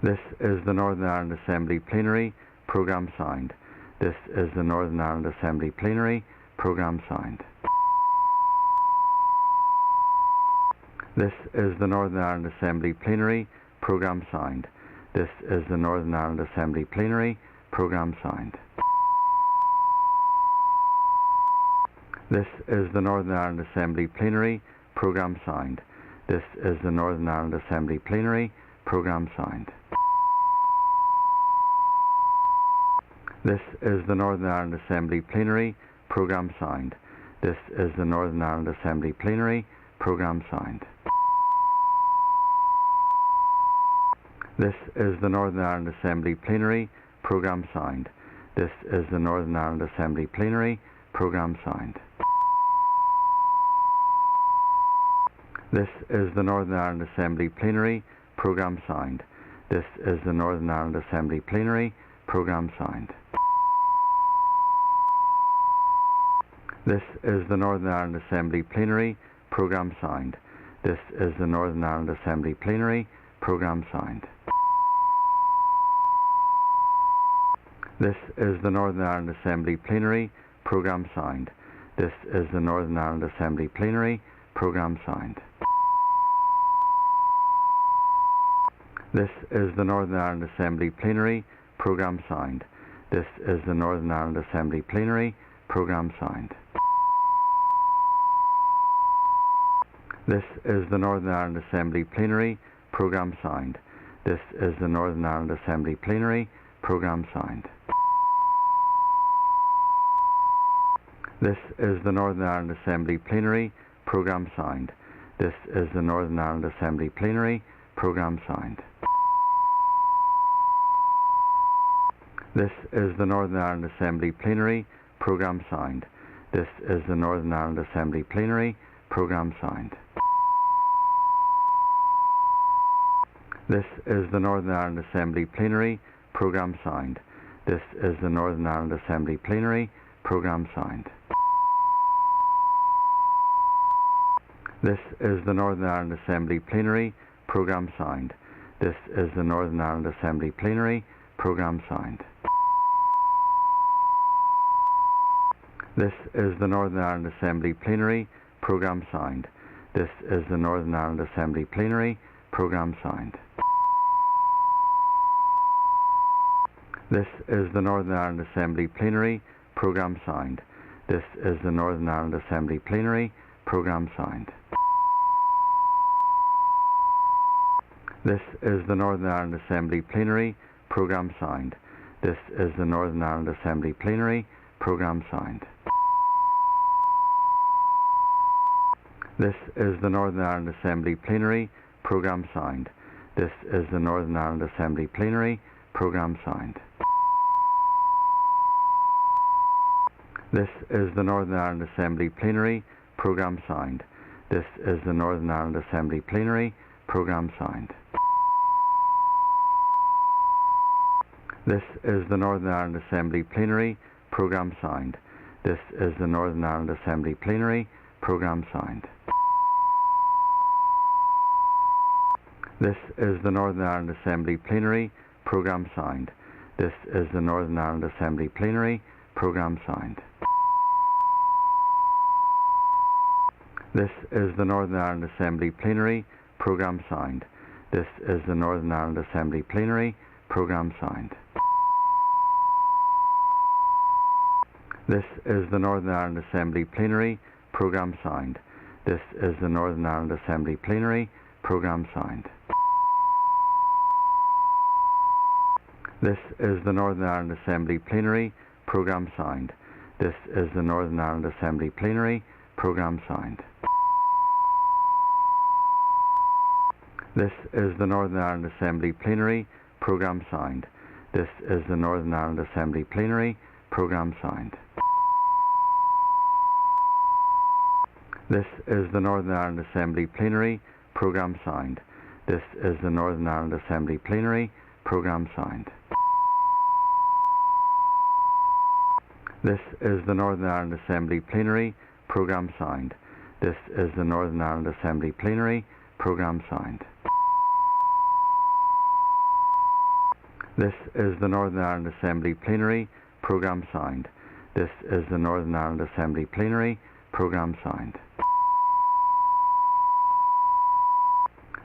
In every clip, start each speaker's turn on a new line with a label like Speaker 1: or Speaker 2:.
Speaker 1: This is the Northern Ireland Assembly Plenary Programme signed. This is the Northern Ireland Assembly Plenary Programme signed. This is the Northern Ireland Assembly Plenary Programme signed. This is the Northern Ireland Assembly Plenary Programme signed. This is the Northern Ireland Assembly Plenary Programme signed. This is the Northern Ireland Assembly Plenary Programme signed. This is the Northern Ireland Assembly Plenary Programme signed. This is the Northern Ireland Assembly Plenary Programme signed. This is the Northern Ireland Assembly Plenary Programme signed. This is the Northern Ireland Assembly Plenary Programme signed. This is the Northern Ireland Assembly Plenary Programme signed. This is the Northern Ireland Assembly Plenary Programme signed. This is the Northern Ireland Assembly Plenary Programme signed. This is the Northern Ireland Assembly Plenary Programme signed. This is the Northern Ireland Assembly Plenary Programme signed. This is the Northern Ireland Assembly Plenary Programme signed. This is the Northern Ireland Assembly Plenary Programme signed. This is the Northern Ireland Assembly Plenary Programme signed. This is the Northern Ireland Assembly Plenary Programme signed. This is the Northern Ireland Assembly Plenary Programme signed. This is the Northern Ireland Assembly Plenary Programme signed. This is the Northern Ireland Assembly Plenary Programme signed. This is the Northern Ireland Assembly Plenary Programme signed. This is the Northern Ireland Assembly Plenary Programme signed. This is the Northern Ireland Assembly Plenary Programme signed. This is the Northern Ireland Assembly Plenary Programme signed. This is the Northern Ireland Assembly Plenary Programme signed. This is the Northern Ireland Assembly Plenary Programme signed. This is the Northern Ireland Assembly Plenary Programme signed. This is the Northern Ireland Assembly Plenary Programme signed. This is the Northern Ireland Assembly Plenary Programme signed. This is the Northern Ireland Assembly Plenary Programme signed. This is the Northern Ireland Assembly Plenary Programme signed. This is the Northern Ireland Assembly Plenary Programme signed. This is the Northern Ireland Assembly Plenary Programme signed. This is the Northern Ireland Assembly Plenary Programme signed. This is the Northern Ireland Assembly Plenary Programme signed. This is the Northern Ireland Assembly Plenary Programme signed. This is the Northern Ireland Assembly Plenary Programme signed. This is the Northern Ireland Assembly Plenary Programme signed. This is the Northern Ireland Assembly Plenary Programme signed. This is the Northern Ireland Assembly Plenary Programme signed. This is the Northern Ireland Assembly Plenary Programme signed. This is the Northern Ireland Assembly Plenary Programme signed. This is the Northern Ireland Assembly Plenary Programme signed. This is the Northern Ireland Assembly Plenary Programme signed. This is the Northern Ireland Assembly Plenary Programme signed. This is the Northern Ireland Assembly Plenary Programme signed. This is the Northern Ireland Assembly Plenary Programme signed. This is the Northern Ireland Assembly Plenary Programme signed. This is the Northern Ireland Assembly Plenary Programme signed. This is the Northern Ireland Assembly Plenary Programme signed. This is the Northern Ireland Assembly Plenary Programme signed. This is the Northern Ireland Assembly Plenary Programme signed. This is the Northern Ireland Assembly Plenary Programme signed. This is the Northern Ireland Assembly Plenary Programme signed.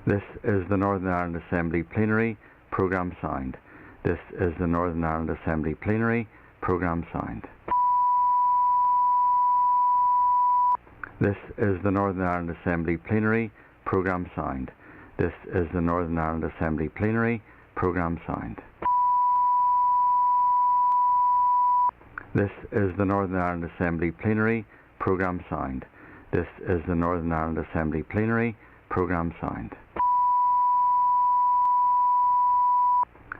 Speaker 1: This is the Northern Ireland Assembly Plenary Programme signed. This is the Northern Ireland Assembly Plenary Programme signed. This is the Northern Ireland Assembly Plenary Programme signed. This is the Northern Ireland Assembly Plenary Programme signed. This is the Northern Ireland Assembly Plenary Programme signed. This is the Northern Ireland Assembly Plenary Programme signed.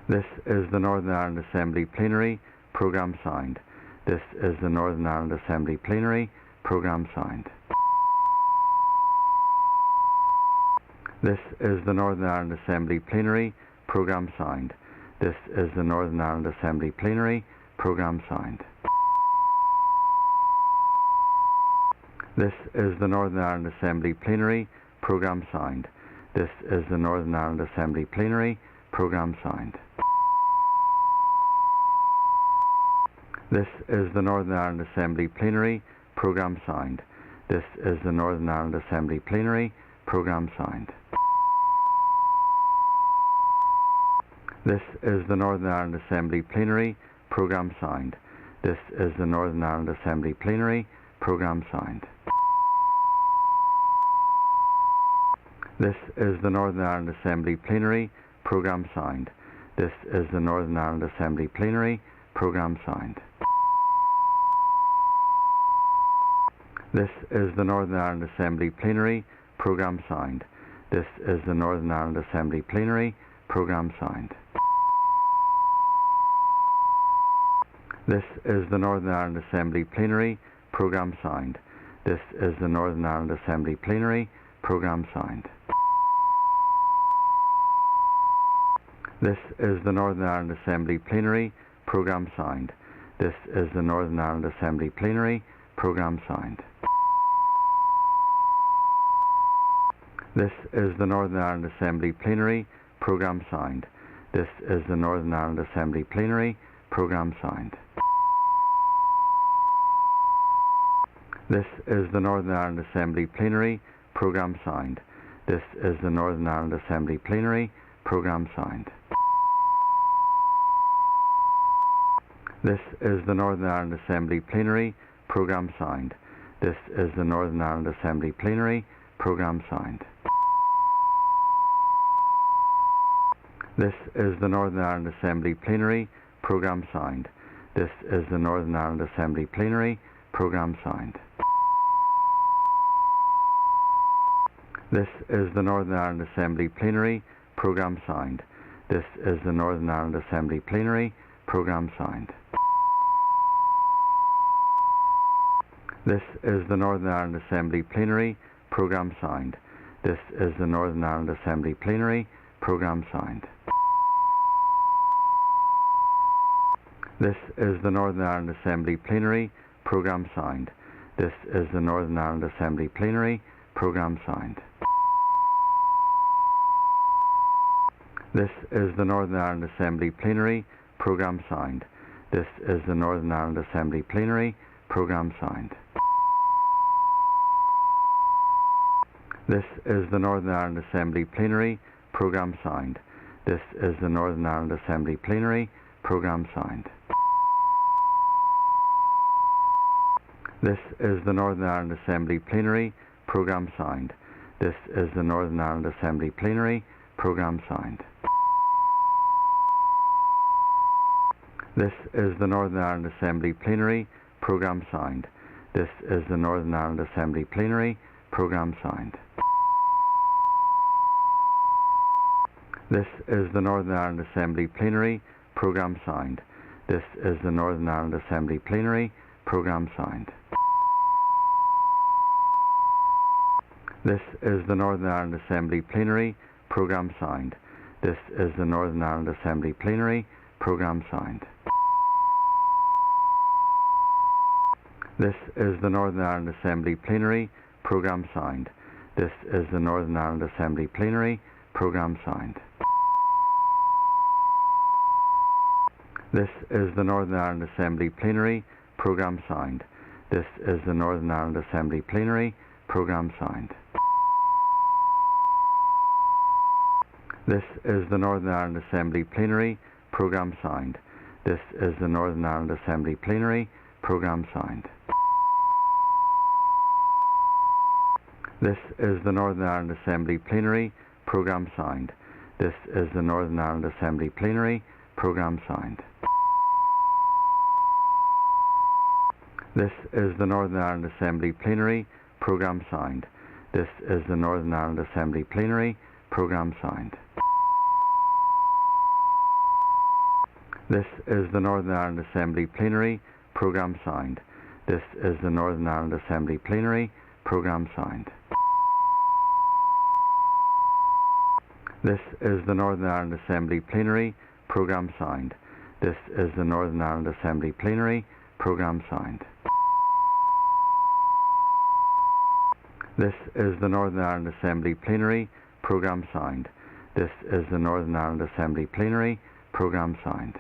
Speaker 1: This is the Northern Ireland Assembly Plenary Programme signed. This is the Northern Ireland Assembly Plenary Programme signed. This is the Northern Ireland Assembly Plenary Programme signed. This is the Northern Ireland Assembly Plenary Programme signed. This is the Northern Ireland Assembly Plenary Programme signed. This is the Northern Ireland Assembly Plenary Programme signed. This is the Northern Ireland Assembly Plenary Programme signed. This is the Northern Ireland Assembly Plenary Programme signed. This is the Northern Ireland Assembly Plenary Programme signed. This is the Northern Ireland Assembly Plenary Programme signed. This is the Northern Ireland Assembly Plenary Programme signed. This is the Northern Ireland Assembly Plenary Programme signed. This is the Northern Ireland Assembly Plenary Programme signed. This is the Northern Ireland Assembly Plenary Programme signed. This is the Northern Ireland Assembly Plenary Programme signed. This is the Northern Ireland Assembly Plenary Programme signed. This is the Northern Ireland Assembly Plenary Programme signed. This is the Northern Ireland Assembly Plenary Programme signed. This is the Northern Ireland Assembly Plenary Programme signed. This is the Northern Ireland Assembly Plenary Programme signed. This is the Northern Ireland Assembly Plenary Programme signed. This is the Northern Ireland Assembly Plenary Programme signed. This is the Northern Ireland Assembly Plenary Programme signed. This is the Northern Ireland Assembly Plenary Programme signed. This is the Northern Ireland Assembly Plenary Programme signed. This is the Northern Ireland Assembly Plenary Programme signed. This is the Northern Ireland Assembly Plenary Programme signed. This is the Northern Ireland Assembly Plenary Programme signed. This is the Northern Ireland Assembly Plenary Programme signed. This is the Northern Ireland Assembly Plenary Programme signed. This is the Northern Ireland Assembly Plenary Programme signed. This is the Northern Ireland Assembly Plenary Programme signed. This is the Northern Ireland Assembly Plenary Programme signed. This is the Northern Ireland Assembly Plenary Programme signed. This is the Northern Ireland Assembly Plenary Programme signed. This is the Northern Ireland Assembly Plenary Programme signed. This is the Northern Ireland Assembly Plenary Programme signed. This is the Northern Ireland Assembly Plenary Programme signed. This is the Northern Ireland Assembly Plenary Programme signed. This is the Northern Ireland Assembly Plenary Programme signed. This is the Northern Ireland Assembly Plenary Programme signed. This is the Northern Ireland Assembly Plenary Programme signed. This is the Northern Ireland Assembly Plenary Programme signed. This is the Northern Ireland Assembly Plenary Programme signed. This is the Northern Ireland Assembly Plenary Programme signed. This is the Northern Ireland Assembly Plenary Programme signed. This is the Northern Ireland Assembly Plenary Programme signed. This is the Northern Ireland Assembly Plenary Programme signed. This is the Northern Ireland Assembly Plenary Programme signed. This is the Northern Ireland Assembly Plenary Programme signed. This is the Northern Ireland Assembly Plenary Programme signed. This is the Northern Ireland Assembly Plenary Programme signed. This is the Northern Ireland Assembly Plenary Programme signed. This is the Northern Ireland Assembly Plenary Programme signed. This is the Northern Ireland Assembly Plenary Programme signed. This is the Northern Ireland Assembly Plenary Programme signed. This is the Northern Ireland Assembly Plenary Programme signed. This is the Northern Ireland Assembly Plenary Programme signed. This is the Northern Ireland Assembly Plenary Programme signed. This is the Northern Ireland Assembly Plenary Programme signed.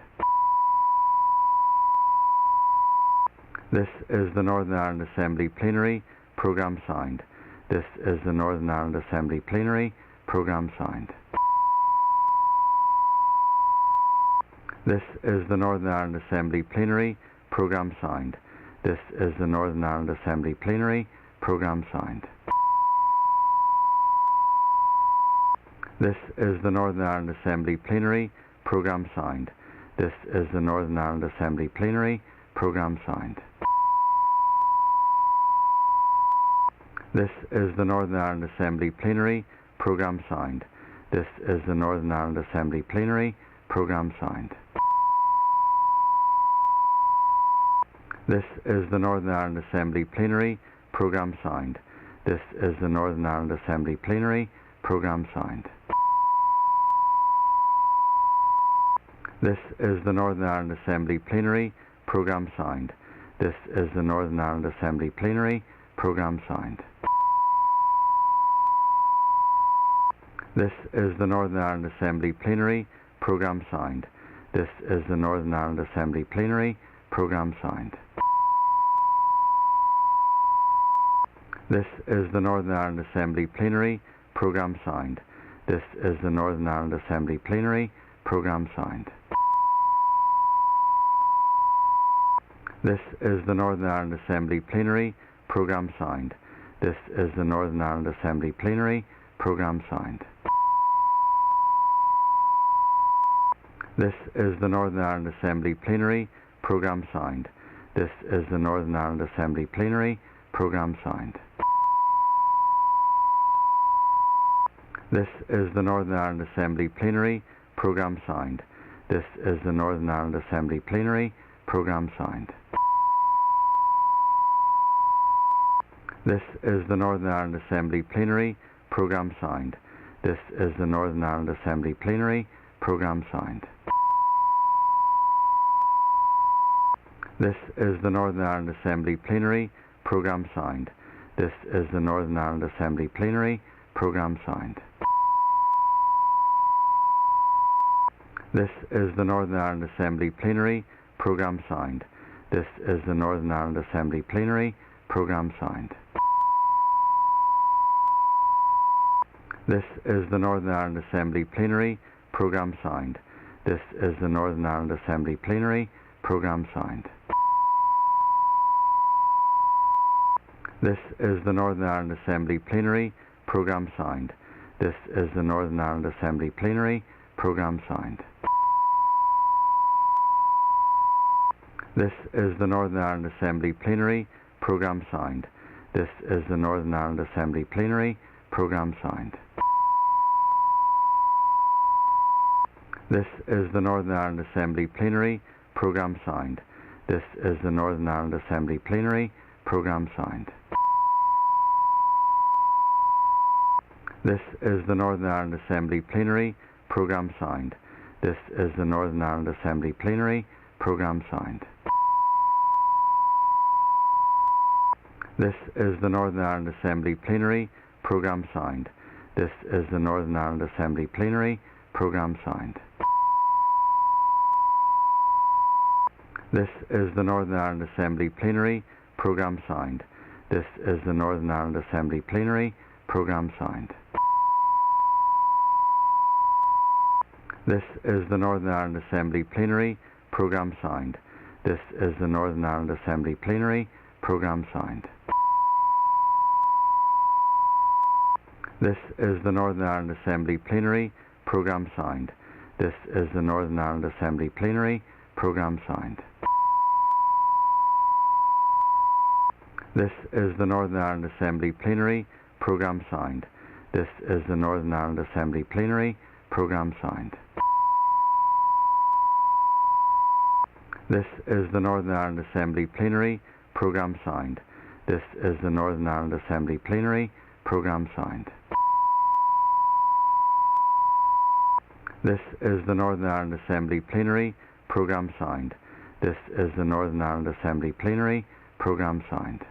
Speaker 1: This is the Northern Ireland Assembly Plenary Programme signed. This is the Northern Ireland Assembly Plenary Programme signed. This is the Northern Ireland Assembly Plenary Programme signed. This is the Northern Ireland Assembly Plenary Programme signed. This is the Northern Ireland Assembly Plenary Programme signed. This is the Northern Ireland Assembly Plenary Programme signed. This is the Northern Ireland Assembly Plenary Programme signed. This is the Northern Ireland Assembly Plenary Programme signed. This is the Northern Ireland Assembly Plenary Programme signed. This is the Northern Ireland Assembly Plenary Programme signed. This is the Northern Ireland Assembly Plenary Programme signed. This is the Northern Ireland Assembly Plenary Programme signed. This is the Northern Ireland Assembly Plenary Programme signed. This is the Northern Ireland Assembly Plenary Programme signed. This is the Northern Ireland Assembly Plenary Programme signed. This is the Northern Ireland Assembly Plenary Programme signed. This is the Northern Ireland Assembly Plenary Programme signed. This is the Northern Ireland Assembly Plenary Programme signed. This is the Northern Ireland Assembly Plenary Programme signed. This is the Northern Ireland Assembly Plenary Programme signed. This is the Northern Ireland Assembly Plenary Programme signed. This is the Northern Ireland Assembly Plenary Programme signed. This is the Northern Ireland Assembly Plenary Programme signed. This is the Northern Ireland Assembly Plenary Programme signed. This is the Northern Ireland Assembly Plenary Programme signed. This is the Northern Ireland Assembly Plenary Programme signed. This is the Northern Ireland Assembly Plenary Programme signed. This is the Northern Ireland Assembly Plenary Programme signed. This is the Northern Ireland Assembly Plenary Programme signed. This is the Northern Ireland Assembly Plenary Programme signed. This is the Northern Ireland Assembly Plenary Programme signed. This is the Northern Ireland Assembly Plenary Programme signed. This is the Northern Ireland Assembly Plenary Programme signed. This is the Northern Ireland Assembly Plenary Programme signed. This is the Northern Ireland Assembly Plenary Programme signed. This is the Northern Ireland Assembly Plenary Programme signed. This is the Northern Ireland Assembly Plenary Programme signed. This is the Northern Ireland Assembly Plenary Programme signed. This is the Northern Ireland Assembly Plenary Programme signed. This is the Northern Ireland Assembly Plenary Programme signed. This is the Northern Ireland Assembly Plenary Programme signed. This is the Northern Ireland Assembly Plenary Programme signed. This is the Northern Ireland Assembly Plenary Programme signed. This is the Northern Ireland Assembly Plenary Programme signed. This is the Northern Ireland Assembly Plenary Programme signed. This is the Northern Ireland Assembly Plenary Programme signed. This is the Northern Ireland Assembly Plenary Programme signed. This is the Northern Ireland Assembly Plenary Programme signed. This is the Northern Ireland Assembly Plenary Programme signed. This is the Northern Ireland Assembly Plenary Programme signed. This is the Northern Ireland Assembly Plenary Programme signed. This is the Northern Ireland Assembly Plenary Programme signed.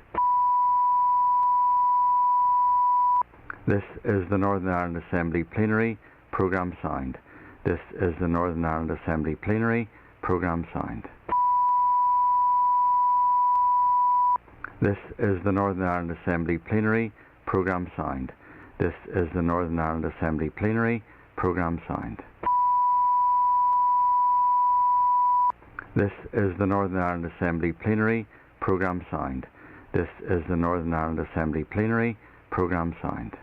Speaker 1: This is the Northern Ireland Assembly Plenary Programme signed. This is the Northern Ireland Assembly Plenary Programme signed. This is the Northern Ireland Assembly Plenary Programme signed. This is the Northern Ireland Assembly Plenary Programme signed. This is the Northern Ireland Assembly Plenary Programme signed. This is the Northern Ireland Assembly Plenary Programme signed.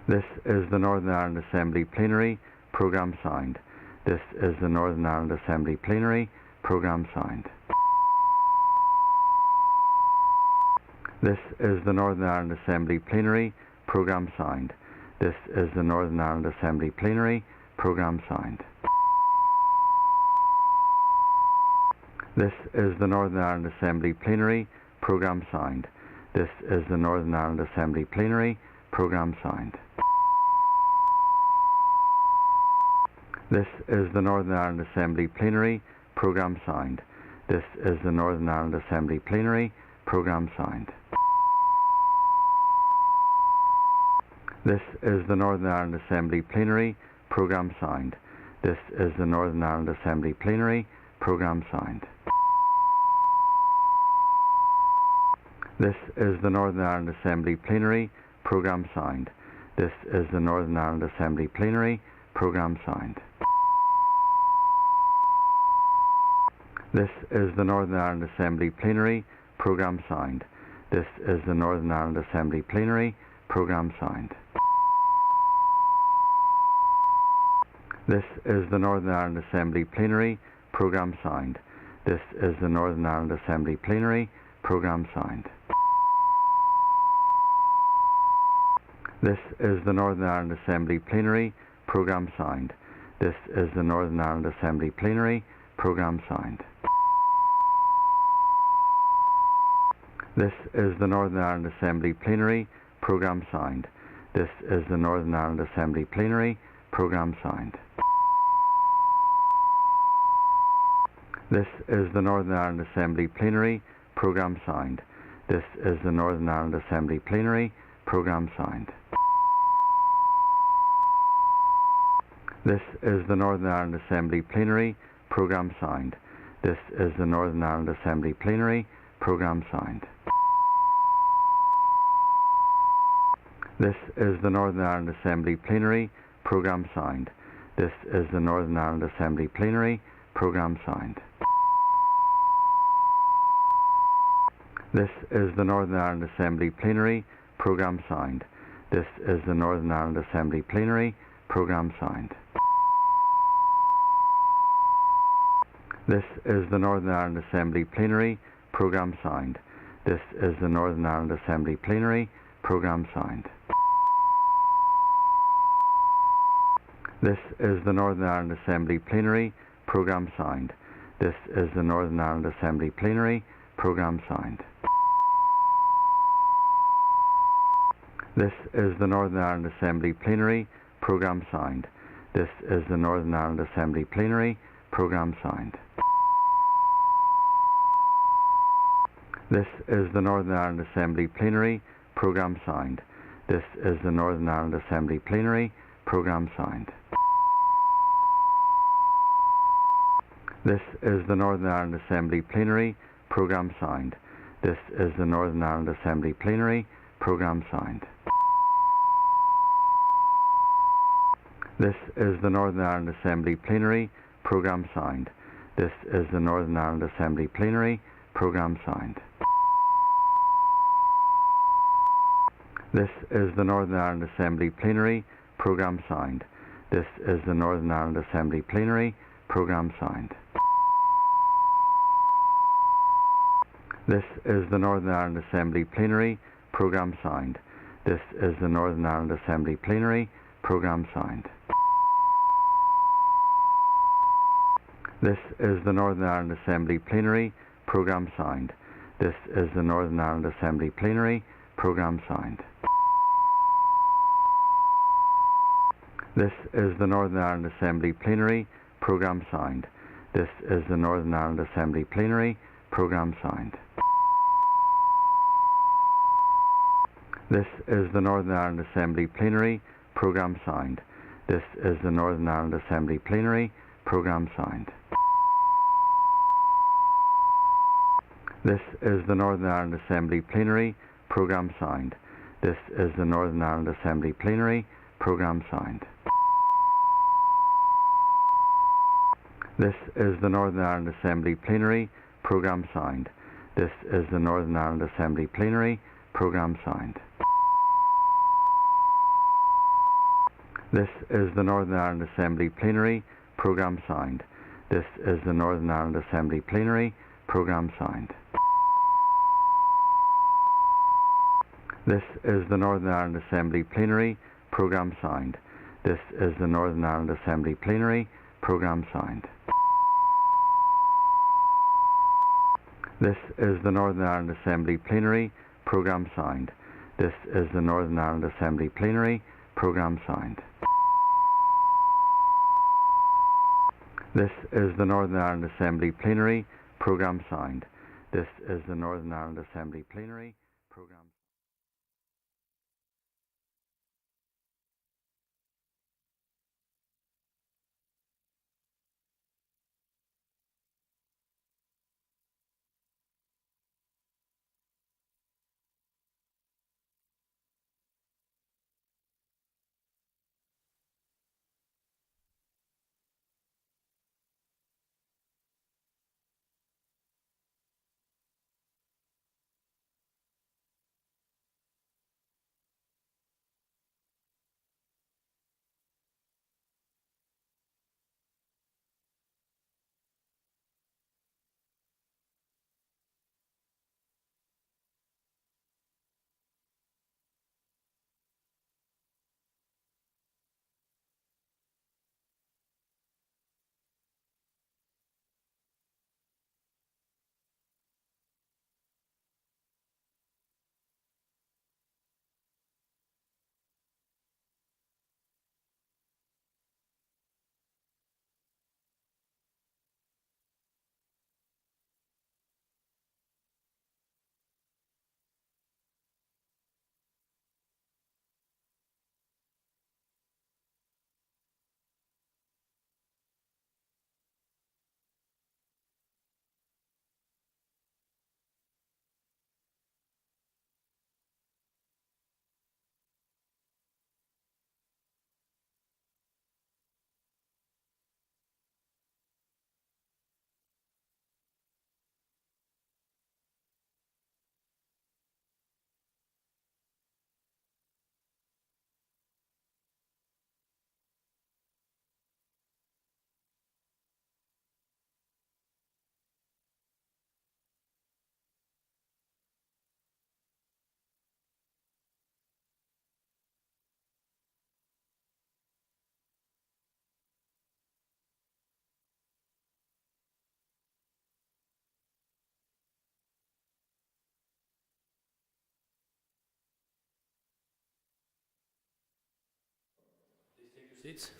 Speaker 1: This is the Northern Ireland Assembly Plenary Programme signed. This is the Northern Ireland Assembly Plenary Programme signed. This is the Northern Ireland Assembly Plenary Programme signed. This is the Northern Ireland Assembly Plenary Programme signed. This is the Northern Ireland Assembly Plenary Programme signed. This is the Northern Ireland Assembly Plenary Programme signed. This is the Northern Ireland Assembly Plenary Programme signed. This is the Northern Ireland Assembly Plenary Programme signed. This is the Northern Ireland Assembly Plenary Programme signed. This is the Northern Ireland Assembly Plenary Programme signed. This is the Northern Ireland Assembly Plenary Programme signed. This is the Northern Ireland Assembly Plenary Programme signed. This is the Northern Ireland Assembly Plenary Programme signed. This is the Northern Ireland Assembly Plenary Programme signed. This is the Northern Ireland Assembly Plenary Programme signed. This is the Northern Ireland Assembly Plenary Programme signed. This is the Northern Ireland Assembly Plenary Programme signed. This is the Northern Ireland Assembly Plenary Programme signed. This is the Northern Ireland Assembly Plenary Programme signed. This is the Northern Ireland Assembly Plenary Programme signed. This is the Northern Ireland Assembly Plenary Programme signed. This is the Northern Ireland Assembly Plenary Programme signed. This is the Northern Ireland Assembly Plenary Programme signed. This is the Northern Ireland Assembly Plenary Programme signed. This is the Northern Ireland Assembly Plenary Programme signed. This is the Northern Ireland Assembly Plenary Programme signed. This is the Northern Ireland Assembly Plenary Programme signed. This is the Northern Ireland Assembly Plenary Programme signed. This is the Northern Ireland Assembly Plenary Programme signed. This is the Northern Ireland Assembly Plenary Programme signed. This is the Northern Ireland Assembly Plenary Programme signed. This is the Northern Ireland Assembly Plenary Programme signed. This is the Northern Ireland Assembly Plenary Programme signed. This is the Northern Ireland Assembly Plenary Programme signed. This is the Northern Ireland Assembly Plenary Programme signed. This is the Northern Ireland Assembly Plenary Programme signed. This is the Northern Ireland Assembly Plenary Programme Sound. This is the Northern Ireland Assembly Plenary Programme Sound. This is the Northern Ireland Assembly Plenary Programme Sound. This is the Northern Ireland Assembly Plenary Programme Sound. This is the Northern Ireland Assembly Plenary Programme Sound. This is the Northern Ireland Assembly Plenary Programme Sound. This is the Northern Ireland Assembly Plenary Programme Sound. This is the Northern Ireland Assembly Plenary Programme Sound. This is the Northern Ireland Assembly Plenary Programme Sound. This is the Northern Ireland Assembly Plenary Programme Sound. This is the Northern Ireland Assembly Plenary Programme Sound. This is the Northern Ireland Assembly Plenary Programme Sound. This is the Northern Ireland Assembly Plenary Programme Sound. This is the Northern Ireland Assembly Plenary Programme Sound. This is the Northern Ireland Assembly Plenary Programme Sound. This is the Northern Ireland Assembly Plenary Programme Sound. This is the Northern Ireland Assembly Plenary Programme Sound. This is the Northern Ireland Assembly Plenary Programme Sound. This is the Northern Ireland Assembly Plenary Programme Sound. This is the Northern Ireland Assembly Plenary Programme Sound. This is the Northern Ireland Assembly Plenary Programme Sound. This is the Northern Ireland Assembly Plenary Programme Sound. This is the Northern Ireland Assembly Plenary Programme Sound. This is the Northern Ireland Assembly Plenary Programme Sound. This is the Northern Ireland Assembly Plenary Programme Sound. This is the Northern Ireland Assembly Plenary Programme.
Speaker 2: Seats.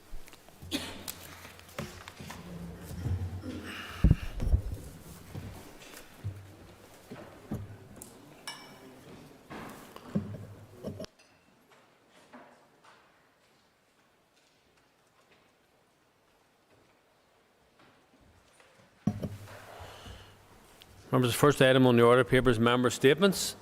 Speaker 2: Members, the first item on the order paper is member statements.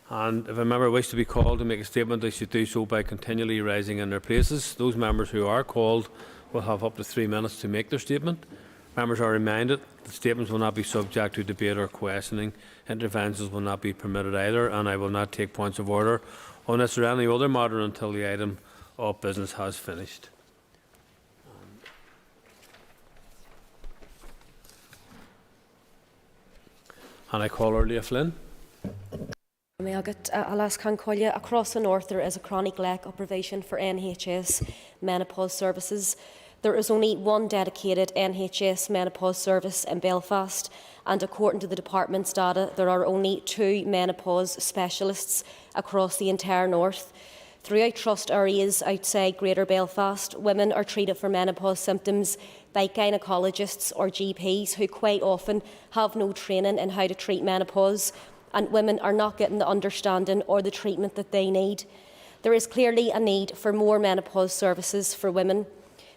Speaker 2: And if a member wishes to be called to make a statement, they should do so by continually rising in their places. Those members who are called will have up to 3 minutes to make their statement. Members are reminded that statements will not be subject to debate or questioning. Interventions will not be permitted either, and I will not take points of order on this or any other matter until the item of business has finished. And I call Leah Flynn.
Speaker 3: I'll ask Collier. Across the north there is a chronic lack of provision for NHS menopause services. There is only one dedicated NHS menopause service in Belfast, and according to the department's data, there are only 2 menopause specialists across the entire north. Throughout trust areas outside Greater Belfast, women are treated for menopause symptoms by gynaecologists or GPs who quite often have no training in how to treat menopause, and women are not getting the understanding or the treatment that they need. There is clearly a need for more menopause services for women.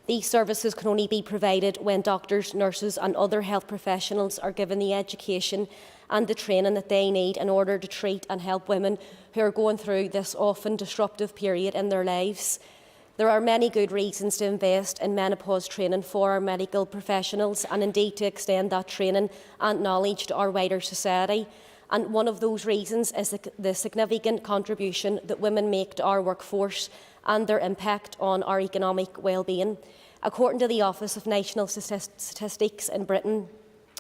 Speaker 3: These services can only be provided when doctors, nurses and other health professionals are given the education and the training that they need in order to treat and help women who are going through this often disruptive period in their lives. There are many good reasons to invest in menopause training for our medical professionals, and indeed to extend that training and knowledge to our wider society. And one of those reasons is the significant contribution that women make to our workforce and their impact on our economic well-being. According to the Office of National Statistics in Britain,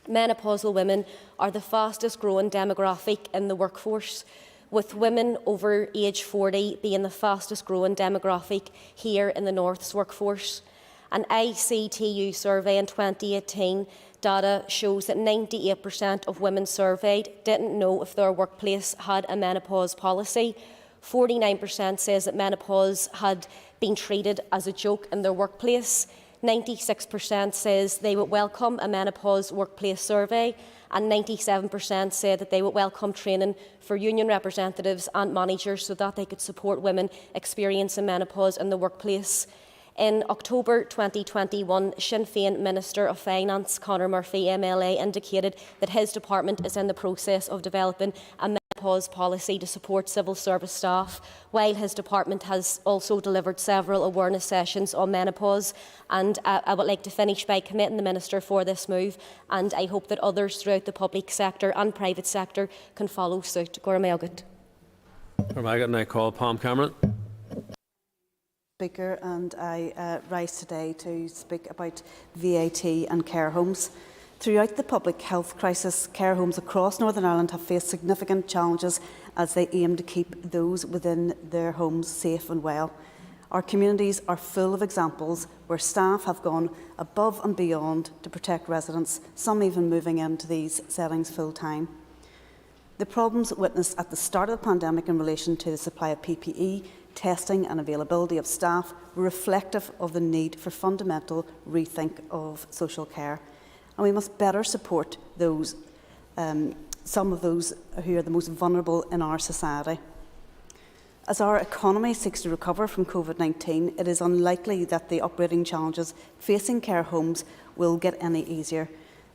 Speaker 3: menopausal women are the fastest growing demographic in the workforce, with women over age 40 being the fastest growing demographic here in the North's workforce. An ICTU survey in 2018 data shows that 98% of women surveyed didn't know if their workplace had a menopause policy. 49% says that menopause had been treated as a joke in their workplace. 96% says they would welcome a menopause workplace survey, and 97% said that they would welcome training for union representatives and managers so that they could support women experiencing menopause in the workplace. In October 2021, Sinn Féin Minister of Finance Conor Murphy MLA indicated that his department is in the process of developing a menopause policy to support civil service staff, while his department has also delivered several awareness sessions on menopause. And I would like to finish by commending the Minister for this move, and I hope that others throughout the public sector and private sector can follow suit. Gormailgut.
Speaker 2: And I call Palm Cameron.
Speaker 4: Speaker, and I rise today to speak about VAT and care homes. Throughout the public health crisis, care homes across Northern Ireland have faced significant challenges as they aim to keep those within their homes safe and well. Our communities are full of examples where staff have gone above and beyond to protect residents, some even moving into these settings full-time. The problems witnessed at the start of the pandemic in relation to the supply of PPE, testing and availability of staff were reflective of the need for fundamental rethink of social care. And we must better support those, some of those who are the most vulnerable in our society. As our economy seeks to recover from COVID-19, it is unlikely that the operating challenges facing care homes will get any easier.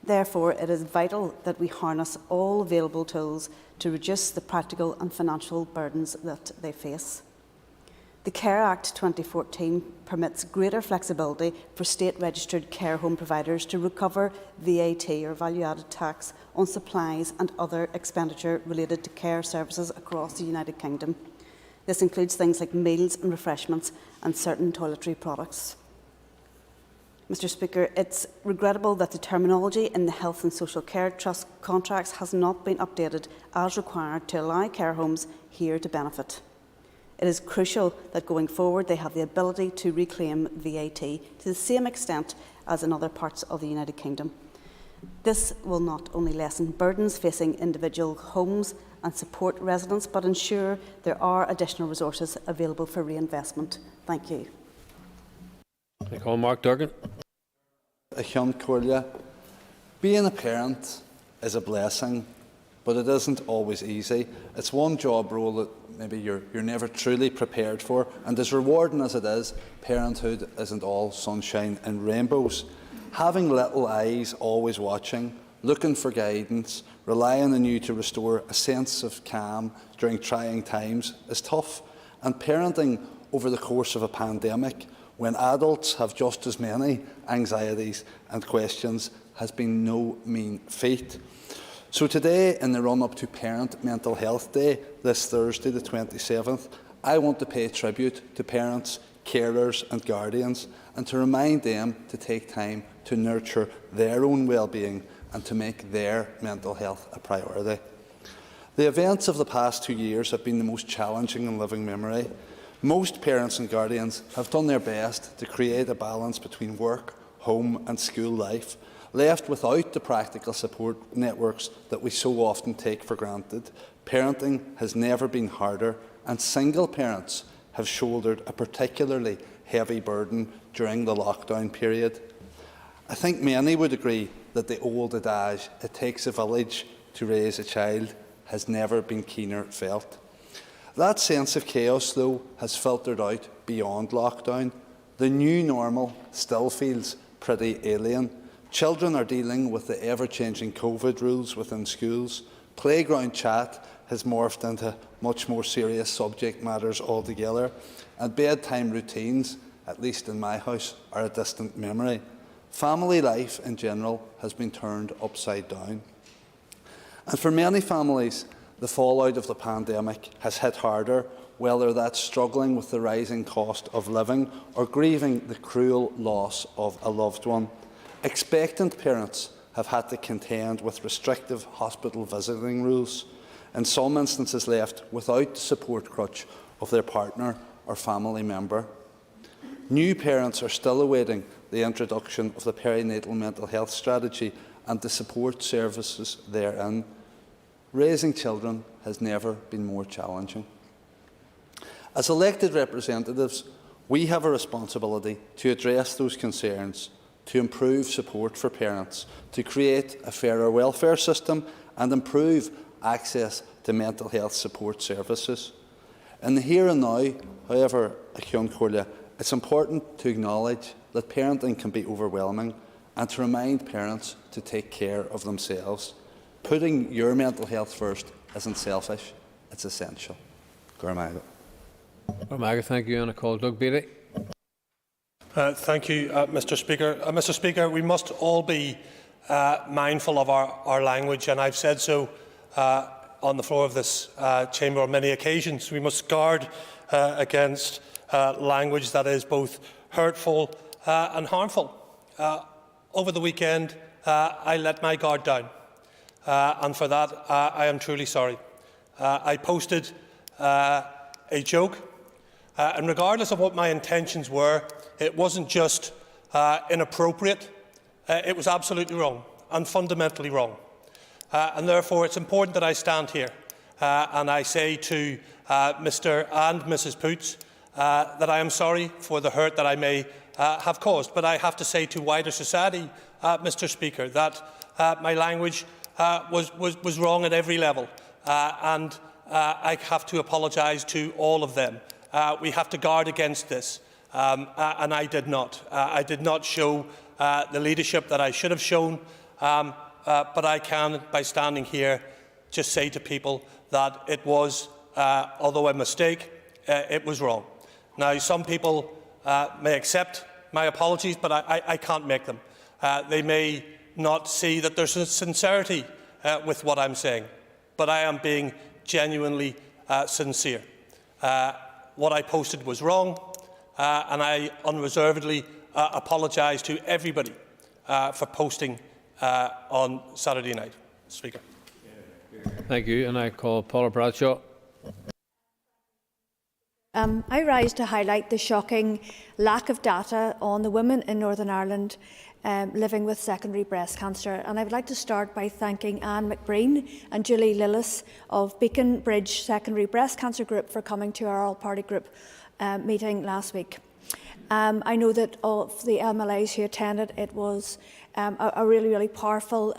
Speaker 4: Therefore, it is vital that we harness all available tools to reduce the practical and financial burdens that they face. The Care Act 2014 permits greater flexibility for state-registered care home providers to recover VAT or value-added tax on supplies and other expenditure related to care services across the United Kingdom. This includes things like meals and refreshments and certain toiletry products. Mr Speaker, it's regrettable that the terminology in the Health and Social Care Trust contracts has not been updated as required to allow care homes here to benefit. It is crucial that going forward they have the ability to reclaim VAT to the same extent as in other parts of the United Kingdom. This will not only lessen burdens facing individual homes and support residents, but ensure there are additional resources available for reinvestment. Thank you.
Speaker 2: I call Mark Durgan.
Speaker 5: Being a parent is a blessing, but it isn't always easy. It's one job role that maybe you're never truly prepared for, and as rewarding as it is, parenthood isn't all sunshine and rainbows. Having little eyes always watching, looking for guidance, relying on you to restore a sense of calm during trying times is tough. And parenting over the course of a pandemic, when adults have just as many anxieties and questions, has been no mean feat. So today, in the run-up to Parent Mental Health Day, this Thursday the 27th, I want to pay tribute to parents, carers and guardians, and to remind them to take time to nurture their own well-being and to make their mental health a priority. The events of the past 2 years have been the most challenging in living memory. Most parents and guardians have done their best to create a balance between work, home and school life. Left without the practical support networks that we so often take for granted, parenting has never been harder, and single parents have shouldered a particularly heavy burden during the lockdown period. I think many would agree that the old adage, "it takes a village to raise a child," has never been keener felt. That sense of chaos, though, has filtered out beyond lockdown. The new normal still feels pretty alien. Children are dealing with the ever-changing COVID rules within schools. Playground chat has morphed into much more serious subject matters altogether, and bedtime routines, at least in my house, are a distant memory. Family life in general has been turned upside down. And for many families, the fallout of the pandemic has hit harder, whether that's struggling with the rising cost of living or grieving the cruel loss of a loved one. Expectant parents have had to contend with restrictive hospital visiting rules, in some instances left without the support crutch of their partner or family member. New parents are still awaiting the introduction of the perinatal mental health strategy and the support services therein. Raising children has never been more challenging. As elected representatives, we have a responsibility to address those concerns, to improve support for parents, to create a fairer welfare system and improve access to mental health support services. In the here and now, however, it's important to acknowledge that parenting can be overwhelming and to remind parents to take care of themselves. Putting your mental health first isn't selfish, it's essential.
Speaker 2: Thank you, and I call Doug Beattie.
Speaker 6: Thank you, Mr. Speaker. Mr. Speaker, we must all be mindful of our language, and I've said so on the floor of this chamber on many occasions. We must guard against language that is both hurtful and harmful. Over the weekend, I let my guard down, and for that I am truly sorry. I posted a joke, and regardless of what my intentions were, it wasn't just inappropriate, it was absolutely wrong and fundamentally wrong. And therefore it's important that I stand here and I say to Mr. and Mrs. Poots that I am sorry for the hurt that I may have caused. But I have to say to wider society, Mr. Speaker, that my language was wrong at every level, and I have to apologise to all of them. We have to guard against this, and I did not. I did not show the leadership that I should have shown, but I can, by standing here, just say to people that it was, although a mistake, it was wrong. Now, some people may accept my apologies, but I can't make them. They may not see that there's a sincerity with what I'm saying, but I am being genuinely sincere. What I posted was wrong, and I unreservedly apologise to everybody for posting on Saturday night. Speaker.
Speaker 2: Thank you, and I call Paula Bradshaw.
Speaker 7: I rise to highlight the shocking lack of data on the women in Northern Ireland living with secondary breast cancer. And I would like to start by thanking Anne McBreen and Julie Lillis of Beacon Bridge Secondary Breast Cancer Group for coming to our all-party group meeting last week. I know that of the MLAs who attended, it was a really, really powerful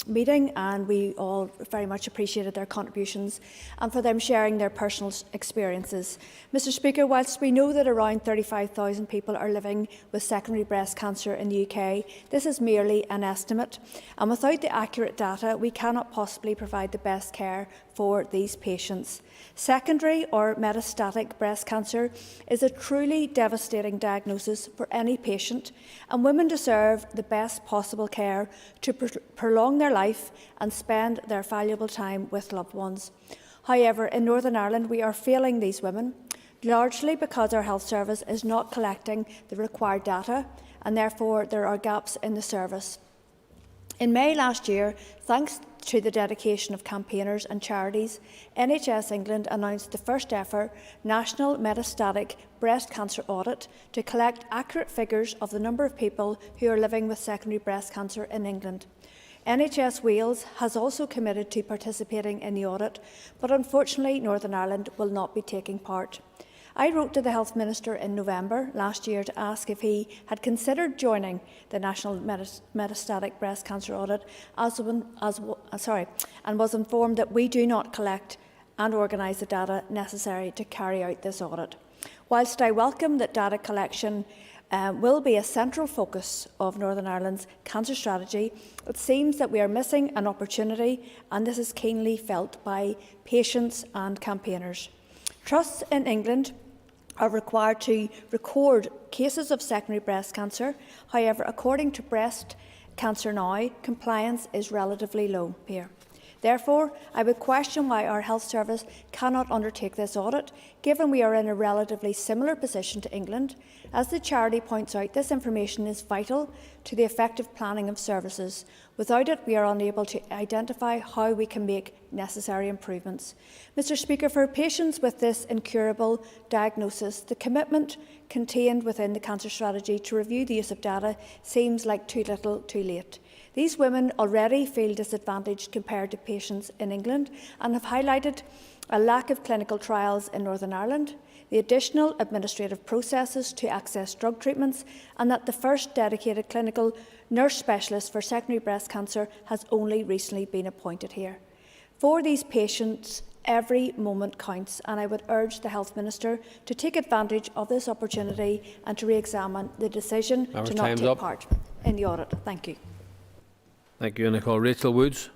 Speaker 7: meeting, and we all very much appreciated their contributions and for them sharing their personal experiences. Mr Speaker, whilst we know that around 35,000 people are living with secondary breast cancer in the UK, this is merely an estimate, and without the accurate data, we cannot possibly provide the best care for these patients. Secondary or metastatic breast cancer is a truly devastating diagnosis for any patient, and women deserve the best possible care to prolong their life and spend their valuable time with loved ones. However, in Northern Ireland, we are failing these women, largely because our health service is not collecting the required data, and therefore there are gaps in the service. In May last year, thanks to the dedication of campaigners and charities, NHS England announced the first ever national metastatic breast cancer audit to collect accurate figures of the number of people who are living with secondary breast cancer in England. NHS Wales has also committed to participating in the audit, but unfortunately Northern Ireland will not be taking part. I wrote to the Health Minister in November last year to ask if he had considered joining the National Metastatic Breast Cancer Audit and was informed that we do not collect and organise the data necessary to carry out this audit. Whilst I welcome that data collection will be a central focus of Northern Ireland's cancer strategy, it seems that we are missing an opportunity, and this is keenly felt by patients and campaigners. Trusts in England are required to record cases of secondary breast cancer. However, according to Breast Cancer Now, compliance is relatively low here. Therefore, I would question why our health service cannot undertake this audit, given we are in a relatively similar position to England. As the charity points out, this information is vital to the effective planning of services. Without it, we are unable to identify how we can make necessary improvements. Mr Speaker, for patients with this incurable diagnosis, the commitment contained within the cancer strategy to review the use of data seems like too little, too late. These women already feel disadvantaged compared to patients in England and have highlighted a lack of clinical trials in Northern Ireland, the additional administrative processes to access drug treatments, and that the first dedicated clinical nurse specialist for secondary breast cancer has only recently been appointed here. For these patients, every moment counts, and I would urge the Health Minister to take advantage of this opportunity and to re-examine the decision to not take part in the audit. Thank you.
Speaker 2: Thank you. And I call Rachel Woods.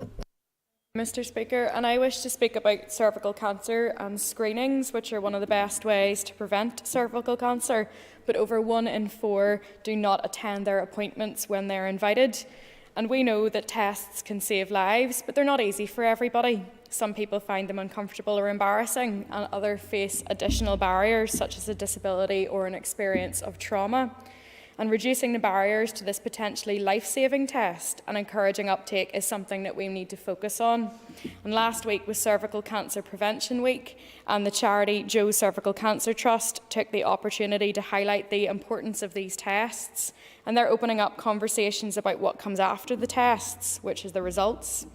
Speaker 8: Mr Speaker, and I wish to speak about cervical cancer and screenings, which are one of the best ways to prevent cervical cancer, but over 1 in 4 do not attend their appointments when they're invited. And we know that tests can save lives, but they're not easy for everybody. Some people find them uncomfortable or embarrassing, and others face additional barriers, such as a disability or an experience of trauma. And reducing the barriers to this potentially life-saving test and encouraging uptake is something that we need to focus on. And last week was Cervical Cancer Prevention Week, and the charity Joe's Cervical Cancer Trust took the opportunity to highlight the importance of these tests, and they're opening up conversations about what comes after the tests, which is the results.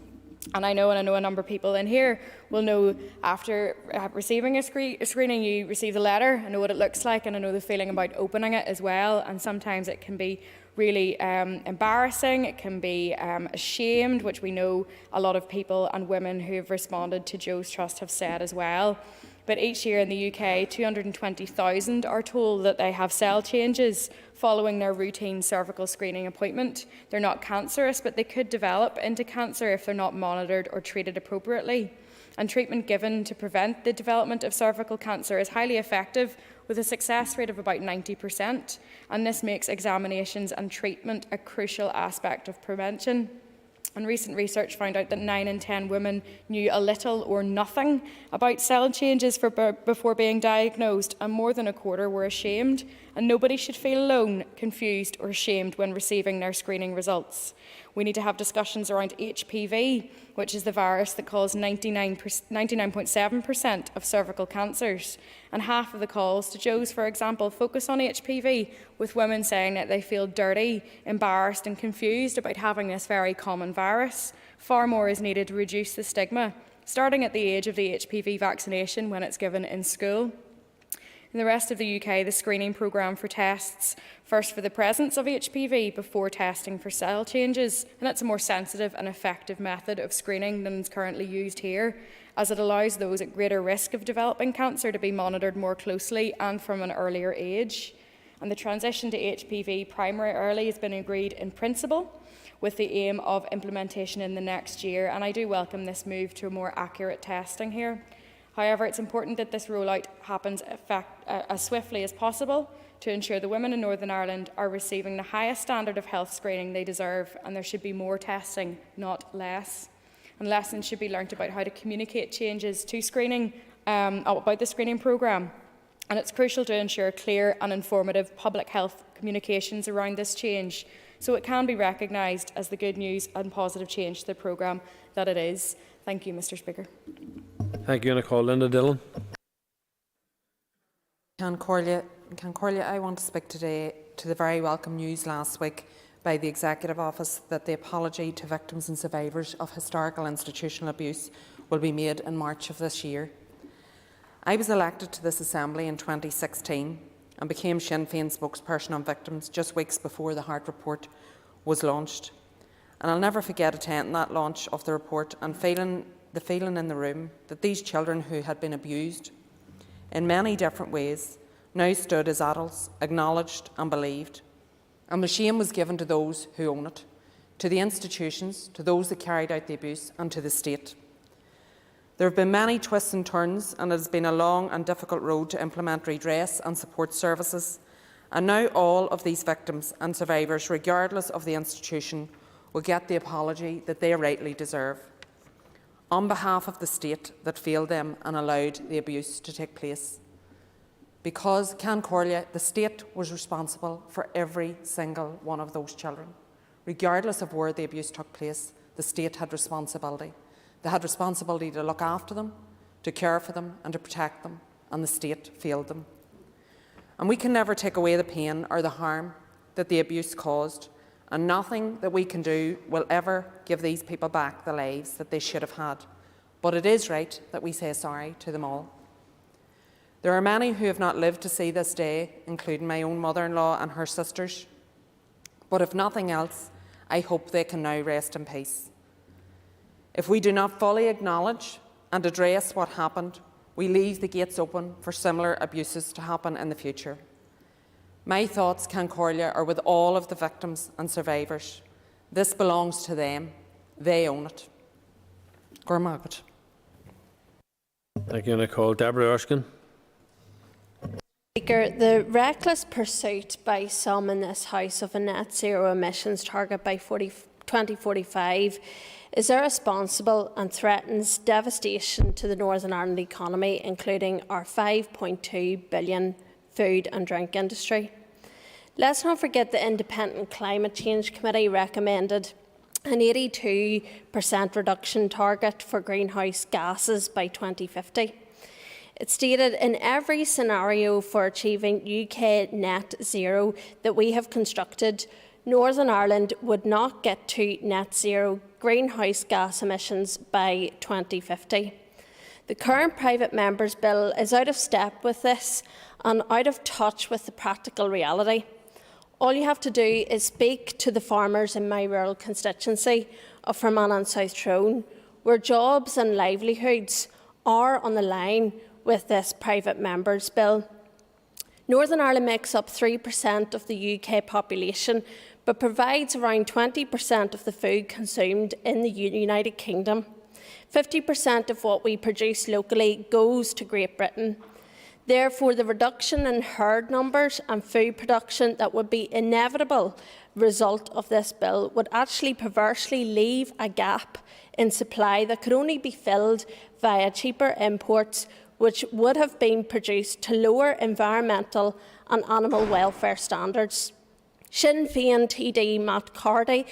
Speaker 8: And I know a number of people in here will know after receiving a screening, you receive the letter. I know what it looks like, and I know the feeling about opening it as well. And sometimes it can be really embarrassing. It can be ashamed, which we know a lot of people and women who have responded to Joe's Trust have said as well. But each year in the UK, 220,000 are told that they have cell changes following their routine cervical screening appointment. They're not cancerous, but they could develop into cancer if they're not monitored or treated appropriately. And treatment given to prevent the development of cervical cancer is highly effective, with a success rate of about 90%. And this makes examinations and treatment a crucial aspect of prevention. And recent research found out that 9 in 10 women knew a little or nothing about cell changes before being diagnosed, and more than a quarter were ashamed. And nobody should feel alone, confused or ashamed when receiving their screening results. We need to have discussions around HPV, which is the virus that causes 99.7% of cervical cancers. And half of the calls to Joe's, for example, focus on HPV, with women saying that they feel dirty, embarrassed and confused about having this very common virus. Far more is needed to reduce the stigma, starting at the age of the HPV vaccination when it's given in school. In the rest of the UK, the screening programme for tests first for the presence of HPV before testing for cell changes, and it's a more sensitive and effective method of screening than is currently used here, as it allows those at greater risk of developing cancer to be monitored more closely and from an earlier age. And the transition to HPV primary early has been agreed in principle, with the aim of implementation in the next year, and I do welcome this move to more accurate testing here. However, it's important that this rollout happens as swiftly as possible to ensure the women in Northern Ireland are receiving the highest standard of health screening they deserve, and there should be more testing, not less. And lessons should be learnt about how to communicate changes to screening, about the screening programme. And it's crucial to ensure clear and informative public health communications around this change, so it can be recognised as the good news and positive change to the programme that it is. Thank you, Mr. Speaker.
Speaker 2: Thank you, and I call Linda Dillon.
Speaker 9: Concordia, I want to speak today to the very welcome news last week by the Executive Office that the apology to victims and survivors of historical institutional abuse will be made in March of this year. I was elected to this Assembly in 2016 and became Sinn Féin spokesperson on victims just weeks before the Hart Report was launched. And I'll never forget attending that launch of the report and feeling the feeling in the room that these children who had been abused in many different ways now stood as adults, acknowledged and believed. And the shame was given to those who own it, to the institutions, to those that carried out the abuse and to the state. There have been many twists and turns, and it has been a long and difficult road to implement redress and support services. And now all of these victims and survivors, regardless of the institution, will get the apology that they rightly deserve. On behalf of the state that failed them and allowed the abuse to take place. Because, Concordia, the state was responsible for every single one of those children. Regardless of where the abuse took place, the state had responsibility. They had responsibility to look after them, to care for them and to protect them, and the state failed them. And we can never take away the pain or the harm that the abuse caused, and nothing that we can do will ever give these people back the lives that they should have had. But it is right that we say sorry to them all. There are many who have not lived to see this day, including my own mother-in-law and her sisters. But if nothing else, I hope they can now rest in peace. If we do not fully acknowledge and address what happened, we leave the gates open for similar abuses to happen in the future. My thoughts, Concordia, are with all of the victims and survivors. This belongs to them. They own it. Gormagat.
Speaker 2: Thank you, and I call Deborah Erskine.
Speaker 10: Speaker, the reckless pursuit by some in this House of a net zero emissions target by 2045 is irresponsible and threatens devastation to the Northern Ireland economy, including our $5.2 billion food and drink industry. Let's not forget the Independent Climate Change Committee recommended an 82% reduction target for greenhouse gases by 2050. It stated in every scenario for achieving UK net zero that we have constructed, Northern Ireland would not get to net zero greenhouse gas emissions by 2050. The current private member's bill is out of step with this and out of touch with the practical reality. All you have to do is speak to the farmers in my rural constituency of Fermanagh and South Tyrone, where jobs and livelihoods are on the line with this private member's bill. Northern Ireland makes up 3% of the UK population, but provides around 20% of the food consumed in the United Kingdom. 50% of what we produce locally goes to Great Britain. Therefore, the reduction in herd numbers and food production that would be inevitable result of this bill would actually perversely leave a gap in supply that could only be filled via cheaper imports, which would have been produced to lower environmental and animal welfare standards. Sinn Féin TD Matt Cardy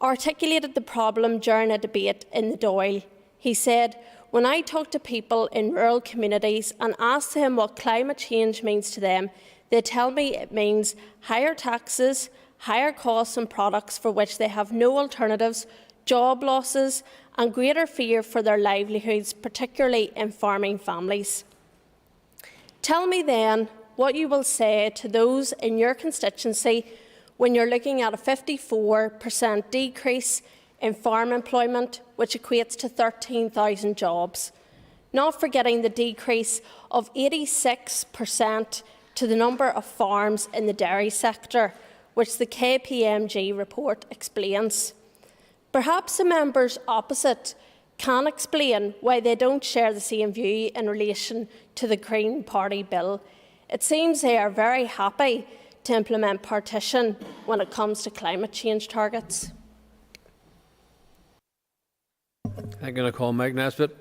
Speaker 10: articulated the problem during a debate in the Dáil. He said, "When I talk to people in rural communities and ask them what climate change means to them, they tell me it means higher taxes, higher costs on products for which they have no alternatives, job losses and greater fear for their livelihoods, particularly in farming families. Tell me then what you will say to those in your constituency when you're looking at a 54% decrease in farm employment, which equates to 13,000 jobs. Not forgetting the decrease of 86% to the number of farms in the dairy sector, which the KPMG report explains. Perhaps the members opposite can explain why they don't share the same view in relation to the Green Party bill. It seems they are very happy to implement partition when it comes to climate change targets.
Speaker 2: I'm going to call Mike Nesbitt.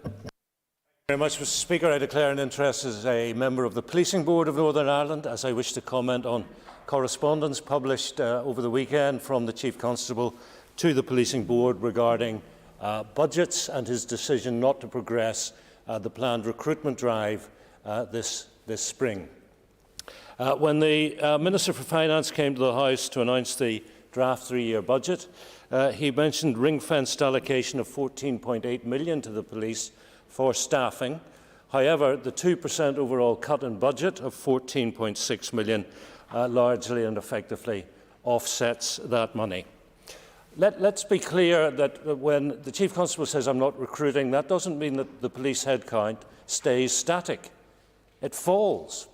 Speaker 11: Very much, Mr. Speaker. I declare an interest as a member of the Policing Board of Northern Ireland, as I wish to comment on correspondence published over the weekend from the Chief Constable to the Policing Board regarding budgets and his decision not to progress the planned recruitment drive this spring. When the Minister for Finance came to the House to announce the draft three-year budget, he mentioned ring-fenced allocation of £14.8 million to the police for staffing. However, the 2% overall cut in budget of £14.6 million largely and effectively offsets that money. Let's be clear that when the Chief Constable says I'm not recruiting, that doesn't mean that the police headcount stays static. It falls.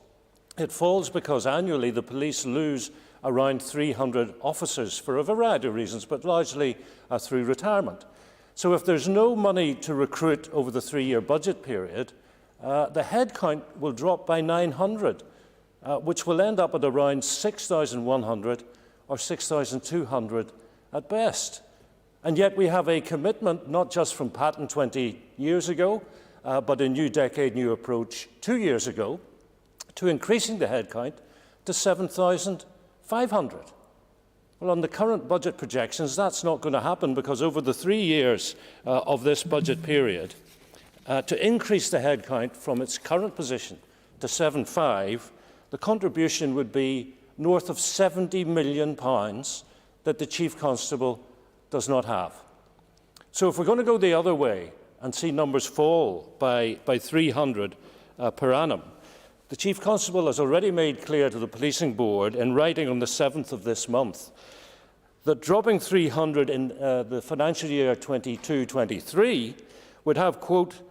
Speaker 11: It falls because annually the police lose around 300 officers for a variety of reasons, but largely through retirement. So if there's no money to recruit over the three-year budget period, the headcount will drop by 900, which will end up at around 6,100 or 6,200 at best. And yet we have a commitment, not just from Patton 20 years ago, but a New Decade, New Approach 2 years ago, to increasing the headcount to 7,500. Well, on the current budget projections, that's not going to happen because over the 3 years of this budget period, to increase the headcount from its current position to 7,500, the contribution would be north of £70 million that the Chief Constable does not have. So if we're going to go the other way and see numbers fall by 300 per annum, the Chief Constable has already made clear to the Policing Board in writing on the 7th of this month that dropping 300 in the financial year 22-23 would have, quote,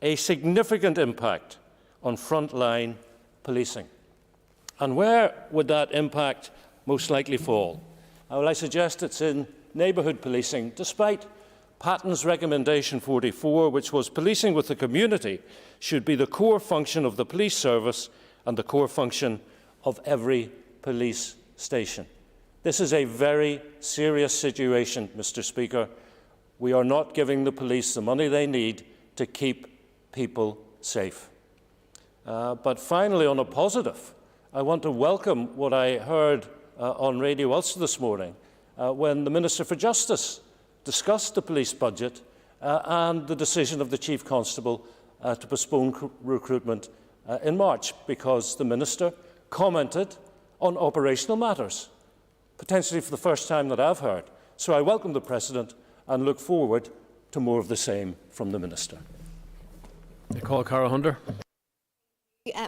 Speaker 11: a significant impact on frontline policing. And where would that impact most likely fall? Well, I suggest it's in neighbourhood policing, despite Patton's recommendation 44, which was policing with the community should be the core function of the police service and the core function of every police station. This is a very serious situation, Mr. Speaker. We are not giving the police the money they need to keep people safe. But finally, on a positive, I want to welcome what I heard on Radio Ulster this morning when the Minister for Justice discussed the police budget and the decision of the Chief Constable to postpone recruitment in March, because the Minister commented on operational matters, potentially for the first time that I've heard. So I welcome the precedent and look forward to more of the same from the Minister.
Speaker 2: I call Cara Hunter.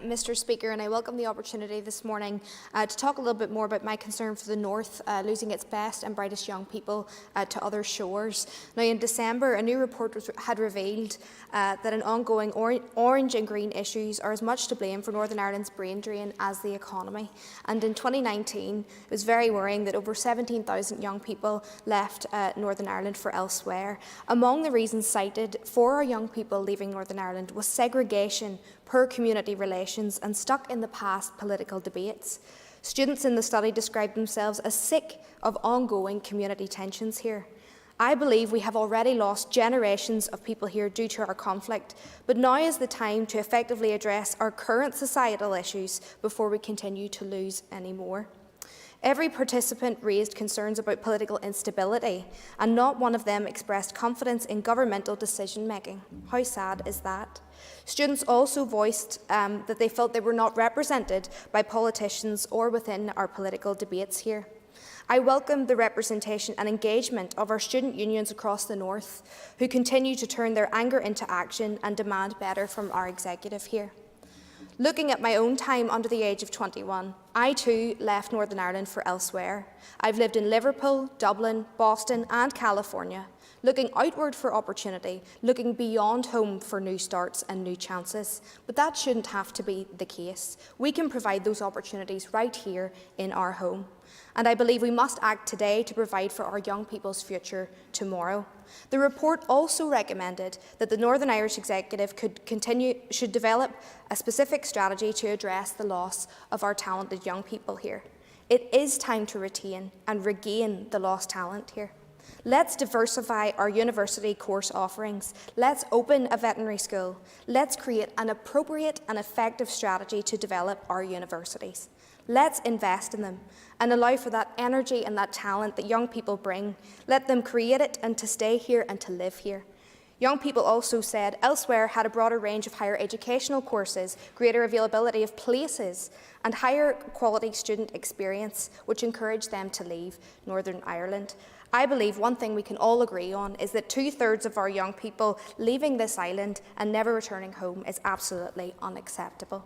Speaker 12: Mr. Speaker, and I welcome the opportunity this morning to talk a little bit more about my concern for the North losing its best and brightest young people to other shores. Now, in December, a new report had revealed that an ongoing orange and green issues are as much to blame for Northern Ireland's brain drain as the economy. And in 2019, it was very worrying that over 17,000 young people left Northern Ireland for elsewhere. Among the reasons cited for our young people leaving Northern Ireland was segregation, poor community relations and stuck in the past political debates. Students in the study described themselves as sick of ongoing community tensions here. I believe we have already lost generations of people here due to our conflict, but now is the time to effectively address our current societal issues before we continue to lose any more. Every participant raised concerns about political instability, and not one of them expressed confidence in governmental decision-making. How sad is that? Students also voiced that they felt they were not represented by politicians or within our political debates here. I welcome the representation and engagement of our student unions across the North, who continue to turn their anger into action and demand better from our executive here. Looking at my own time under the age of 21, I too left Northern Ireland for elsewhere. I've lived in Liverpool, Dublin, Boston and California, looking outward for opportunity, looking beyond home for new starts and new chances. But that shouldn't have to be the case. We can provide those opportunities right here in our home. And I believe we must act today to provide for our young people's future tomorrow. The report also recommended that the Northern Irish Executive should develop a specific strategy to address the loss of our talented young people here. It is time to retain and regain the lost talent here. Let's diversify our university course offerings. Let's open a veterinary school. Let's create an appropriate and effective strategy to develop our universities. Let's invest in them and allow for that energy and that talent that young people bring. Let them create it and to stay here and to live here. Young people also said elsewhere had a broader range of higher educational courses, greater availability of places and higher quality student experience, which encouraged them to leave Northern Ireland. I believe one thing we can all agree on is that 2/3 of our young people leaving this island and never returning home is absolutely unacceptable.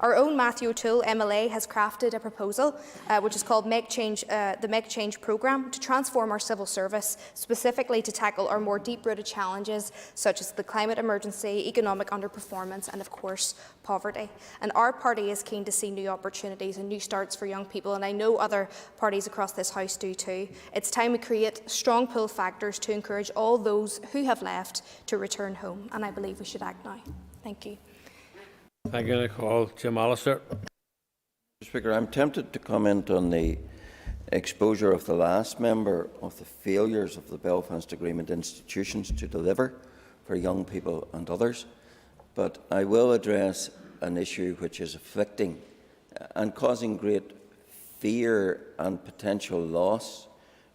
Speaker 12: Our own Matthew O'Toole, MLA, has crafted a proposal which is called the Make Change Programme to transform our civil service, specifically to tackle our more deep-rooted challenges such as the climate emergency, economic underperformance and, of course, poverty. And our party is keen to see new opportunities and new starts for young people, and I know other parties across this House do too. It's time we create strong pull factors to encourage all those who have left to return home, and I believe we should act now. Thank you.
Speaker 2: Thank you. I call Jim Allister.
Speaker 13: Mr. Speaker, I'm tempted to comment on the exposure of the last member of the failures of the Belfast Agreement institutions to deliver for young people and others, but I will address an issue which is afflicting and causing great fear and potential loss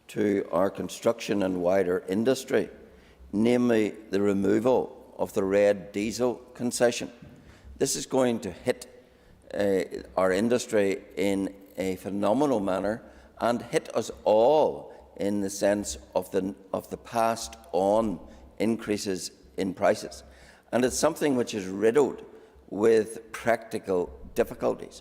Speaker 13: to our construction and wider industry, namely the removal of the red diesel concession. This is going to hit our industry in a phenomenal manner and hit us all in the sense of the passed on increases in prices. And it's something which is riddled with practical difficulties,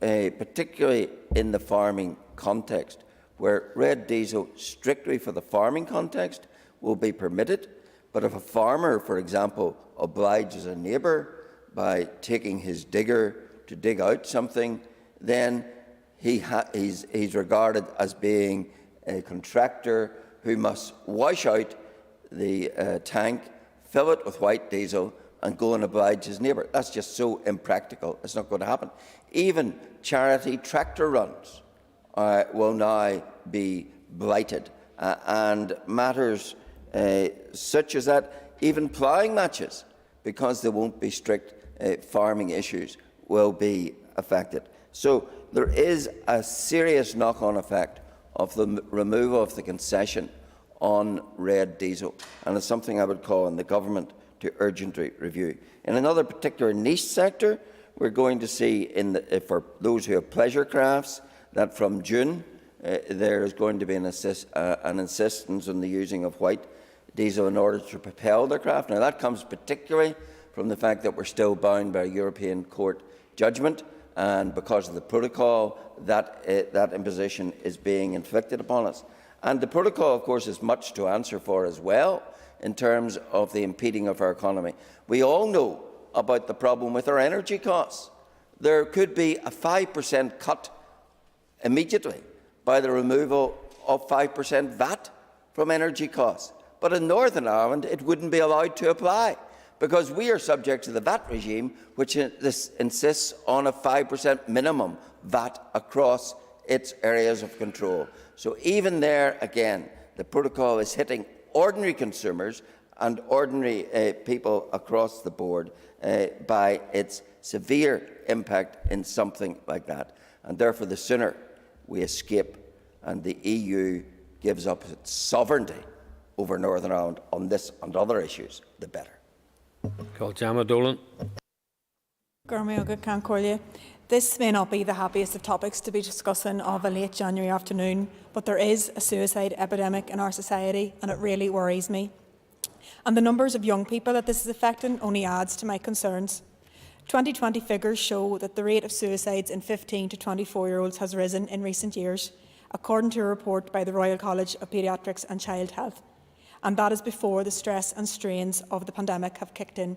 Speaker 13: particularly in the farming context, where red diesel strictly for the farming context will be permitted. But if a farmer, for example, obliges a neighbour by taking his digger to dig out something, then he's regarded as being a contractor who must wash out the tank, fill it with white diesel and go and oblige his neighbour. That's just so impractical. It's not going to happen. Even charity tractor runs will now be blighted, and matters such as that, even ploughing matches, because there won't be strict farming issues, will be affected. So there is a serious knock-on effect of the removal of the concession on red diesel, and it's something I would call on the government to urgently review. In another particular niche sector, we're going to see, for those who have pleasure crafts, that from June there is going to be an insistence on the using of white diesel in order to propel their craft. Now that comes particularly from the fact that we're still bound by a European Court judgment, and because of the protocol, that imposition is being inflicted upon us. And the protocol, of course, is much to answer for as well in terms of the impeding of our economy. We all know about the problem with our energy costs. There could be a 5% cut immediately by the removal of 5% VAT from energy costs. But in Northern Ireland, it wouldn't be allowed to apply, because we are subject to the VAT regime, which insists on a 5% minimum VAT across its areas of control. So even there, again, the protocol is hitting ordinary consumers and ordinary people across the board by its severe impact in something like that. And therefore, the sooner we escape and the EU gives up its sovereignty over Northern Ireland on this and other issues, the better.
Speaker 2: Call Jama Dolan.
Speaker 14: This may not be the happiest of topics to be discussing of a late January afternoon, but there is a suicide epidemic in our society, and it really worries me. And the numbers of young people that this is affecting only adds to my concerns. 2020 figures show that the rate of suicides in 15 to 24-year-olds has risen in recent years, according to a report by the Royal College of Paediatrics and Child Health, and that is before the stress and strains of the pandemic have kicked in.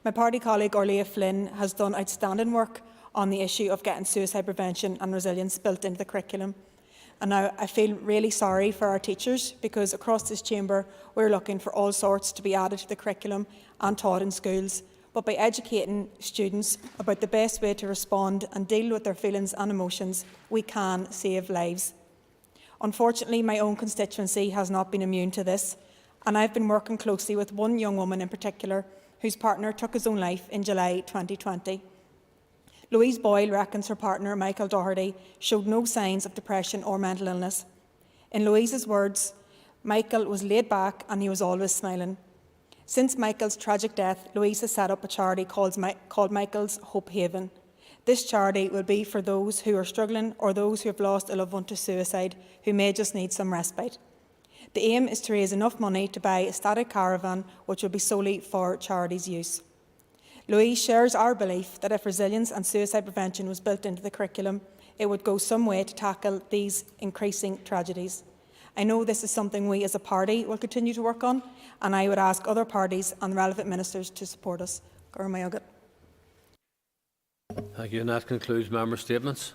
Speaker 14: My party colleague Orlea Flynn has done outstanding work on the issue of getting suicide prevention and resilience built into the curriculum. And now I feel really sorry for our teachers, because across this chamber we're looking for all sorts to be added to the curriculum and taught in schools. But by educating students about the best way to respond and deal with their feelings and emotions, we can save lives. Unfortunately, my own constituency has not been immune to this, and I've been working closely with one young woman in particular whose partner took his own life in July 2020. Louise Boyle reckons her partner, Michael Doherty, showed no signs of depression or mental illness. In Louise's words, Michael was laid back and he was always smiling. Since Michael's tragic death, Louise has set up a charity called Michael's Hope Haven. This charity will be for those who are struggling or those who have lost a loved one to suicide, who may just need some respite. The aim is to raise enough money to buy a static caravan, which will be solely for charity's use. Louise shares our belief that if resilience and suicide prevention was built into the curriculum, it would go some way to tackle these increasing tragedies. I know this is something we as a party will continue to work on, and I would ask other parties and relevant ministers to support us.
Speaker 2: Thank you, and that concludes member statements.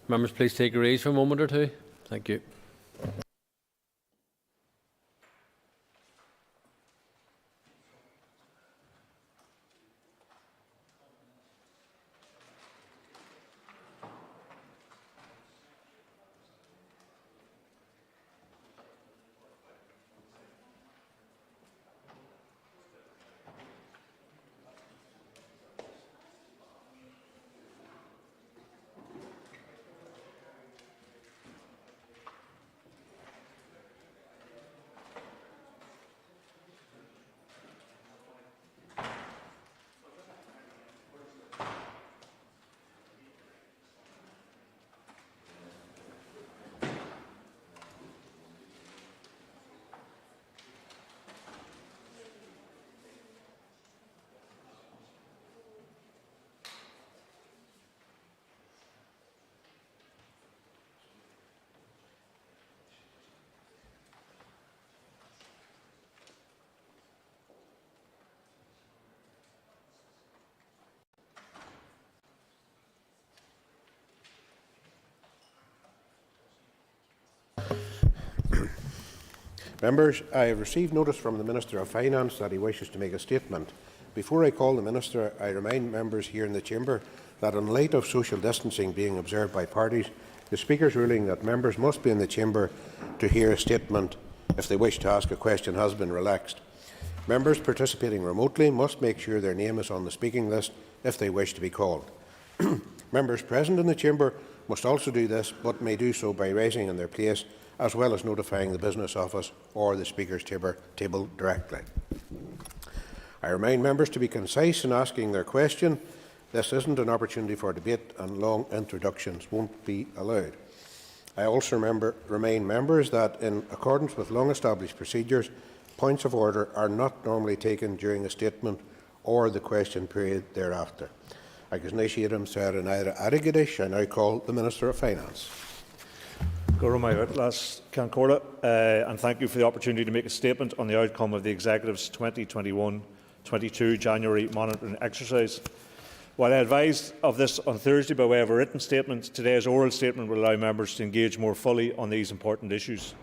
Speaker 2: Members, please take your ease for a moment or two. Thank you.
Speaker 15: Members, I have received notice from the Minister of Finance that he wishes to make a statement. Before I call the Minister, I remind members here in the Chamber that in light of social distancing being observed by parties, the Speaker's ruling that members must be in the Chamber to hear a statement if they wish to ask a question has been relaxed. Members participating remotely must make sure their name is on the speaking list if they wish to be called. Members present in the Chamber must also do this, but may do so by rising in their place, as well as notifying the Business Office or the Speaker's table directly. I remind members to be concise in asking their question. This isn't an opportunity for debate, and long introductions won't be allowed. I also remind members that, in accordance with long-established procedures, points of order are not normally taken during a statement or the question period thereafter. I now call the Minister of Finance.
Speaker 11: And thank you for the opportunity to make a statement on the outcome of the Executive's 2021-22 January monitoring exercise. While I advised of this on Thursday by way of a written statement, today's oral statement will allow members to engage more fully on these important issues.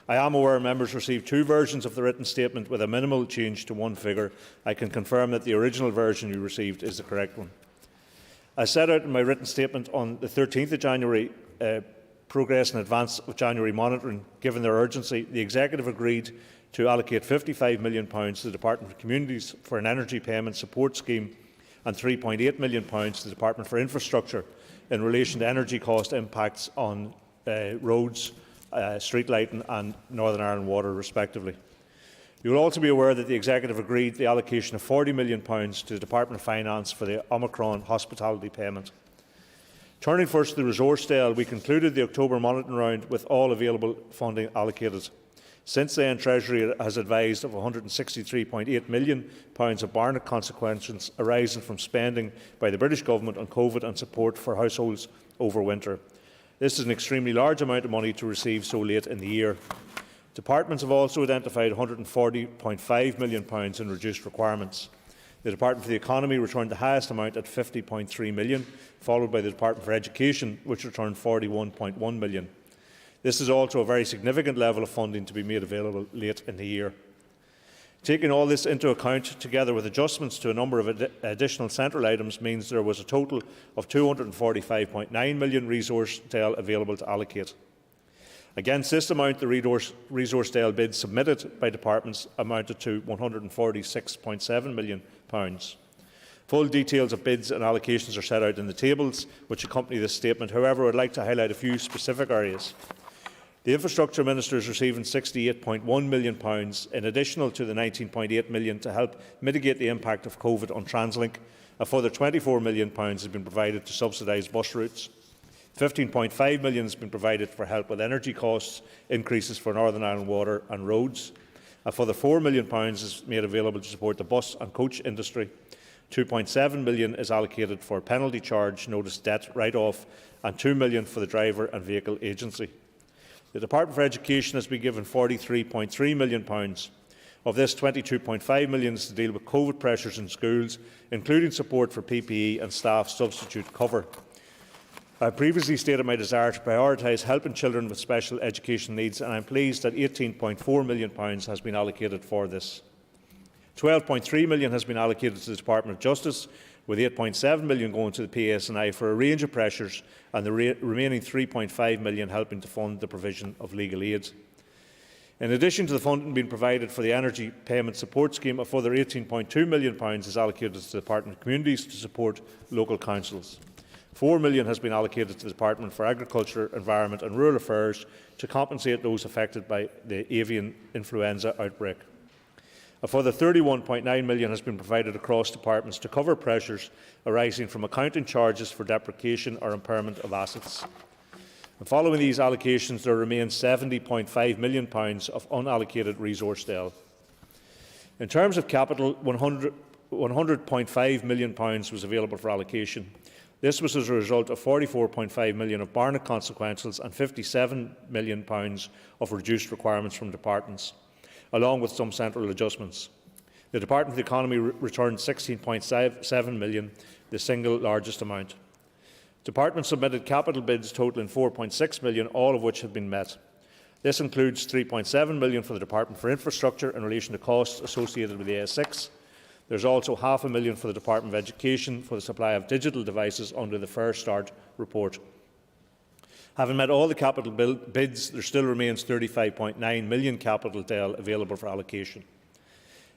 Speaker 11: I am aware members received two versions of the written statement with a minimal change to one figure. I can confirm that the original version you received is the correct one. As set out in my written statement on the 13th of January, progress in advance of January monitoring, given their urgency, the Executive agreed to allocate £55 million to the Department for Communities for an energy payment support scheme and £3.8 million to the Department for Infrastructure in relation to energy cost impacts on roads, street lighting and Northern Ireland water, respectively. You will also be aware that the Executive agreed the allocation of £40 million to the Department of Finance for the Omicron hospitality payment. Turning first to the resource scale, we concluded the October monitoring round with all available funding allocated. Since then, Treasury has advised of £163.8 million of Barnett consequences arising from spending by the British Government on COVID and support for households over winter. This is an extremely large amount of money to receive so late in the year. Departments have also identified £140.5 million in reduced requirements. The Department for the Economy returned the highest amount at £50.3 million, followed by the Department for Education, which returned £41.1 million. This is also a very significant level of funding to be made available late in the year. Taking all this into account, together with adjustments to a number of additional central items, means there was a total of £245.9 million resource DEL available to allocate. Against this amount, the resource DEL bids submitted by departments amounted to £146.7 million. Full details of bids and allocations are set out in the tables which accompany this statement. However, I would like to highlight a few specific areas. The Infrastructure Minister is receiving £68.1 million in addition to the £19.8 million to help mitigate the impact of COVID on TransLink. A further £24 million has been provided to subsidise bus routes. £15.5 million has been provided for help with energy costs increases for Northern Ireland Water and roads. A further £4 million is made available to support the bus and coach industry. £2.7 million is allocated for penalty charge, notice debt write-off, and £2 million for the driver and vehicle agency. The Department for Education has been given £43.3 million. Of this, £22.5 million is to deal with COVID pressures in schools, including support for PPE and staff substitute cover. I have previously stated my desire to prioritise helping children with special education needs, and I am pleased that £18.4 million has been allocated for this. £12.3 million has been allocated to the Department of Justice, with £8.7 million going to the PSNI for a range of pressures, and the remaining £3.5 million helping to fund the provision of legal aid. In addition to the funding being provided for the Energy Payment Support Scheme, a further £18.2 million is allocated to the Department of Communities to support local councils. £4 million has been allocated to the Department for Agriculture, Environment and Rural Affairs to compensate those affected by the avian influenza outbreak. A further £31.9 million has been provided across departments to cover pressures arising from accounting charges for depreciation or impairment of assets. And following these allocations, there remains £70.5 million of unallocated resource DEL. In terms of capital, £100.5 million was available for allocation. This was as a result of £44.5 million of Barnett consequences and £57 million of reduced requirements from departments, along with some central adjustments. The Department of the Economy returned £16.7 million, the single largest amount. Departments submitted capital bids totalling £4.6 million, all of which have been met. This includes £3.7 million for the Department for Infrastructure in relation to costs associated with the A6. There is also £500,000 for the Department of Education for the supply of digital devices under the Fair Start report. Having met all the capital bids, there still remains £35.9 million capital DEL available for allocation.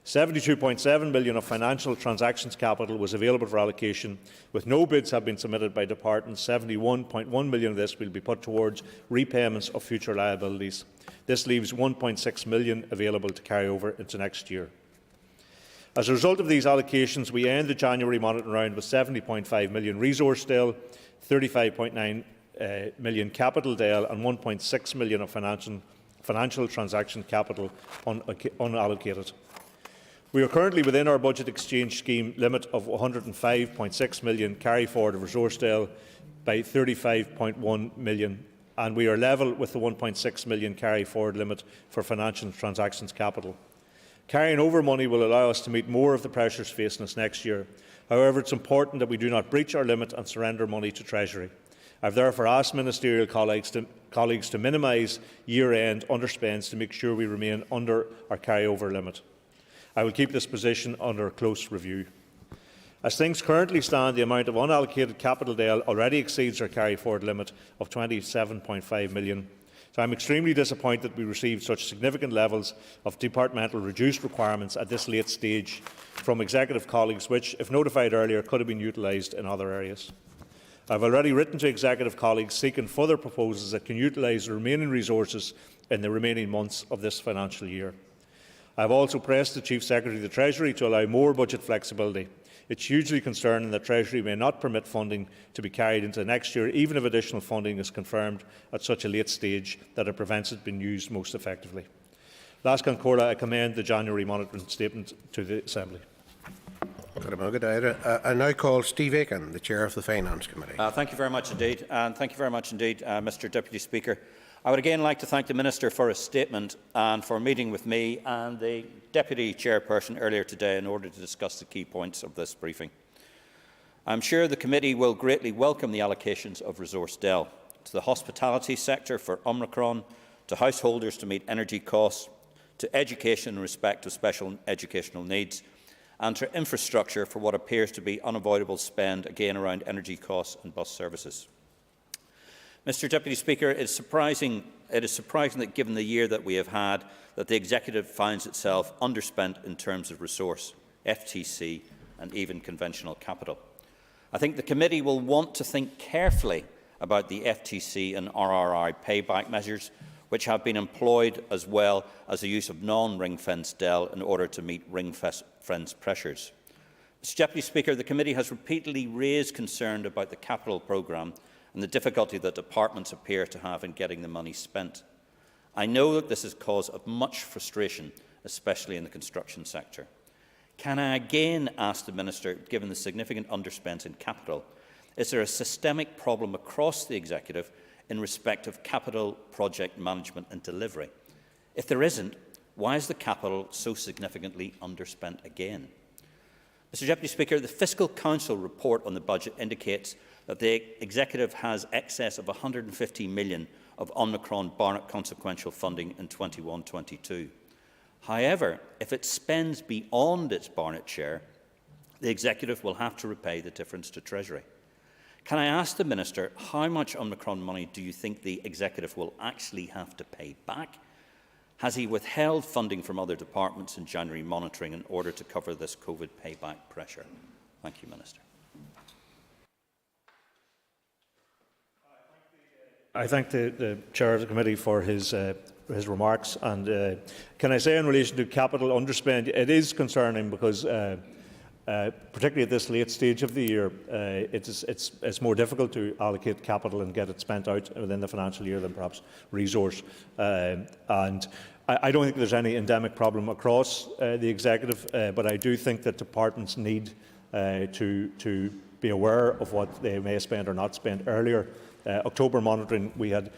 Speaker 11: £72.7 million of financial transactions capital was available for allocation. With no bids have been submitted by departments, £71.1 million of this will be put towards repayments of future liabilities. This leaves £1.6 million available to carry over into next year. As a result of these allocations, we end the January monitoring round with £70.5 million resource DEL, £35.9 million capital DEL and £1.6 million of financial transaction capital unallocated. We are currently within our budget exchange scheme limit of £105.6 million carry forward of resource DEL by £35.1 million, and we are level with the £1.6 million carry forward limit for financial transactions capital. Carrying over money will allow us to meet more of the pressures facing us next year. However, it is important that we do not breach our limit and surrender money to Treasury. I have therefore asked ministerial colleagues to minimise year-end underspends to make sure we remain under our carry-over limit. I will keep this position under close review. As things currently stand, the amount of unallocated capital DEL already exceeds our carry-forward limit of £27.5 million. So I am extremely disappointed we received such significant levels of departmental reduced requirements at this late stage from executive colleagues which, if notified earlier, could have been utilised in other areas. I have already written to executive colleagues seeking further proposals that can utilise the remaining resources in the remaining months of this financial year. I have also pressed the Chief Secretary of the Treasury to allow more budget flexibility. It is hugely concerning that Treasury may not permit funding to be carried into next year, even if additional funding is confirmed at such a late stage that it prevents it being used most effectively. Last Concordia, I commend the January monitoring statement to the Assembly.
Speaker 15: I now call Steve Aiken, the Chair of the Finance Committee.
Speaker 16: Thank you very much indeed, and thank you very much indeed, Mr Deputy Speaker. I would again like to thank the Minister for his statement and for meeting with me and the Deputy Chairperson earlier today in order to discuss the key points of this briefing. I am sure the committee will greatly welcome the allocations of Resource Del to the hospitality sector for Omicron, to householders to meet energy costs, to education in respect of special educational needs, and to infrastructure for what appears to be unavoidable spend, again around energy costs and bus services. Mr Deputy Speaker, it is surprising that given the year that we have had, that the Executive finds itself underspent in terms of resource, FTC and even conventional capital. I think the committee will want to think carefully about the FTC and RRI payback measures, which have been employed as well as the use of non-ring-fenced DEL in order to meet ring-fenced pressures. Mr Deputy Speaker, the committee has repeatedly raised concern about the capital programme and the difficulty that departments appear to have in getting the money spent. I know that this has caused much frustration, especially in the construction sector. Can I again ask the Minister, given the significant underspend in capital, is there a systemic problem across the Executive in respect of capital project management and delivery? If there isn't, why is the capital so significantly underspent again? Mr Deputy Speaker, the Fiscal Council report on the budget indicates that the Executive has excess of £150 million of Omicron Barnett consequential funding in 21-22. However, if it spends beyond its Barnett share, the Executive will have to repay the difference to Treasury. Can I ask the Minister, how much Omicron money do you think the Executive will actually have to pay back? Has he withheld funding from other departments in January monitoring in order to cover this COVID payback pressure? Thank you, Minister.
Speaker 11: I thank the Chair of the Committee for his remarks. And can I say in relation to capital underspend, it is concerning because particularly at this late stage of the year, it's more difficult to allocate capital and get it spent out within the financial year than perhaps resource. And I don't think there's any endemic problem across the Executive, but I do think that departments need to be aware of what they may spend or not spend. Earlier, October monitoring, we had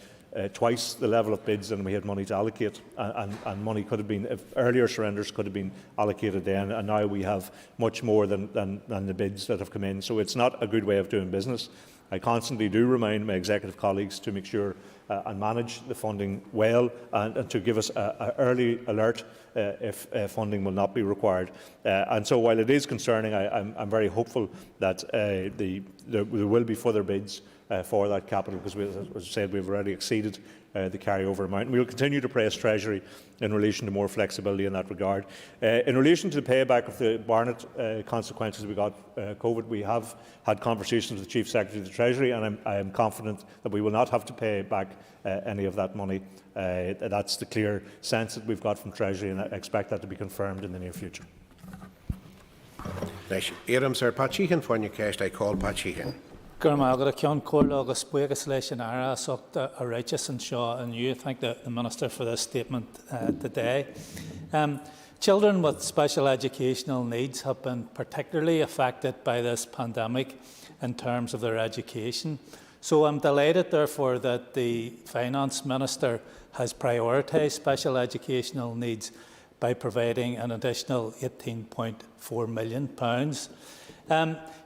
Speaker 11: twice the level of bids than we had money to allocate, and money could have been, if earlier surrenders could have been allocated then, and now we have much more than the bids that have come in. So it's not a good way of doing business. I constantly do remind my Executive colleagues to make sure and manage the funding well, and to give us an early alert if funding will not be required. And so while it is concerning, I'm very hopeful that there will be further bids for that capital, because, as I said, we've already exceeded the carryover amount. And we will continue to press Treasury in relation to more flexibility in that regard. In relation to the payback of the Barnett consequences we got COVID, we have had conversations with the Chief Secretary of the Treasury, and I am confident that we will not have to pay back any of that money. That's the clear sense that we've got from Treasury, and I expect that to be confirmed in the near future.
Speaker 15: Éram Sir Pachigan Fonyakest, I call Pachigan.
Speaker 17: Thank the Minister for this statement today. Children with special educational needs have been particularly affected by this pandemic in terms of their education. So I'm delighted, therefore, that the Finance Minister has prioritised special educational needs by providing an additional £18.4 million.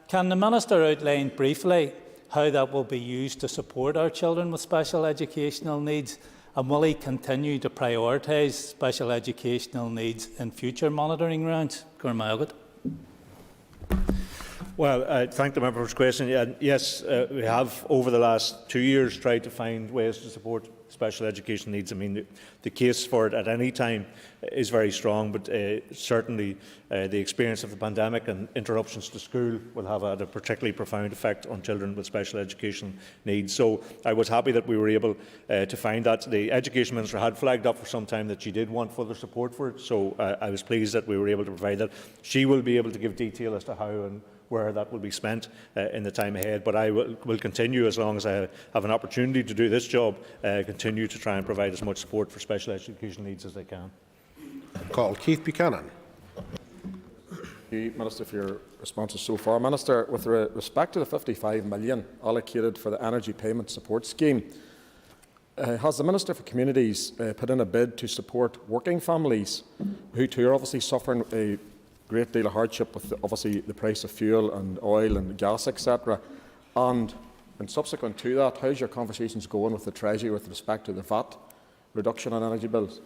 Speaker 17: Can the Minister outline briefly how that will be used to support our children with special educational needs, and will he continue to prioritise special educational needs in future monitoring rounds?
Speaker 11: Well, I thank the member for his question. Yes, we have over the last 2 years tried to find ways to support special education needs. I mean, the case for it at any time is very strong, but certainly the experience of the pandemic and interruptions to school will have had a particularly profound effect on children with special education needs. So I was happy that we were able to find that. The Education Minister had flagged up for some time that she did want further support for it, so I was pleased that we were able to provide that. She will be able to give detail as to how and where that will be spent in the time ahead. But I will continue, as long as I have an opportunity to do this job, continue to try and provide as much support for special education needs as I can.
Speaker 15: Call Keith Buchanan.
Speaker 18: Thank you, Minister, for your responses so far. Minister, with respect to the $55 million allocated for the Energy Payment Support Scheme, has the Minister for Communities put in a bid to support working families who too are obviously suffering a great deal of hardship with obviously the price of fuel and oil and gas, etc. And subsequent to that, how's your conversations going with the Treasury with respect to the VAT reduction on energy bills?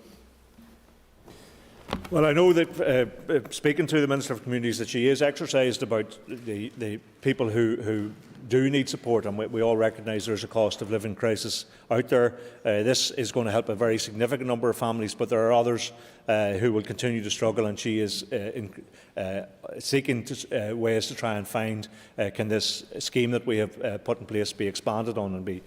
Speaker 11: Well, I know that speaking to the Minister for Communities that she is exercised about the people who do need support, and we all recognise there is a cost of living crisis out there. This is going to help a very significant number of families, but there are others who will continue to struggle, and she is seeking ways to try and find can this scheme that we have put in place be expanded on and be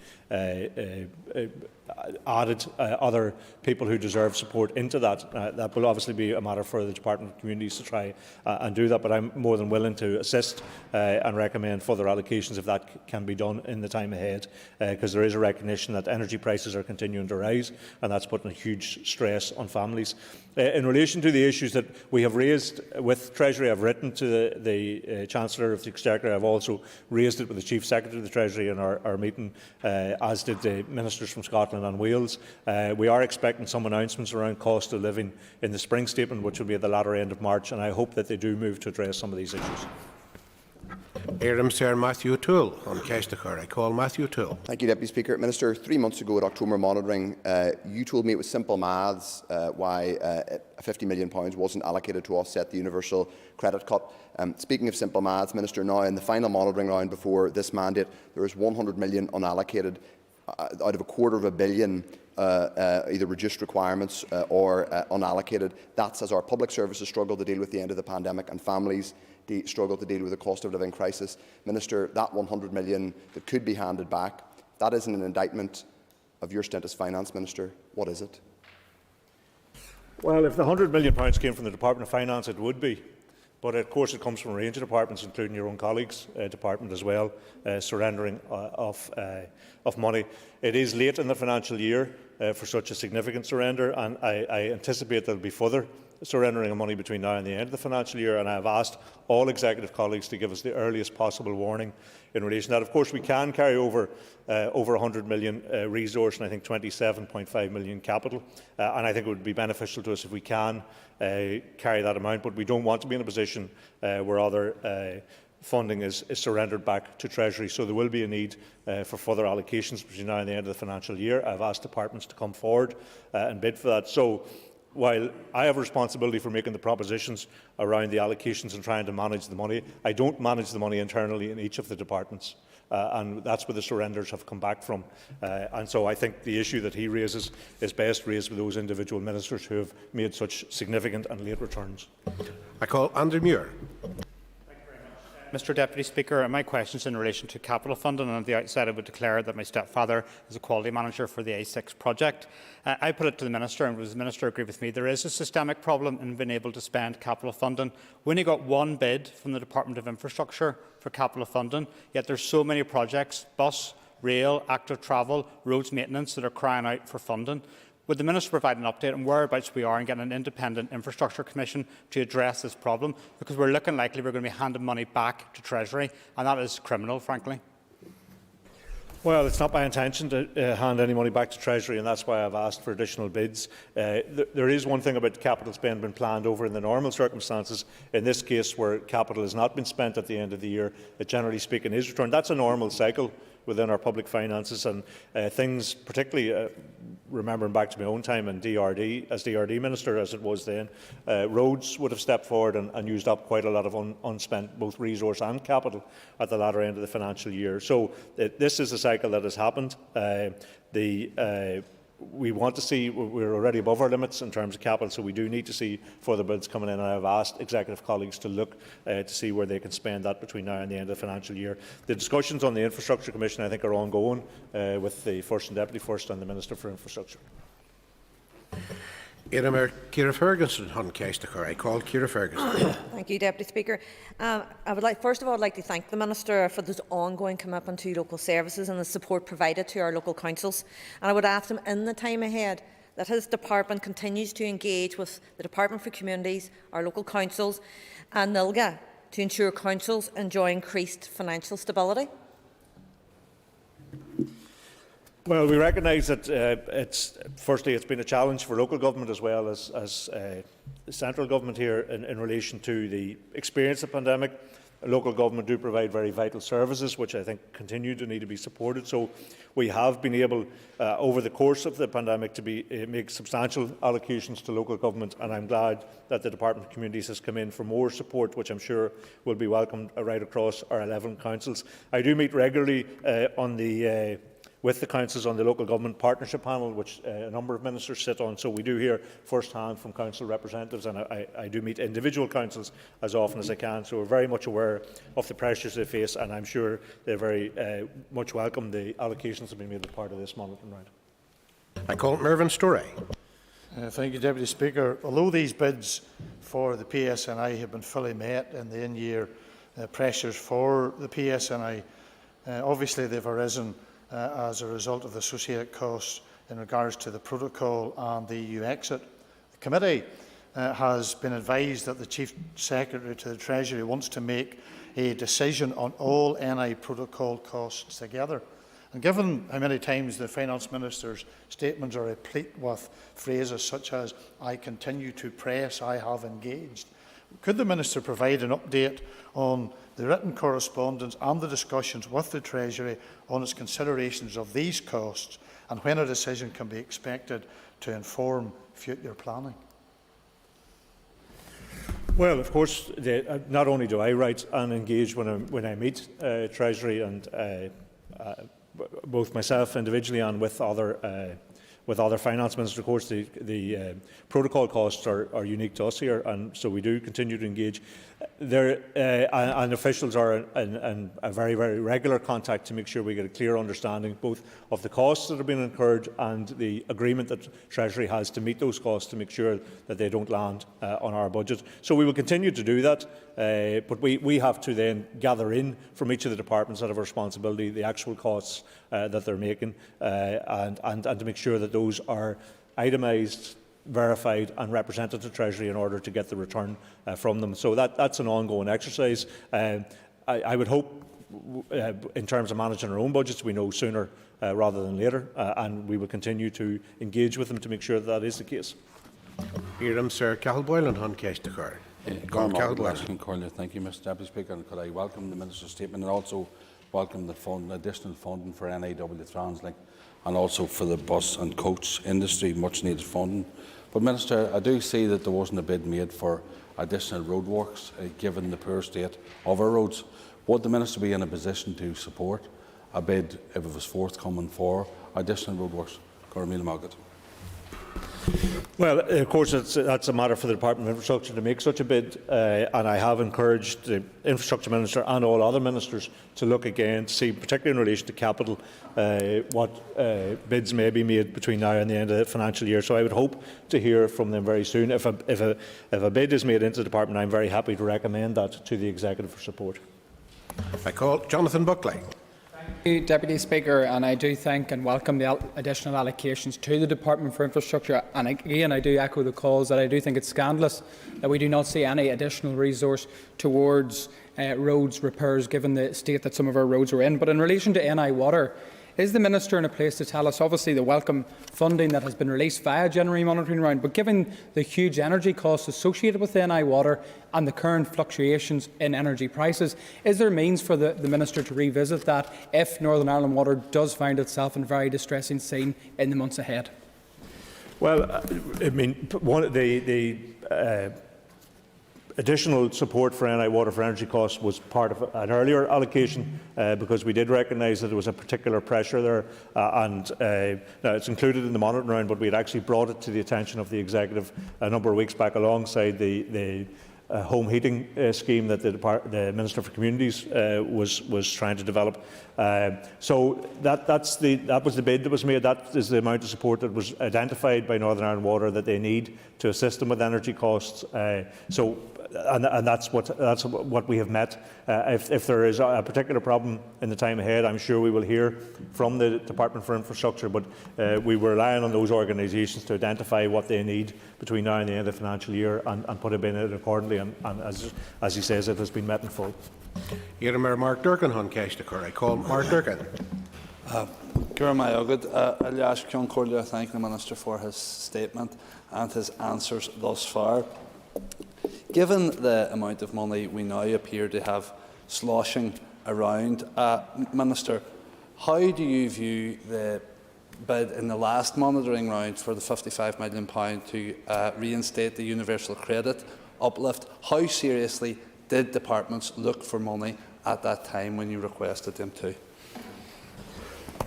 Speaker 11: added other people who deserve support into that. That will obviously be a matter for the Department of Communities to try and do that, but I'm more than willing to assist and recommend further allocations if that can be done in the time ahead, because there is a recognition that energy prices are continuing to rise, and that's putting a huge stress on families. In relation to the issues that we have raised with Treasury, I've written to the Chancellor of the Exchequer. I've also raised it with the Chief Secretary of the Treasury in our meeting, as did the Ministers from Scotland and Wales. We are expecting some announcements around cost of living in the spring statement, which will be at the latter end of March, and I hope that they do move to address some of these issues.
Speaker 15: Sir Matthew Toole on Castachar. I call Matthew Toole.
Speaker 19: Thank you, Deputy Speaker. Minister, 3 months ago at October monitoring, you told me it was simple maths why £50 million wasn't allocated to offset the universal credit cut. Speaking of simple maths, Minister, now in the final monitoring round before this mandate, there is £100 million unallocated out of £250 million either reduced requirements or unallocated. That's as our public services struggle to deal with the end of the pandemic and families struggle to deal with the cost of living crisis. Minister, that £100 million that could be handed back, that isn't an indictment of your stint as Finance Minister. What is it?
Speaker 11: Well, if the £100 million came from the Department of Finance, it would be. But of course it comes from a range of departments, including your own colleagues' department as well, surrendering of money. It is late in the financial year for such a significant surrender, and I anticipate there will be further surrendering of money between now and the end of the financial year, and I have asked all executive colleagues to give us the earliest possible warning in relation to that. Of course, we can carry over £100 million resource and I think £27.5 million capital, and I think it would be beneficial to us if we can carry that amount, but we don't want to be in a position where other funding is surrendered back to Treasury. So there will be a need for further allocations between now and the end of the financial year. I've asked departments to come forward and bid for that. So while I have a responsibility for making the propositions around the allocations and trying to manage the money, I don't manage the money internally in each of the departments. And that's where the surrenders have come back from. And so I think the issue that he raises is best raised with those individual ministers who have made such significant and late returns.
Speaker 15: I call Andrew Muir.
Speaker 20: Mr Deputy Speaker, my question is in relation to capital funding, and at the outset I would declare that my stepfather is a quality manager for the A6 project. I put it to the Minister, and the Minister agreed with me, there is a systemic problem in being able to spend capital funding. We only got one bid from the Department of Infrastructure for capital funding, yet there are so many projects, bus, rail, active travel, roads maintenance, that are crying out for funding. Would the Minister provide an update on whereabouts we are in getting an independent infrastructure commission to address this problem? Because we're looking likely we're going to be handing money back to Treasury, and that is criminal, frankly.
Speaker 11: Well, it's not my intention to hand any money back to Treasury, and that's why I've asked for additional bids. There is one thing about capital spend being planned over in the normal circumstances. In this case, where capital has not been spent at the end of the year, it generally speaking is returned. That's a normal cycle within our public finances, and things, particularly remembering back to my own time in DRD, as DRD Minister, as it was then, roads would have stepped forward and used up quite a lot of unspent both resource and capital at the latter end of the financial year. So this is a cycle that has happened. We want to see, we're already above our limits in terms of capital, so we do need to see further bids coming in, and I've asked executive colleagues to look to see where they can spend that between now and the end of the financial year. The discussions on the Infrastructure Commission, I think, are ongoing with the First and Deputy First and the Minister for Infrastructure.
Speaker 15: Ciara Ferguson on Castachar. I call Ciara Ferguson.
Speaker 21: Thank you, Deputy Speaker. First of all, I'd like to thank the Minister for this ongoing commitment to local services and the support provided to our local councils. And I would ask him in the time ahead that his department continues to engage with the Department for Communities, our local councils and NILGA to ensure councils enjoy increased financial stability?
Speaker 11: Well, we recognise that firstly it's been a challenge for local government as well as central government here in relation to the experience of the pandemic. Local government do provide very vital services which I think continue to need to be supported. So we have been able over the course of the pandemic to make substantial allocations to local government, and I'm glad that the Department of Communities has come in for more support, which I'm sure will be welcomed right across our 11 councils. I do meet regularly with the councils on the local government partnership panel, which a number of ministers sit on, so we do hear first-hand from council representatives, and I do meet individual councils as often as I can, so we're very much aware of the pressures they face, and I'm sure they very much welcome the allocations that have been made as part of this monitoring round.
Speaker 15: I call Mervyn Storey.
Speaker 1: Thank you, Deputy Speaker. Although these bids for the PSNI have been fully met and the in-year pressures for the PSNI, obviously they've arisen as a result of the associated costs in regards to the protocol and the EU exit. The committee has been advised that the Chief Secretary to the Treasury wants to make a decision on all NI protocol costs together. And given how many times the Finance Minister's statements are replete with phrases such as "I continue to press," "I have engaged," could the Minister provide an update on the written correspondence and the discussions with the Treasury on its considerations of these costs, and when a decision can be expected to inform future planning?
Speaker 11: Well, of course, not only do I write and engage when I meet Treasury and both myself individually and with other finance ministers, of course, the protocol costs are unique to us here, and so we do continue to engage. And officials are in a very, very regular contact to make sure we get a clear understanding both of the costs that have been incurred and the agreement that Treasury has to meet those costs to make sure that they don't land on our budget. So we will continue to do that, but we have to then gather in from each of the departments that have responsibility the actual costs that they're making and to make sure that those are itemised, verified and represented to Treasury in order to get the return from them. So that's an ongoing exercise. I would hope in terms of managing our own budgets we know sooner rather than later, and we will continue to engage with them to make sure that is the case.
Speaker 15: Here Sir Cathal Boylan on case to card.
Speaker 22: Thank you, Mr Deputy Speaker, and could I welcome the Minister's statement and also welcome the additional funding for NAW Translink and also for the bus and coach industry, much needed funding. But Minister, I do see that there wasn't a bid made for additional roadworks given the poor state of our roads. Would the Minister be in a position to support a bid if it was forthcoming for additional roadworks? Cormail Margaret.
Speaker 11: Well, of course, that's a matter for the Department of Infrastructure to make such a bid, and I have encouraged the Infrastructure Minister and all other ministers to look again to see, particularly in relation to capital, what bids may be made between now and the end of the financial year. So I would hope to hear from them very soon. If a bid is made into the Department, I'm very happy to recommend that to the Executive for support.
Speaker 15: I call Jonathan Buckley.
Speaker 23: Thank you, Deputy Speaker, and I do thank and welcome the additional allocations to the Department for Infrastructure. And again, I do echo the calls that I do think it's scandalous that we do not see any additional resource towards roads repairs, given the state that some of our roads are in. But in relation to NI Water, is the Minister in a place to tell us, obviously, the welcome funding that has been released via January monitoring round, but given the huge energy costs associated with NI Water and the current fluctuations in energy prices, is there means for the Minister to revisit that if Northern Ireland Water does find itself in a very distressing scene in the months ahead?
Speaker 11: Well, I mean, one of the additional support for NI Water for energy costs was part of an earlier allocation because we did recognise that there was a particular pressure there and now it's included in the monitoring round, but we had actually brought it to the attention of the Executive a number of weeks back alongside the home heating scheme that the Minister for Communities was trying to develop. So that was the bid that was made. That is the amount of support that was identified by Northern Ireland Water that they need to assist them with energy costs. So and that's what we have met. If there is a particular problem in the time ahead, I'm sure we will hear from the Department for Infrastructure, but we were relying on those organisations to identify what they need between now and the end of the financial year and put a bin in it accordingly, and as he says, it has been met in full.
Speaker 15: Iarmar Mark Durkin on cont'd. I call Mark Durkin.
Speaker 3: I thank the Minister for his statement and his answers thus far. Given the amount of money we now appear to have sloshing around, Minister, how do you view the bid in the last monitoring round for the £55 million to reinstate the universal credit uplift? How seriously did departments look for money at that time when you requested them to?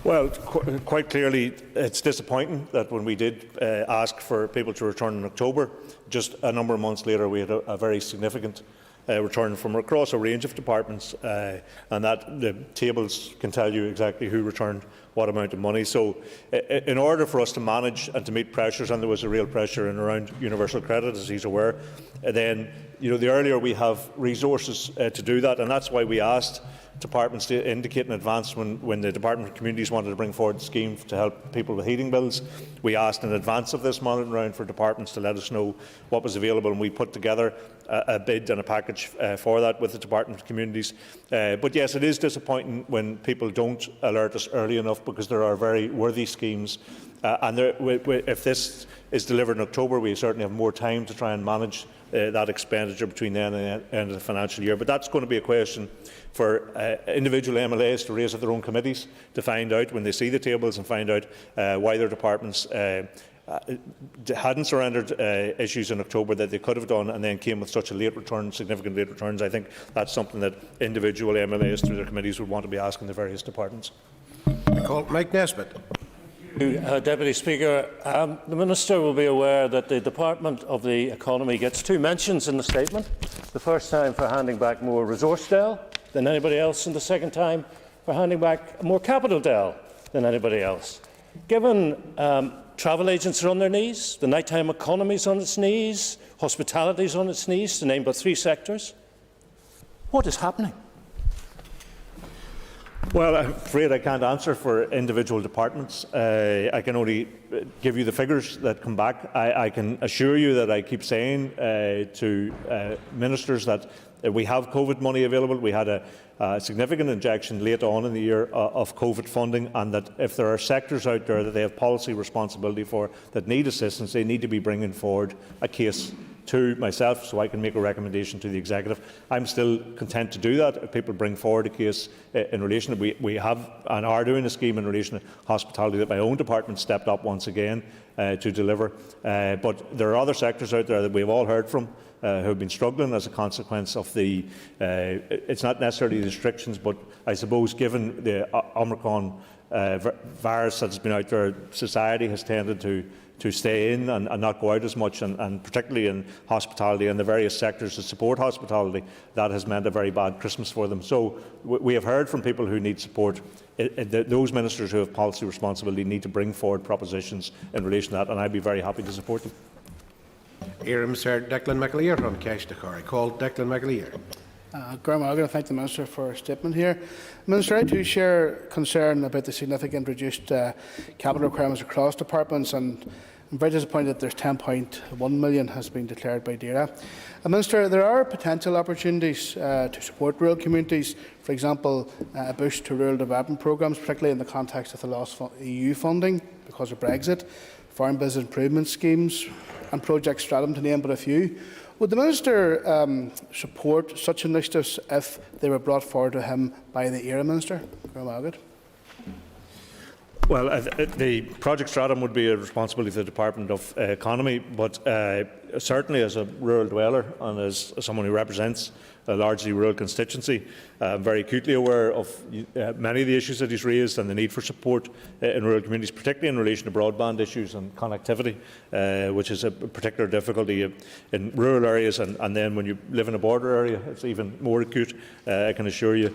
Speaker 11: Well, quite clearly, it's disappointing that when we did ask for people to return in October, just a number of months later we had a very significant return from across a range of departments, and that the tables can tell you exactly who returned what amount of money. So in order for us to manage and to meet pressures, and there was a real pressure in around universal credit, as he's aware, then the earlier we have resources to do that, and that's why we asked departments to indicate in advance when the Department of Communities wanted to bring forward a scheme to help people with heating bills. We asked in advance of this monitoring round for departments to let us know what was available, and we put together a bid and a package for that with the Department of Communities. But yes, it is disappointing when people don't alert us early enough, because there are very worthy schemes, and if this is delivered in October, we certainly have more time to try and manage that expenditure between then and the end of the financial year. But that's going to be a question for individual MLAs to raise at their own committees, to find out when they see the tables and find out why their departments hadn't surrendered issues in October that they could have done, and then came with such a late return, significant late returns. I think that's something that individual MLAs through their committees would want to be asking the various departments.
Speaker 15: I call Mike Nesbitt.
Speaker 11: Deputy Speaker, the Minister will be aware that the Department of the Economy gets 2 mentions in the statement. The first time for handing back more resource DEL than anybody else, and the second time for handing back more capital DEL than anybody else. Given travel agents are on their knees, the nighttime economy is on its knees, hospitality is on its knees, to name but 3 sectors, what is happening? Well, I'm afraid I can't answer for individual departments. I can only give you the figures that come back. I can assure you that I keep saying to ministers that we have COVID money available. We had a significant injection late on in the year of COVID funding, and that if there are sectors out there that they have policy responsibility for that need assistance, they need to be bringing forward a case to myself so I can make a recommendation to the Executive. I'm still content to do that. If people bring forward a case in relation to, we have and are doing a scheme in relation to hospitality that my own department stepped up once again to deliver. But there are other sectors out there that we've all heard from who have been struggling as a consequence of the, it's not necessarily the restrictions, but I suppose given the Omicron virus that has been out there, society has tended to stay in and not go out as much, and particularly in hospitality and the various sectors that support hospitality, that has meant a very bad Christmas for them. So we have heard from people who need support. Those ministers who have policy responsibility need to bring forward propositions in relation to that, and I'd be very happy to support them.
Speaker 15: Sir Declan McAleer on cont'd. I call Declan McAleer.
Speaker 4: I'm going to thank the Minister for a statement here. Minister, I too share concern about the significant reduced capital requirements across departments, and I'm very disappointed that there's 10.1 million has been declared by DAERA. Minister, there are potential opportunities to support rural communities, for example, a boost to rural development programmes, particularly in the context of the lost EU funding because of Brexit, farm business improvement schemes and Project Stratum, to name but a few. Would the Minister support such initiatives if they were brought forward to him by the ERA Minister?
Speaker 11: Well, the Project Stratum would be a responsibility of the Department of Economy, but certainly as a rural dweller and as someone who represents a largely rural constituency, I'm very acutely aware of many of the issues that he's raised and the need for support in rural communities, particularly in relation to broadband issues and connectivity, which is a particular difficulty in rural areas, and then when you live in a border area, it's even more acute, I can assure you.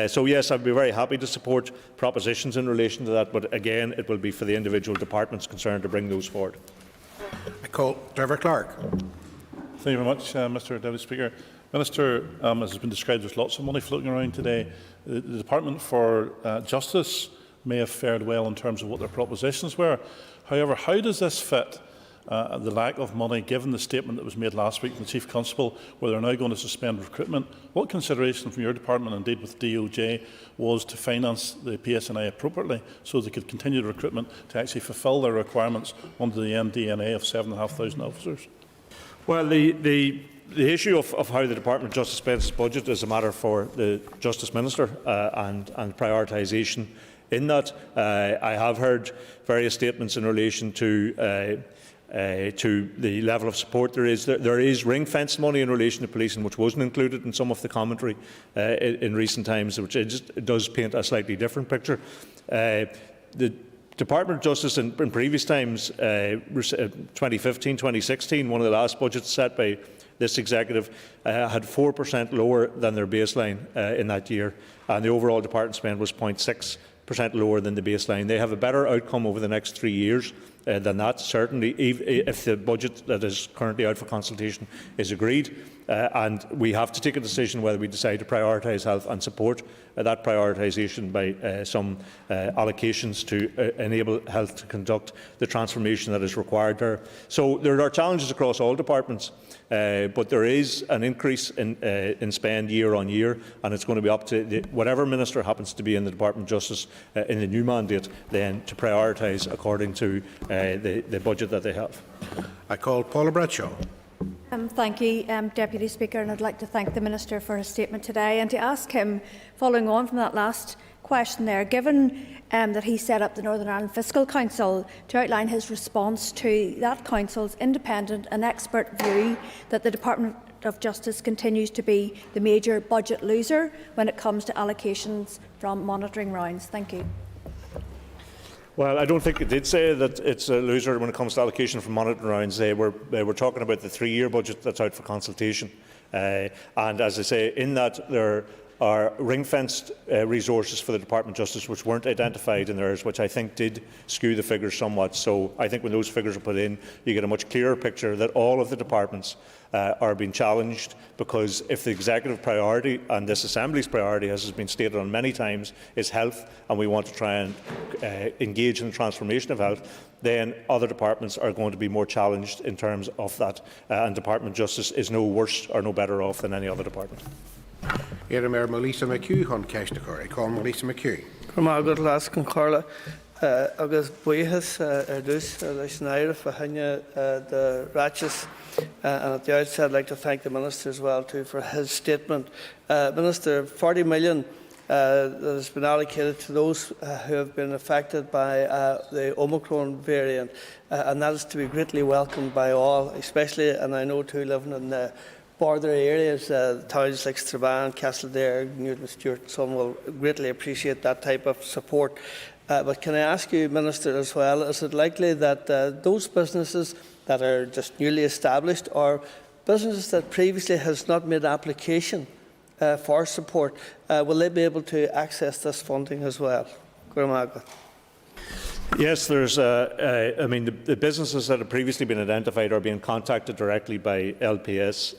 Speaker 11: So yes, I'd be very happy to support propositions in relation to that, but again, it will be for the individual departments concerned to bring those forward.
Speaker 15: I call Trevor Clark.
Speaker 5: Thank you very much, Mr Deputy Speaker. Minister, as has been described, there's lots of money floating around today. The Department for Justice may have fared well in terms of what their propositions were. However, how does this fit the lack of money, given the statement that was made last week from the Chief Constable, where they're now going to suspend recruitment? What consideration from your department, indeed with DOJ, was to finance the PSNI appropriately so they could continue the recruitment to actually fulfil their requirements under the MDNA of 7,500 officers?
Speaker 6: Well, the issue of how the Department of Justice spends its budget is a matter for the Justice Minister and prioritisation in that. I have heard various statements in relation to the level of support there is. There is ring-fenced money in relation to policing, which wasn't included in some of the commentary in recent times, which it does paint a slightly different picture. The Department of Justice in previous times, 2015, 2016, one of the last budgets set by this executive, had 4% lower than their baseline in that year, and the overall department spend was 0.6% lower than the baseline. They have a better outcome over the next 3 years than that, certainly, if the budget that is currently out for consultation is agreed. And we have to take a decision whether we decide to prioritise health and support that prioritisation by some allocations to enable health to conduct the transformation that is required there. So there are challenges across all departments, but there is an increase in spend year on year, and it's going to be up to whatever minister happens to be in the Department of Justice in the new mandate then to prioritise according to the budget that they have.
Speaker 15: I call Paula Bradshaw.
Speaker 7: Thank you, Deputy Speaker, and I'd like to thank the Minister for his statement today and to ask him, following on from that last question there, given that he set up the Northern Ireland Fiscal Council, to outline his response to that council's independent and expert view that the Department of Justice continues to be the major budget loser when it comes to allocations from monitoring rounds. Thank you.
Speaker 6: Well, I don't think it did say that it's a loser when it comes to allocation from monitoring rounds. They were talking about the 3-year budget that's out for consultation. And as I say, in that there are ring-fenced resources for the Department of Justice which weren't identified in theirs, which I think did skew the figures somewhat. So I think when those figures are put in, you get a much clearer picture that all of the departments are being challenged, because if the executive priority and this Assembly's priority, as has been stated on many times, is health, and we want to try and engage in the transformation of health, then other departments are going to be more challenged in terms of that, and Department of Justice is no worse or no better off than any other department.
Speaker 15: Éireann Melissa McHugh chun Ceisteiceoirí. Call Melissa McHugh.
Speaker 24: Good last Carla. Agus buíthas dús leis an éire fahanne the Ratchis, and at the outset I'd like to thank the Minister as well too for his statement. Minister, 40 million that has been allocated to those who have been affected by the Omicron variant, and that is to be greatly welcomed by all, especially, and I know too, living in the border areas, towns like Strabane, Castledare, Newton Stewart and some will greatly appreciate that type of support. But can I ask you, Minister, as well, is it likely that those businesses that are just newly established or businesses that previously has not made application for support, will they be able to access this funding as well?
Speaker 6: Yes, there's. I mean, the businesses that have previously been identified are being contacted directly by LPS.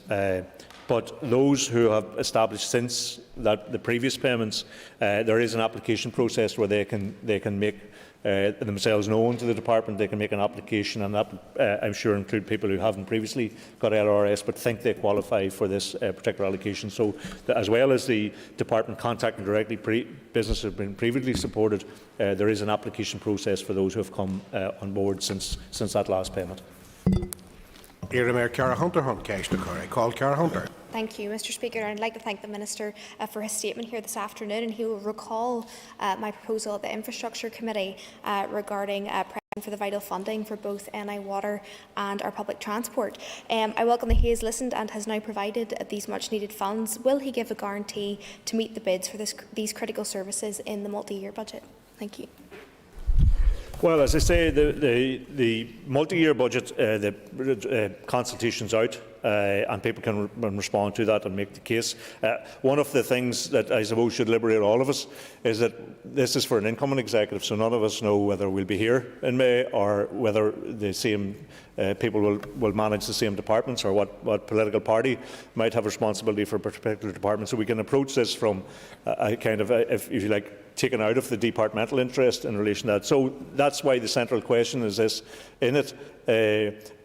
Speaker 6: But those who have established since the previous payments, there is an application process where they can make themselves known to the department. They can make an application, and that I'm sure include people who haven't previously got LRS but think they qualify for this particular allocation. So, as well as the department contacting directly businesses have been previously supported, there is an application process for those who have come on board since that last payment.
Speaker 15: Cara Hunter chun Ceisteiceoirí. Call Cara Hunter.
Speaker 12: Thank you, Mr Speaker. I'd like to thank the Minister for his statement here this afternoon, and he will recall my proposal at the Infrastructure Committee regarding for the vital funding for both NI Water and our public transport. I welcome that he has listened and has now provided these much-needed funds. Will he give a guarantee to meet the bids for these critical services in the multi-year budget? Thank you.
Speaker 6: Well, as I say, the multi-year budget, the consultation's out. and people can respond to that and make the case. One of the things that I suppose should liberate all of us is that this is for an incoming executive, so none of us know whether we'll be here in May or whether the same people will manage the same departments, or what political party might have responsibility for a particular department. So we can approach this from a kind of, if you like, taken out of the departmental interest in relation to that. So that's why the central question is this in it,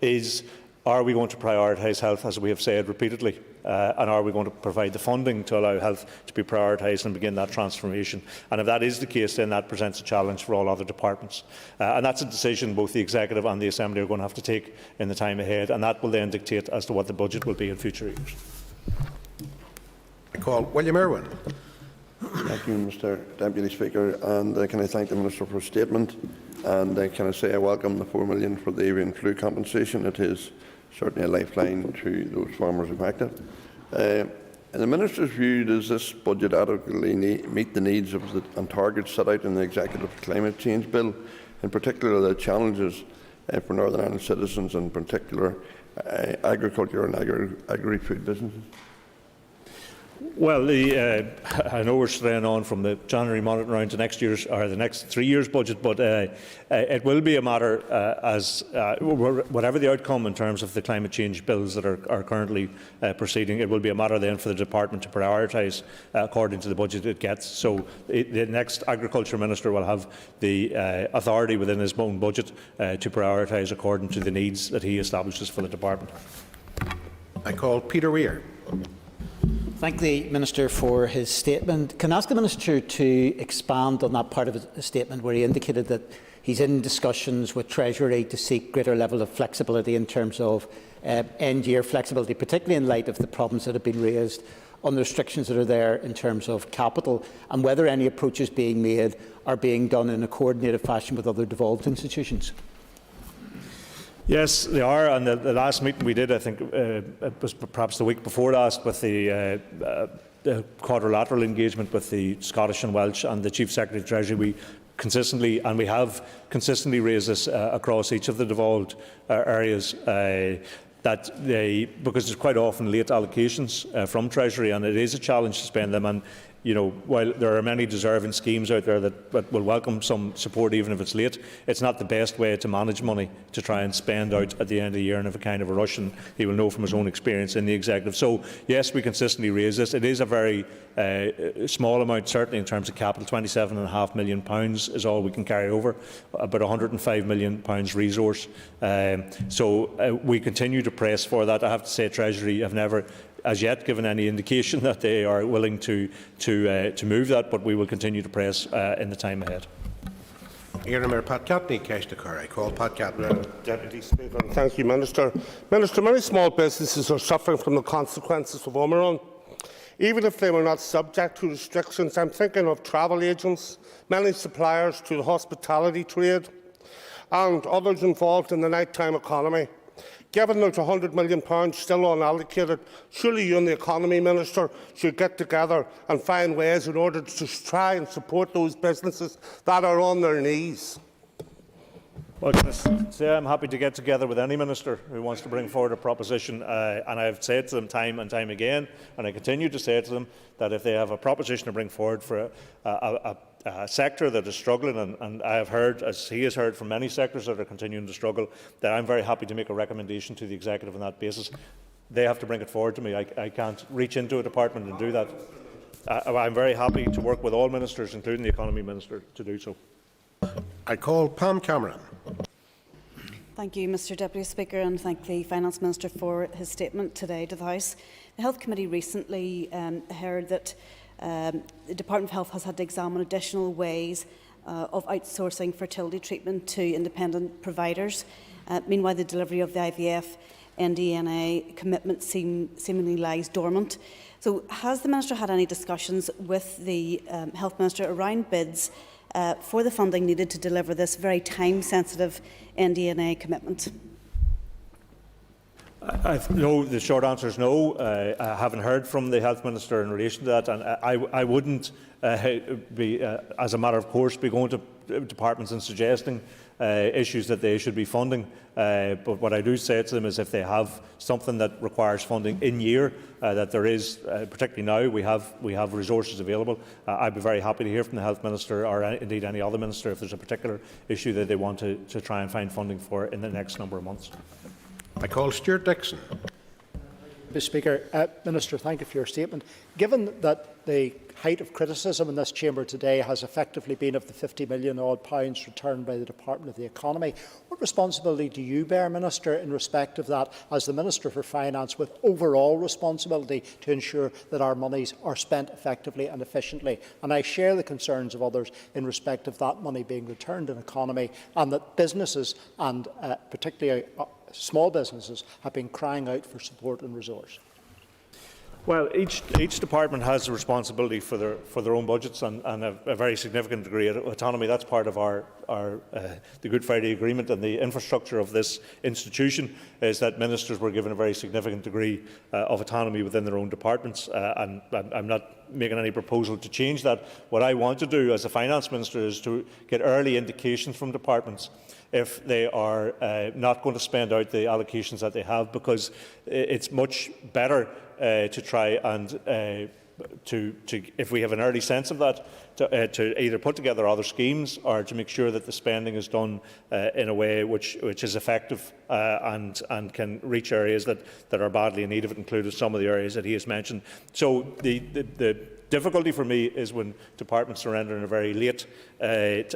Speaker 6: is are we going to prioritise health, as we have said repeatedly, and are we going to provide the funding to allow health to be prioritised and begin that transformation? And if that is the case, then that presents a challenge for all other departments. And that's a decision both the Executive and the Assembly are going to have to take in the time ahead, and that will then dictate as to what the budget will be in future years.
Speaker 15: I call William Irwin.
Speaker 8: Thank you, Mr Deputy Speaker, and can I thank the Minister for his statement, and can I say I welcome the $4 million for the avian flu compensation. It is certainly a lifeline to those farmers affected. In the Minister's view, does this budget adequately meet the needs of and targets set out in the Executive Climate Change Bill, in particular the challenges for Northern Ireland citizens, in particular agriculture and agri-food businesses?
Speaker 6: Well, I know we're straying on from the January monitoring round to next year's or the next 3 years' budget, but it will be a matter whatever the outcome in terms of the climate change bills that are currently proceeding, it will be a matter then for the department to prioritise according to the budget it gets. So the next Agriculture Minister will have the authority within his own budget to prioritise according to the needs that he establishes for the department.
Speaker 15: I call Peter Weir.
Speaker 9: Thank the Minister for his statement. Can I ask the Minister to expand on that part of his statement where he indicated that he's in discussions with Treasury to seek greater level of flexibility in terms of end-year flexibility, particularly in light of the problems that have been raised on the restrictions that are there in terms of capital, and whether any approaches being made are being done in a coordinated fashion with other devolved institutions?
Speaker 6: Yes, they are. And the last meeting we did, I think it was perhaps the week before last, with the quadrilateral engagement with the Scottish and Welsh and the Chief Secretary of Treasury, we consistently, and we have consistently raised this across each of the devolved areas, that because there's quite often late allocations from Treasury, and it is a challenge to spend them. And you know, while there are many deserving schemes out there that will welcome some support even if it's late, it's not the best way to manage money to try and spend out at the end of the year and have a kind of a rush, and he will know from his own experience in the Executive. So yes, we consistently raise this. It is a very small amount, certainly in terms of capital. £27.5 million is all we can carry over, about £105 million resource. So we continue to press for that. I have to say Treasury have never as yet given any indication that they are willing to move that, but we will continue to press in the time ahead.
Speaker 15: Pat Catney, I call Pat Catney.
Speaker 10: Deputy Speaker, thank you, Minister. Minister, many small businesses are suffering from the consequences of Omicron. Even if they were not subject to restrictions, I'm thinking of travel agents, many suppliers to the hospitality trade, and others involved in the nighttime economy. Given there's £100 million still unallocated, surely you and the Economy Minister should get together and find ways in order to try and support those businesses that are on their knees.
Speaker 6: Well, can I say I'm happy to get together with any minister who wants to bring forward a proposition, and I've said to them time and time again, and I continue to say to them, that if they have a proposition to bring forward for a sector that is struggling, and I have heard, as he has heard, from many sectors that are continuing to struggle, that I'm very happy to make a recommendation to the Executive on that basis. They have to bring it forward to me. I can't reach into a department and do that. I'm very happy to work with all ministers, including the Economy Minister, to do so.
Speaker 15: I call Pam Cameron.
Speaker 13: Thank you, Mr Deputy Speaker, and thank the Finance Minister for his statement today to the House. The Health Committee recently heard that the Department of Health has had to examine additional ways of outsourcing fertility treatment to independent providers. Meanwhile, the delivery of the IVF NDNA commitment seemingly lies dormant. So has the Minister had any discussions with the Health Minister around bids for the funding needed to deliver this very time-sensitive NDNA commitment?
Speaker 6: No, the short answer is no. I haven't heard from the Health Minister in relation to that, and I wouldn't be, as a matter of course, be going to departments and suggesting issues that they should be funding. But what I do say to them is if they have something that requires funding in year, that there is, particularly now, we have resources available. I'd be very happy to hear from the Health Minister or indeed any other minister if there's a particular issue that they want to try and find funding for in the next number of months.
Speaker 15: I call Stuart Dixon.
Speaker 2: Mr. Speaker, Minister, thank you for your statement. Given that the height of criticism in this chamber today has effectively been of the £50 million odd returned by the Department of the Economy, what responsibility do you bear, Minister, in respect of that as the Minister for Finance, with overall responsibility to ensure that our monies are spent effectively and efficiently? And I share the concerns of others in respect of that money being returned in economy, and that businesses and particularly small businesses have been crying out for support and resource.
Speaker 6: Well, each department has a responsibility for their own budgets and a very significant degree of autonomy. That's part of the Good Friday Agreement, and the infrastructure of this institution is that ministers were given a very significant degree of autonomy within their own departments. And I'm not making any proposal to change that. What I want to do as a finance minister is to get early indications from departments if they are not going to spend out the allocations that they have, because it's much better to try and if we have an early sense of that, to either put together other schemes or to make sure that the spending is done in a way which is effective and can reach areas that are badly in need of it, including some of the areas that he has mentioned. So the difficulty for me is when departments surrender in a very late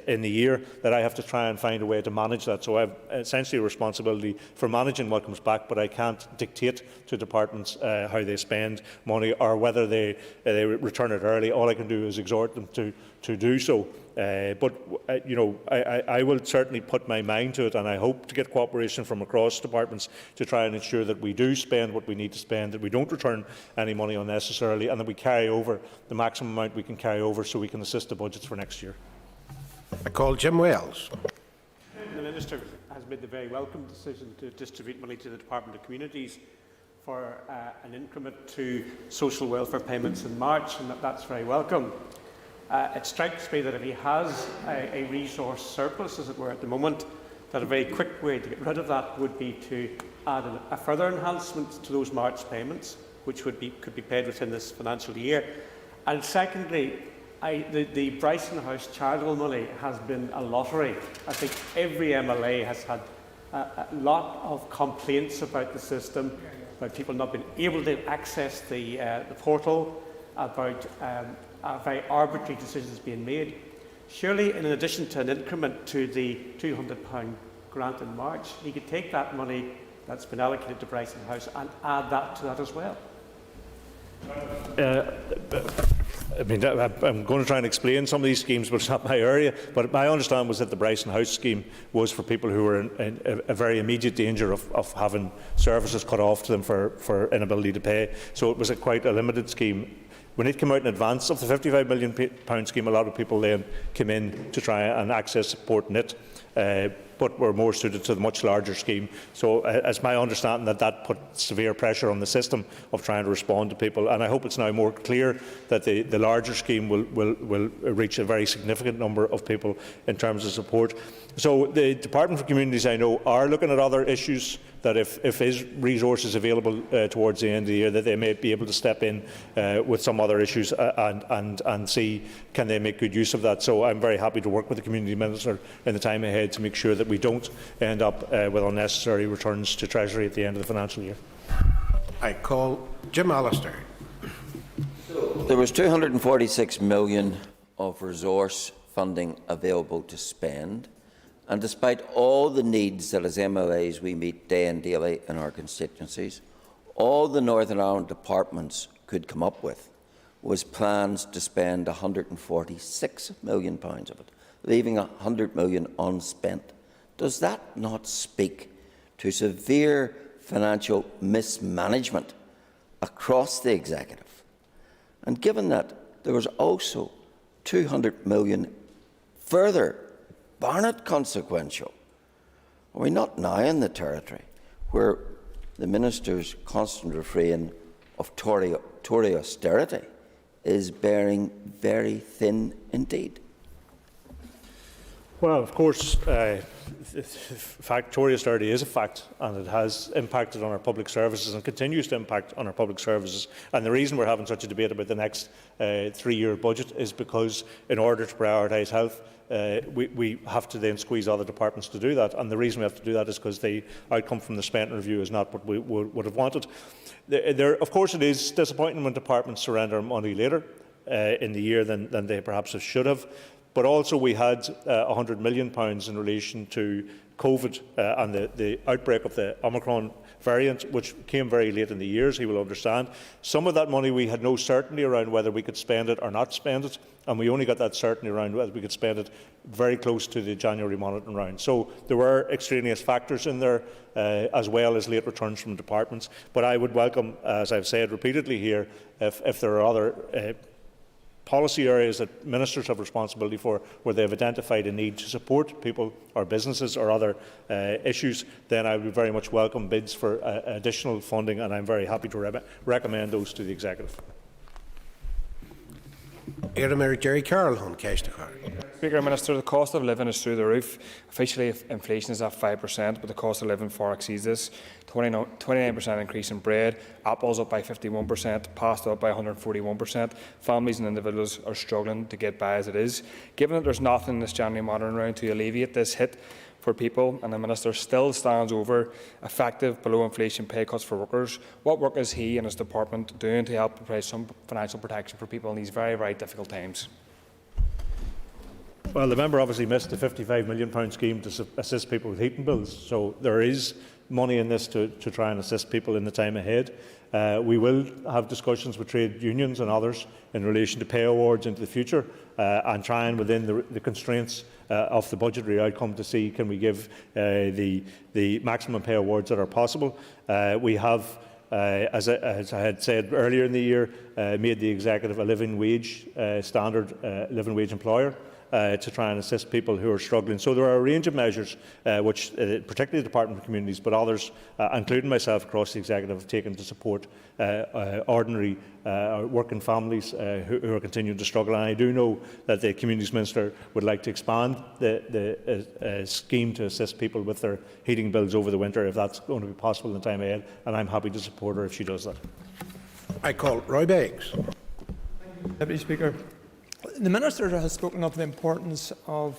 Speaker 6: in the year, that I have to try and find a way to manage that. So I have essentially a responsibility for managing what comes back, but I can't dictate to departments how they spend money or whether they return it early. All I can do is exhort them to do so. But I will certainly put my mind to it, and I hope to get cooperation from across departments to try and ensure that we do spend what we need to spend, that we don't return any money unnecessarily, and that we carry over the maximum amount we can carry over so we can assist the budgets for next year.
Speaker 15: I call Jim Wells.
Speaker 14: The Minister has made the very welcome decision to distribute money to the Department of Communities for an increment to social welfare payments in March, and that's very welcome. It strikes me that if he has a resource surplus, as it were, at the moment, that a very quick way to get rid of that would be to add a further enhancement to those March payments, which could be paid within this financial year. And secondly, the Bryson House charitable money has been a lottery. I think every MLA has had a lot of complaints about the system, about people not being able to access the portal, about very arbitrary decisions being made. Surely, in addition to an increment to the £200 grant in March, he could take that money that's been allocated to Bryson House and add that to that as well.
Speaker 6: I'm going to try and explain some of these schemes, but it's not my area. But my understanding was that the Bryson House scheme was for people who were in a very immediate danger of having services cut off to them for inability to pay. So it was quite a limited scheme. When it came out in advance of the £55 million scheme, a lot of people then came in to try and access support in it, but were more suited to the much larger scheme. So it's my understanding that put severe pressure on the system of trying to respond to people, and I hope it's now more clear that the larger scheme will reach a very significant number of people in terms of support. So the Department for Communities, I know, are looking at other issues that if his resources available towards the end of the year, that they may be able to step in with some other issues and see can they make good use of that. So I'm very happy to work with the Community Minister in the time ahead to make sure that we don't end up with unnecessary returns to Treasury at the end of the financial year.
Speaker 15: I call Jim Allister.
Speaker 16: There was £246 million of resource funding available to spend. And despite all the needs that as MLAs we meet day and daily in our constituencies, all the Northern Ireland departments could come up with was plans to spend £146 million of it, leaving £100 million unspent. Does that not speak to severe financial mismanagement across the executive? And given that there was also £200 million further Barnett consequential, are we not now in the territory where the Minister's constant refrain of Tory austerity is bearing very thin indeed?
Speaker 6: Well, of course, factory austerity is a fact, and it has impacted on our public services and continues to impact on our public services. And the reason we're having such a debate about the next 3-year budget is because, in order to prioritise health, we have to then squeeze other departments to do that. And the reason we have to do that is because the outcome from the spending review is not what we would have wanted. Of course, it is disappointing when departments surrender money later in the year than they perhaps should have. But also we had £100 million in relation to COVID and the outbreak of the Omicron variant, which came very late in the year, as he will understand. Some of that money we had no certainty around whether we could spend it or not spend it, and we only got that certainty around whether we could spend it very close to the January monitoring round. So there were extraneous factors in there, as well as late returns from departments. But I would welcome, as I've said repeatedly here, if there are other policy areas that ministers have responsibility for, where they have identified a need to support people or businesses or other issues, then I would very much welcome bids for additional funding, and I'm very happy to recommend those to the Executive.
Speaker 15: Jerry Carroll on Cash.
Speaker 17: Speaker, Minister, the cost of living is through the roof. Officially, inflation is at 5%, but the cost of living far exceeds this. 29% increase in bread, apples up by 51%, pasta up by 141%. Families and individuals are struggling to get by as it is. Given that there's nothing in this January monitoring round to alleviate this hit for people, and the Minister still stands over effective below-inflation pay cuts for workers, what work is he and his department doing to help provide some financial protection for people in these very, very difficult times?
Speaker 6: Well, the member obviously missed the £55 million scheme to assist people with heating bills, so there is money in this to try and assist people in the time ahead. We will have discussions with trade unions and others in relation to pay awards into the future, and try and, within the constraints of the budgetary outcome, to see can we give the maximum pay awards that are possible. We have, as I had said earlier in the year, made the Executive a living wage standard living wage employer, to try and assist people who are struggling. So there are a range of measures which, particularly the Department of Communities, but others, including myself across the Executive, have taken to support ordinary working families who are continuing to struggle. And I do know that the Communities Minister would like to expand the scheme to assist people with their heating bills over the winter, if that's going to be possible in the time ahead, and I'm happy to support her if she does that.
Speaker 15: I call Roy Beggs.
Speaker 18: Deputy Speaker, the Minister has spoken of the importance of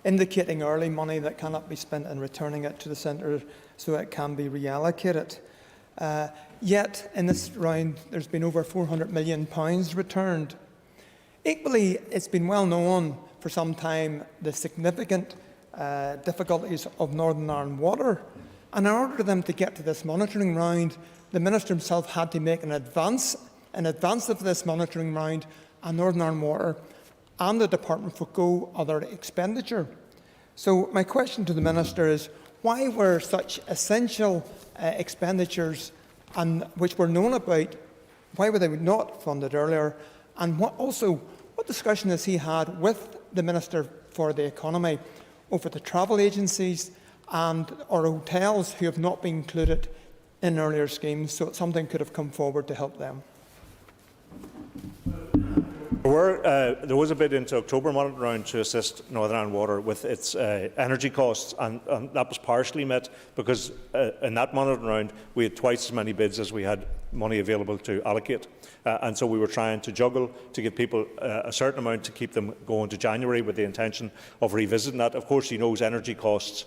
Speaker 18: indicating early money that cannot be spent and returning it to the centre so it can be reallocated. Yet, in this round, there's been over £400 million returned. Equally, it's been well known for some time the significant difficulties of Northern Ireland Water. And in order for them to get to this monitoring round, the Minister himself had to make in advance of this monitoring round, and Northern Ireland Water and the Department forgo other expenditure. So my question to the Minister is, why were such essential expenditures, and which were known about, why were they not funded earlier? And what discussion has he had with the Minister for the Economy over the travel agencies and or hotels who have not been included in earlier schemes, so something could have come forward to help them?
Speaker 6: There was a bid into October monitoring round to assist Northern Ireland Water with its energy costs, and that was partially met because in that monitoring round we had twice as many bids as we had money available to allocate. And so we were trying to juggle to give people a certain amount to keep them going to January, with the intention of revisiting that. Of course, he knows energy costs,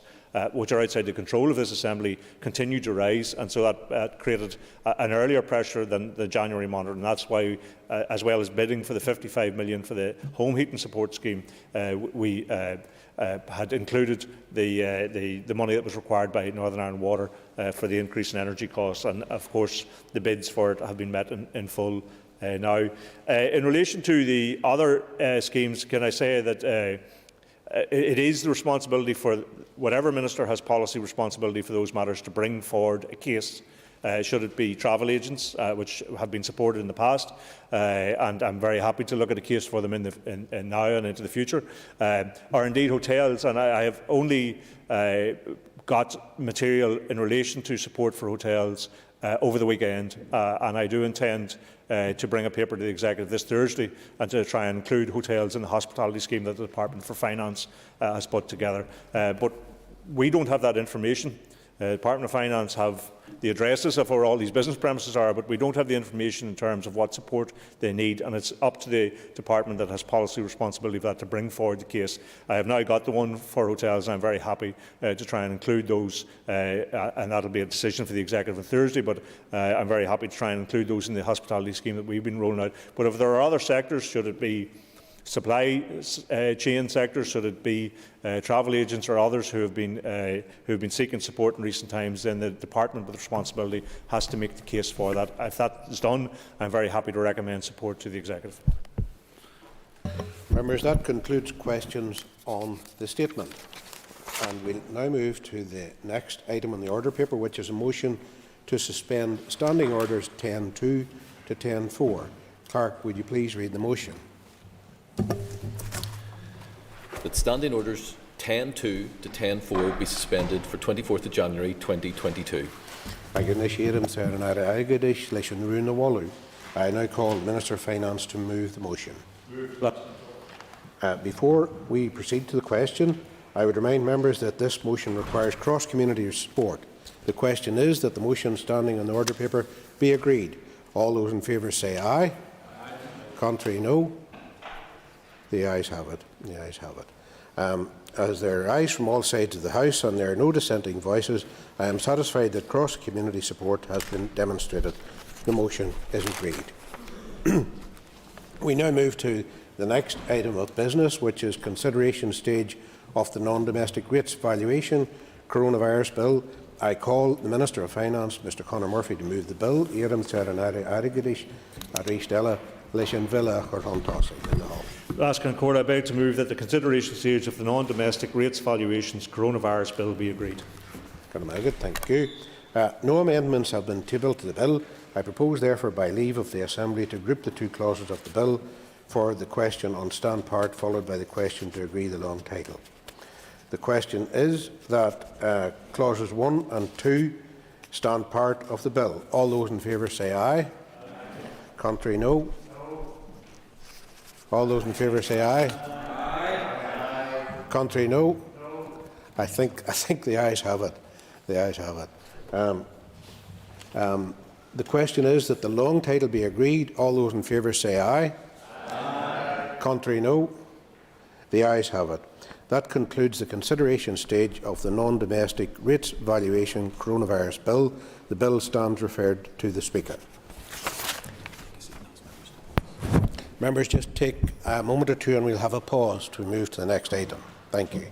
Speaker 6: which are outside the control of this Assembly, continue to rise, and so that created an earlier pressure than the January monitor, and that's why, as well as bidding for the £55 million for the home heating support scheme, we had included the money that was required by Northern Ireland Water for the increase in energy costs, and of course the bids for it have been met in full now. In relation to the other schemes, can I say that it is the responsibility for whatever minister has policy responsibility for those matters to bring forward a case, should it be travel agents, which have been supported in the past, and I'm very happy to look at a case for them in now and into the future, or indeed hotels. And I have only got material in relation to support for hotels over the weekend, and I do intend to bring a paper to the Executive this Thursday and to try and include hotels in the hospitality scheme that the Department for Finance has put together. But we don't have that information. The Department of Finance have the addresses of where all these business premises are, but we don't have the information in terms of what support they need, and it's up to the department that has policy responsibility for that to bring forward the case. I have now got the one for hotels, and I'm very happy to try and include those, and that will be a decision for the Executive on Thursday, but I'm very happy to try and include those in the hospitality scheme that we've been rolling out. But if there are other sectors, should it be supply chain sectors, should it be travel agents or others who have been seeking support in recent times, then the department with responsibility has to make the case for that. If that is done, I'm very happy to recommend support to the Executive.
Speaker 15: Members, that concludes questions on the statement. And we'll now move to the next item on the order paper, which is a motion to suspend Standing Orders 10.2 to 10.4. Clerk, would you please read the motion?
Speaker 1: That Standing Orders 10.2 to 10.4 be suspended for 24th of January 2022.
Speaker 15: I now call the Minister of Finance to move the motion. Before we proceed to the question, I would remind members that this motion requires cross-community support. The question is that the motion standing on the order paper be agreed. All those in favour say aye. Aye. Contrary, no. The ayes have it. The ayes have it. As there are ayes from all sides of the House and there are no dissenting voices, I am satisfied that cross-community support has been demonstrated. The motion is agreed. We now move to the next item of business, which is consideration stage of the non-domestic rates valuation coronavirus bill. I call the Minister of Finance, Mr Conor Murphy, to move the bill.
Speaker 6: Ask Concord, I beg to move that the consideration stage of the non-domestic rates valuations coronavirus bill be agreed.
Speaker 15: Thank you. No amendments have been tabled to the bill. I propose, therefore, by leave of the Assembly, to group the two clauses of the bill for the question on stand part, followed by the question to agree the long title. The question is that clauses 1 and 2 stand part of the bill. All those in favour say aye. Aye. Contrary, no. All those in favour say aye. Aye. Contrary, no. I think the ayes have it. The ayes have it. The question is that the long title be agreed. All those in favour say aye. Aye. Contrary, no. The ayes have it. That concludes the consideration stage of the non-domestic rates valuation coronavirus bill. The bill stands referred to the Speaker. Members, just take a moment or two and we'll have a pause to move to the next item. Thank you.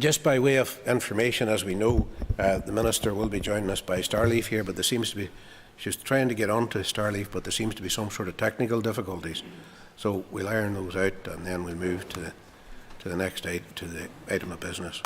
Speaker 15: Just by way of information, as we know, the Minister will be joining us by Starleaf here, but there seems to be, she's trying to get onto Starleaf, but there seems to be some sort of technical difficulties. So we'll iron those out and then we'll move to the next item of business.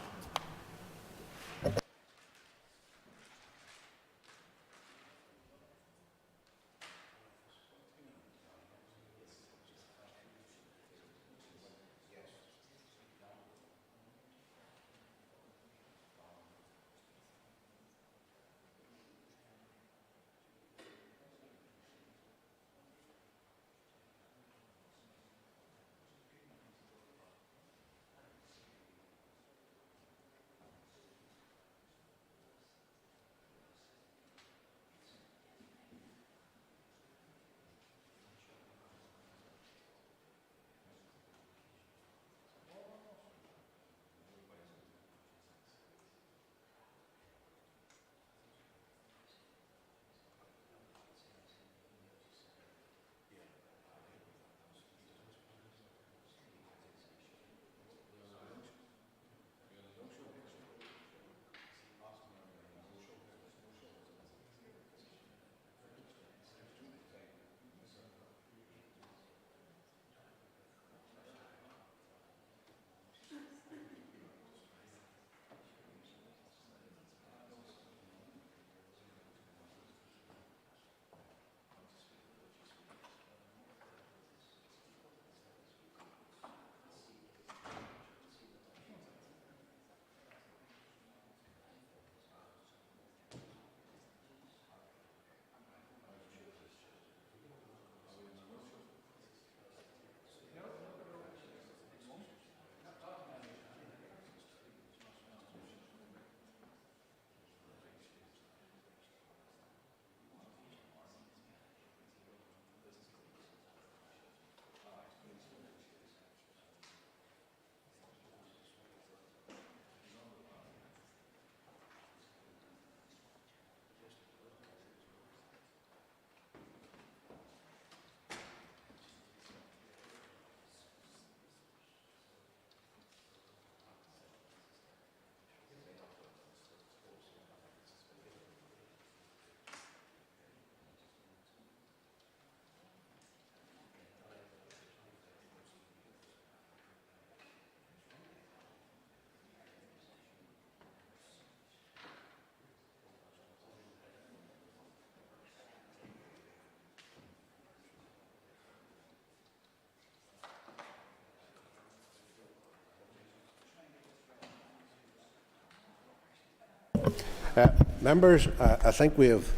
Speaker 15: Members, I think we have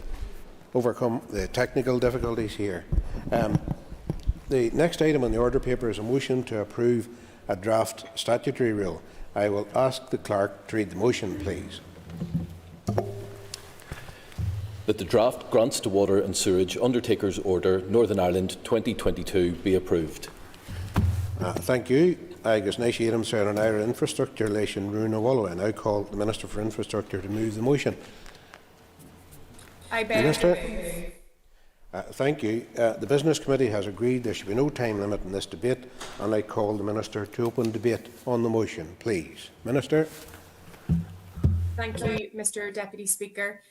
Speaker 15: overcome the technical difficulties here. The next item on the order paper is a motion to approve a draft statutory rule. I will ask the clerk to read the motion, please.
Speaker 1: That the draft Grants to Water and Sewerage Undertakers Order Northern Ireland 2022 be approved.
Speaker 15: Thank you. Agus Naishiram Sir and Ira Infrastructure Relation Runa Wallow. I now call the Minister for Infrastructure to move the motion.
Speaker 19: I beg
Speaker 15: Minister.
Speaker 19: to move.
Speaker 15: Thank you. The Business Committee has agreed there should be no time limit in this debate, and I call the Minister to open debate on the motion. Please. Minister.
Speaker 19: Thank you, Mr Deputy Speaker.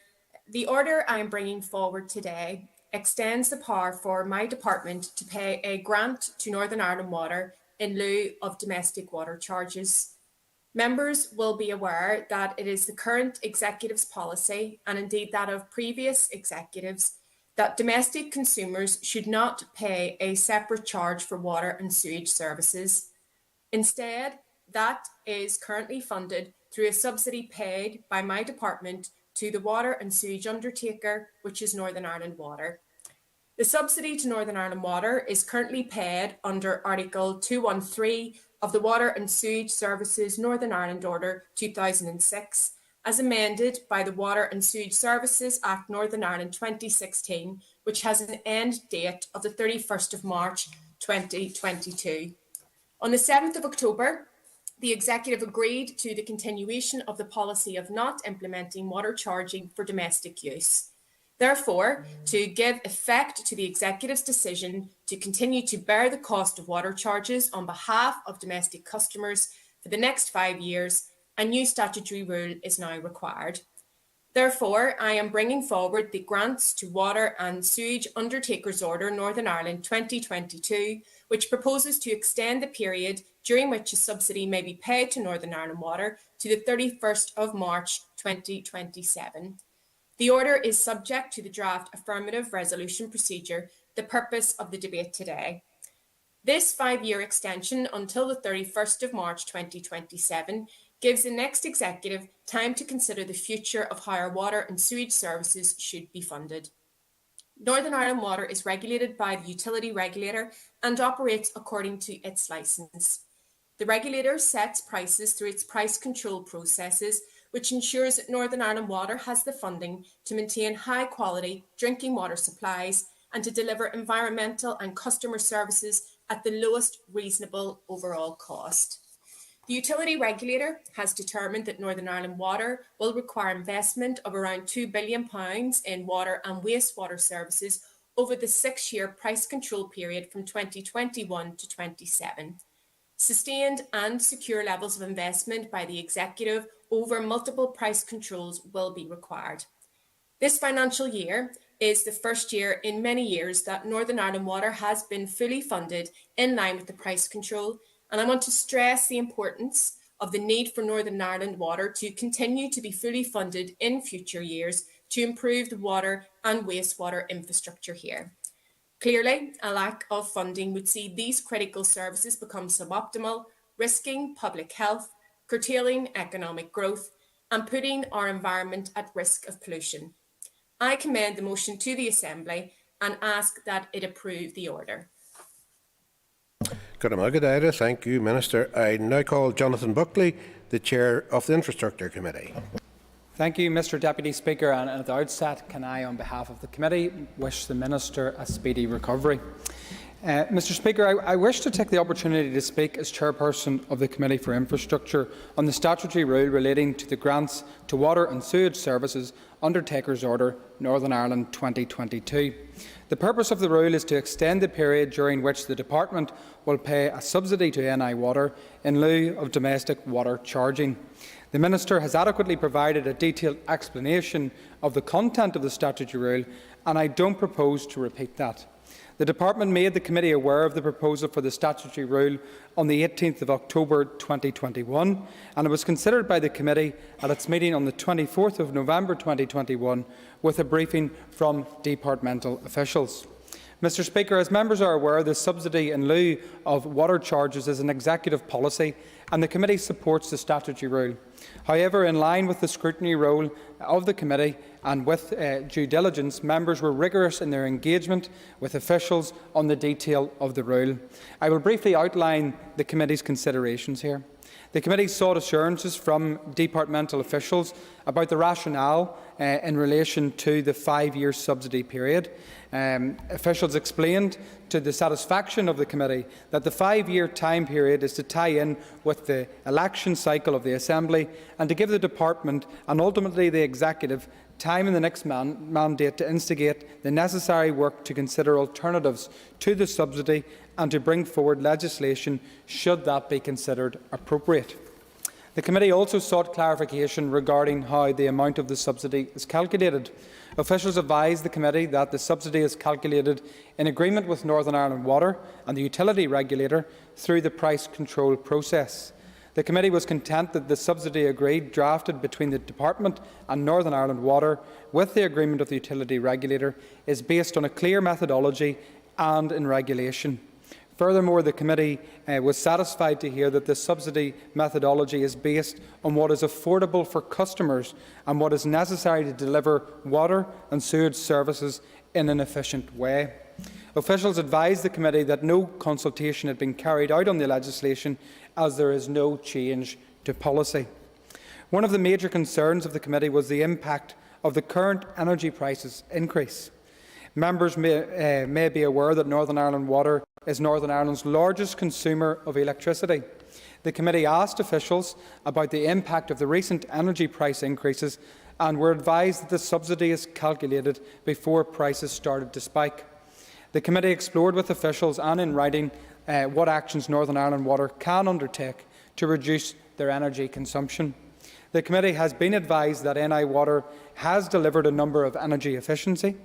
Speaker 19: The order I am bringing forward today extends the power for my department to pay a grant to Northern Ireland Water in lieu of domestic water charges. Members will be aware that it is the current executive's policy, and indeed that of previous executives, that domestic consumers should not pay a separate charge for water and sewage services. Instead, that is currently funded through a subsidy paid by my department to the water and sewage undertaker, which is Northern Ireland Water. The subsidy to Northern Ireland Water is currently paid under Article 213 of the Water and Sewage Services Northern Ireland Order 2006, as amended by the Water and Sewage Services Act Northern Ireland 2016, which has an end date of the 31st of March 2022. On the 7th of October, the Executive agreed to the continuation of the policy of not implementing water charging for domestic use. Therefore, to give effect to the Executive's decision to continue to bear the cost of water charges on behalf of domestic customers for the next 5 years, a new statutory rule is now required. Therefore, I am bringing forward the Grants to Water and Sewage Undertakers Order Northern Ireland 2022, which proposes to extend the period during which a subsidy may be paid to Northern Ireland Water to the 31st of March 2027. The order is subject to the draft affirmative resolution procedure, the purpose of the debate today. This 5-year extension until the 31st of March 2027 gives the next executive time to consider the future of how our water and sewage services should be funded. Northern Ireland Water is regulated by the utility regulator and operates according to its licence. The regulator sets prices through its price control processes, which ensures that Northern Ireland Water has the funding to maintain high-quality drinking water supplies and to deliver environmental and customer services at the lowest reasonable overall cost. The utility regulator has determined that Northern Ireland Water will require investment of around £2 billion in water and wastewater services over the 6-year price control period from 2021 to 27. Sustained and secure levels of investment by the executive over multiple price controls will be required. This financial year is the first year in many years that Northern Ireland Water has been fully funded in line with the price control, and I want to stress the importance of the need for Northern Ireland Water to continue to be fully funded in future years to improve the water and wastewater infrastructure here. Clearly, a lack of funding would see these critical services become suboptimal, risking public health, curtailing economic growth, and putting our environment at risk of pollution. I commend the motion to the Assembly and ask that it approve the order.
Speaker 15: Thank you, Minister. I now call Jonathan Buckley, the Chair of the Infrastructure Committee.
Speaker 20: Thank you, Mr Deputy Speaker, and at the outset can I, on behalf of the committee, wish the Minister a speedy recovery. Mr Speaker, I wish to take the opportunity to speak as Chairperson of the Committee for Infrastructure on the statutory rule relating to the Grants to Water and Sewage Services Undertakers Order Northern Ireland 2022. The purpose of the rule is to extend the period during which the Department will pay a subsidy to NI Water in lieu of domestic water charging. The Minister has adequately provided a detailed explanation of the content of the statutory rule, and I don't propose to repeat that. The Department made the Committee aware of the proposal for the statutory rule on the 18th of October 2021, and it was considered by the Committee at its meeting on the 24th of November 2021 with a briefing from departmental officials. Mr Speaker, as members are aware, the subsidy in lieu of water charges is an executive policy, and the Committee supports the statutory rule. However, in line with the scrutiny role of the Committee and with due diligence, members were rigorous in their engagement with officials on the detail of the rule. I will briefly outline the Committee's considerations here. The Committee sought assurances from departmental officials about the rationale in relation to the 5-year subsidy period. Officials explained to the satisfaction of the Committee that the 5-year time period is to tie in with the election cycle of the Assembly and to give the Department and ultimately the Executive time in the next mandate to instigate the necessary work to consider alternatives to the subsidy and to bring forward legislation should that be considered appropriate. The Committee also sought clarification regarding how the amount of the subsidy is calculated. Officials advised the Committee that the subsidy is calculated in agreement with Northern Ireland Water and the utility regulator through the price control process. The Committee was content that the subsidy agreed drafted between the Department and Northern Ireland Water with the agreement of the utility regulator is based on a clear methodology and in regulation. Furthermore, the Committee was satisfied to hear that the subsidy methodology is based on what is affordable for customers and what is necessary to deliver water and sewage services in an efficient way. Officials advised the Committee that no consultation had been carried out on the legislation as there is no change to policy. One of the major concerns of the Committee was the impact of the current energy prices increase. Members may be aware that Northern Ireland Water is Northern Ireland's largest consumer of electricity. The Committee asked officials about the impact of the recent energy price increases and were advised that the subsidy is calculated before prices started to spike. The Committee explored with officials and in writing what actions Northern Ireland Water can undertake to reduce their energy consumption. The committee has been advised that NI Water has delivered a number of energy efficiency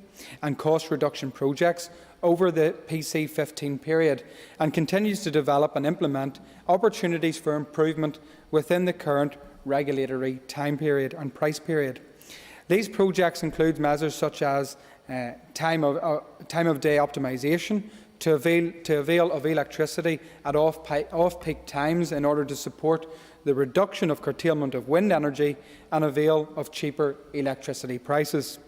Speaker 20: and cost reduction projects over the PC15 period and continues to develop and implement opportunities for improvement within the current regulatory time period and price period. These projects include measures such as time of day optimisation to avail of electricity at off-peak times in order to support the reduction of curtailment of wind energy and avail of cheaper electricity prices.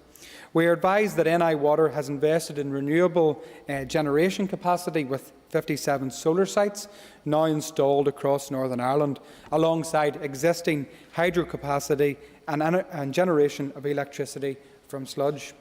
Speaker 20: We are advised that NI Water has invested in renewable generation capacity with 57 solar sites now installed across Northern Ireland, alongside existing hydro capacity and generation of electricity from sludge.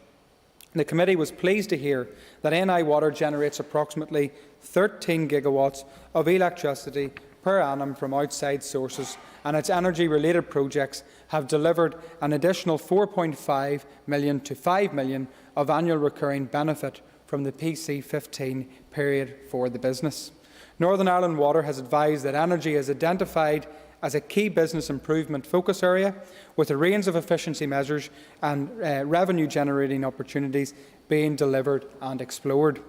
Speaker 20: The committee was pleased to hear that NI Water generates approximately 13 gigawatts of electricity per annum from outside sources, and its energy-related projects have delivered an additional 4.5 million to 5 million of annual recurring benefit from the PC15 period for the business. Northern Ireland Water has advised that energy is identified as a key business improvement focus area, with a range of efficiency measures and revenue-generating opportunities being delivered and explored.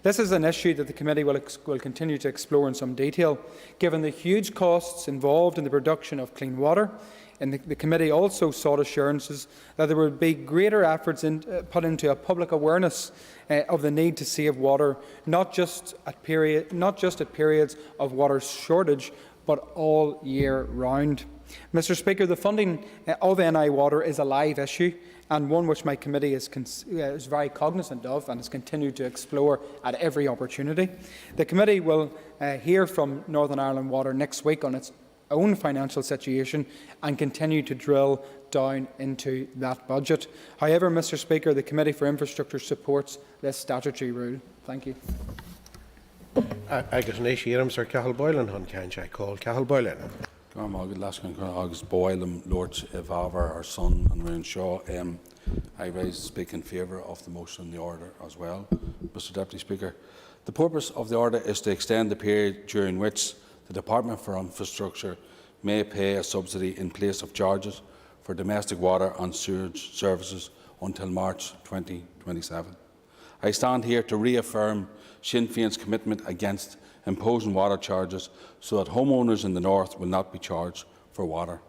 Speaker 20: This is an issue that the committee will continue to explore in some detail, given the huge costs involved in the production of clean water. And the committee also sought assurances that there would be greater efforts put into a public awareness of the need to save water, not just at periods of water shortage, but all year round. Mr. Speaker, the funding of NI Water is a live issue, and one which my committee is very cognisant of and has continued to explore at every opportunity. The committee will hear from Northern Ireland Water next week on its own financial situation and continue to drill down into that budget. However, Mr. Speaker, the Committee for Infrastructure supports this statutory rule. Thank you.
Speaker 15: Agus Nishiram Sir Cahill Boylan on Cancha called Cahill Boylan.
Speaker 3: Agus Boylan, Lord Evaver, our son, and Ryan Shaw. I speak in favour of the motion in the order as well. Mr. Deputy Speaker, the purpose of the order is to extend the period during which the Department for Infrastructure may pay a subsidy in place of charges for domestic water and sewage services until March 2027. I stand here to reaffirm Sinn Féin's commitment against imposing water charges so that homeowners in the north will not be charged for water.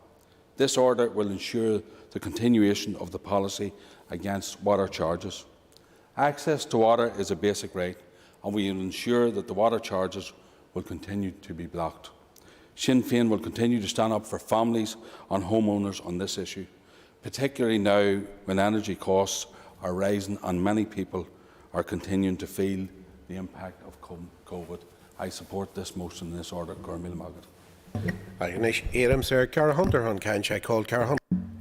Speaker 3: This order will ensure the continuation of the policy against water charges. Access to water is a basic right, and we will ensure that the water charges will continue to be blocked. Sinn Féin will continue to stand up for families and homeowners on this issue, particularly now when energy costs are rising and many people are continuing to feel the impact of COVID. I support this motion in this order.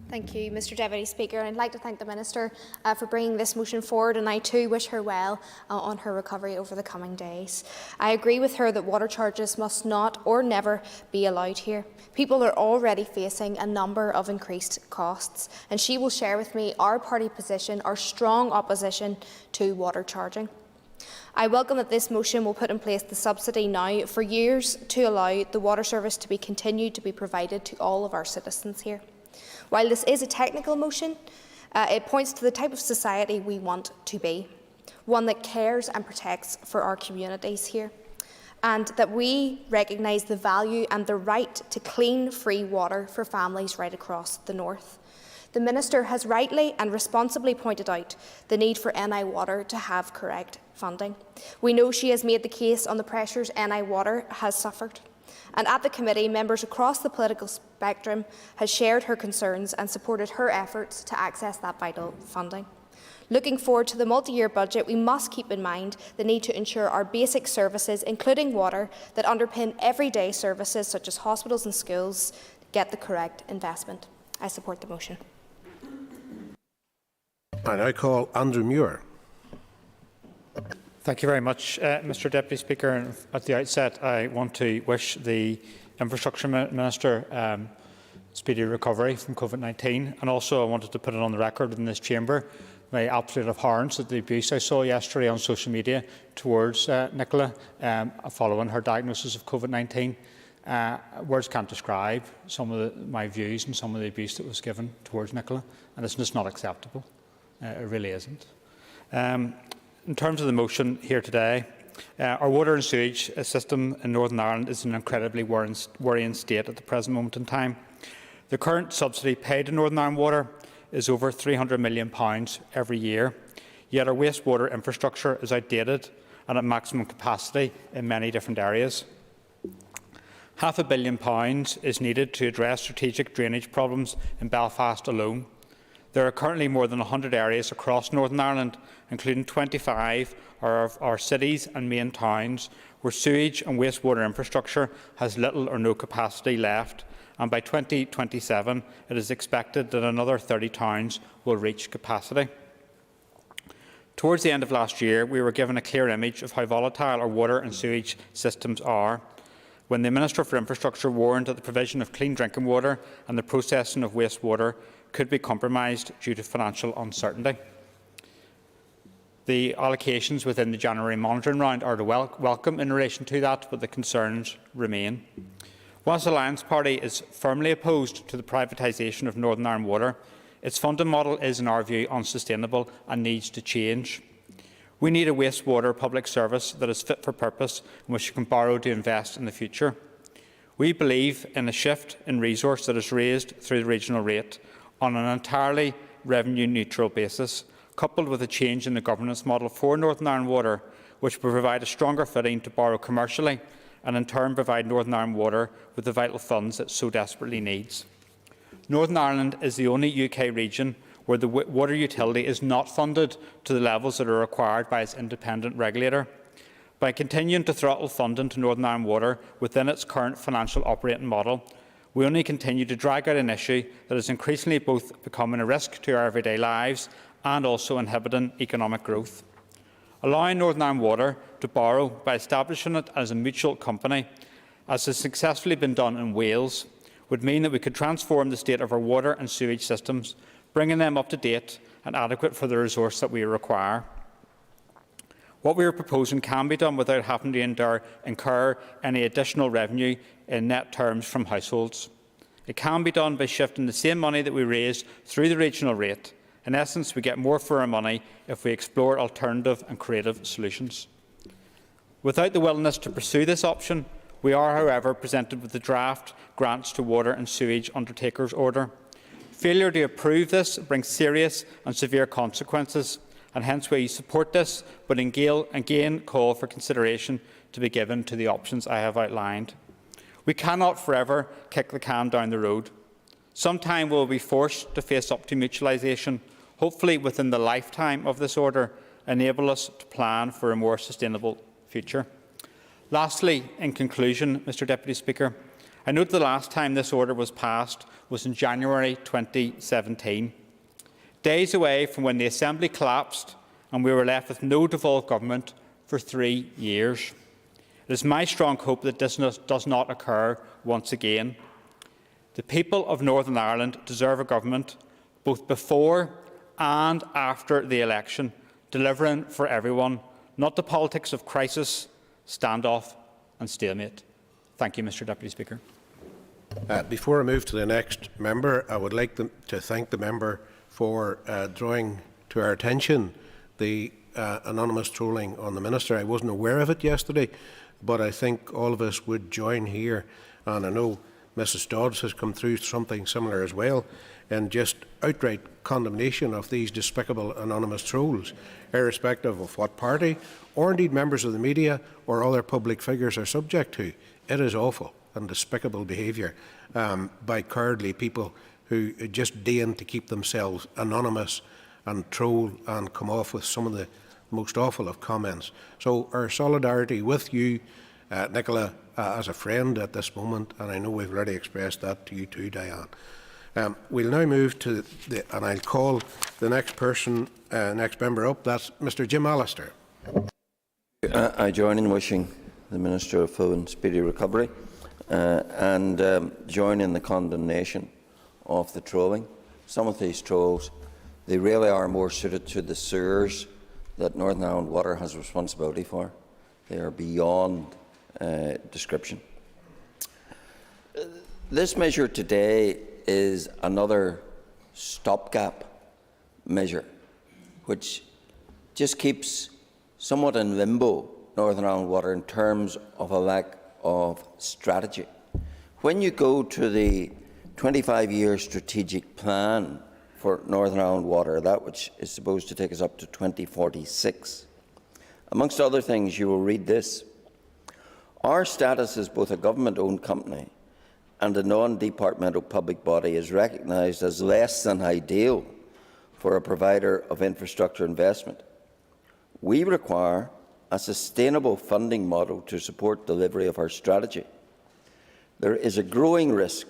Speaker 12: Thank you, Mr. Deputy Speaker. I'd like to thank the Minister for bringing this motion forward, and I too wish her well on her recovery over the coming days. I agree with her that water charges must not or never be allowed here. People are already facing a number of increased costs, and she will share with me our party position, our strong opposition to water charging. I welcome that this motion will put in place the subsidy now for years to allow the water service to be continued to be provided to all of our citizens here. While this is a technical motion, it points to the type of society we want to be, one that cares and protects for our communities here, and that we recognise the value and the right to clean, free water for families right across the north. The Minister has rightly and responsibly pointed out the need for NI Water to have correct funding. We know she has made the case on the pressures NI Water has suffered. And at the committee, members across the political spectrum have shared her concerns and supported her efforts to access that vital funding. Looking forward to the multi-year budget, we must keep in mind the need to ensure our basic services, including water, that underpin everyday services such as hospitals and schools, get the correct investment. I support the motion.
Speaker 15: And I call Andrew Muir.
Speaker 6: Thank you very much, Mr. Deputy Speaker. And at the outset, I want to wish the Infrastructure Minister speedy recovery from COVID-19. And also, I wanted to put it on the record in this chamber my absolute abhorrence at the abuse I saw yesterday on social media towards Nicola following her diagnosis of COVID-19.
Speaker 4: Words can't describe some of my views and some of the abuse that was given towards Nicola, and it's just not acceptable. It really isn't. In terms of the motion here today, our water and sewage system in Northern Ireland is in an incredibly worrying state at the present moment in time. The current subsidy paid to Northern Ireland Water is over £300 million every year, yet our wastewater infrastructure is outdated and at maximum capacity in many different areas. £500 million is needed to address strategic drainage problems in Belfast alone. There are currently more than 100 areas across Northern Ireland, including 25 of our cities and main towns, where sewage and wastewater infrastructure has little or no capacity left, and by 2027 it is expected that another 30 towns will reach capacity. Towards the end of last year, we were given a clear image of how volatile our water and sewage systems are, when the Minister for Infrastructure warned that the provision of clean drinking water and the processing of wastewater could be compromised due to financial uncertainty. The allocations within the January monitoring round are to welcome in relation to that, but the concerns remain. Whilst the Alliance Party is firmly opposed to the privatisation of Northern Ireland Water, its funding model is, in our view, unsustainable and needs to change. We need a wastewater public service that is fit for purpose and which you can borrow to invest in the future. We believe in a shift in resource that is raised through the regional rate on an entirely revenue-neutral basis, coupled with a change in the governance model for Northern Ireland Water, which will provide a stronger footing to borrow commercially and in turn provide Northern Ireland Water with the vital funds it so desperately needs. Northern Ireland is the only UK region where the water utility is not funded to the levels that are required by its independent regulator. By continuing to throttle funding to Northern Ireland Water within its current financial operating model, we only continue to drag out an issue that is increasingly both becoming a risk to our everyday lives and also inhibiting economic growth. Allowing Northern Ireland Water to borrow by establishing it as a mutual company, as has successfully been done in Wales, would mean that we could transform the state of our water and sewage systems, bringing them up to date and adequate for the resource that we require. What we are proposing can be done without having to incur any additional revenue in net terms from households. It can be done by shifting the same money that we raise through the regional rate. In essence, we get more for our money if we explore alternative and creative solutions. Without the willingness to pursue this option, we are, however, presented with the draft Grants to Water and Sewage Undertakers Order. Failure to approve this brings serious and severe consequences, and hence we support this, but again call for consideration to be given to the options I have outlined. We cannot forever kick the can down the road. Sometime we will be forced to face up to mutualisation, hopefully within the lifetime of this order, enable us to plan for a more sustainable future. Lastly, in conclusion, Mr Deputy Speaker, I note the last time this order was passed was in January 2017, days away from when the Assembly collapsed and we were left with no devolved government for 3 years. It is my strong hope that this does not occur once again. The people of Northern Ireland deserve a government, both before and after the election, delivering for everyone, not the politics of crisis, standoff and stalemate. Thank you, Mr Deputy Speaker.
Speaker 15: Before I move to the next member, I would like to thank the member for drawing to our attention the anonymous trolling on the Minister. I wasn't aware of it yesterday, but I think all of us would join here, and I know Mrs Dodds has come through something similar as well, in just outright condemnation of these despicable anonymous trolls, irrespective of what party or indeed members of the media or other public figures are subject to. It is awful and despicable behaviour by cowardly people who just deign to keep themselves anonymous and troll and come off with some of the most awful of comments. So our solidarity with you, Nicola, as a friend at this moment, and I know we've already expressed that to you too, Diane. We'll now move to and I'll call the next person, next member up. That's Mr Jim Allister.
Speaker 16: I join in wishing the Minister a full and speedy recovery and join in the condemnation of the trolling. Some of these trolls, they really are more suited to the sewers that Northern Ireland Water has responsibility for. They are beyond description. This measure today is another stopgap measure, which just keeps somewhat in limbo Northern Ireland Water in terms of a lack of strategy. When you go to the 25-year strategic plan for Northern Ireland Water, that which is supposed to take us up to 2046, amongst other things, you will read this: our status as both a government-owned company and a non-departmental public body is recognised as less than ideal for a provider of infrastructure investment. We require a sustainable funding model to support delivery of our strategy. There is a growing risk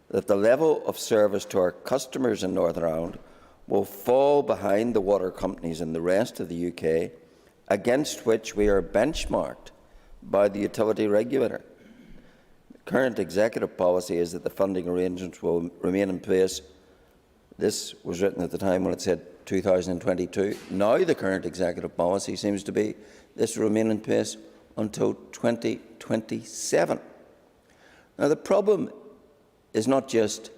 Speaker 16: that the level of service to our customers in Northern Ireland will fall behind the water companies in the rest of the UK, against which we are benchmarked by the utility regulator. The current executive policy is that the funding arrangements will remain in place. This was written at the time when it said 2022. Now the current executive policy seems to be this will remain in place until 2027. Now the problem is not just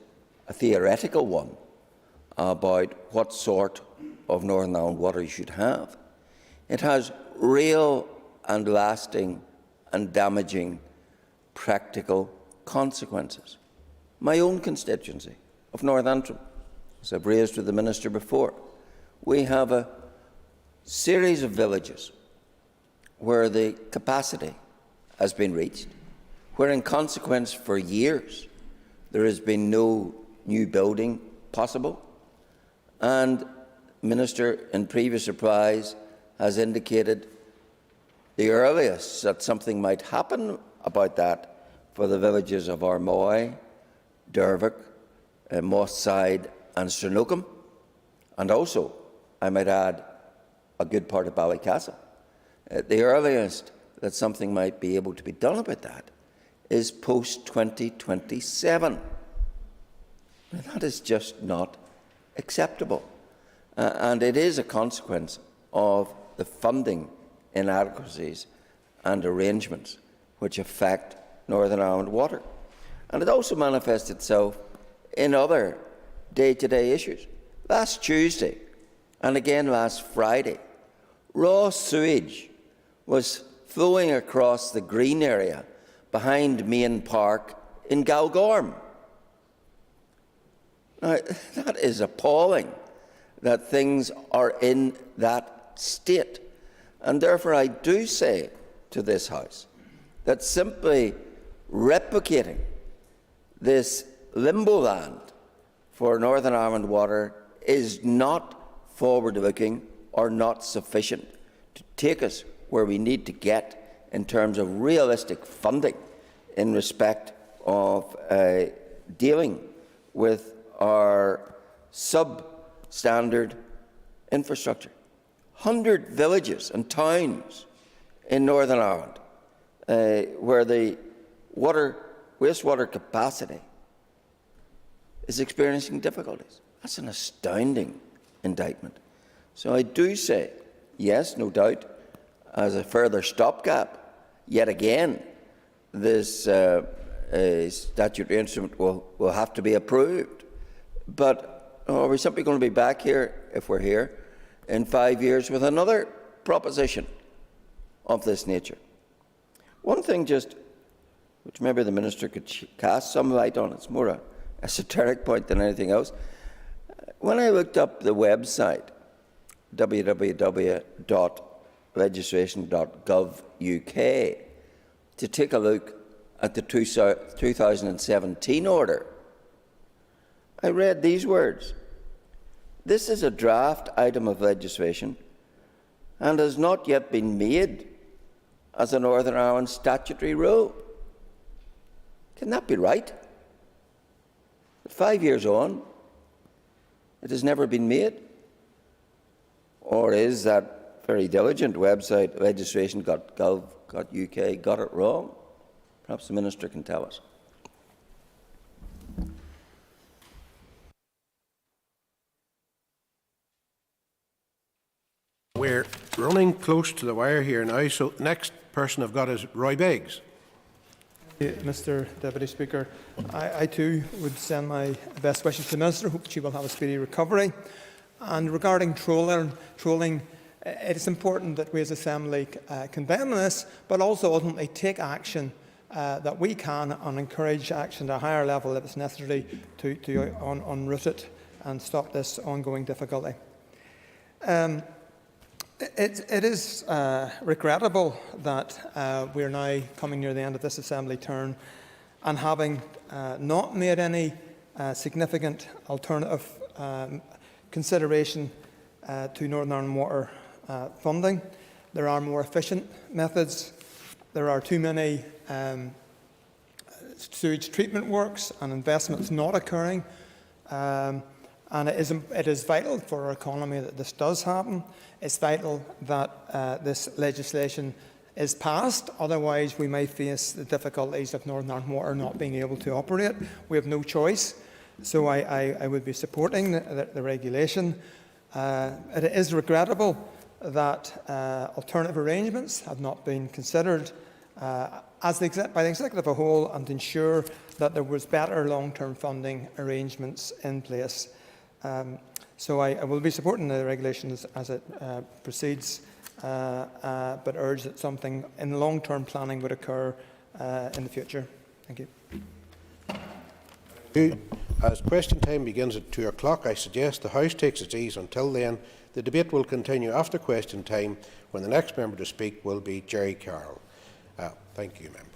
Speaker 16: a theoretical one about what sort of Northern Ireland water you should have. It has real and lasting and damaging practical consequences. My own constituency of North Antrim, as I've raised with the Minister before, we have a series of villages where the capacity has been reached, where in consequence for years there has been no new building possible, and the Minister in previous replies has indicated the earliest that something might happen about that for the villages of Armoy, Dervick, Mosside and Cervical, and also, I might add, a good part of Ballycastle. The earliest that something might be able to be done about that is post-2027. That is just not acceptable. And it is a consequence of the funding inadequacies and arrangements which affect Northern Ireland Water. And it also manifests itself in other day-to-day issues. Last Tuesday, and again last Friday, raw sewage was flowing across the green area behind Main Park in Galgorm. Now, that is appalling that things are in that state. And therefore I do say to this House that simply replicating this limbo land for Northern Ireland Water is not forward-looking or not sufficient to take us where we need to get in terms of realistic funding in respect of dealing with our substandard infrastructure. 100 villages and towns in Northern Ireland where the wastewater capacity is experiencing difficulties. That's an astounding indictment. So I do say, yes, no doubt, as a further stopgap, yet again, this statutory instrument will have to be approved. But are we simply going to be back here, if we're here, in 5 years with another proposition of this nature? One thing just, which maybe the Minister could cast some light on, it's more an esoteric point than anything else. When I looked up the website, www.legislation.gov.uk, to take a look at the 2017 order, I read these words: "This is a draft item of legislation and has not yet been made as a Northern Ireland statutory rule." Can that be right? 5 years on, it has never been made? Or is that very diligent website, legislation.gov.uk, got it wrong? Perhaps the Minister can tell us.
Speaker 15: We're running close to the wire here now, so the next person I've got is Roy Biggs.
Speaker 18: Mr Deputy Speaker. I too would send my best wishes to the Minister. Hope she will have a speedy recovery. And regarding trolling, it is important that we as Assembly condemn this, but also ultimately take action that we can and encourage action at a higher level if it's necessary to unroot it and stop this ongoing difficulty. It is regrettable that we are now coming near the end of this Assembly term and having not made any significant alternative consideration to Northern Ireland Water funding. There are more efficient methods. There are too many sewage treatment works and investments not occurring. And it is vital for our economy that this does happen. It's vital that this legislation is passed. Otherwise, we may face the difficulties of Northern Ireland Water not being able to operate. We have no choice. So I would be supporting the regulation. It is regrettable that alternative arrangements have not been considered by the Executive as a whole, and to ensure that there was better long-term funding arrangements in place. So I will be supporting the regulations as it proceeds, but urge that something in long-term planning would occur in the future. Thank you.
Speaker 15: As question time begins at 2 o'clock, I suggest the House takes its ease until then. The debate will continue after question time, when the next member to speak will be Jerry Carroll. Thank you, members.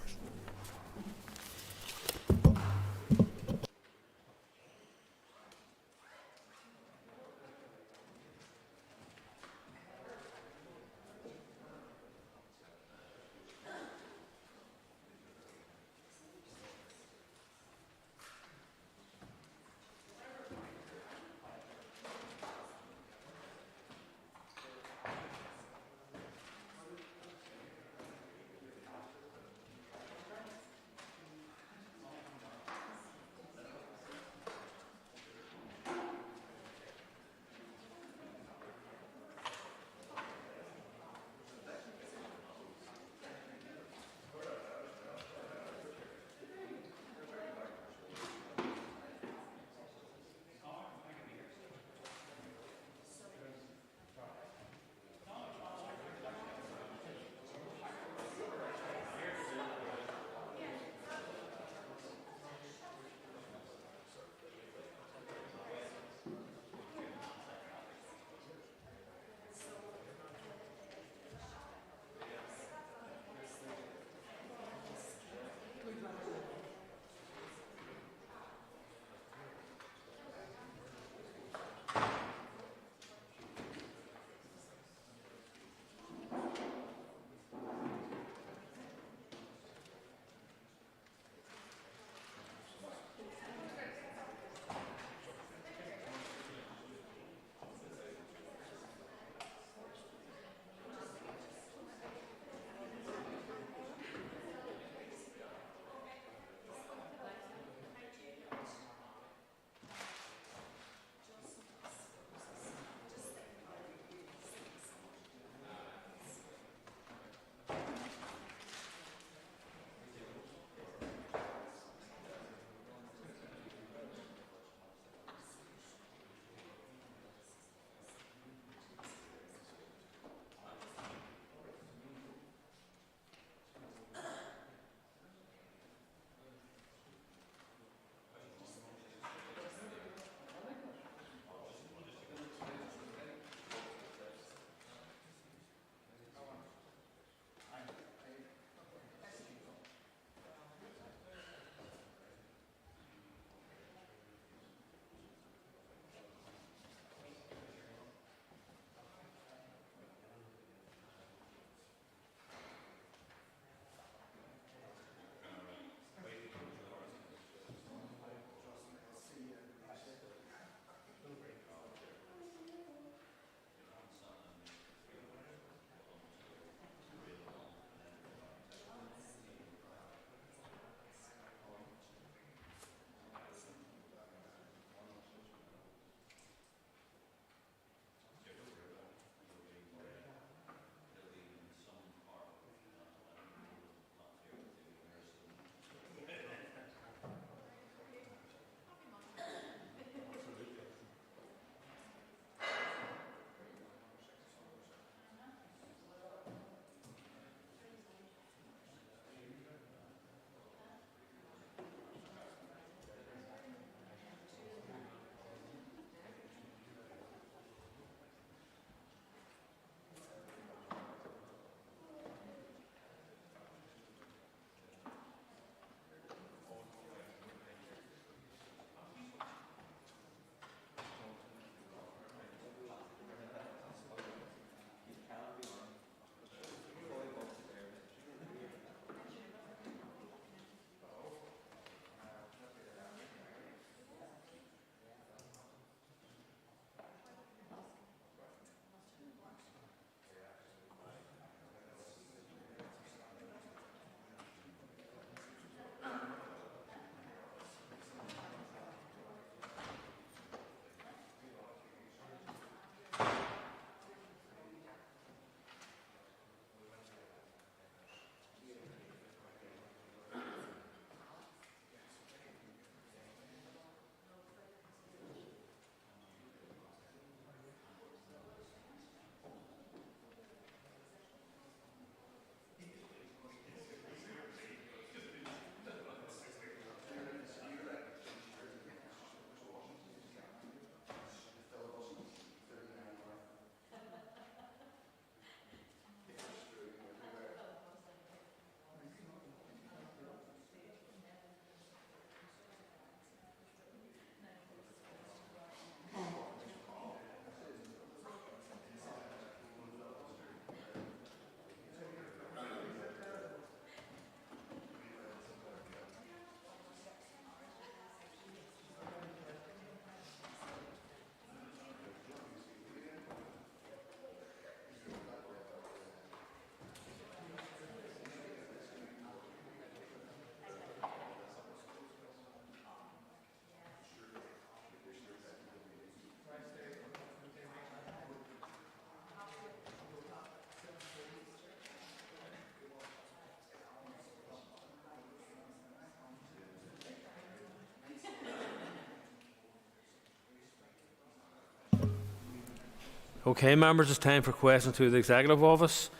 Speaker 11: Okay, members, it's time for questions to the Executive Office.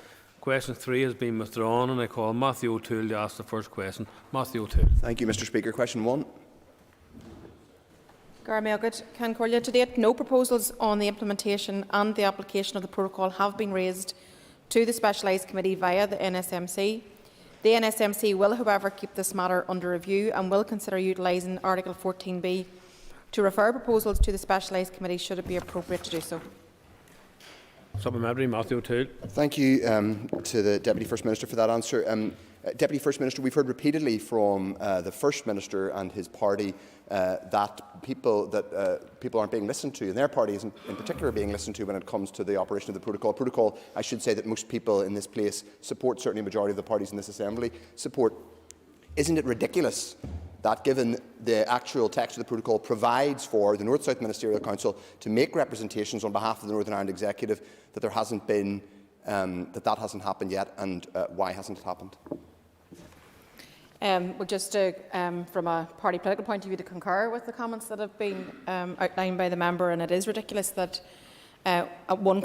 Speaker 11: Question 3 has been withdrawn, and I call Matthew O'Toole to ask the first question. Matthew O'Toole.
Speaker 21: Thank you, Mr. Speaker. Question 1.
Speaker 22: To date, no proposals on the implementation and the application of the protocol have been raised to the Specialised Committee via the NSMC. The NSMC will, however, keep this matter under review and will consider utilising Article 14b to refer proposals to the Specialised Committee should it be appropriate to do so.
Speaker 11: Supplementary, Matthew O'Toole.
Speaker 21: Thank you to the Deputy First Minister for that answer. Deputy First Minister, we've heard repeatedly from the First Minister and his party that people aren't being listened to, and their party isn't in particular being listened to when it comes to the operation of the protocol. Protocol, I should say, that most people in this place support, certainly a majority of the parties in this Assembly support. Isn't it ridiculous that, given the actual text of the protocol provides for the North-South Ministerial Council to make representations on behalf of the Northern Ireland Executive, that there hasn't been that hasn't happened yet, and why hasn't it happened?
Speaker 22: From a party political point of view, to concur with the comments that have been outlined by the member, and it is ridiculous that one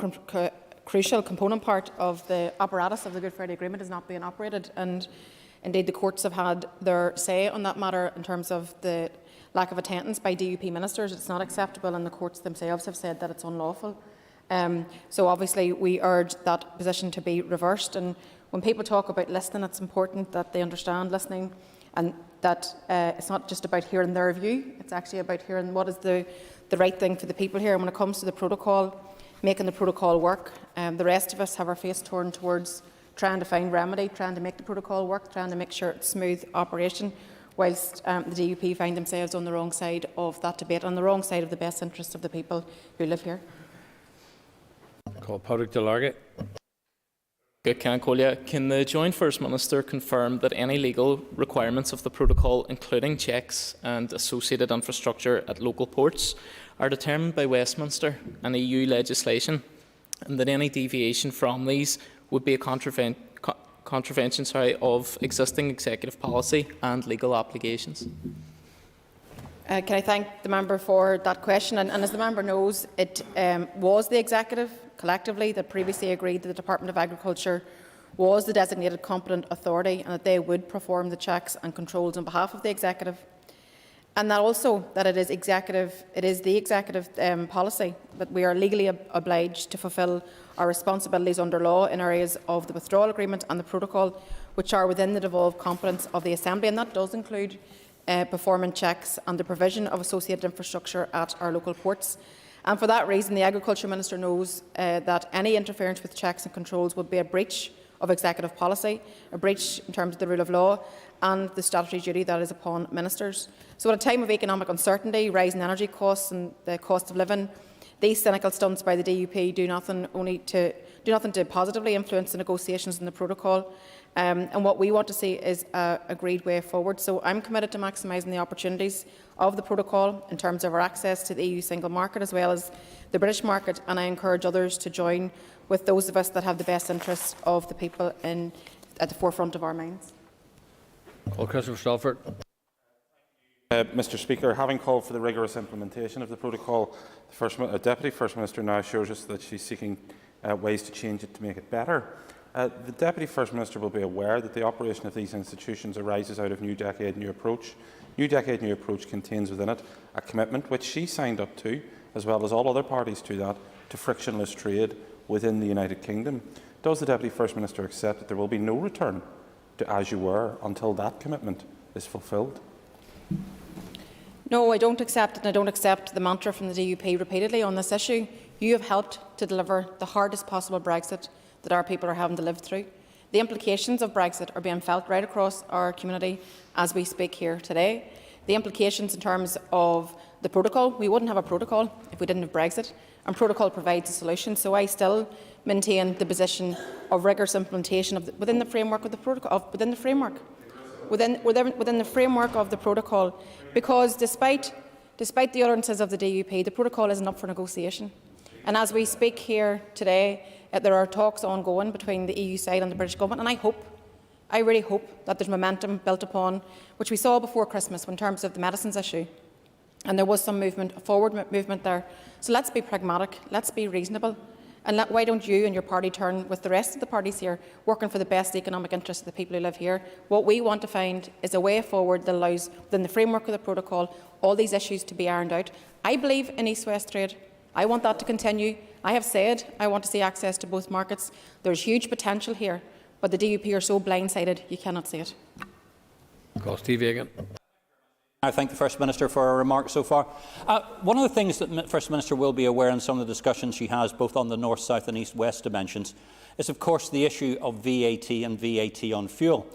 Speaker 22: crucial component part of the apparatus of the Good Friday Agreement is not being operated. And indeed, the courts have had their say on that matter in terms of the lack of attendance by DUP ministers. It's not acceptable, and the courts themselves have said that it's unlawful. So obviously we urge that position to be reversed. And when people talk about listening, it's important that they understand listening, and that it's not just about hearing their view, it's actually about hearing what is the right thing for the people here. And when it comes to the protocol, making the protocol work, the rest of us have our face turned towards trying to find remedy, trying to make the protocol work, trying to make sure it's smooth operation, whilst the DUP find themselves on the wrong side of that debate, on the wrong side of the best interests of the people who live here.
Speaker 11: Call Padraig Delargate.
Speaker 23: Can the Joint First Minister confirm that any legal requirements of the protocol, including checks and associated infrastructure at local ports, are determined by Westminster and EU legislation, and that any deviation from these would be a contravention of existing executive policy and legal obligations?
Speaker 22: Can I thank the member for that question? And as the member knows, it was the executive collectively that previously agreed that the Department of Agriculture was the designated competent authority and that they would perform the checks and controls on behalf of the executive. And that also that it is the executive policy that we are legally obliged to fulfil our responsibilities under law in areas of the withdrawal agreement and the protocol, which are within the devolved competence of the Assembly, and that does include performing checks and the provision of associated infrastructure at our local ports. And for that reason, the Agriculture Minister knows that any interference with checks and controls would be a breach of executive policy, a breach in terms of the rule of law and the statutory duty that is upon ministers. So at a time of economic uncertainty, rising energy costs and the cost of living, these cynical stunts by the DUP do nothing to positively influence the negotiations in the protocol. And what we want to see is an agreed way forward. So I'm committed to maximising the opportunities of the protocol in terms of our access to the EU single market as well as the British market, and I encourage others to join with those of us that have the best interests of the people at the forefront of our minds.
Speaker 11: Call Christopher Stalford.
Speaker 25: Mr. Speaker, having called for the rigorous implementation of the protocol, the Deputy First Minister now assures us that she is seeking ways to change it to make it better. The Deputy First Minister will be aware that the operation of these institutions arises out of New Decade New Approach. New Decade New Approach contains within it a commitment which she signed up to, as well as all other parties to that, to frictionless trade within the United Kingdom. Does the Deputy First Minister accept that there will be no return to as you were until that commitment is fulfilled?
Speaker 22: No, I don't accept it, and I don't accept the mantra from the DUP repeatedly on this issue. You have helped to deliver the hardest possible Brexit that our people are having to live through. The implications of Brexit are being felt right across our community as we speak here today. The implications in terms of the protocol, we wouldn't have a protocol if we didn't have Brexit, and protocol provides a solution. So I still maintain the position of rigorous implementation within the framework of the protocol, within the framework of the protocol, because despite the utterances of the DUP, the protocol isn't up for negotiation. And as we speak here today, there are talks ongoing between the EU side and the British Government, and I really hope that there's momentum built upon, which we saw before Christmas in terms of the medicines issue. And there was some movement, a forward movement there. So let's be pragmatic, let's be reasonable. And why don't you and your party turn with the rest of the parties here, working for the best economic interests of the people who live here? What we want to find is a way forward that allows, within the framework of the protocol, all these issues to be ironed out. I believe in East-West trade. I want that to continue. I have said I want to see access to both markets. There's huge potential here, but the DUP are so blindsided you cannot see it.
Speaker 5: I thank the First Minister for her remarks so far. One of the things that the First Minister will be aware in some of the discussions she has, both on the north, south and east-west dimensions, is of course the issue of VAT and VAT on fuel.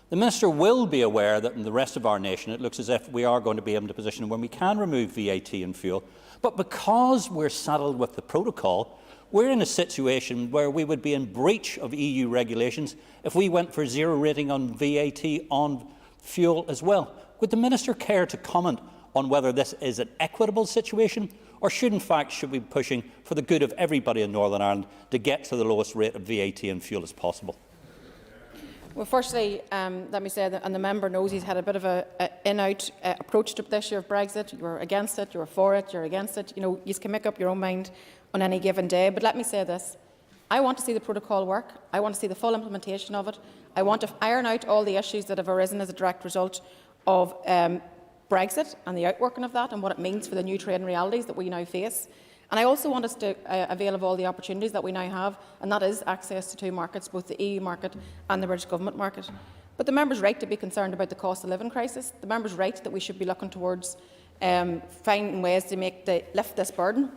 Speaker 5: The Minister will be aware that in the rest of our nation it looks as if we are going to be in a position when we can remove VAT on fuel. But because we're saddled with the protocol, we're in a situation where we would be in breach of EU regulations if we went for zero rating on VAT on fuel as well. Would the Minister care to comment on whether this is an equitable situation, or should we be pushing for the good of everybody in Northern Ireland to get to the lowest rate of VAT on fuel as possible?
Speaker 22: Well, firstly, let me say that, and the member knows he's had a bit of an in-out approach to the issue of Brexit. You were against it, you were for it, you're against it. You know, you can make up your own mind on any given day. But let me say this. I want to see the protocol work. I want to see the full implementation of it. I want to iron out all the issues that have arisen as a direct result of Brexit and the outworking of that and what it means for the new trading realities that we now face. And I also want us to avail of all the opportunities that we now have, and that is access to two markets, both the EU market and the British Government market. But the member's right to be concerned about the cost of living crisis. The member's right that we should be looking towards finding ways to lift this burden,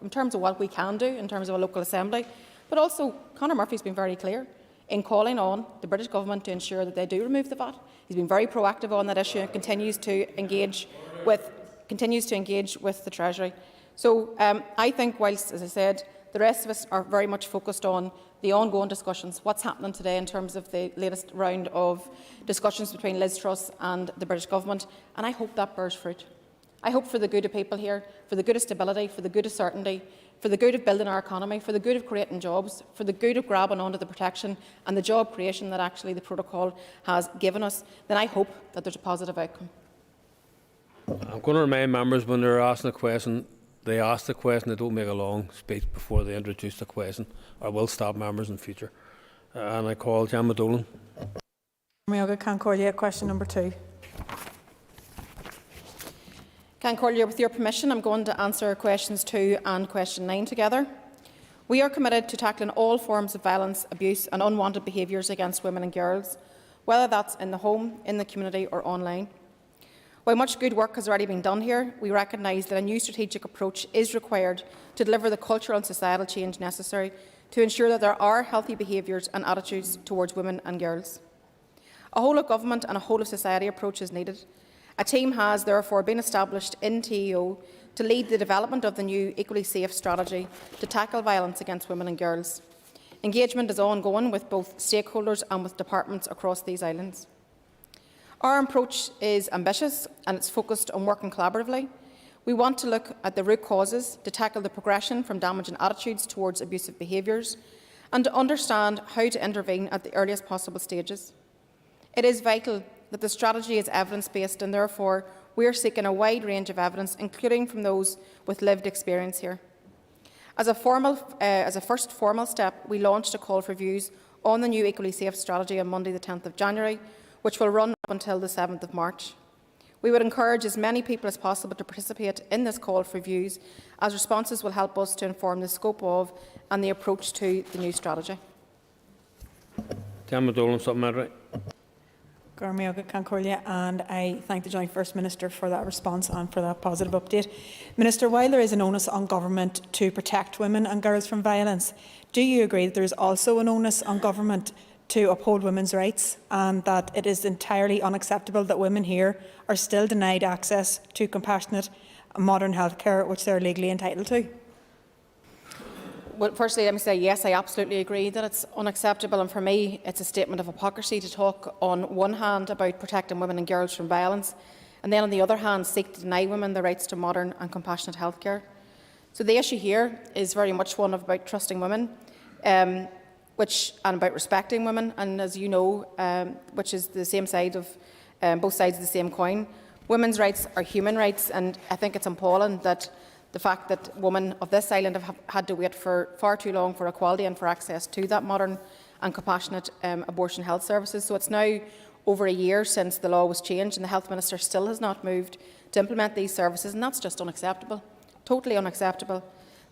Speaker 22: in terms of what we can do, in terms of a local assembly. But also, Conor Murphy's been very clear in calling on the British Government to ensure that they do remove the VAT. He's been very proactive on that issue and continues to engage with the Treasury. So I think, whilst, as I said, the rest of us are very much focused on the ongoing discussions, what's happening today in terms of the latest round of discussions between Liz Truss and the British Government, and I hope that bears fruit. I hope for the good of people here, for the good of stability, for the good of certainty, for the good of building our economy, for the good of creating jobs, for the good of grabbing onto the protection and the job creation that actually the protocol has given us, then I hope that there's a positive outcome.
Speaker 11: I'm going to remind members when they're asking a question, they ask the question, they don't make a long speech before they introduce the question. I will stop members in future. And I call Gemma Dolan.
Speaker 7: Question number 2.
Speaker 22: Collier, with your permission, I'm going to answer questions 2 and question 9 together. We are committed to tackling all forms of violence, abuse and unwanted behaviours against women and girls, whether that's in the home, in the community or online. While much good work has already been done here, we recognise that a new strategic approach is required to deliver the cultural and societal change necessary to ensure that there are healthy behaviours and attitudes towards women and girls. A whole-of-government and a whole-of-society approach is needed. A team has therefore been established in TEO to lead the development of the new Equally Safe strategy to tackle violence against women and girls. Engagement is ongoing with both stakeholders and with departments across these islands. Our approach is ambitious and it's focused on working collaboratively. We want to look at the root causes to tackle the progression from damaging attitudes towards abusive behaviours and to understand how to intervene at the earliest possible stages. It is vital that the strategy is evidence-based and therefore we are seeking a wide range of evidence, including from those with lived experience here. As a first formal step, we launched a call for views on the new Equally Safe strategy on Monday the 10th of January, which will run up until the 7th of March. We would encourage as many people as possible to participate in this call for views, as responses will help us to inform the scope of and the approach to the new strategy.
Speaker 11: Gemma Dolan, supplementary.
Speaker 7: And I thank the Joint First Minister for that response and for that positive update. Minister, while there is an onus on government to protect women and girls from violence, do you agree that there is also an onus on government to uphold women's rights and that it is entirely unacceptable that women here are still denied access to compassionate and modern health care which they are legally entitled to?
Speaker 22: Well, firstly, let me say yes, I absolutely agree that it's unacceptable, and for me it's a statement of hypocrisy to talk on one hand about protecting women and girls from violence and then on the other hand seek to deny women the rights to modern and compassionate health care. So the issue here is very much one about trusting women and about respecting women, and as you know, which is the same side of both sides of the same coin. Women's rights are human rights, and I think it's appalling that the fact that women of this island have had to wait for far too long for equality and for access to that modern and compassionate abortion health services. So it's now over a year since the law was changed, and the Health Minister still has not moved to implement these services, and that's just unacceptable, totally unacceptable.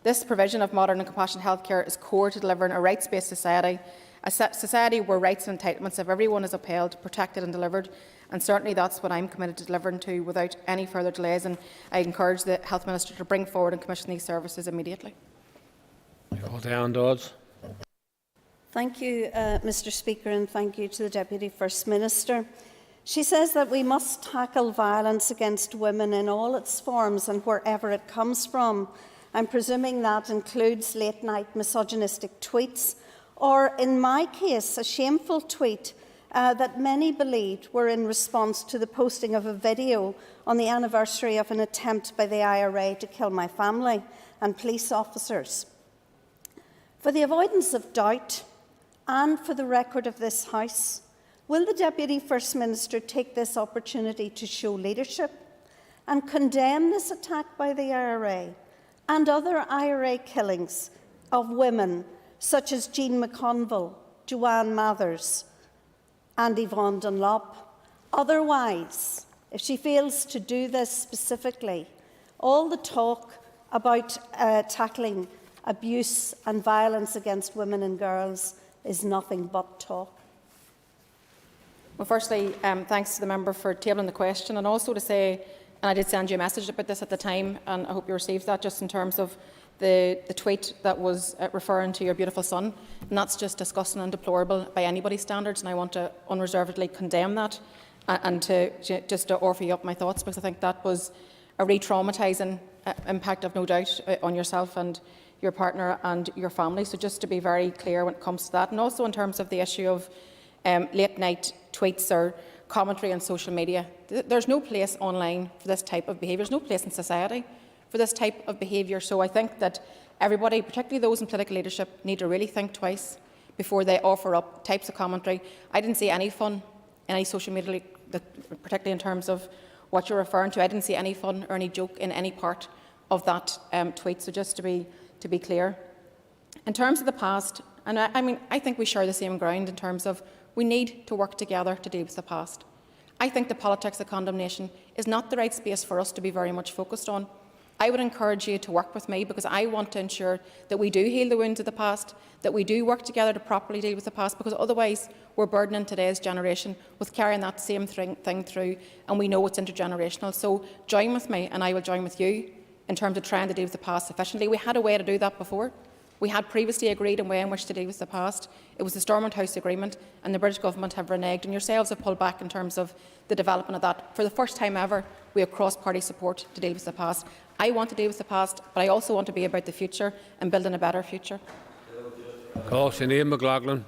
Speaker 22: This provision of modern and compassionate healthcare is core to delivering a rights-based society, a society where rights and entitlements of everyone is upheld, protected and delivered, and certainly that's what I'm committed to delivering to without any further delays, and I encourage the Health Minister to bring forward and commission these services immediately.
Speaker 8: Thank you, Mr Speaker, and thank you to the Deputy First Minister. She says that we must tackle violence against women in all its forms and wherever it comes from. I'm presuming that includes late-night misogynistic tweets, or, in my case, a shameful tweet that many believed were in response to the posting of a video on the anniversary of an attempt by the IRA to kill my family and police officers. For the avoidance of doubt, and for the record of this House, will the Deputy First Minister take this opportunity to show leadership and condemn this attack by the IRA and other IRA killings of women such as Jean McConville, Joanne Mathers and Yvonne Dunlop? Otherwise, if she fails to do this specifically, all the talk about tackling abuse and violence against women and girls is nothing but talk.
Speaker 22: Well, firstly, thanks to the member for tabling the question, and also to say, and I did send you a message about this at the time, and I hope you received that, just in terms of the tweet that was referring to your beautiful son, and that's just disgusting and deplorable by anybody's standards, and I want to unreservedly condemn that and to just to offer you up my thoughts, because I think that was a re-traumatising impact, of no doubt, on yourself and your partner and your family. So just to be very clear when it comes to that, and also in terms of the issue of late-night tweets or commentary on social media, there's no place online for this type of behaviour. There's no place in society for this type of behaviour. So I think that everybody, particularly those in political leadership, need to really think twice before they offer up types of commentary. I didn't see any fun in any social media, particularly in terms of what you're referring to. I didn't see any fun or any joke in any part of that tweet. So just to be clear. In terms of the past, and I think we share the same ground in terms of we need to work together to deal with the past. I think the politics of condemnation is not the right space for us to be very much focused on. I would encourage you to work with me, because I want to ensure that we do heal the wounds of the past, that we do work together to properly deal with the past, because otherwise we're burdening today's generation with carrying that same thing through, and we know it's intergenerational. So join with me, and I will join with you in terms of trying to deal with the past sufficiently. We had a way to do that before. We had previously agreed a way in which to deal with the past. It was the Stormont House Agreement, and the British Government have reneged, and yourselves have pulled back in terms of the development of that. For the first time ever, we have cross-party support to deal with the past. I want to deal with the past, but I also want to be about the future and building a better future.
Speaker 11: Sinead McLaughlin.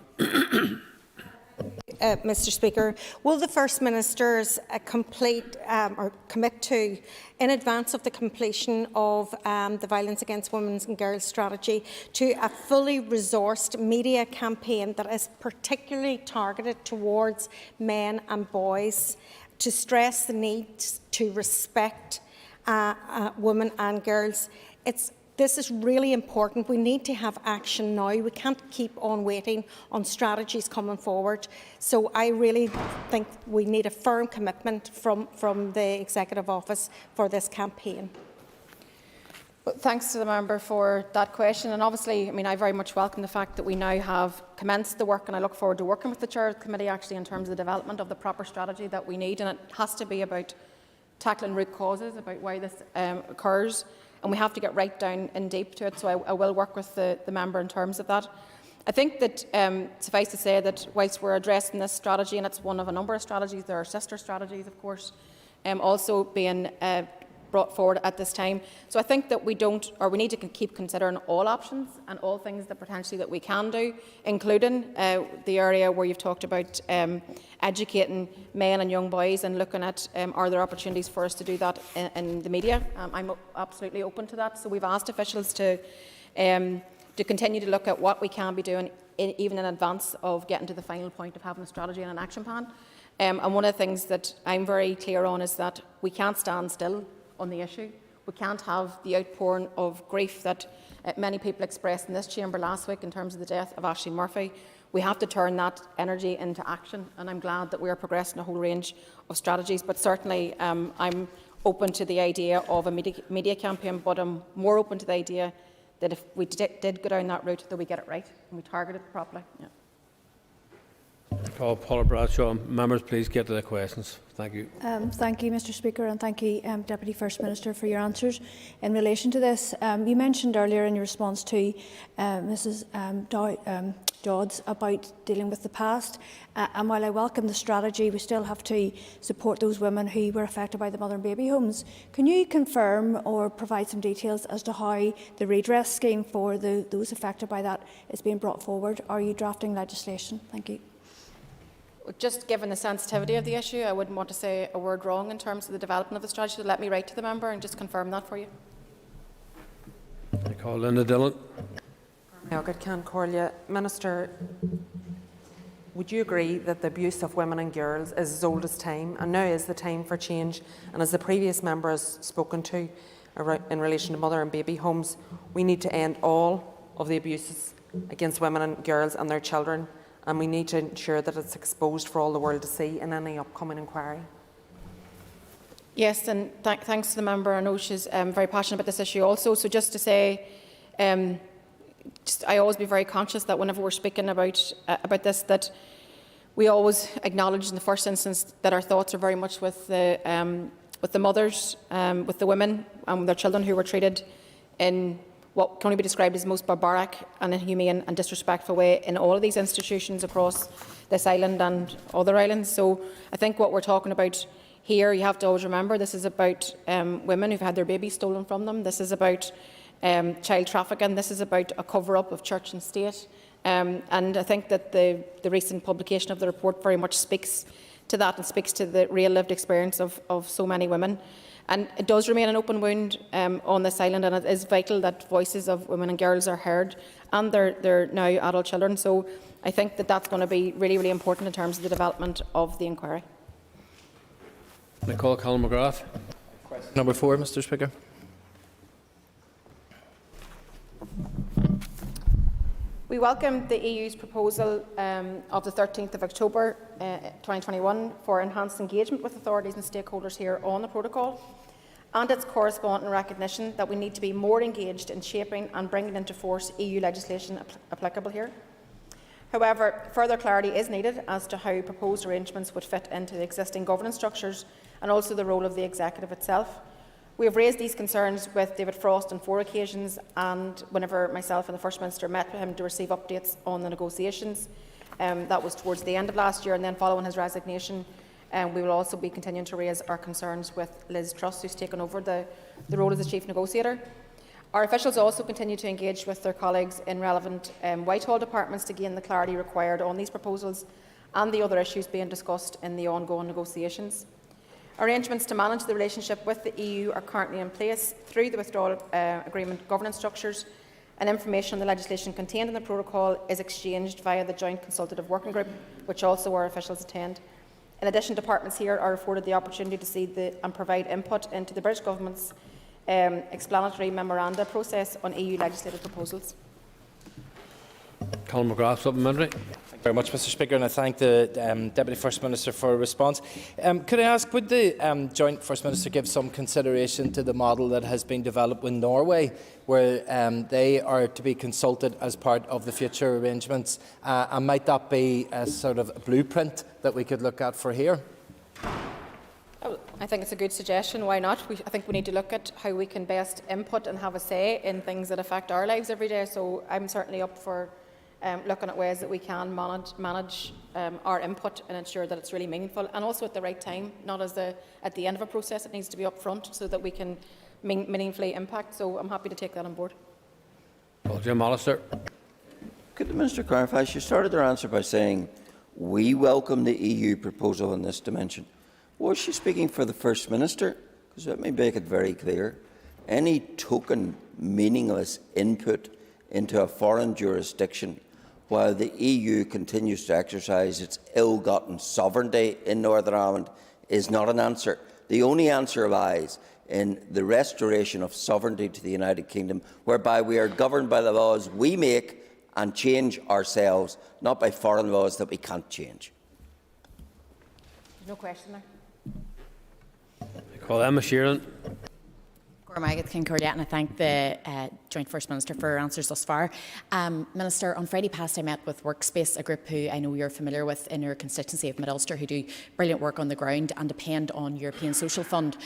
Speaker 9: Mr Speaker, will the First Ministers complete or commit to, in advance of the completion of the Violence Against Women and Girls strategy, to a fully resourced media campaign that is particularly targeted towards men and boys, to stress the need to respect women and girls? This is really important. We need to have action now. We can't keep on waiting on strategies coming forward. So I really think we need a firm commitment from the Executive Office for this campaign.
Speaker 22: Well, thanks to the member for that question. And obviously, I very much welcome the fact that we now have commenced the work, and I look forward to working with the Chair of the Committee actually in terms of the development of the proper strategy that we need. And it has to be about tackling root causes, about why this occurs. And we have to get right down in deep to it, so I will work with the member in terms of that. I think that suffice to say that whilst we're addressing this strategy, and it's one of a number of strategies, there are sister strategies, of course, also being brought forward at this time. So I think that we need to keep considering all options and all things that potentially that we can do, including the area where you've talked about educating men and young boys and looking at are there opportunities for us to do that in the media. I'm absolutely open to that. So we've asked officials to continue to look at what we can be doing even in advance of getting to the final point of having a strategy and an action plan. And one of the things that I'm very clear on is that we can't stand still on the issue. We can't have the outpouring of grief that many people expressed in this chamber last week in terms of the death of Ashley Murphy. We have to turn that energy into action, and I'm glad that we are progressing a whole range of strategies. But certainly I'm open to the idea of a media campaign, but I'm more open to the idea that if we did go down that route, that we get it right and we target it properly. Yeah.
Speaker 11: I call Paula Bradshaw. Members, please get to the questions. Thank you.
Speaker 2: Thank you, Mr Speaker, and thank you, Deputy First Minister, for your answers. In relation to this, you mentioned earlier in your response to Mrs Dodds about dealing with the past, and while I welcome the strategy, we still have to support those women who were affected by the mother and baby homes. Can you confirm or provide some details as to how the redress scheme for those affected by that is being brought forward? Are you drafting legislation? Thank you.
Speaker 22: Just given the sensitivity of the issue, I wouldn't want to say a word wrong in terms of the development of the strategy, so let me write to the member and just confirm that for you.
Speaker 11: I call Linda Dillon.
Speaker 10: Minister, would you agree that the abuse of women and girls is as old as time, and now is the time for change? And as the previous member has spoken to in relation to mother and baby homes, we need to end all of the abuses against women and girls and their children, and we need to ensure that it's exposed for all the world to see in any upcoming inquiry.
Speaker 22: Yes, and thanks to the member. I know she's very passionate about this issue also. So just to say, I always be very conscious that whenever we're speaking about this, that we always acknowledge in the first instance that our thoughts are very much with the mothers, with the women and their children who were treated in what can only be described as the most barbaric and inhumane and disrespectful way in all of these institutions across this island and other islands. So I think what we're talking about here, you have to always remember, this is about women who've had their babies stolen from them. This is about child trafficking. This is about a cover-up of church and state. And I think that the recent publication of the report very much speaks to that and speaks to the real lived experience of so many women. And it does remain an open wound on this island, and it is vital that voices of women and girls are heard, and they're now adult children. So I think that that's going to be really, really important in terms of the development of the inquiry.
Speaker 11: I call Colin McGrath.
Speaker 13: Number 4, Mr Speaker.
Speaker 22: We welcome the EU's proposal of the 13th of October 2021 for enhanced engagement with authorities and stakeholders here on the protocol, and its corresponding recognition that we need to be more engaged in shaping and bringing into force EU legislation applicable here. However, further clarity is needed as to how proposed arrangements would fit into the existing governance structures and also the role of the executive itself. We have raised these concerns with David Frost on 4 occasions, and whenever myself and the First Minister met with him to receive updates on the negotiations, that was towards the end of last year, and then following his resignation, we will also be continuing to raise our concerns with Liz Truss, who's taken over the role as the Chief Negotiator. Our officials also continue to engage with their colleagues in relevant Whitehall departments to gain the clarity required on these proposals and the other issues being discussed in the ongoing negotiations. Arrangements to manage the relationship with the EU are currently in place through the withdrawal agreement governance structures, and information on the legislation contained in the protocol is exchanged via the Joint Consultative Working Group, which also our officials attend. In addition, departments here are afforded the opportunity to see and provide input into the British Government's explanatory memoranda process on EU legislative proposals.
Speaker 11: Colin McGrath, supplementary.
Speaker 13: Thank you very much, Mr Speaker, and I thank the Deputy First Minister for a response. Could I ask, would the Joint First Minister give some consideration to the model that has been developed with Norway, where they are to be consulted as part of the future arrangements, and might that be a sort of a blueprint that we could look at for here?
Speaker 22: I think it's a good suggestion. Why not? I think we need to look at how we can best input and have a say in things that affect our lives every day. So I'm certainly up for looking at ways that we can manage our input and ensure that it's really meaningful, and also at the right time, not at the end of a process. It needs to be up front so that we can meaningfully impact. So I'm happy to take that on board.
Speaker 11: Well, Jim Allister.
Speaker 16: Could the Minister clarify? She started her answer by saying, we welcome the EU proposal in this dimension. Was she speaking for the First Minister? Because let me make it very clear. Any token, meaningless input into a foreign jurisdiction while the EU continues to exercise its ill-gotten sovereignty in Northern Ireland is not an answer. The only answer lies in the restoration of sovereignty to the United Kingdom, whereby we are governed by the laws we make and change ourselves, not by foreign laws that we can't change.
Speaker 22: No question there.
Speaker 11: I call Emma Sheeran.
Speaker 1: And I thank the Joint First Minister for her answers thus far. Minister, on Friday past I met with Workspace, a group who I know you're familiar with in your constituency of Mid-Ulster, who do brilliant work on the ground and depend on European Social Fund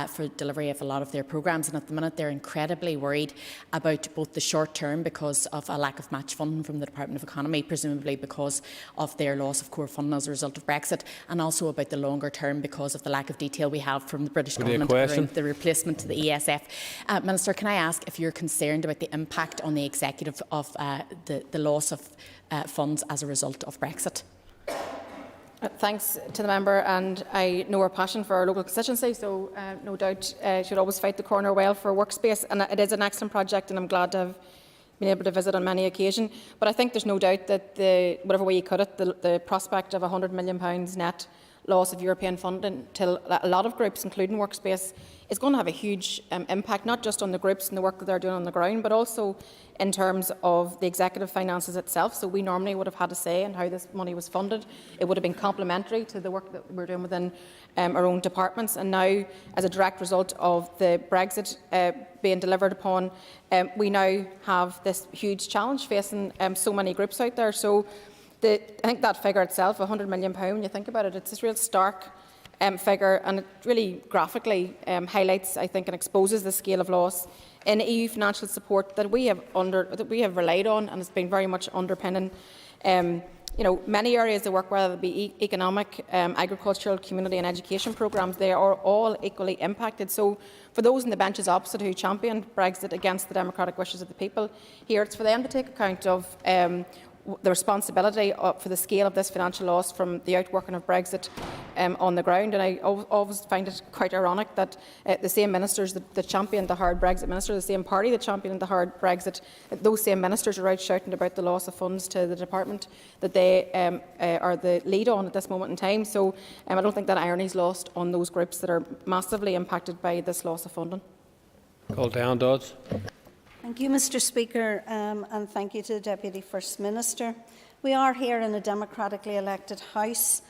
Speaker 1: for delivery of a lot of their programmes. And at the minute they're incredibly worried about both the short term because of a lack of match funding from the Department of Economy, presumably because of their loss of core funding as a result of Brexit, and also about the longer term because of the lack of detail we have from the British Government around the replacement to the ESF. Minister, can I ask if you're concerned about the impact on the Executive of the loss of funds as a result of Brexit?
Speaker 22: Thanks to the member, and I know her passion for our local constituency, so no doubt she'll always fight the corner well for Workspace, and it is an excellent project, and I'm glad to have been able to visit on many occasions. But I think there's no doubt that whatever way you cut it, the prospect of £100 million net loss of European funding to a lot of groups, including Workspace, is going to have a huge impact, not just on the groups and the work that they're doing on the ground, but also in terms of the executive finances itself. So we normally would have had a say in how this money was funded. It would have been complementary to the work that we're doing within our own departments. And now, as a direct result of the Brexit being delivered upon, we now have this huge challenge facing so many groups out there. So I think that figure itself, £100 million, when you think about it, it's this real stark figure, and it really graphically highlights, I think, and exposes the scale of loss in EU financial support that we have relied on, and it's been very much underpinning many areas of work, whether it be economic, agricultural, community and education programmes. They are all equally impacted. So for those in the benches opposite who championed Brexit against the democratic wishes of the people, here it's for them to take account of the responsibility for the scale of this financial loss from the outworking of Brexit on the ground. And I always find it quite ironic that the same ministers that championed the hard Brexit minister, the same party that championed the hard Brexit, those same ministers are out shouting about the loss of funds to the department that they are the lead on at this moment in time. So I don't think that irony is lost on those groups that are massively impacted by this loss of funding.
Speaker 11: Call down, Dodds.
Speaker 8: Thank you, Mr Speaker, and thank you to the Deputy First Minister. We are here in a democratically elected House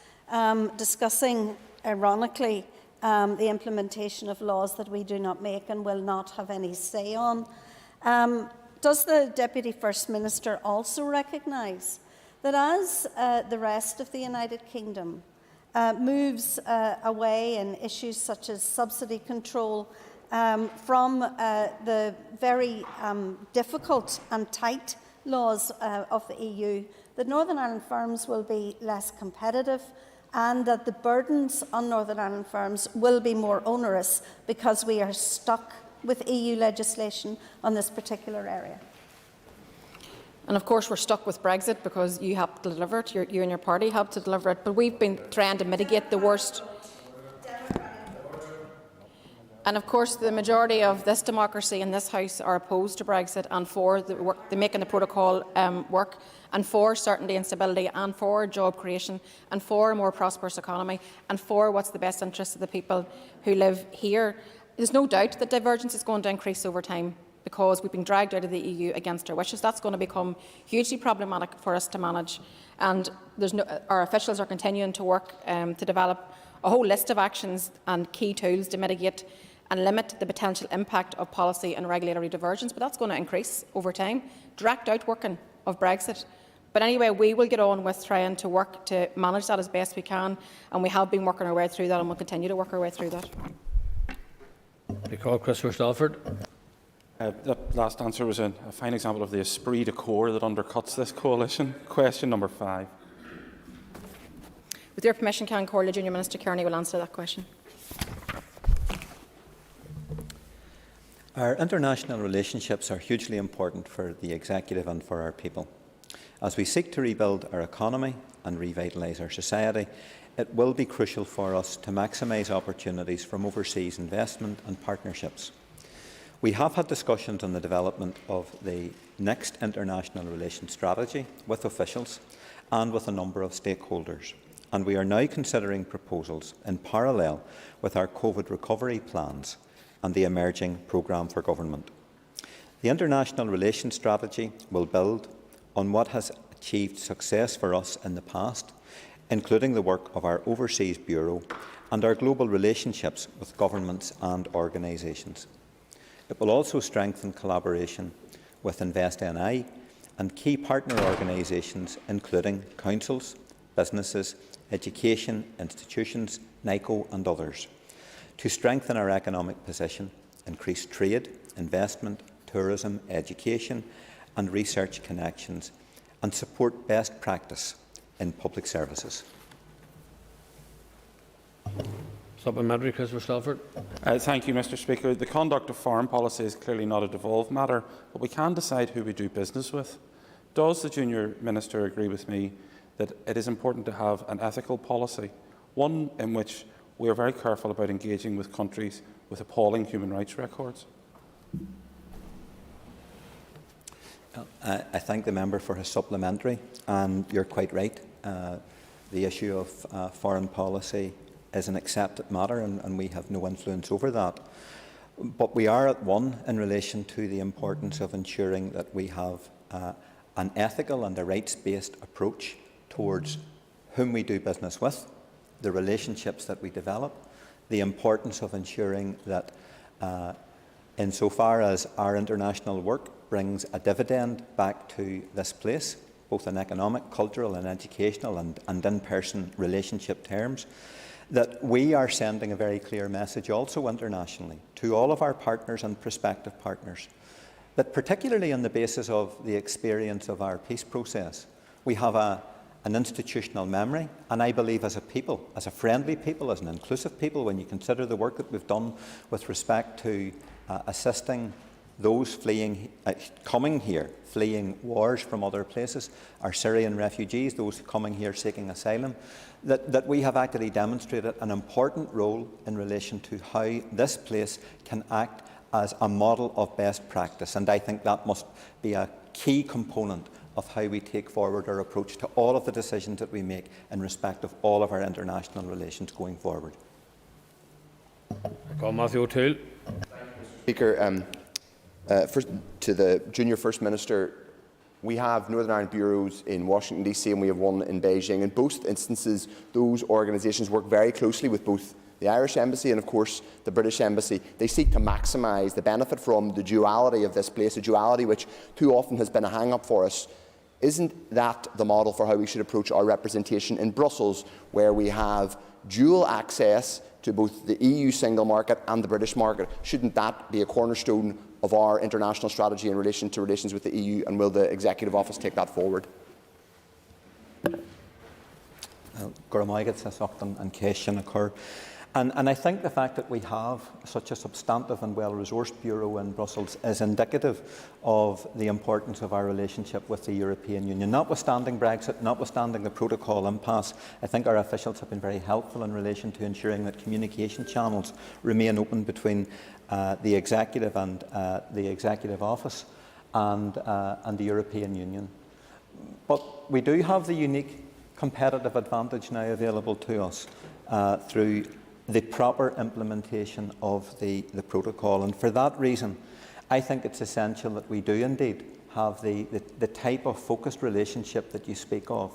Speaker 8: discussing, ironically, the implementation of laws that we do not make and will not have any say on. Does the Deputy First Minister also recognise that as the rest of the United Kingdom moves away in issues such as subsidy control from the very difficult and tight laws of the EU, that Northern Ireland firms will be less competitive and that the burdens on Northern Ireland firms will be more onerous because we are stuck with EU legislation on this particular area?
Speaker 22: And of course we're stuck with Brexit because you helped to deliver it, you and your party helped to deliver it, but we've been trying to mitigate the worst. And of course, the majority of this democracy in this House are opposed to Brexit and for the making the protocol work, and for certainty and stability, and for job creation, and for a more prosperous economy, and for what's the best interest of the people who live here. There's no doubt that divergence is going to increase over time because we've been dragged out of the EU against our wishes. That's going to become hugely problematic for us to manage. And our officials are continuing to work to develop a whole list of actions and key tools to mitigate and limit the potential impact of policy and regulatory divergence, but that's going to increase over time, direct outworking of Brexit. But anyway, we will get on with trying to work to manage that as best we can, and we have been working our way through that and will continue to work our way through that.
Speaker 11: Recall Christopher Stalford.
Speaker 25: That last answer was a fine example of the esprit de corps that undercuts this coalition. Question number 5.
Speaker 22: With your permission, Cairn Corley, Junior Minister Kearney will answer that question.
Speaker 14: Our international relationships are hugely important for the Executive and for our people. As we seek to rebuild our economy and revitalise our society, it will be crucial for us to maximise opportunities from overseas investment and partnerships. We have had discussions on the development of the next international relations strategy with officials and with a number of stakeholders, and we are now considering proposals in parallel with our COVID recovery plans and the emerging programme for government. The international relations strategy will build on what has achieved success for us in the past, including the work of our Overseas Bureau and our global relationships with governments and organisations. It will also strengthen collaboration with InvestNI and key partner organisations, including councils, businesses, education institutions, NICO and others, to strengthen our economic position, increase trade, investment, tourism, education and research connections, and support best practice in public services.
Speaker 11: Supplementary, Christopher Stalford.
Speaker 25: Thank you, Mr. Speaker. The conduct of foreign policy is clearly not a devolved matter, but we can decide who we do business with. Does the junior minister agree with me that it is important to have an ethical policy, one in which we are very careful about engaging with countries with appalling human rights records?
Speaker 14: I thank the member for his supplementary, and you're quite right. The issue of foreign policy is an accepted matter, and we have no influence over that. But we are at one in relation to the importance of ensuring that we have an ethical and a rights-based approach towards whom we do business with, the relationships that we develop, the importance of ensuring that insofar as our international work brings a dividend back to this place, both in economic, cultural and educational and in-person relationship terms, that we are sending a very clear message also internationally to all of our partners and prospective partners, that particularly on the basis of the experience of our peace process, we have an institutional memory, and I believe as a people, as a friendly people, as an inclusive people, when you consider the work that we've done with respect to assisting those fleeing, coming here, fleeing wars from other places, our Syrian refugees, those coming here seeking asylum, that we have actually demonstrated an important role in relation to how this place can act as a model of best practice. And I think that must be a key component of how we take forward our approach to all of the decisions that we make in respect of all of our international relations going forward.
Speaker 11: I call Matthew O'Toole.
Speaker 21: Speaker, first, to the Junior First Minister, we have Northern Ireland bureaus in Washington DC and we have one in Beijing. In both instances, those organisations work very closely with both the Irish Embassy and, of course, the British Embassy. They seek to maximise the benefit from the duality of this place, a duality which too often has been a hang-up for us. Isn't that the model for how we should approach our representation in Brussels, where we have dual access to both the EU single market and the British market? Shouldn't that be a cornerstone of our international strategy in relation to relations with the EU, and will the Executive Office take that forward?
Speaker 14: And I think the fact that we have such a substantive and well-resourced bureau in Brussels is indicative of the importance of our relationship with the European Union. Notwithstanding Brexit, notwithstanding the protocol impasse, I think our officials have been very helpful in relation to ensuring that communication channels remain open between the Executive and the Executive Office and the European Union. But we do have the unique competitive advantage now available to us through the proper implementation of the protocol. And for that reason, I think it's essential that we do indeed have the type of focused relationship that you speak of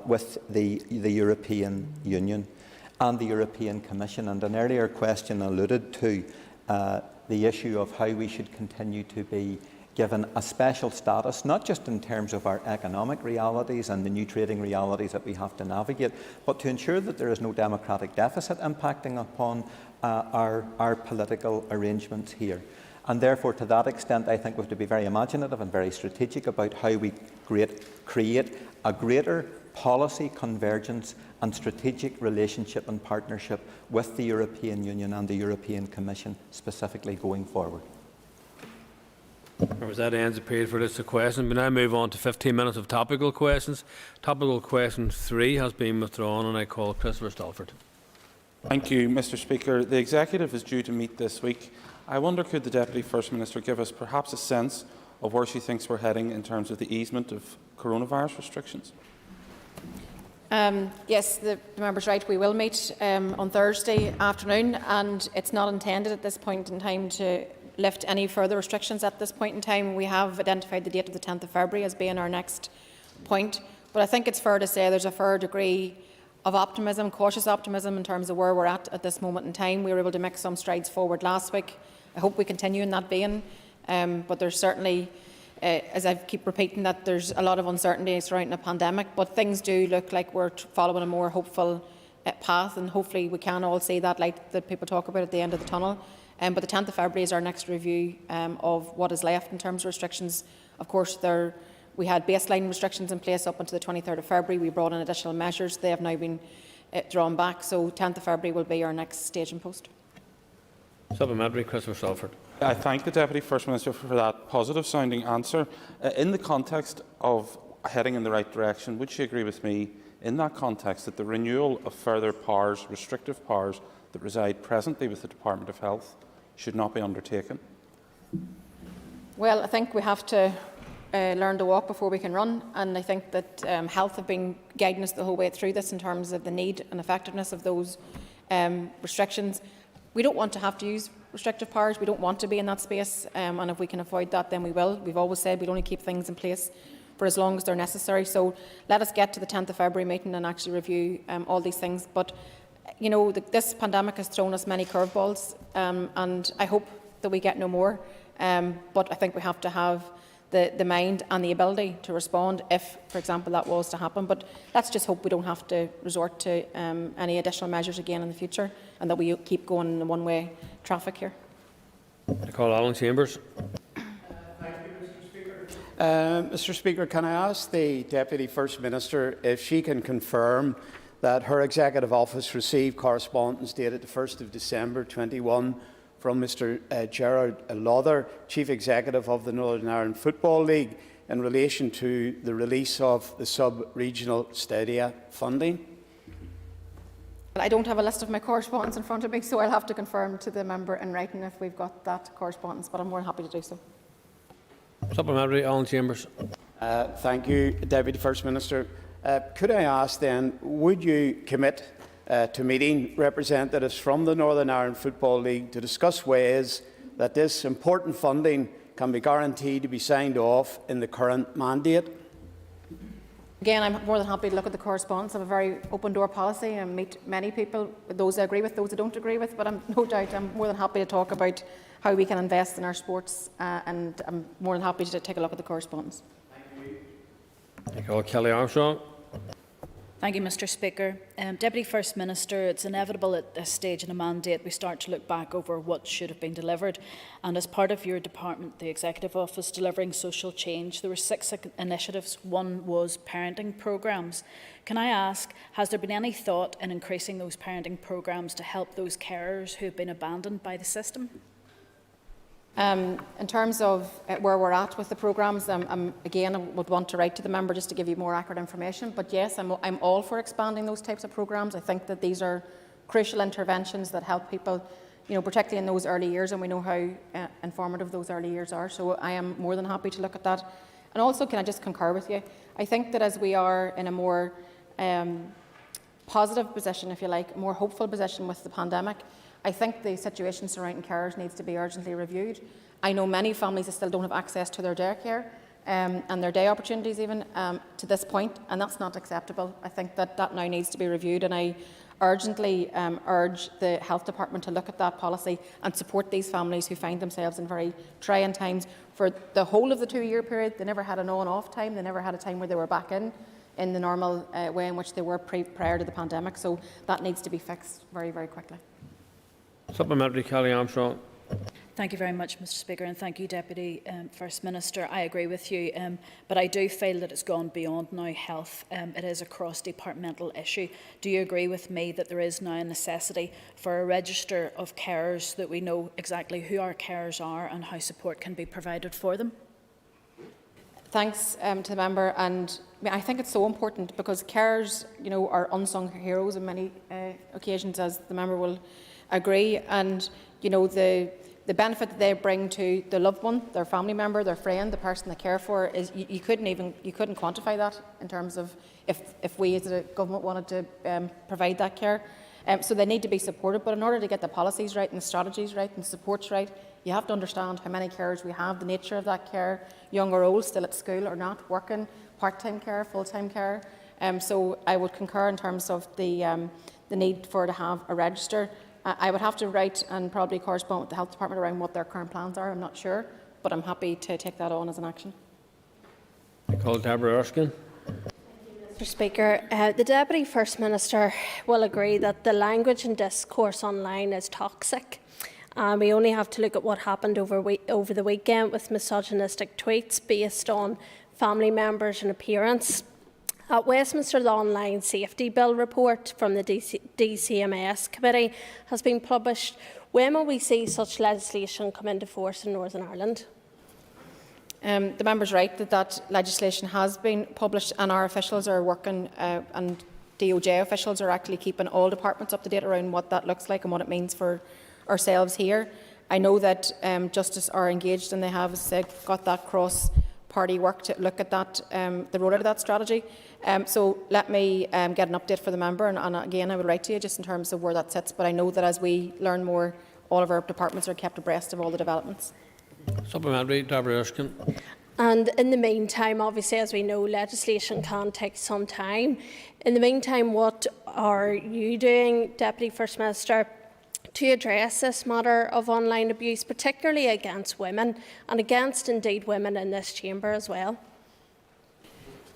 Speaker 14: with the European Union and the European Commission. And an earlier question alluded to the issue of how we should continue to be given a special status, not just in terms of our economic realities and the new trading realities that we have to navigate, but to ensure that there is no democratic deficit impacting upon our political arrangements here. And therefore, to that extent, I think we have to be very imaginative and very strategic about how we create a greater policy convergence and strategic relationship and partnership with the European Union and the European Commission, specifically going forward.
Speaker 11: Members, that ends the period for this question. We now move on to 15 minutes of topical questions. Topical question 3 has been withdrawn, and I call Christopher Stalford.
Speaker 25: Thank you, Mr. Speaker. The Executive is due to meet this week. I wonder, could the Deputy First Minister give us perhaps a sense of where she thinks we're heading in terms of the easement of coronavirus restrictions?
Speaker 22: Yes, the member's right. We will meet on Thursday afternoon, and it's not intended at this point in time to lift any further restrictions at this point in time. We have identified the date of the 10th of February as being our next point, but I think it's fair to say there's a fair degree of optimism, cautious optimism, in terms of where we're at this moment in time. We were able to make some strides forward last week. I hope we continue in that vein, but there's certainly, as I keep repeating, that there's a lot of uncertainty surrounding a pandemic, but things do look like we're following a more hopeful path, and hopefully we can all see that light that people talk about at the end of the tunnel. But the 10th of February is our next review of what is left in terms of restrictions. Of course, we had baseline restrictions in place up until the 23rd of February. We brought in additional measures. They have now been drawn back. So 10th of February will be our next staging post.
Speaker 11: Supplementary, Christopher Salford.
Speaker 25: I thank the Deputy First Minister for that positive-sounding answer. In the context of heading in the right direction, would she agree with me in that context that the renewal of further powers, restrictive powers, that reside presently with the Department of Health should not be undertaken?
Speaker 22: Well, I think we have to learn to walk before we can run, and I think that health have been guiding us the whole way through this in terms of the need and effectiveness of those restrictions. We don't want to have to use restrictive powers. We don't want to be in that space, and if we can avoid that, then we will. We've always said we'll only keep things in place for as long as they're necessary. So let us get to the 10th of February meeting and actually review all these things. But you know, this pandemic has thrown us many curveballs, and I hope that we get no more. But I think we have to have the mind and the ability to respond if, for example, that was to happen. But let's just hope we don't have to resort to any additional measures again in the future, and that we keep going in one-way traffic here.
Speaker 11: I call Alan Chambers.
Speaker 3: Mr. Speaker, can I ask the Deputy First Minister if she can confirm that her Executive Office received correspondence dated the 1st of December 21 from Mr Gerard Lowther, Chief Executive of the Northern Ireland Football League, in relation to the release of the sub-regional stadia funding?
Speaker 22: I don't have a list of my correspondence in front of me, so I'll have to confirm to the member in writing if we've got that correspondence, but I'm more than happy to do so.
Speaker 11: Supplementary, Alan Chambers.
Speaker 3: Thank you, Deputy First Minister. Could I ask then, would you commit to meeting representatives from the Northern Ireland Football League to discuss ways that this important funding can be guaranteed to be signed off in the current mandate?
Speaker 22: Again, I'm more than happy to look at the correspondence. I have a very open door policy and meet many people, those I agree with, those I don't agree with, but I'm no doubt I'm more than happy to talk about how we can invest in our sports, and I'm more than happy to take a look at the correspondence.
Speaker 11: I call Kelly Armstrong.
Speaker 17: Thank you, Mr. Speaker. Deputy First Minister, it's inevitable at this stage in a mandate we start to look back over what should have been delivered. And as part of your department, the Executive Office delivering social change, there were 6 initiatives. One was parenting programmes. Can I ask, has there been any thought in increasing those parenting programmes to help those carers who have been abandoned by the system?
Speaker 22: In terms of where we're at with the programmes, again, I would want to write to the member just to give you more accurate information. But yes, I'm all for expanding those types of programmes. I think that these are crucial interventions that help people, you know, particularly in those early years, and we know how informative those early years are. So I am more than happy to look at that. And also, can I just concur with you? I think that as we are in a more positive position, if you like, a more hopeful position with the pandemic, I think the situation surrounding carers needs to be urgently reviewed. I know many families that still don't have access to their daycare and their day opportunities even to this point, and that's not acceptable. I think that now needs to be reviewed, and I urgently urge the Health Department to look at that policy and support these families who find themselves in very trying times. For the whole of the 2-year period, they never had an on-off time, they never had a time where they were back in the normal way in which they were prior to the pandemic, so that needs to be fixed very, very quickly.
Speaker 11: Supplementary, Kelly Armstrong.
Speaker 17: Thank you very much, Mr. Speaker, and thank you, Deputy First Minister. I agree with you, but I do feel that it's gone beyond now health. It is a cross-departmental issue. Do you agree with me that there is now a necessity for a register of carers so that we know exactly who our carers are and how support can be provided for them?
Speaker 22: Thanks to the member, and I think it's so important because carers, you know, are unsung heroes on many occasions, as the member will agree. And you know, the the benefit that they bring to the loved one, their family member, their friend, the person they care for, is you couldn't quantify that in terms of if we as a government wanted to provide that care. So they need to be supported, but in order to get the policies right and the strategies right and the supports right, you have to understand how many carers we have, the nature of that care, young or old, still at school or not, working, part-time care, full-time care. So I would concur in terms of the need to have a register. I would have to write and probably correspond with the Health Department around what their current plans are. I'm not sure, but I'm happy to take that on as an action.
Speaker 11: I call Deborah Erskine.
Speaker 6: Mr Speaker, the Deputy First Minister will agree that the language and discourse online is toxic. We only have to look at what happened over the weekend with misogynistic tweets based on family members and appearance. At Westminster, the Online Safety Bill report from the DCMS Committee has been published. When will we see such legislation come into force in Northern Ireland?
Speaker 22: The member's right that legislation has been published, and our officials are working, and DOJ officials are actually keeping all departments up to date around what that looks like and what it means for ourselves here. I know that Justice are engaged, and they have, as I said, got that cross-party work to look at that, the rollout of that strategy. So let me get an update for the member, and again I will write to you just in terms of where that sits, but I know that as we learn more, all of our departments are kept abreast of all the developments.
Speaker 11: Supplementary, Deborah Erskine.
Speaker 6: And in the meantime, obviously, as we know, legislation can take some time. In the meantime, what are you doing, Deputy First Minister, to address this matter of online abuse, particularly against women and against, indeed, women in this chamber as well?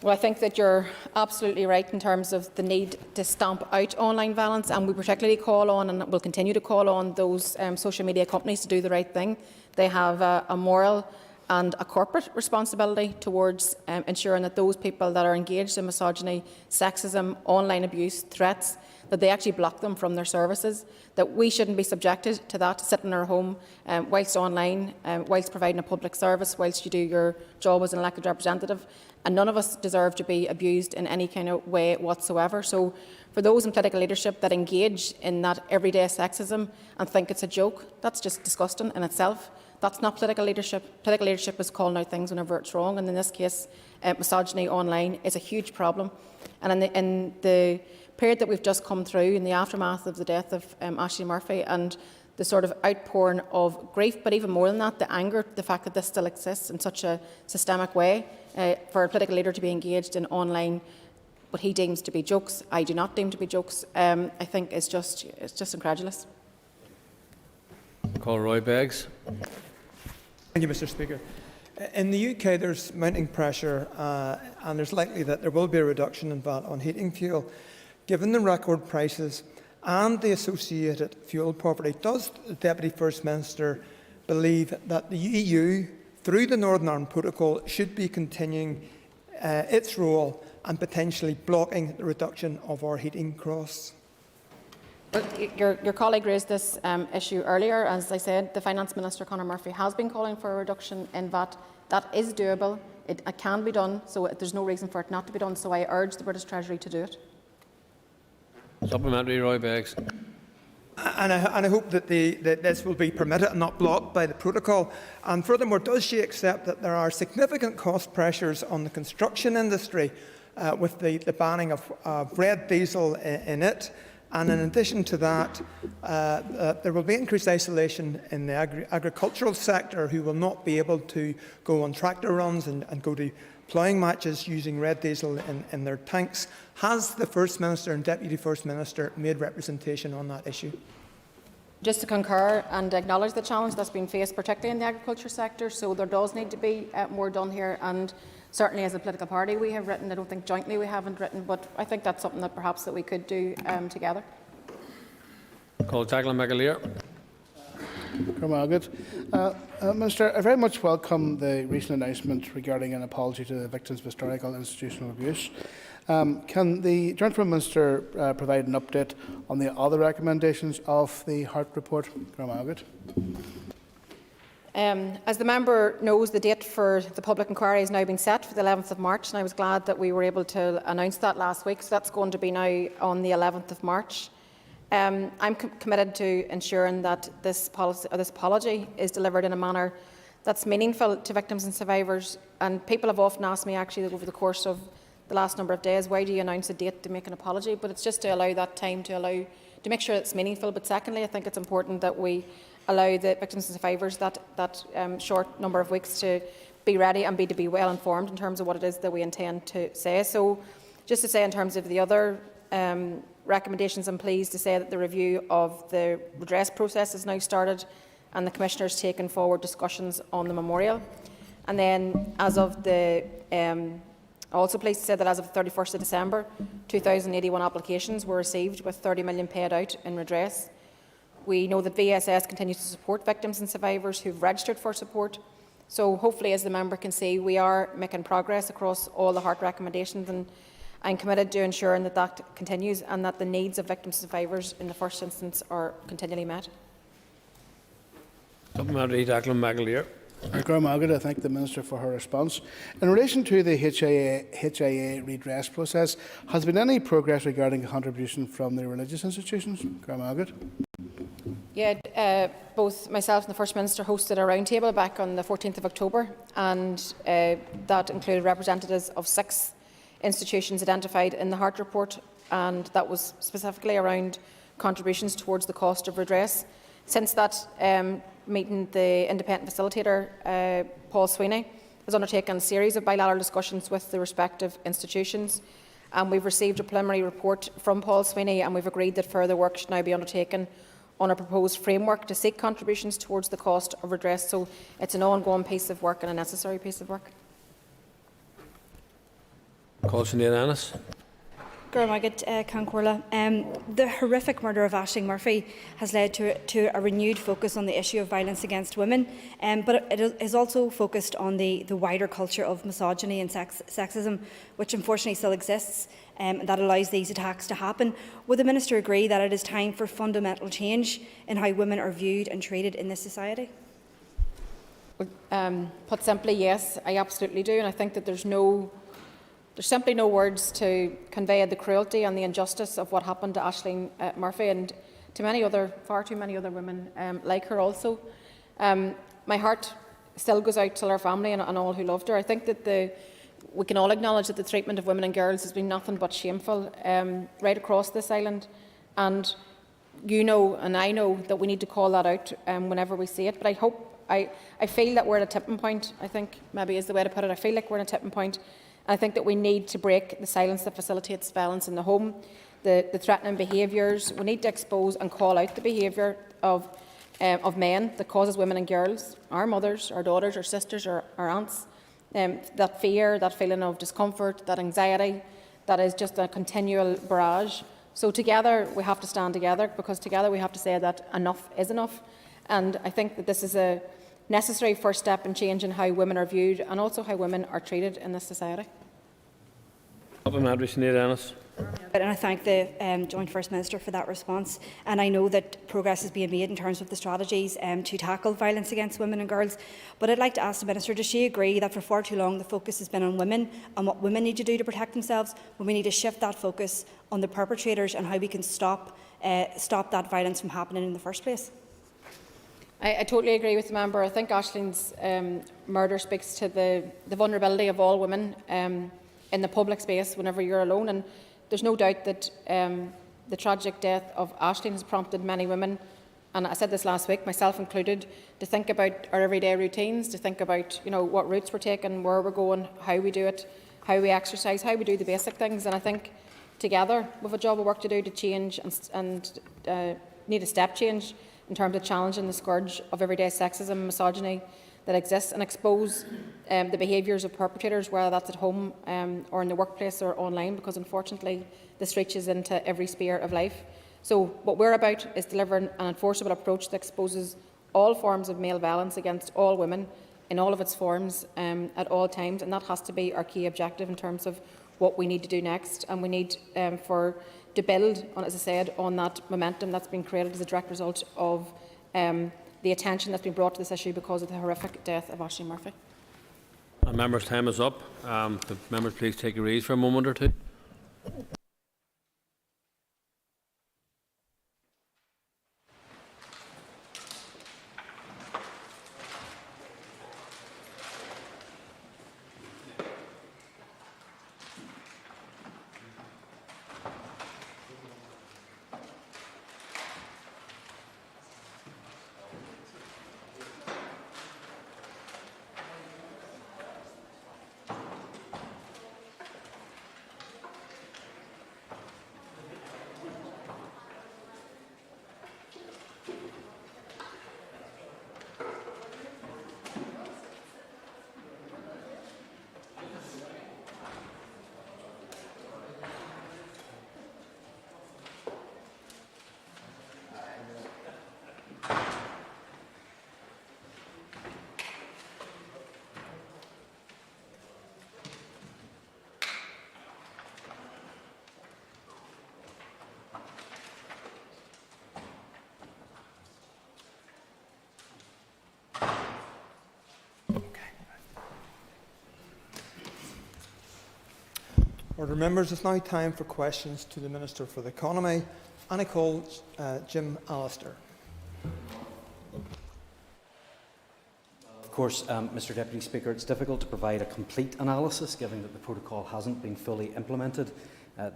Speaker 22: Well, I think that you're absolutely right in terms of the need to stamp out online violence, and we particularly call on, and will continue to call on, those social media companies to do the right thing. They have a moral and a corporate responsibility towards ensuring that those people that are engaged in misogyny, sexism, online abuse, threats, that they actually block them from their services, that we shouldn't be subjected to that, to sit in our home whilst online, whilst providing a public service, whilst you do your job as an elected representative. And none of us deserve to be abused in any kind of way whatsoever. So for those in political leadership that engage in that everyday sexism and think it's a joke, that's just disgusting in itself. That's not political leadership. Political leadership is calling out things whenever it's wrong, and in this case, misogyny online is a huge problem. And in the period that we've just come through, in the aftermath of the death of Ashley Murphy, and the sort of outpouring of grief, but even more than that, the anger, the fact that this still exists in such a systemic way, for a political leader to be engaged in online what he deems to be jokes, I do not deem to be jokes, I think it's just incredulous.
Speaker 11: Call Roy Beggs.
Speaker 18: Thank you, Mr Speaker. In the UK, there's mounting pressure, and there's likely that there will be a reduction in VAT on heating fuel. Given the record prices and the associated fuel poverty, does the Deputy First Minister believe that the EU, through the Northern Ireland Protocol, should be continuing its role and potentially blocking the reduction of our heating costs?
Speaker 22: Your colleague raised this issue earlier. As I said, the Finance Minister, Conor Murphy, has been calling for a reduction in VAT. That is doable. It can be done, so there's no reason for it not to be done. So I urge the British Treasury to do it.
Speaker 11: Supplementary, Roy Beggs.
Speaker 18: And I hope that this will be permitted and not blocked by the protocol. And furthermore, does she accept that there are significant cost pressures on the construction industry with the banning of red diesel in it? And in addition to that, there will be increased isolation in the agricultural sector, who will not be able to go on tractor runs and go to ploughing matches using red diesel in their tanks. Has the First Minister and Deputy First Minister made representation on that issue?
Speaker 22: Just to concur and acknowledge the challenge that's been faced, particularly in the agriculture sector, so there does need to be more done here, and certainly as a political party we have written. I don't think jointly we haven't written, but I think that's something that perhaps that we could do together.
Speaker 11: Call Jacqueline McAleer.
Speaker 12: Minister, I very much welcome the recent announcement regarding an apology to the victims of historical institutional abuse. Can the Joint Prime Minister provide an update on the other recommendations of the Hart report?
Speaker 22: As the member knows, the date for the public inquiry has now been set for the 11th of March, and I was glad that we were able to announce that last week. So that's going to be now on the 11th of March. I'm committed to ensuring that this apology is delivered in a manner that's meaningful to victims and survivors. And people have often asked me, actually, over the course of the last number of days, why do you announce a date to make an apology? But it's just to allow that time to make sure it's meaningful. But secondly, I think it's important that we allow the victims and survivors that short number of weeks to be ready and be well informed in terms of what it is that we intend to say. So, just to say, in terms of the other recommendations, I'm pleased to say that the review of the redress process has now started, and the Commissioner has taken forward discussions on the memorial. And then, as of the also pleased to say that as of the 31st of December, 2,081 applications were received, with 30 million paid out in redress. We know that VSS continues to support victims and survivors who've registered for support. So hopefully, as the member can see, we are making progress across all the HEART recommendations, and I'm committed to ensuring that that continues and that the needs of victims and survivors in the first instance are continually met.
Speaker 12: Supplementary, Declan McAleer. I thank the Minister for her response. In relation to the HIA redress process, has there been any progress regarding contribution from the religious institutions?
Speaker 22: Yeah, both myself and the First Minister hosted a roundtable back on the 14th of October, and that included representatives of 6 institutions identified in the HEART report, and that was specifically around contributions towards the cost of redress. Since that meeting, the independent facilitator, Paul Sweeney, has undertaken a series of bilateral discussions with the respective institutions, and we've received a preliminary report from Paul Sweeney, and we've agreed that further work should now be undertaken on a proposed framework to seek contributions towards the cost of redress. So it's an ongoing piece of work and a necessary piece of work.
Speaker 4: The horrific murder of Aisling Murphy has led to a renewed focus on the issue of violence against women, but it is also focused on the wider culture of misogyny and sexism, which unfortunately still exists, and that allows these attacks to happen. Would the Minister agree that it is time for fundamental change in how women are viewed and treated in this society?
Speaker 22: Put simply, yes, I absolutely do, and I think that there's simply no words to convey the cruelty and the injustice of what happened to Aisling Murphy and to far too many other women like her also. My heart still goes out to her family and all who loved her. I think that we can all acknowledge that the treatment of women and girls has been nothing but shameful right across this island. And you know and I know that we need to call that out whenever we see it. But I feel that we're at a tipping point, I think maybe is the way to put it. I feel like we're at a tipping point. I think that we need to break the silence that facilitates violence in the home, the threatening behaviours. We need to expose and call out the behaviour of men that causes women and girls, our mothers, our daughters, our sisters, our aunts, that fear, that feeling of discomfort, that anxiety, that is just a continual barrage. So together we have to stand together, because together we have to say that enough is enough. And I think that this is a necessary first step in changing how women are viewed and also how women are treated in this society.
Speaker 4: And I thank the Joint First Minister for that response. And I know that progress is being made in terms of the strategies to tackle violence against women and girls. But I'd like to ask the Minister, does she agree that for far too long the focus has been on women and what women need to do to protect themselves, when we need to shift that focus on the perpetrators and how we can stop that violence from happening in the first place?
Speaker 22: I totally agree with the member. I think Aisling's murder speaks to the vulnerability of all women in the public space whenever you're alone. And there's no doubt that the tragic death of Aisling has prompted many women, and I said this last week, myself included, to think about our everyday routines, to think about what routes we're taking, where we're going, how we do it, how we exercise, how we do the basic things. And I think together we have a job of work to do to change and need a step change in terms of challenging the scourge of everyday sexism and misogyny that exists, and expose the behaviours of perpetrators, whether that's at home or in the workplace or online, because unfortunately this reaches into every sphere of life. So what we're about is delivering an enforceable approach that exposes all forms of male violence against all women in all of its forms at all times, and that has to be our key objective in terms of what we need to do next. And we need to build on, as I said, on that momentum that's been created as a direct result of the attention that's been brought to this issue because of the horrific death of Aisling Murphy.
Speaker 11: Members' time is up. Could members please take your ease for a moment or two?
Speaker 18: Order members, it's now time for questions to the Minister for the Economy, and I call Jim Allister.
Speaker 15: Of course, Mr Deputy Speaker, it's difficult to provide a complete analysis given that the protocol hasn't been fully implemented.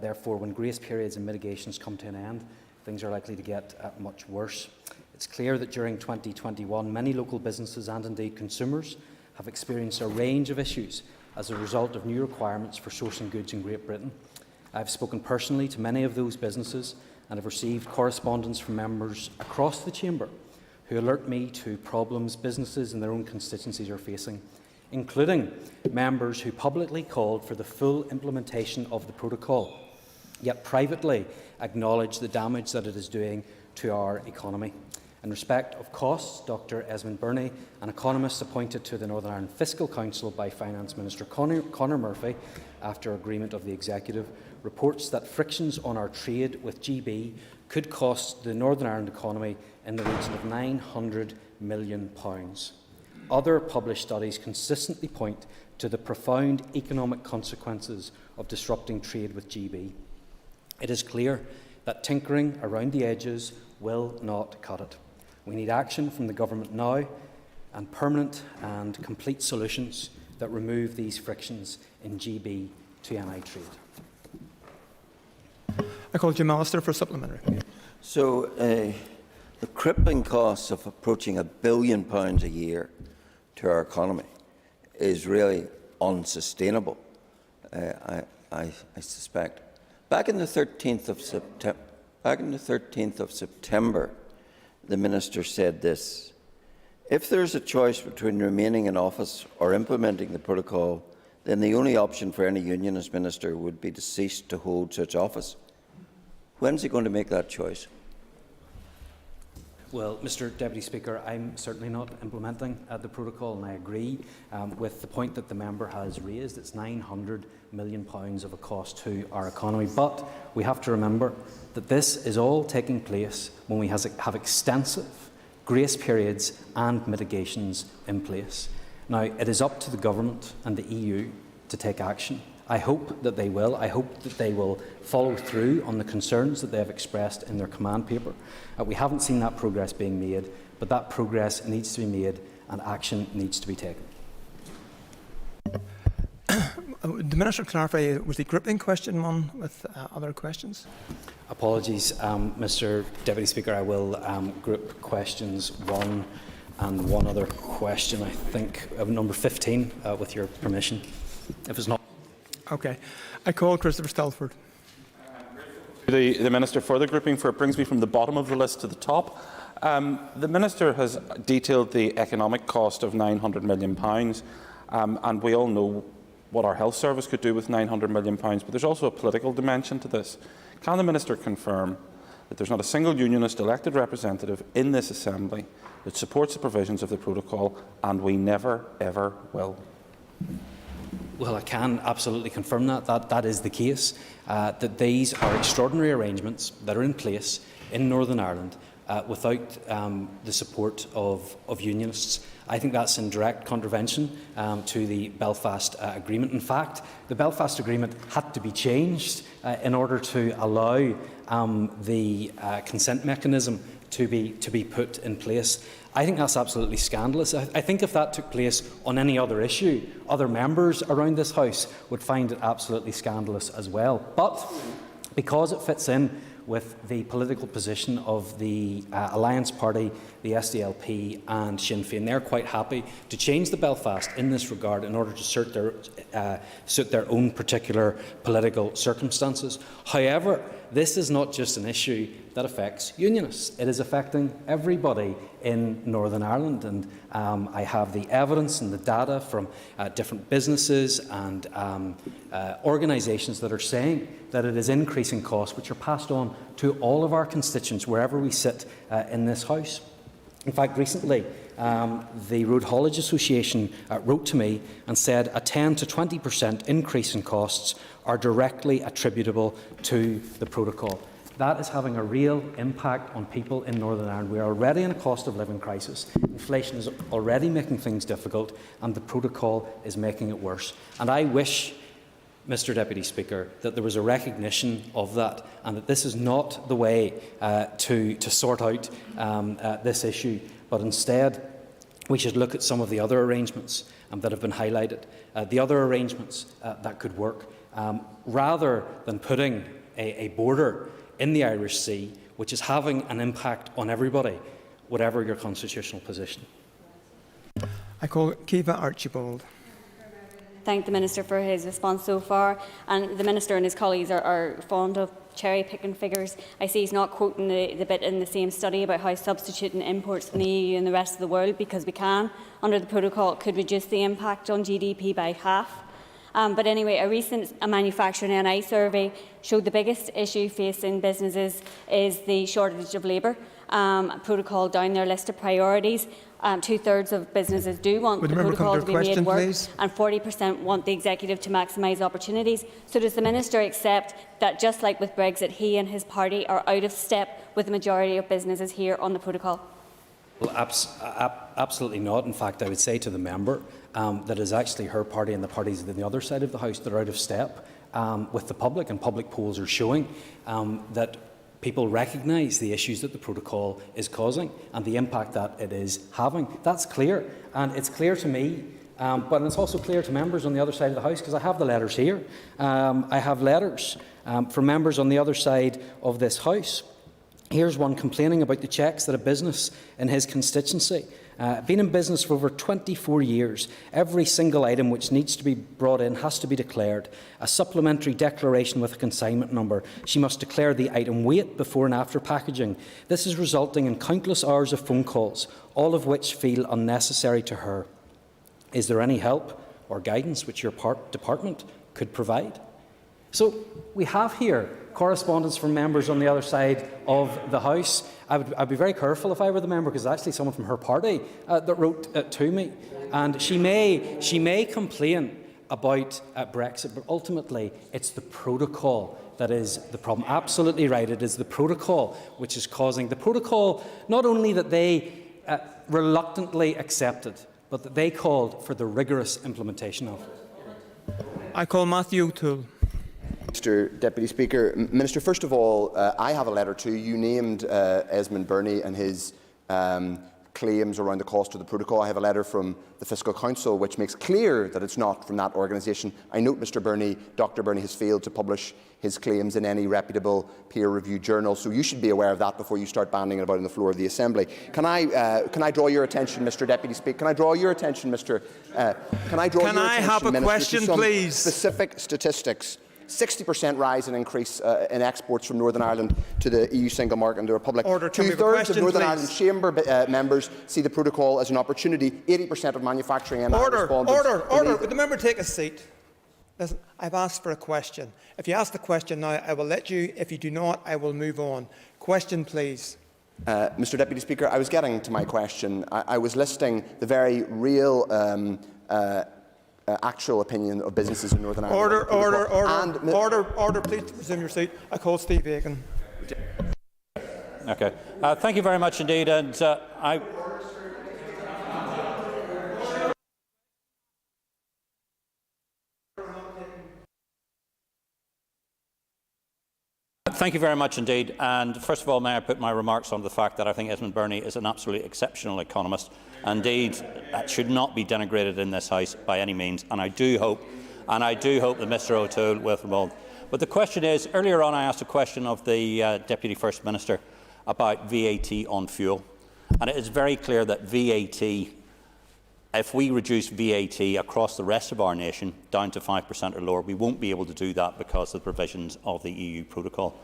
Speaker 15: Therefore, when grace periods and mitigations come to an end, things are likely to get much worse. It's clear that during 2021, many local businesses and indeed consumers have experienced a range of issues as a result of new requirements for sourcing goods in Great Britain. I've spoken personally to many of those businesses and have received correspondence from members across the Chamber who alert me to problems businesses in their own constituencies are facing, including members who publicly called for the full implementation of the protocol, yet privately acknowledge the damage that it is doing to our economy. In respect of costs, Dr Esmond Burney, an economist appointed to the Northern Ireland Fiscal Council by Finance Minister Conor Murphy after agreement of the Executive, reports that frictions on our trade with GB could cost the Northern Ireland economy in the region of £900 million. Other published studies consistently point to the profound economic consequences of disrupting trade with GB. It is clear that tinkering around the edges will not cut it. We need action from the Government now and permanent and complete solutions that remove these frictions in GB to NI trade.
Speaker 18: I call Jim Allister for a supplementary.
Speaker 16: So, the crippling costs of approaching £1 billion a year to our economy is really unsustainable, I suspect. Back on the 13th of September, the Minister said this: "If there is a choice between remaining in office or implementing the protocol, then the only option for any unionist minister would be to cease to hold such office." When is he going to make that choice?
Speaker 15: Well, Mr Deputy Speaker, I'm certainly not implementing the protocol, and I agree with the point that the member has raised. It's £900 million of a cost to our economy. But we have to remember that this is all taking place when we have extensive grace periods and mitigations in place. Now, it is up to the Government and the EU to take action. I hope that they will. I hope that they will follow through on the concerns that they have expressed in their command paper. We haven't seen that progress being made, but that progress needs to be made and action needs to be taken.
Speaker 18: The Minister clarify, was the grouping question one with other questions?
Speaker 15: Apologies, Mr Deputy Speaker. I will group questions 1 and one other question, I think, number 15, with your permission. If it's not.
Speaker 18: Okay. I call Christopher Stelford.
Speaker 25: The Minister for the grouping, for it brings me from the bottom of the list to the top. The Minister has detailed the economic cost of £900 million, and we all know what our health service could do with £900 million, but there's also a political dimension to this. Can the Minister confirm that there's not a single unionist elected representative in this Assembly that supports the provisions of the protocol, and we never, ever will?
Speaker 15: Well, I can absolutely confirm that is the case, that these are extraordinary arrangements that are in place in Northern Ireland without the support of unionists. I think that's in direct contravention to the Belfast Agreement. In fact, the Belfast Agreement had to be changed in order to allow the consent mechanism to be put in place. I think that's absolutely scandalous. I think if that took place on any other issue, other members around this House would find it absolutely scandalous as well. But because it fits in with the political position of the Alliance Party, the SDLP and Sinn Féin, they're quite happy to change the Belfast in this regard in order to suit their own particular political circumstances. However, this is not just an issue that affects unionists. It is affecting everybody in Northern Ireland, and I have the evidence and the data from different businesses and organisations that are saying that it is increasing costs which are passed on to all of our constituents wherever we sit in this House. In fact, recently, the Road Haulage Association wrote to me and said a 10 to 20% increase in costs are directly attributable to the protocol. That is having a real impact on people in Northern Ireland. We are already in a cost of living crisis. Inflation is already making things difficult, and the protocol is making it worse. And I wish Mr Deputy Speaker, that there was a recognition of that and that this is not the way to sort out this issue, but instead we should look at some of the other arrangements that have been highlighted, the other arrangements that could work, rather than putting a border in the Irish Sea, which is having an impact on everybody, whatever your constitutional position.
Speaker 18: I call Kiva Archibald.
Speaker 5: Thank the Minister for his response so far. And the Minister and his colleagues are fond of cherry-picking figures. I see he's not quoting the bit in the same study about how substituting imports from the EU and the rest of the world, because we can, under the protocol, could reduce the impact on GDP by half. But anyway, a recent manufacturing NI survey showed the biggest issue facing businesses is the shortage of labour. Protocol down their list of priorities. 2/3 of businesses do want the protocol to be made work, and 40% want the executive to maximise opportunities. So does the Minister accept that, just like with Brexit, he and his party are out of step with the majority of businesses here on the protocol?
Speaker 15: Well, absolutely not. In fact, I would say to the member that it is actually her party and the parties on the other side of the House that are out of step with the public, and public polls are showing that people recognise the issues that the protocol is causing and the impact that it is having. That's clear, and it's clear to me, but it's also clear to members on the other side of the House, because I have the letters here. I have letters from members on the other side of this House. Here's one complaining about the checks that a business in his constituency, been in business for over 24 years. Every single item which needs to be brought in has to be declared. A supplementary declaration with a consignment number. She must declare the item weight before and after packaging. This is resulting in countless hours of phone calls, all of which feel unnecessary to her. Is there any help or guidance which your department could provide? So we have here correspondence from members on the other side of the House. I'd be very careful if I were the member, because it's actually someone from her party that wrote to me. And she may complain about Brexit, but ultimately it's the protocol that is the problem. Absolutely right. It is the protocol which is causing the protocol, not only that they reluctantly accepted, but that they called for the rigorous implementation of.
Speaker 18: I call Matthew O'Toole.
Speaker 21: Mr Deputy Speaker. Minister, first of all, I have a letter too. You named Esmond Birney and his claims around the cost of the protocol. I have a letter from the Fiscal Council which makes clear that it's not from that organisation. I note Mr Birney, Dr Birney, has failed to publish his claims in any reputable peer-reviewed journal, so you should be aware of that before you start banding it about on the floor of the Assembly. Can I draw your attention, Mr Deputy Speaker? Can I draw your attention, Mr? Can I have a question, please? Specific statistics. 60% rise in increase in exports from Northern Ireland to the EU single market and the Republic. 2/3 of Northern Ireland Chamber members see the protocol as an opportunity. 80% of manufacturing and
Speaker 18: Order. Would the member take a seat? Listen, I've asked for a question. If you ask the question now, I will let you. If you do not, I will move on. Question, please.
Speaker 21: Mr Deputy Speaker, I was getting to my question. I was listing the very real actual opinion of businesses in Northern Ireland.
Speaker 18: Order, please resume your seat. I call Steve Aiken.
Speaker 19: Okay. Thank you very much indeed. And thank you very much indeed. And first of all, may I put my remarks on the fact that I think Esmond Birney is an absolutely exceptional economist. Indeed, that should not be denigrated in this House by any means. And I do hope that Mr O'Toole will respond. But the question is, earlier on I asked a question of the Deputy First Minister about VAT on fuel. And it is very clear that VAT, if we reduce VAT across the rest of our nation down to 5% or lower, we won't be able to do that because of the provisions of the EU protocol.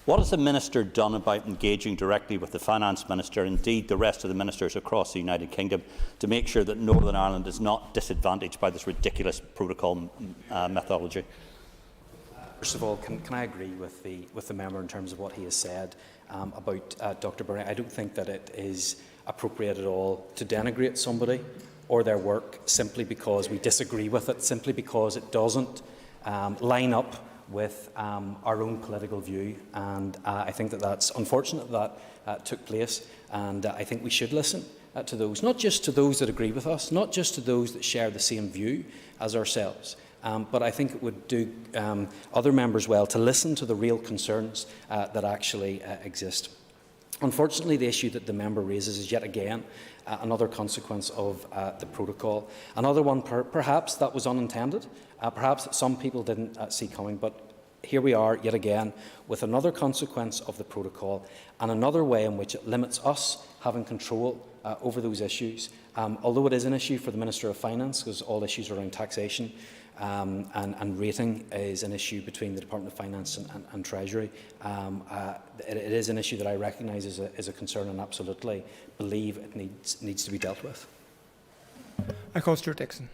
Speaker 19: What has the Minister done about engaging directly with the Finance Minister, indeed the rest of the ministers across the United Kingdom, to make sure that Northern Ireland is not disadvantaged by this ridiculous protocol methodology?
Speaker 15: First of all, can I agree with the member in terms of what he has said about Dr Birney? I don't think that it is appropriate at all to denigrate somebody or their work simply because we disagree with it, simply because it doesn't line up with our own political view, and I think that that's unfortunate that took place, and I think we should listen to those, not just to those that agree with us, not just to those that share the same view as ourselves, But I think it would do other members well to listen to the real concerns that actually exist. Unfortunately, the issue that the member raises is yet again another consequence of the protocol. Another one, perhaps, that was unintended, perhaps that some people didn't see coming, but here we are yet again with another consequence of the protocol and another way in which it limits us having control over those issues. Although it is an issue for the Minister of Finance, because all issues around taxation and rating is an issue between the Department of Finance and Treasury, it is an issue that I recognise is a concern and absolutely believe it needs to be dealt with.
Speaker 18: I call Stuart Dixon.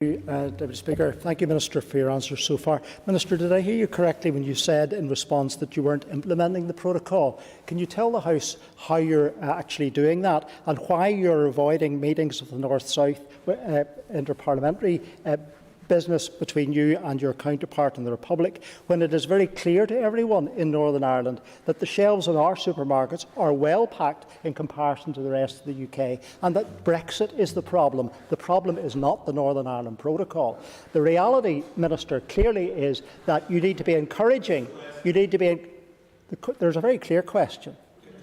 Speaker 7: Deputy Speaker. Thank you, Minister, for your answers so far. Minister, did I hear you correctly when you said in response that you weren't implementing the protocol? Can you tell the House how you're actually doing that and why you're avoiding meetings of the North-South interparliamentary business between you and your counterpart in the Republic, when it is very clear to everyone in Northern Ireland that the shelves in our supermarkets are well packed in comparison to the rest of the UK, and that Brexit is the problem. The problem is not the Northern Ireland Protocol. The reality, Minister, clearly is that you need to be encouraging. There's a very clear question.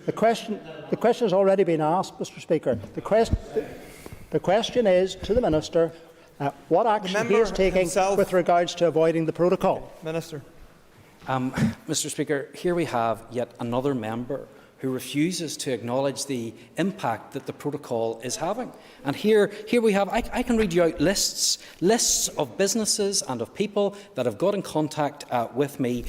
Speaker 7: The question has already been asked, Mr. Speaker. The question is to the Minister. What action he is taking with regards to avoiding the protocol?
Speaker 18: Minister.
Speaker 15: Mr. Speaker, here we have yet another member who refuses to acknowledge the impact that the protocol is having. And here we have, I can read you out lists of businesses and of people that have got in contact with me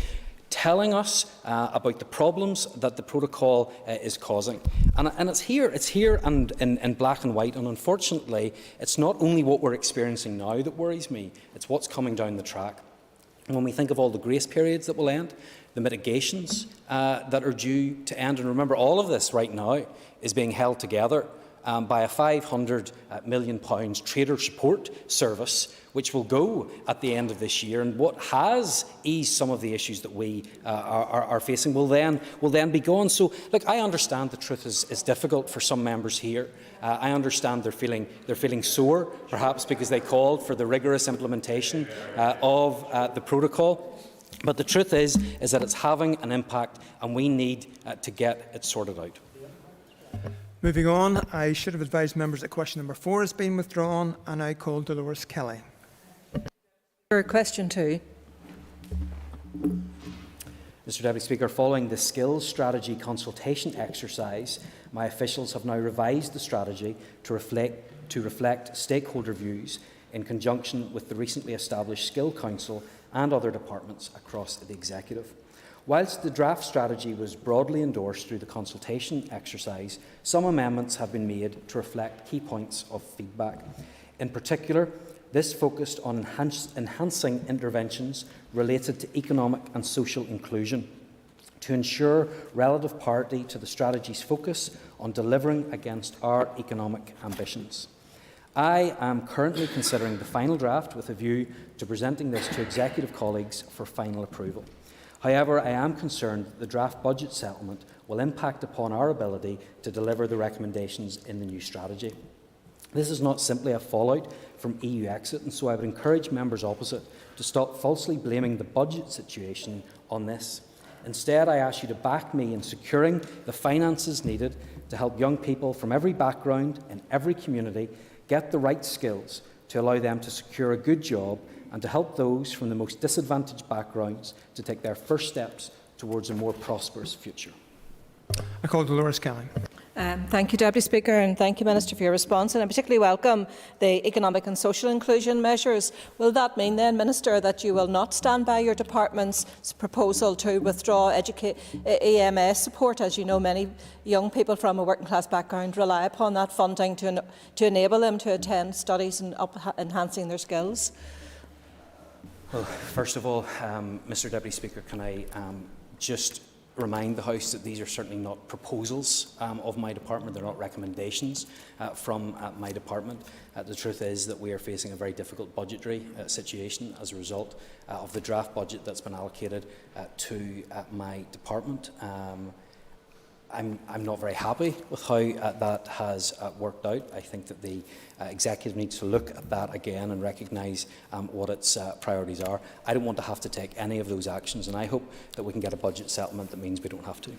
Speaker 15: telling us about the problems that the protocol is causing. And it's here and in black and white, and unfortunately it's not only what we're experiencing now that worries me, it's what's coming down the track. And when we think of all the grace periods that will end, the mitigations that are due to end, and remember all of this right now is being held together by a £500 million trader support service, which will go at the end of this year, and what has eased some of the issues that we are facing will then be gone. So, look, I understand the truth is difficult for some members here. I understand they're feeling sore, perhaps because they called for the rigorous implementation of the protocol. But the truth is that it's having an impact, and we need to get it sorted out.
Speaker 18: Moving on, I should have advised members that question number 4 has been withdrawn, and I call Dolores Kelly.
Speaker 9: Question 2.
Speaker 15: Mr. Deputy Speaker, following the skills strategy consultation exercise, my officials have now revised the strategy to reflect stakeholder views in conjunction with the recently established Skill Council and other departments across the Executive. Whilst the draft strategy was broadly endorsed through the consultation exercise, some amendments have been made to reflect key points of feedback. In particular, this focused on enhancing interventions related to economic and social inclusion to ensure relative parity to the strategy's focus on delivering against our economic ambitions. I am currently considering the final draft with a view to presenting this to Executive colleagues for final approval. However, I am concerned that the draft budget settlement will impact upon our ability to deliver the recommendations in the new strategy. This is not simply a fallout from EU exit, and so I would encourage members opposite to stop falsely blaming the budget situation on this. Instead, I ask you to back me in securing the finances needed to help young people from every background and every community get the right skills to allow them to secure a good job, and to help those from the most disadvantaged backgrounds to take their first steps towards a more prosperous future.
Speaker 18: I call Dolores Kelly.
Speaker 9: Thank you, Deputy Speaker, and thank you, Minister, for your response. And I particularly welcome the economic and social inclusion measures. Will that mean then, Minister, that you will not stand by your department's proposal to withdraw EMS support? As you know, many young people from a working class background rely upon that funding to enable them to attend studies and enhancing their skills.
Speaker 15: Well, first of all, Mr. Deputy Speaker, can I just remind the House that these are certainly not proposals of my department. They're not recommendations from my department. The truth is that we are facing a very difficult budgetary situation as a result of the draft budget that's been allocated to my department. I'm not very happy with how that has worked out. I think that the executive needs to look at that again and recognise what its priorities are. I don't want to have to take any of those actions, and I hope that we can get a budget settlement that means we don't have to.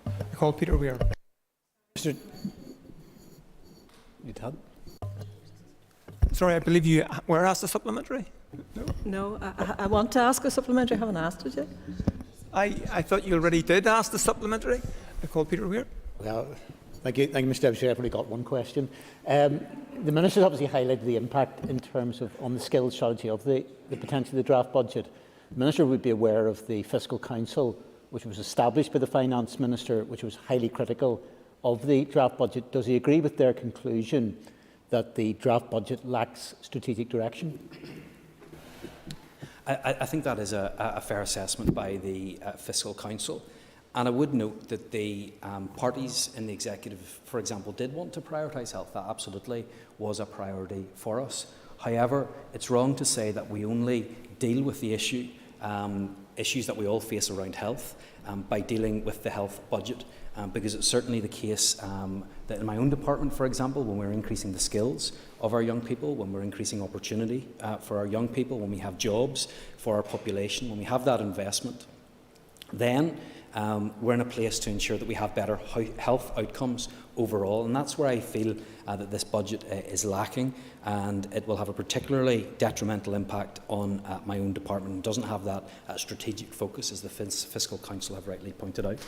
Speaker 18: I call Peter Weir.
Speaker 11: Mr. You had?
Speaker 18: Sorry, I believe you were asked a supplementary.
Speaker 9: No, I want to ask a supplementary. I haven't asked it yet.
Speaker 18: I thought you already did ask the supplementary. I call Peter Weir.
Speaker 2: Well, thank you, Mr. Deputy Chair. I've only got one question. The Minister's obviously highlighted the impact in terms of on the skills strategy of the potential of the draft budget. The Minister would be aware of the Fiscal Council, which was established by the Finance Minister, which was highly critical of the draft budget. Does he agree with their conclusion that the draft budget lacks strategic direction?
Speaker 15: I think that is a fair assessment by the Fiscal Council. And I would note that the parties in the executive, for example, did want to prioritise health. That absolutely was a priority for us. However, it's wrong to say that we only deal with the issues that we all face around health by dealing with the health budget. Because it's certainly the case that in my own department, for example, when we're increasing the skills of our young people, when we're increasing opportunity for our young people, when we have jobs for our population, when we have that investment, then we're in a place to ensure that we have better health outcomes overall. And that's where I feel that this budget is lacking, and it will have a particularly detrimental impact on my own department. It doesn't have that strategic focus, as the Fiscal Council have rightly pointed out.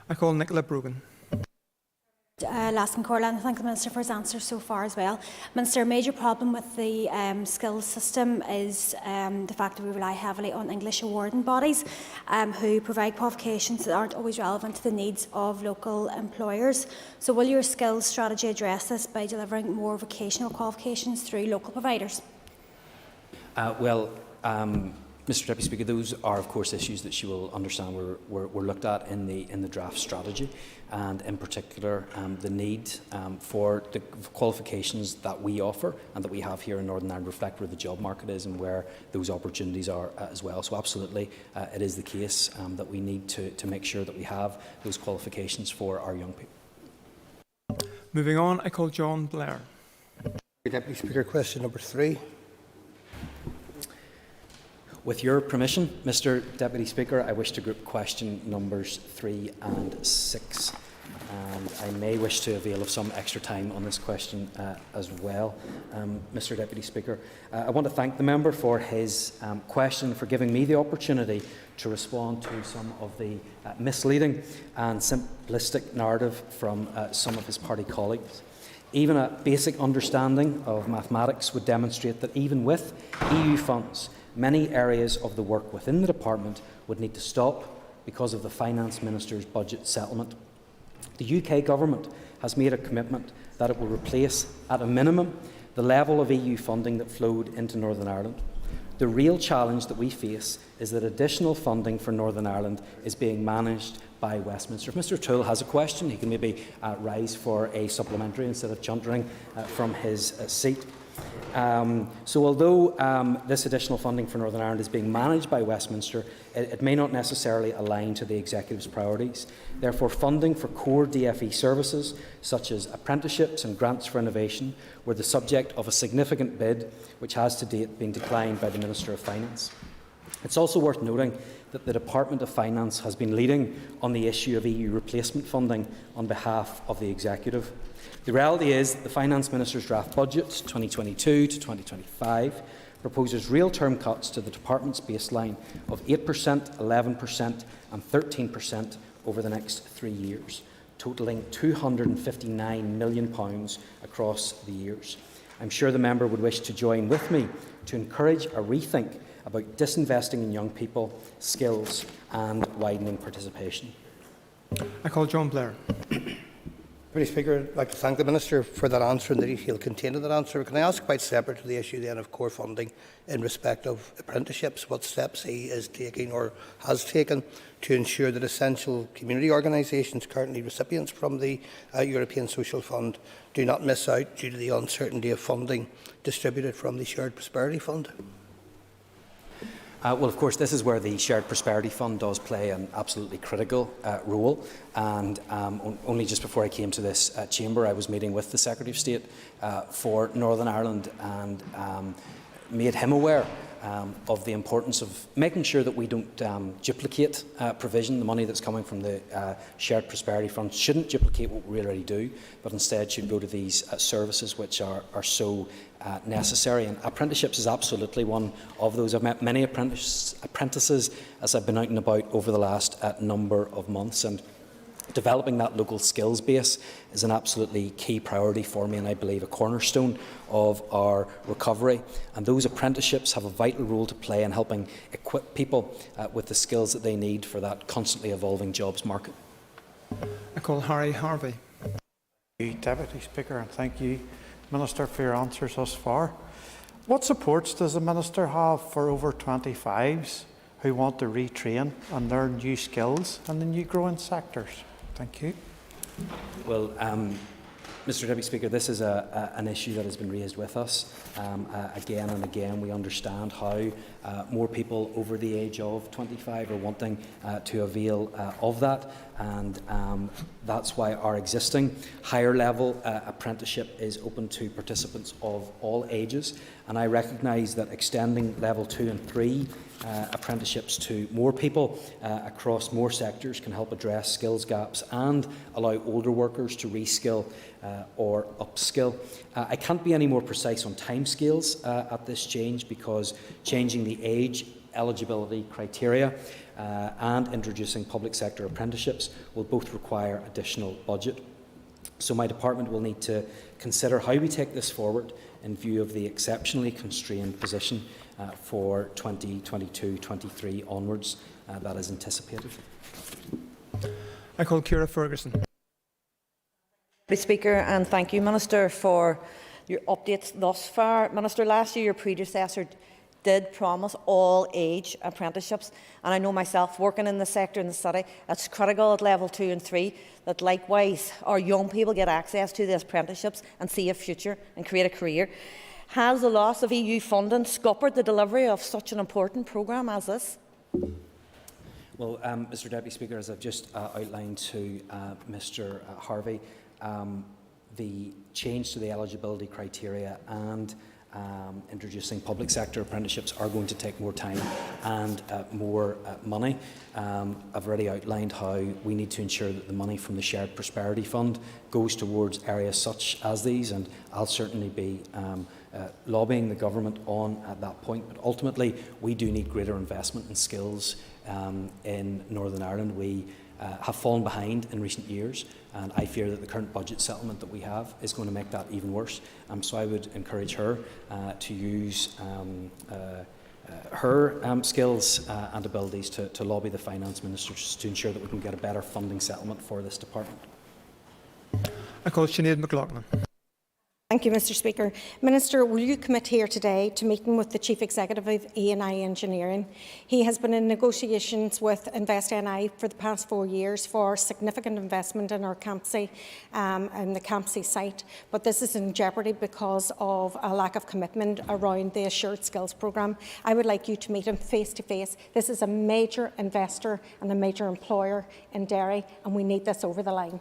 Speaker 18: I call Nicola Brogan.
Speaker 4: Last and Corland, thank the Minister for his answers so far as well. Minister, a major problem with the skills system is the fact that we rely heavily on English awarding bodies who provide qualifications that aren't always relevant to the needs of local employers. So will your skills strategy address this by delivering more vocational qualifications through local providers?
Speaker 15: Mr. Deputy Speaker, those are, of course, issues that she will understand were looked at in the draft strategy, and in particular the need for the qualifications that we offer and that we have here in Northern Ireland reflect where the job market is and where those opportunities are as well. So absolutely, it is the case that we need to make sure that we have those qualifications for our young people.
Speaker 18: Moving on, I call John Blair.
Speaker 10: Deputy Speaker, question number 3.
Speaker 15: With your permission, Mr. Deputy Speaker, I wish to group question numbers 3 and 6. And I may wish to avail of some extra time on this question as well. Mr. Deputy Speaker, I want to thank the member for his question, for giving me the opportunity to respond to some of the misleading and simplistic narrative from some of his party colleagues. Even a basic understanding of mathematics would demonstrate that even with EU funds, many areas of the work within the department would need to stop because of the Finance Minister's budget settlement. The UK Government has made a commitment that it will replace, at a minimum, the level of EU funding that flowed into Northern Ireland. The real challenge that we face is that additional funding for Northern Ireland is being managed by Westminster. If Mr Toole has a question, he can maybe rise for a supplementary instead of chuntering from his seat. So although this additional funding for Northern Ireland is being managed by Westminster, it may not necessarily align to the Executive's priorities. Therefore, funding for core DFE services, such as apprenticeships and grants for innovation, were the subject of a significant bid, which has to date been declined by the Minister of Finance. It's also worth noting that the Department of Finance has been leading on the issue of EU replacement funding on behalf of the Executive. The reality is that the Finance Minister's draft budget 2022 to 2025 proposes real-term cuts to the department's baseline of 8%, 11% and 13% over the next 3 years, totalling £259 million across the years. I'm sure the member would wish to join with me to encourage a rethink about disinvesting in young people, skills and widening participation.
Speaker 18: I call John Blair.
Speaker 10: Deputy Speaker, I'd like to thank the Minister for that answer and the detail contained in that answer. Can I ask, quite separate to the issue then of core funding in respect of apprenticeships, what steps he is taking or has taken to ensure that essential community organisations currently recipients from the European Social Fund do not miss out due to the uncertainty of funding distributed from the Shared Prosperity Fund?
Speaker 15: Well, of course, this is where the Shared Prosperity Fund does play an absolutely critical role. And only just before I came to this chamber, I was meeting with the Secretary of State for Northern Ireland and made him aware of the importance of making sure that we don't duplicate provision. The money that's coming from the Shared Prosperity Fund shouldn't duplicate what we already do, but instead should go to these services which are so necessary. And apprenticeships is absolutely one of those. I've met many apprentices as I've been out and about over the last number of months, and developing that local skills base is an absolutely key priority for me, and I believe a cornerstone of our recovery. And those apprenticeships have a vital role to play in helping equip people with the skills that they need for that constantly evolving jobs market.
Speaker 1: I call Harry Harvey.
Speaker 13: Thank you, Deputy Speaker, and thank you, Minister, for your answers thus far. What supports does the Minister have for over 25s who want to retrain and learn new skills in the new growing sectors? Thank you.
Speaker 15: Well, Mr. Deputy Speaker, this is an issue that has been raised with us again and again. We understand how more people over the age of 25 are wanting to avail of that, and that's why our existing higher level apprenticeship is open to participants of all ages. And I recognise that extending level 2 and 3 apprenticeships to more people across more sectors can help address skills gaps and allow older workers to reskill or upskill. I can't be any more precise on timescales at this change, because changing the age eligibility criteria and introducing public sector apprenticeships will both require additional budget. So my department will need to consider how we take this forward in view of the exceptionally constrained position for 2022-23 onwards that is anticipated.
Speaker 1: I call Ciara Ferguson.
Speaker 20: Mr. Speaker, and thank you, Minister, for your updates thus far. Minister, last year your predecessor did promise all age apprenticeships, and I know myself working in the sector in the city, it's critical at level 2 and 3 that likewise our young people get access to the apprenticeships and see a future and create a career. Has the loss of EU funding scuppered the delivery of such an important programme as this?
Speaker 15: Well, Mr. Deputy Speaker, as I've just outlined to Mr. Harvey, the change to the eligibility criteria and introducing public sector apprenticeships are going to take more time and more money. I've already outlined how we need to ensure that the money from the Shared Prosperity Fund goes towards areas such as these, and I'll certainly be lobbying the government on at that point. But ultimately, we do need greater investment in skills in Northern Ireland. We have fallen behind in recent years, and I fear that the current budget settlement that we have is going to make that even worse. So I would encourage her to use her skills and abilities to lobby the Finance Minister to ensure that we can get a better funding settlement for this department.
Speaker 1: I call Sinead McLaughlin.
Speaker 23: Thank you, Mr. Speaker. Minister, will you commit here today to meeting with the Chief Executive of E&I Engineering? He has been in negotiations with Invest NI for the past 4 years for significant investment in our Campsie and the Campsie site, but this is in jeopardy because of a lack of commitment around the Assured Skills programme. I would like you to meet him face to face. This is a major investor and a major employer in Derry, and we need this over the line.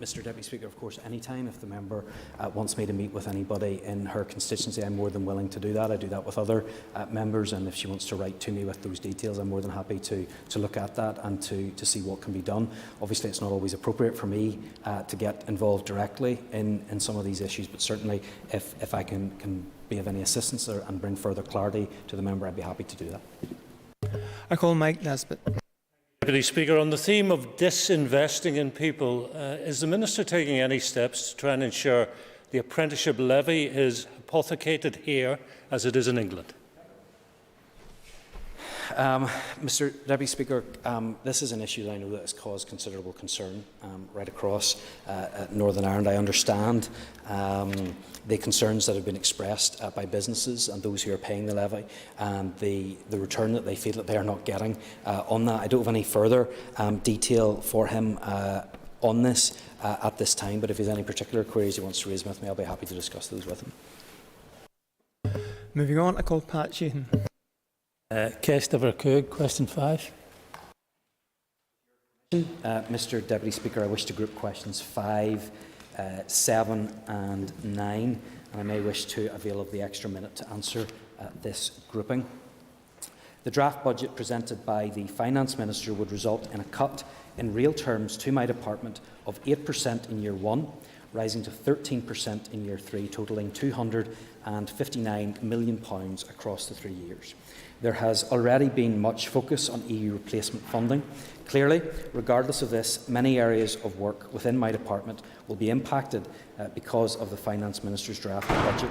Speaker 15: Mr. Deputy Speaker, of course, any time if the member wants me to meet with anybody in her constituency, I'm more than willing to do that. I do that with other members, and if she wants to write to me with those details, I'm more than happy to look at that and to see what can be done. Obviously, it's not always appropriate for me to get involved directly in some of these issues, but certainly if I can be of any assistance and bring further clarity to the member, I'd be happy to do that.
Speaker 1: I call Mike Nesbitt.
Speaker 24: Deputy Speaker, on the theme of disinvesting in people, is the Minister taking any steps to try and ensure the apprenticeship levy is hypothecated here as it is in England?
Speaker 15: Mr. Deputy Speaker, this is an issue that I know that has caused considerable concern right across Northern Ireland. I understand the concerns that have been expressed by businesses and those who are paying the levy, and the return that they feel that they are not getting on that. I don't have any further detail for him on this at this time, but if he has any particular queries he wants to raise with me, I'll be happy to discuss those with him.
Speaker 1: Moving on, I call Pat Sheehan.
Speaker 24: Question 5.
Speaker 15: Mr Deputy Speaker, I wish to group questions 5, 7 and 9, and I may wish to avail of the extra minute to answer this grouping. The draft budget presented by the Finance Minister would result in a cut in real terms to my department of 8% in year 1, rising to 13% in year 3, totalling £259 million across the 3 years. There has already been much focus on EU replacement funding. Clearly, regardless of this, many areas of work within my department will be impacted because of the Finance Minister's draft budget.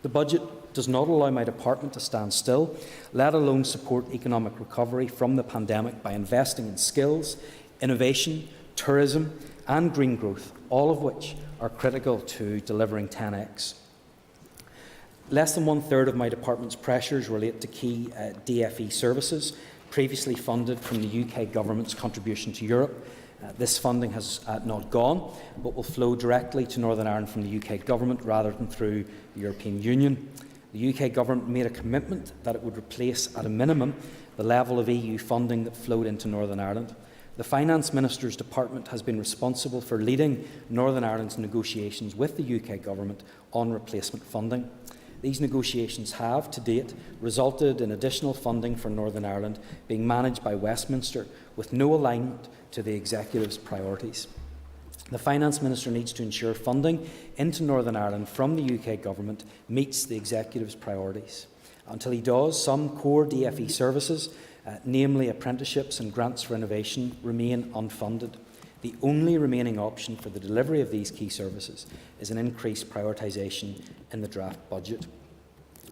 Speaker 15: The budget does not allow my department to stand still, let alone support economic recovery from the pandemic by investing in skills, innovation, tourism and green growth, all of which are critical to delivering 10x. Less than 1/3 of my department's pressures relate to key DFE services, previously funded from the UK Government's contribution to Europe. This funding has not gone, but will flow directly to Northern Ireland from the UK Government rather than through the European Union. The UK Government made a commitment that it would replace, at a minimum, the level of EU funding that flowed into Northern Ireland. The Finance Minister's department has been responsible for leading Northern Ireland's negotiations with the UK Government on replacement funding. These negotiations have, to date, resulted in additional funding for Northern Ireland being managed by Westminster with no alignment to the Executive's priorities. The Finance Minister needs to ensure funding into Northern Ireland from the UK Government meets the Executive's priorities. Until he does, some core DFE services, namely apprenticeships and grants for innovation, remain unfunded. The only remaining option for the delivery of these key services is an increased prioritisation in the draft budget.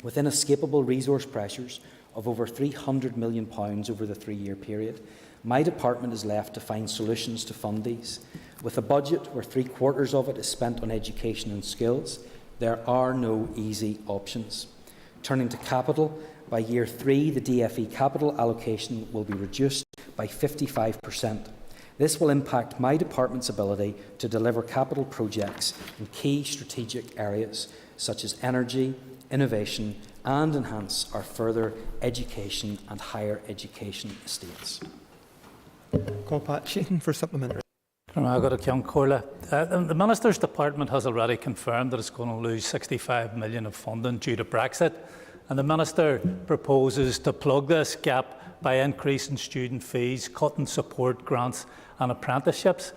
Speaker 15: With inescapable resource pressures of over £300 million over the 3-year period, my department is left to find solutions to fund these. With a budget where 3/4 of it is spent on education and skills, there are no easy options. Turning to capital, by year 3, the DFE capital allocation will be reduced by 55%. This will impact my department's ability to deliver capital projects in key strategic areas such as energy, innovation and enhance our further education and higher education estates.
Speaker 1: Call Pat Sheehan for supplementary.
Speaker 24: The Minister's department has already confirmed that it's going to lose £65 million of funding due to Brexit, and the Minister proposes to plug this gap by increasing student fees, cutting support grants and apprenticeships.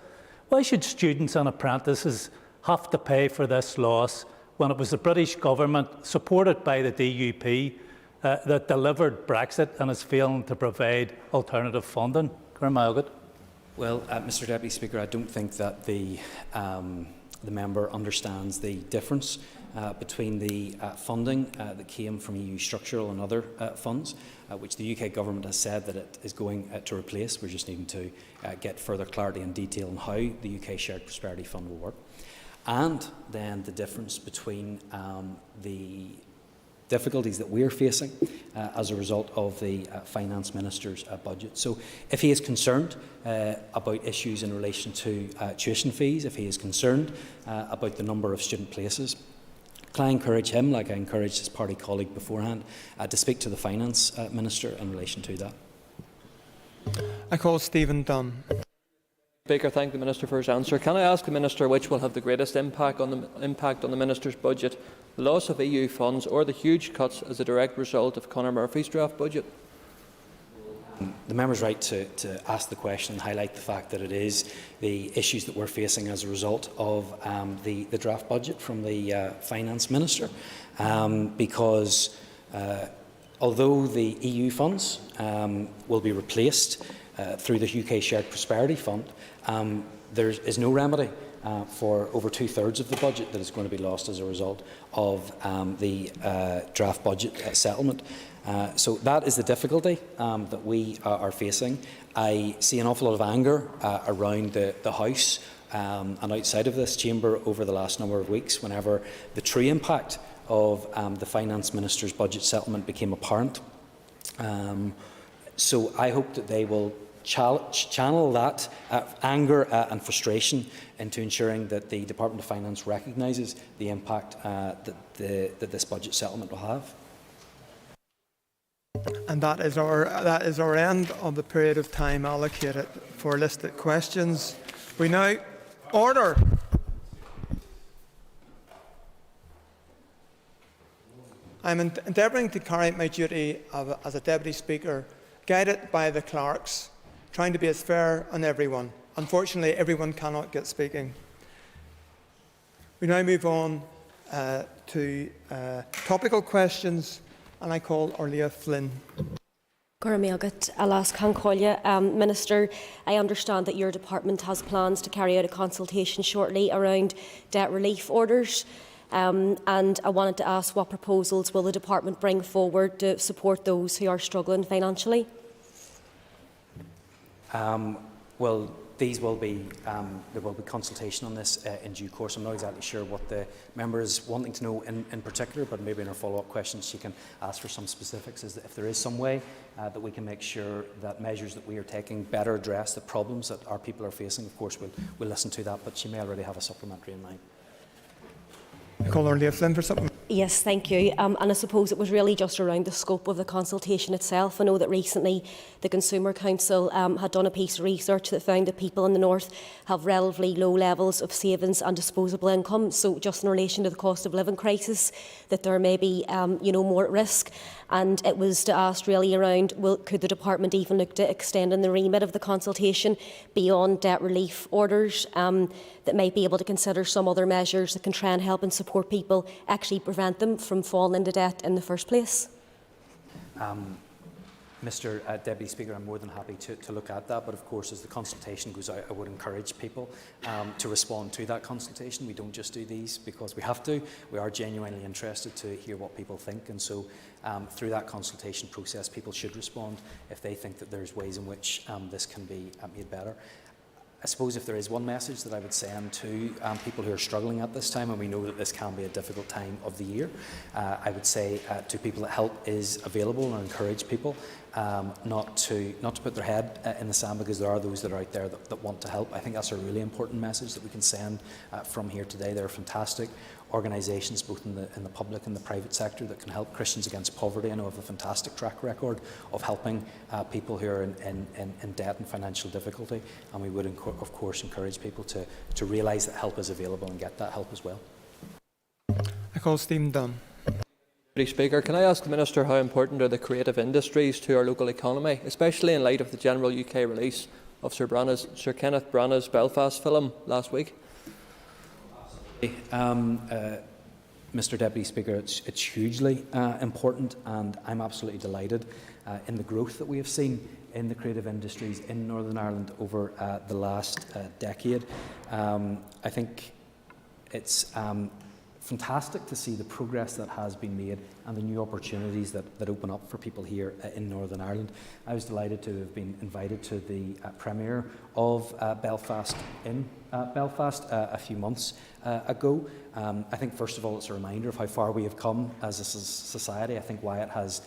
Speaker 24: Why should students and apprentices have to pay for this loss when it was the British Government, supported by the DUP, that delivered Brexit and is failing to provide alternative funding?
Speaker 15: Well, Mr Deputy Speaker, I don't think that the member understands the difference between the funding that came from EU structural and other funds, which the UK Government has said that it is going to replace. We're just needing to get further clarity and detail on how the UK Shared Prosperity Fund will work. And then the difference between the difficulties that we're facing as a result of the Finance Minister's budget. So if he is concerned about issues in relation to tuition fees, if he is concerned about the number of student places, can I encourage him, like I encouraged his party colleague beforehand, to speak to the Finance Minister in relation to that?
Speaker 1: I call Stephen Dunn.
Speaker 3: Speaker, thank the Minister for his answer. Can I ask the Minister which will have the greatest impact on the Minister's budget, the loss of EU funds or the huge cuts as a direct result of Conor Murphy's draft budget?
Speaker 15: The member's right to ask the question and highlight the fact that it is the issues that we're facing as a result of the draft budget from the Finance Minister, because although the EU funds will be replaced through the UK Shared Prosperity Fund, there is no remedy for over 2/3 of the budget that is going to be lost as a result of the draft budget settlement. So that is the difficulty that we are facing. I see an awful lot of anger around the House and outside of this chamber over the last number of weeks whenever the true impact of the Finance Minister's budget settlement became apparent. So I hope that they will channel that anger and frustration into ensuring that the Department of Finance recognises the impact that this budget settlement will have.
Speaker 18: And that is our end of the period of time allocated for listed questions. We now order. I'm endeavouring to carry out my duty as a Deputy Speaker, guided by the clerks, trying to be as fair on everyone. Unfortunately, everyone cannot get speaking. We now move on to topical questions, and I call Orlia Flynn.
Speaker 6: Minister, I understand that your department has plans to carry out a consultation shortly around debt relief orders. And I wanted to ask, what proposals will the department bring forward to support those who are struggling financially?
Speaker 15: Well, these will be there will be consultation on this in due course. I'm not exactly sure what the member is wanting to know in particular, but maybe in her follow-up questions she can ask for some specifics. If there is some way that we can make sure that measures that we are taking better address the problems that our people are facing, of course we'll listen to that. But she may already have a supplementary in mind.
Speaker 18: I call Orlia Flynn for something.
Speaker 6: Yes, thank you. And I suppose it was really just around the scope of the consultation itself. I know that recently the Consumer Council had done a piece of research that found that people in the north have relatively low levels of savings and disposable income. So just in relation to the cost of living crisis, that there may be more at risk. And it was to ask really around, could the department even look to extending the remit of the consultation beyond debt relief orders, that might be able to consider some other measures that can try and help and support people, actually prevent them from falling into debt in the first place?
Speaker 15: Mr. Deputy Speaker, I'm more than happy to look at that, but of course as the consultation goes out I would encourage people to respond to that consultation. We don't just do these because we have to. We are genuinely interested to hear what people think, and so through that consultation process people should respond if they think that there's ways in which this can be made better. I suppose if there is one message that I would send to people who are struggling at this time, and we know that this can be a difficult time of the year, I would say to people that help is available, and encourage people not to put their head in the sand, because there are those that are out there that want to help. I think that's a really important message that we can send from here today. There are fantastic organisations both in the public and the private sector that can help Christians Against Poverty. I know of a fantastic track record of helping people who are in debt and financial difficulty, and we would of course encourage people to realise that help is available and get that help as well.
Speaker 18: I call Stephen Dunn.
Speaker 3: Speaker, can I ask the Minister how important are the creative industries to our local economy, especially in light of the general UK release of Sir Kenneth Branagh's Belfast film last week?
Speaker 15: Mr. Deputy Speaker, it's hugely important, and I'm absolutely delighted in the growth that we have seen in the creative industries in Northern Ireland over the last decade. I think it's fantastic to see the progress that has been made and the new opportunities that open up for people here in Northern Ireland. I was delighted to have been invited to the premiere of Belfast in Belfast a few months ago. I think first of all it's a reminder of how far we have come as a society. I think why it has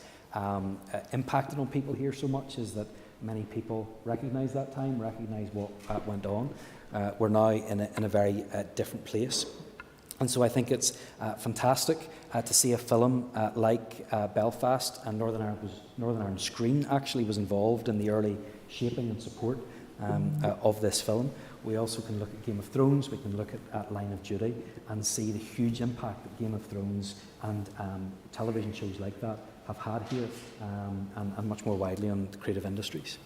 Speaker 15: impacted on people here so much is that many people recognise that time, recognise what went on. We're now in a very different place. And so I think it's fantastic to see a film like Belfast, and Northern Ireland Screen actually was involved in the early shaping and support of this film. We also can look at Game of Thrones, we can look at Line of Duty and see the huge impact that Game of Thrones and television shows like that have had here and much more widely on the creative industries.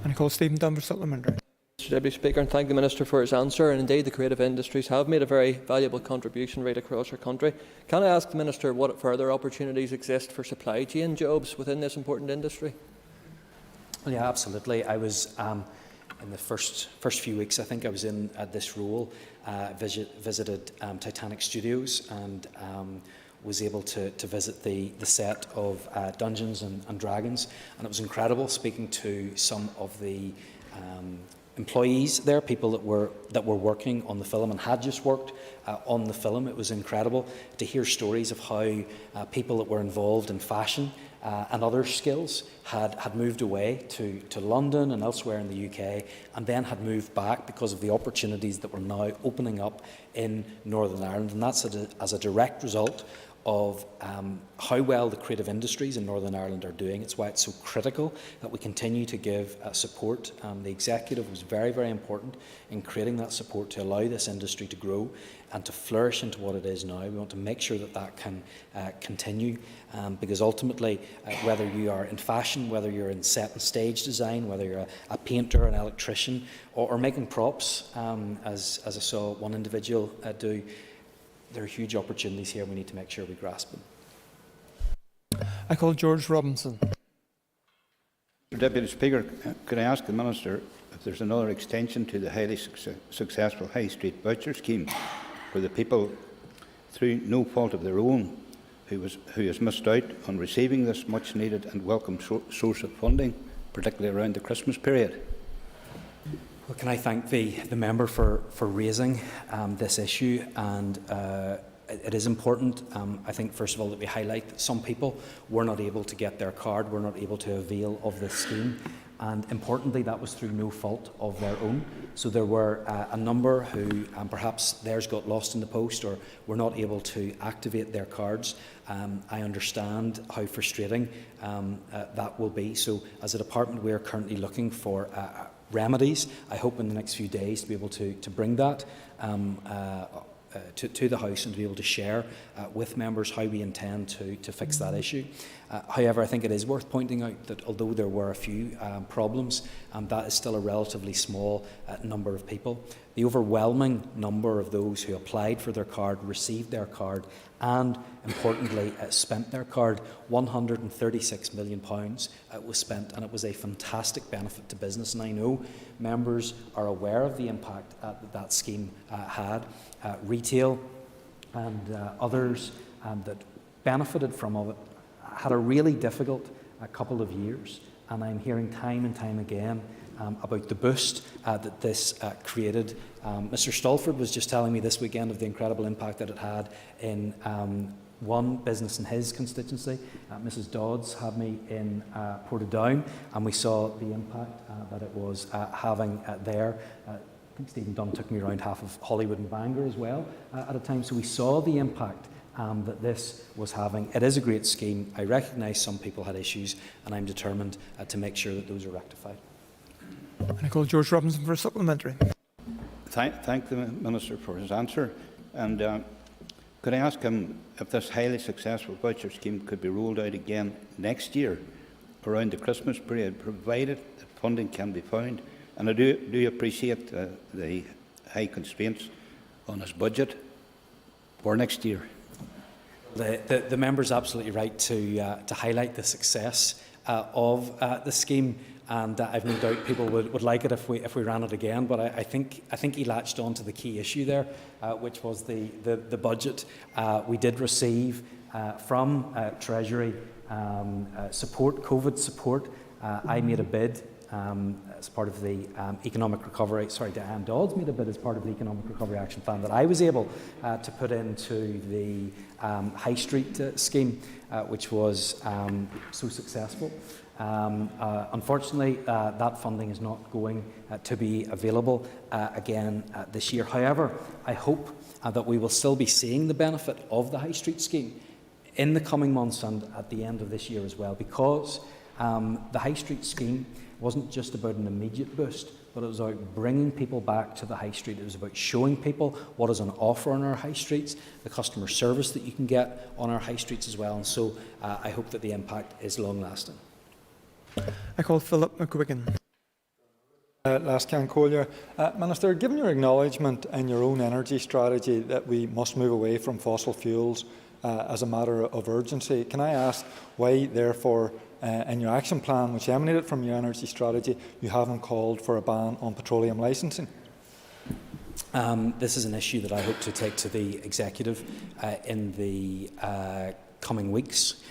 Speaker 18: And I call Stephen Dunn for supplementary.
Speaker 3: Mr. Deputy Speaker, and thank the Minister for his answer. And indeed, the creative industries have made a very valuable contribution right across our country. Can I ask the Minister what further opportunities exist for supply chain jobs within this important industry?
Speaker 15: Well, yeah, absolutely. I was in the first few weeks, I think I was in this role, visited Titanic Studios and was able to visit the set of Dungeons and Dragons, and it was incredible speaking to some of the employees there, people that were working on the film and had just worked on the film. It was incredible to hear stories of how people that were involved in fashion and other skills had moved away to London and elsewhere in the UK, and then had moved back because of the opportunities that were now opening up in Northern Ireland. And that's as a direct result of how well the creative industries in Northern Ireland are doing. It's why it's so critical that we continue to give support. The executive was very, very important in creating that support to allow this industry to grow and to flourish into what it is now. We want to make sure that that can continue, because ultimately, whether you are in fashion, whether you're in set and stage design, whether you're a painter, an electrician, or making props, as I saw one individual do, there are huge opportunities here. We need to make sure we grasp them.
Speaker 1: I call George Robinson.
Speaker 8: Mr. Deputy Speaker, could I ask the Minister if there's another extension to the highly successful High Street voucher scheme for the people, through no fault of their own, who has missed out on receiving this much needed and welcome source of funding, particularly around the Christmas period?
Speaker 15: Well, can I thank the member for raising this issue, and it is important, I think, first of all, that we highlight that some people were not able to get their card, were not able to avail of this scheme, and importantly, that was through no fault of their own. So there were a number who perhaps theirs got lost in the post or were not able to activate their cards. I understand how frustrating that will be. So as a department, we are currently looking for remedies. I hope in the next few days to be able to bring that to the House and to be able to share with members how we intend to fix that issue. However, I think it is worth pointing out that although there were a few problems, that is still a relatively small number of people. The overwhelming number of those who applied for their card, received their card, and importantly spent their card, £136 million was spent, and it was a fantastic benefit to business. And I know members are aware of the impact that scheme had. Retail and others that benefited from it had a really difficult couple of years, and I'm hearing time and time again about the boost that this created. Mr. Stalford was just telling me this weekend of the incredible impact that it had in one business in his constituency. Mrs. Dodds had me in Portadown, and we saw the impact that it was having there. I think Stephen Dunn took me around half of Hollywood and Bangor as well at a time, so we saw the impact that this was having. It is a great scheme. I recognise some people had issues, and I'm determined to make sure that those are rectified.
Speaker 1: I call George Robinson for a supplementary.
Speaker 8: Thank the Minister for his answer. And could I ask him if this highly successful voucher scheme could be rolled out again next year around the Christmas period, provided that funding can be found? And I do appreciate the high constraints on his budget for next year.
Speaker 15: The member is absolutely right to highlight the success of the scheme, and I've no doubt people would like it if we ran it again. But I think he latched on to the key issue there, which was the budget. We did receive from Treasury support, COVID support. I made a bid as part of the economic recovery. Sorry, Diane Dodds made a bid as part of the economic recovery action plan that I was able to put into the High Street scheme, which was so successful. Unfortunately, that funding is not going to be available again this year. However, I hope that we will still be seeing the benefit of the High Street scheme in the coming months and at the end of this year as well, because the High Street scheme wasn't just about an immediate boost, but it was about bringing people back to the High Street. It was about showing people what is on offer on our High Streets, the customer service that you can get on our High Streets as well. And so I hope that the impact is long-lasting.
Speaker 1: I call Philip McQuiggan.
Speaker 18: Last can call you. Minister, given your acknowledgement in your own energy strategy that we must move away from fossil fuels as a matter of urgency, can I ask why, therefore, in your action plan, which emanated from your energy strategy, you haven't called for a ban on petroleum licensing?
Speaker 15: This is an issue that I hope to take to the Executive in the coming weeks.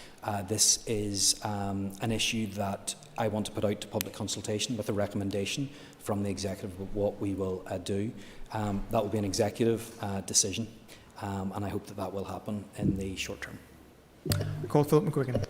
Speaker 15: This is an issue that I want to put out to public consultation with a recommendation from the executive about what we will do. That will be an executive decision, and I hope that that will happen in the short term.
Speaker 1: I call Philip McQuiggan.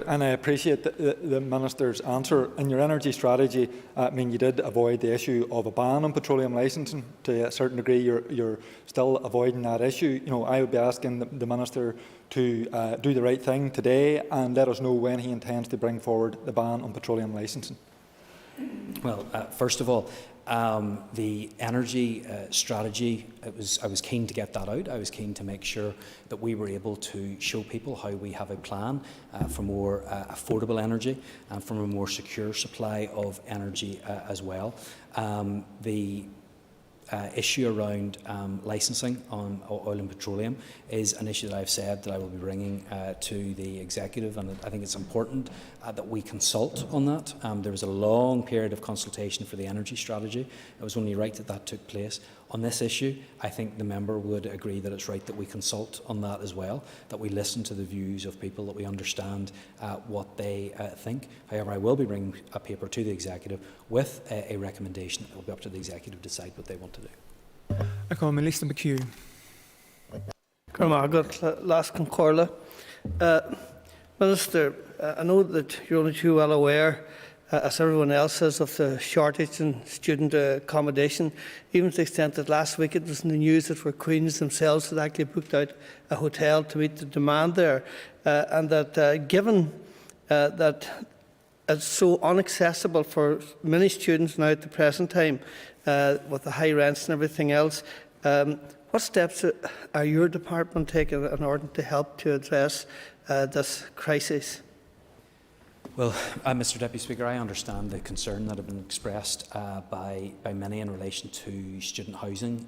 Speaker 12: And I appreciate the Minister's answer. In your energy strategy, you did avoid the issue of a ban on petroleum licensing. To a certain degree, you're still avoiding that issue. I would be asking the Minister to do the right thing today and let us know when he intends to bring forward the ban on petroleum licensing.
Speaker 15: Well, first of all, the energy strategy, I was keen to get that out. I was keen to make sure that we were able to show people how we have a plan for more affordable energy and from a more secure supply of energy as well. The issue around licensing on oil and petroleum is an issue that I've said that I will be bringing to the executive, and I think it's important that we consult on that. There was a long period of consultation for the energy strategy. It was only right that that took place. On this issue, I think the member would agree that it's right that we consult on that as well, that we listen to the views of people, that we understand what they think. However, I will be bringing a paper to the executive with a recommendation. It will be up to the executive to decide what they want to do.
Speaker 1: I call Minister McHugh.
Speaker 14: Minister, I know that you're only too well aware, as everyone else is, of the shortage in student accommodation, even to the extent that last week it was in the news that Queen's themselves had actually booked out a hotel to meet the demand there, and that given that it's so inaccessible for many students now at the present time, with the high rents and everything else, what steps are your department taking in order to help to address this crisis?
Speaker 15: Well, Mr Deputy Speaker, I understand the concern that has been expressed by many in relation to student housing.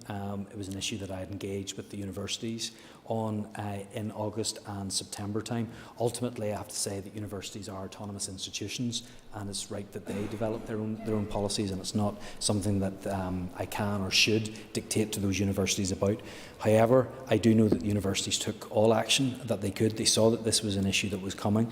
Speaker 15: It was an issue that I had engaged with the universities on in August and September time. Ultimately, I have to say that universities are autonomous institutions, and it's right that they develop their own policies, and it's not something that I can or should dictate to those universities about. However, I do know that the universities took all action that they could. They saw that this was an issue that was coming.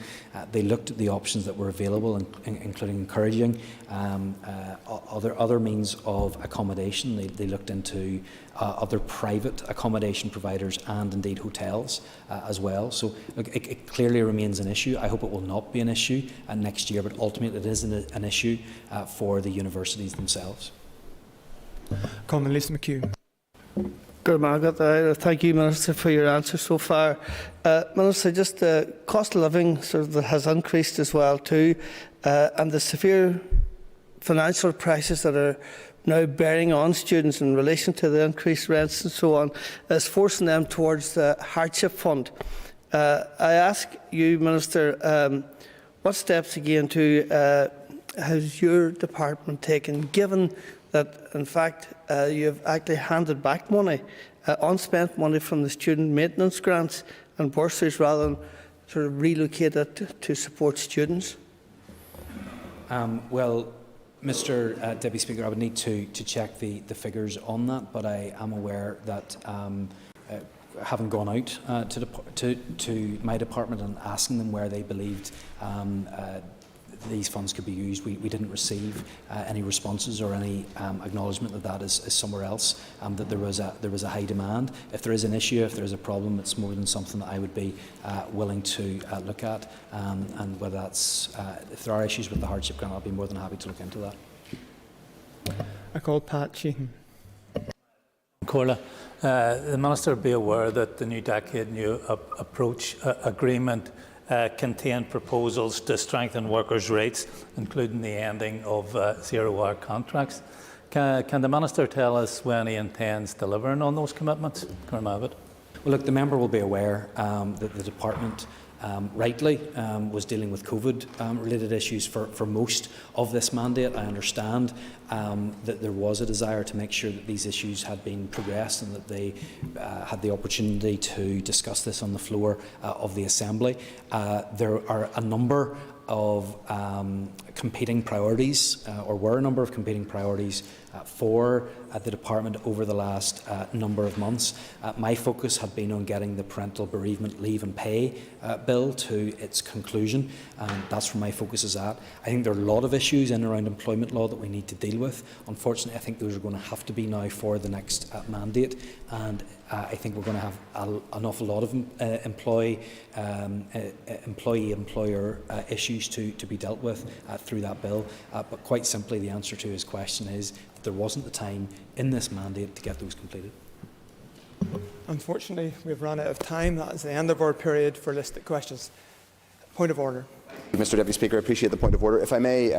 Speaker 15: They looked at the options that were available, including encouraging other means of accommodation. They looked into other private accommodation providers and indeed hotels as well. So look, it clearly remains an issue. I hope it will not be an issue next year, but ultimately it is an issue for the universities themselves.
Speaker 1: Colin Lisa McHugh.
Speaker 14: Good morning. Thank you, Minister, for your answer so far. Minister, just the cost of living has increased as well too, and the severe financial prices that are now bearing on students in relation to the increased rents and so on is forcing them towards the hardship fund. I ask you, Minister, what steps again has your department taken, given that in fact you have actually handed back money, unspent money from the student maintenance grants and bursaries, rather than relocate it to support students?
Speaker 15: Well, Mr Deputy Speaker, I would need to check the figures on that, but I am aware that having gone out to my department and asking them where they believed these funds could be used, we didn't receive any responses or any acknowledgement that that is somewhere else, that there was a high demand. If there is an issue, if there is a problem, it's more than something that I would be willing to look at, and whether that's if there are issues with the hardship grant, I'll be more than happy to look into that.
Speaker 1: I call Pat Sheehan.
Speaker 16: Corla, the Minister will be aware that the New Decade New Approach Agreement contained proposals to strengthen workers' rights, including the ending of zero-hour contracts. Can the Minister tell us when he intends delivering on those commitments?
Speaker 15: Well, look, the member will be aware that the department rightly was dealing with COVID-related issues for most of this mandate. I understand that there was a desire to make sure that these issues had been progressed and that they had the opportunity to discuss this on the floor of the Assembly. There are a number of competing priorities, or were a number of competing priorities for the department over the last number of months. My focus had been on getting the Parental Bereavement Leave and Pay bill to its conclusion, and that's where my focus is at. I think there are a lot of issues in and around employment law that we need to deal with. Unfortunately, I think those are going to have to be now for the next mandate, and I think we're going to have an awful lot of employee-employer issues to be dealt with through that bill. But quite simply, the answer to his question is that there wasn't the time in this mandate to get those completed.
Speaker 18: Unfortunately, we've run out of time. That is the end of our period for listed questions. Point of order.
Speaker 5: Mr. Deputy Speaker, I appreciate the point of order. If I may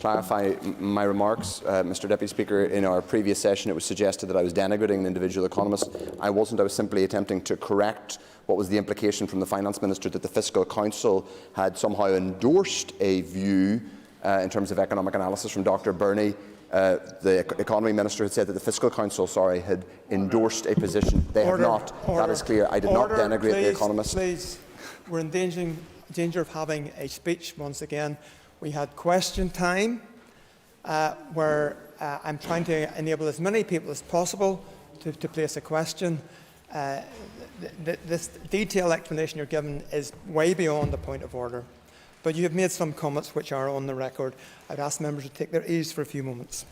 Speaker 5: clarify my remarks, Mr. Deputy Speaker, in our previous session it was suggested that I was denigrating an individual economist. I wasn't. I was simply attempting to correct what was the implication from the Finance Minister that the Fiscal Council had somehow endorsed a view in terms of economic analysis from Dr. Burney. The Economy Minister had said that the Fiscal Council, had endorsed a position. They have not. That is clear. I did not denigrate the Economist.
Speaker 18: Please, we're in danger of having a speech once again. We had question time where I'm trying to enable as many people as possible to place a question. This detailed explanation you're given is way beyond the point of order. But you have made some comments which are on the record. I'd ask members to take their ease for a few moments.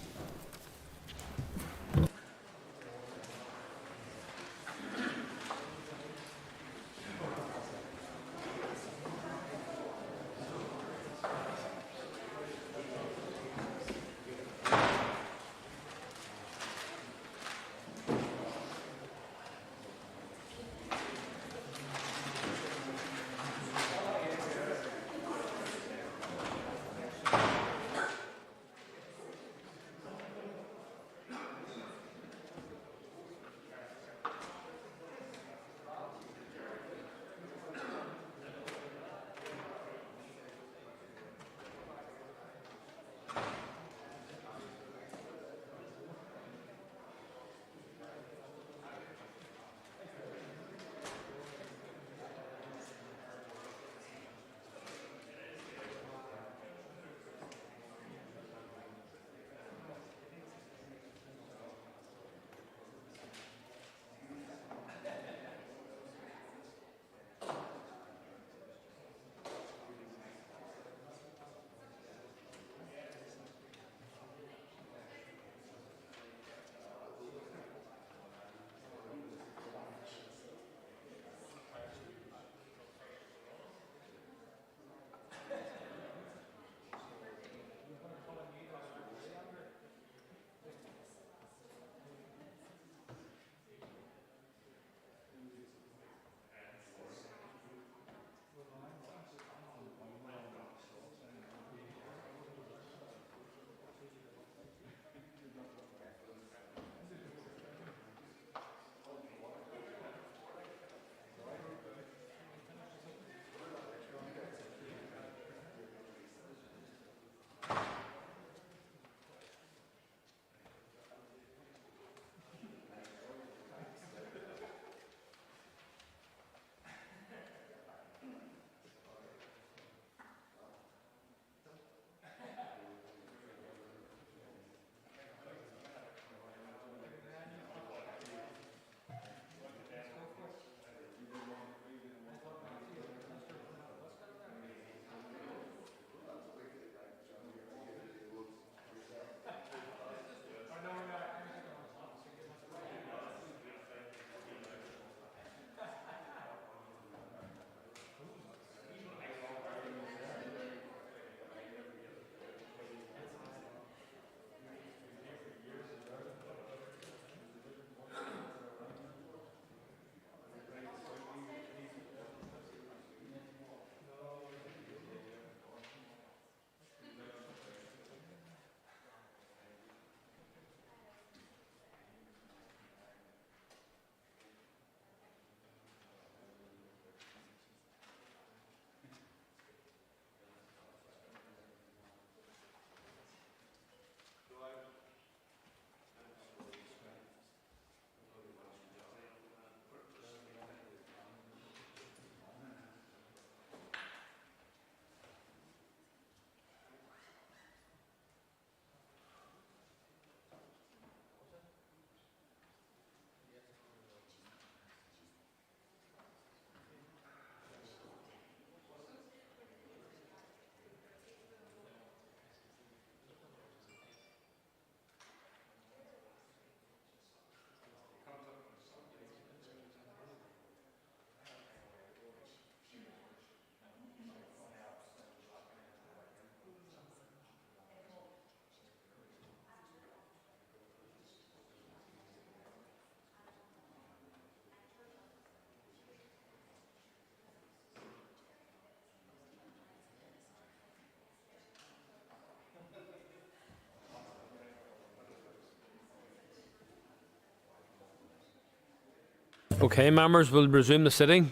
Speaker 11: Okay, members, we'll resume the sitting.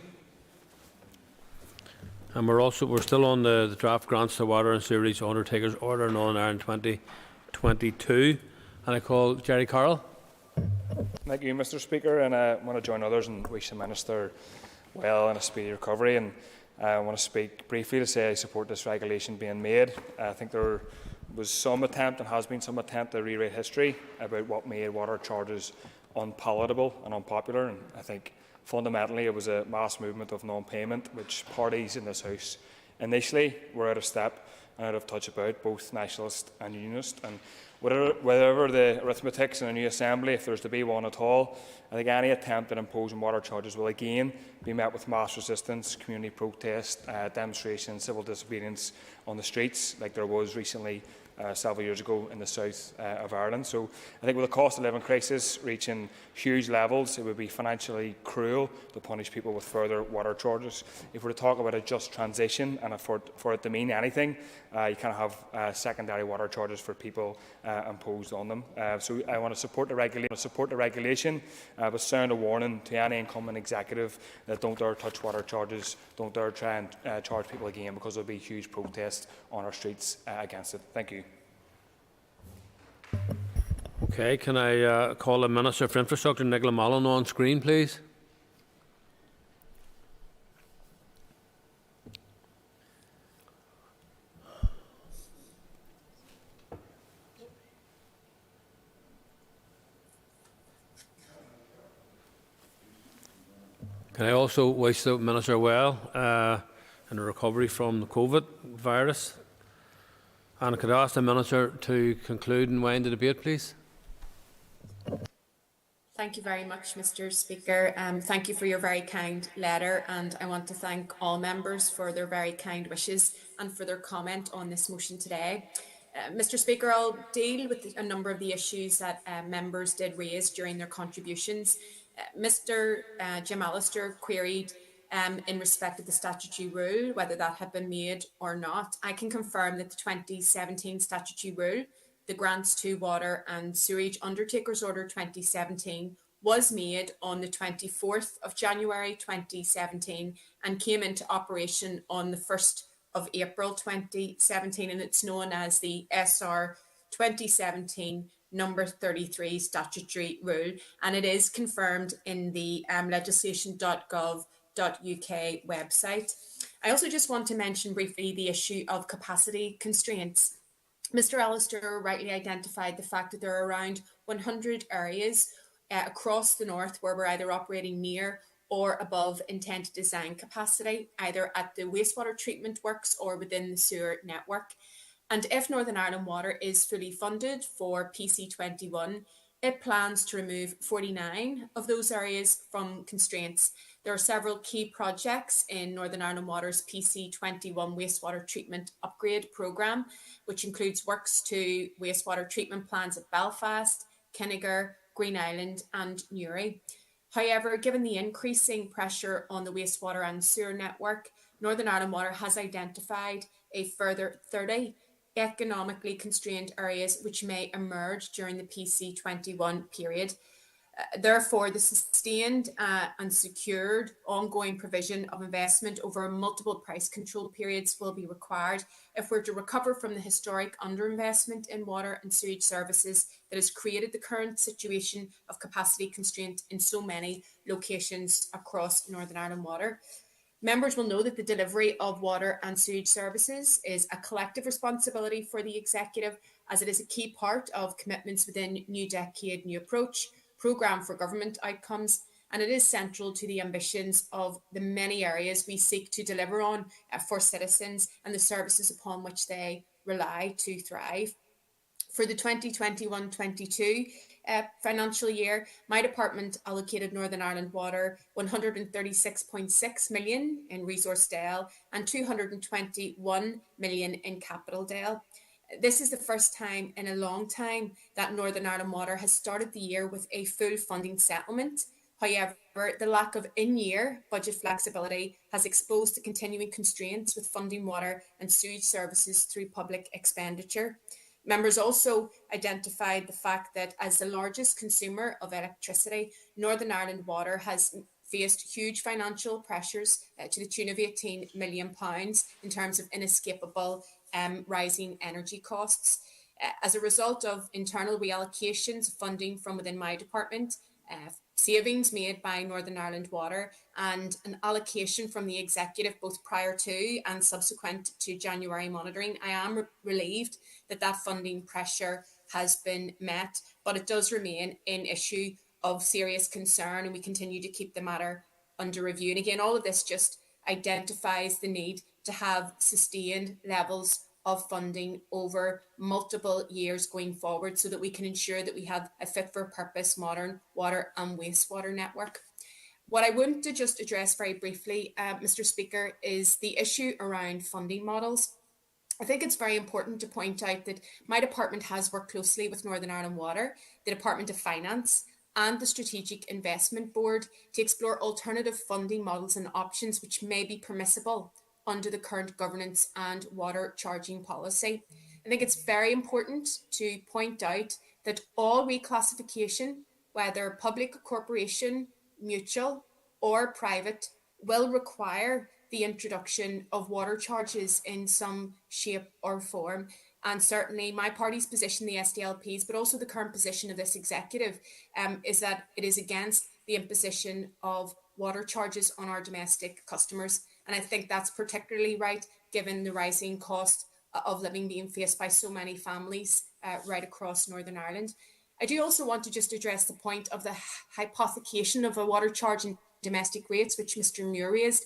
Speaker 11: And we're still on the draft grants to water and sewerage Undertakers Order Northern Ireland 2022. And I call Jerry Carroll.
Speaker 17: Thank you, Mr. Speaker, and I want to join others and wish the Minister well and a speedy recovery. And I want to speak briefly to say I support this regulation being made. I think there was some attempt and has been some attempt to rewrite history about what made water charges unpalatable and unpopular. And I think fundamentally it was a mass movement of non-payment, which parties in this House initially were out of step and out of touch about, both nationalist and unionist. And whatever the arithmetics in a new Assembly, if there's to be one at all, I think any attempt at imposing water charges will again be met with mass resistance, community protest, demonstrations, civil disobedience on the streets, like there was recently several years ago in the south of Ireland. So I think with the cost of living crisis reaching huge levels, it would be financially cruel to punish people with further water charges. If we're to talk about a just transition and for it to mean anything, you can't have secondary water charges for people imposed on them. So I want to support the regulation, but sound a warning to any incumbent executive that don't dare touch water charges, don't dare try and charge people again, because there will be huge protests on our streets against it. Thank you.
Speaker 11: Okay, can I call the Minister for Infrastructure, Nicola Mullen, on screen, please? Can I also wish the Minister well in the recovery from the COVID virus? And could I ask the Minister to conclude and wind the debate, please?
Speaker 19: Thank you very much, Mr. Speaker. Thank you for your very kind letter, and I want to thank all members for their very kind wishes and for their comment on this motion today. Mr. Speaker, I'll deal with a number of the issues that members did raise during their contributions. Mr. Jim Allister queried in respect of the statutory rule, whether that had been made or not. I can confirm that the 2017 statutory rule, the Grants to Water and Sewerage Undertakers Order 2017, was made on the 24th of January 2017 and came into operation on the 1st of April 2017, and it's known as the SR 2017 number 33 statutory rule, and it is confirmed in the legislation.gov.uk website. I also just want to mention briefly the issue of capacity constraints. Mr. Allister rightly identified the fact that there are around 100 areas across the north where we're either operating near or above intended design capacity, either at the wastewater treatment works or within the sewer network. And if Northern Ireland Water is fully funded for PC21, it plans to remove 49 of those areas from constraints. There are several key projects in Northern Ireland Water's PC21 wastewater treatment upgrade programme, which includes works to wastewater treatment plants at Belfast, Kinnegor, Green Island and Newry. However, given the increasing pressure on the wastewater and sewer network, Northern Ireland Water has identified a further 30 economically constrained areas which may emerge during the PC21 period. Therefore, the sustained and secured ongoing provision of investment over multiple price control periods will be required if we're to recover from the historic underinvestment in water and sewage services that has created the current situation of capacity constraint in so many locations across Northern Ireland Water. Members will know that the delivery of water and sewage services is a collective responsibility for the Executive, as it is a key part of commitments within New Decade, New Approach, Programme for Government Outcomes, and it is central to the ambitions of the many areas we seek to deliver on for citizens and the services upon which they rely to thrive. For the 2021-22 financial year, my department allocated Northern Ireland Water €136.6 million in Resource DEL and €221 million in Capital DEL. This is the first time in a long time that Northern Ireland Water has started the year with a full funding settlement. However, the lack of in-year budget flexibility has exposed the continuing constraints with funding water and sewage services through public expenditure. Members also identified the fact that as the largest consumer of electricity, Northern Ireland Water has faced huge financial pressures to the tune of £18 million in terms of inescapable rising energy costs. As a result of internal reallocations of funding from within my department, savings made by Northern Ireland Water, and an allocation from the executive both prior to and subsequent to January monitoring, I am relieved that that funding pressure has been met, but it does remain an issue of serious concern, and we continue to keep the matter under review. And again, all of this just identifies the need to have sustained levels of funding over multiple years going forward so that we can ensure that we have a fit-for-purpose modern water and wastewater network. What I want to just address very briefly, Mr. Speaker, is the issue around funding models. I think it's very important to point out that my department has worked closely with Northern Ireland Water, the Department of Finance, and the Strategic Investment Board to explore alternative funding models and options which may be permissible under the current governance and water charging policy. I think it's very important to point out that all reclassification, whether public corporation, mutual or private, will require the introduction of water charges in some shape or form. And certainly my party's position, the SDLP's, but also the current position of this executive, is that it is against the imposition of water charges on our domestic customers. And I think that's particularly right given the rising cost of living being faced by so many families right across Northern Ireland. I do also want to just address the point of the hypothecation of a water charge in domestic rates, which Mr. Muir raised.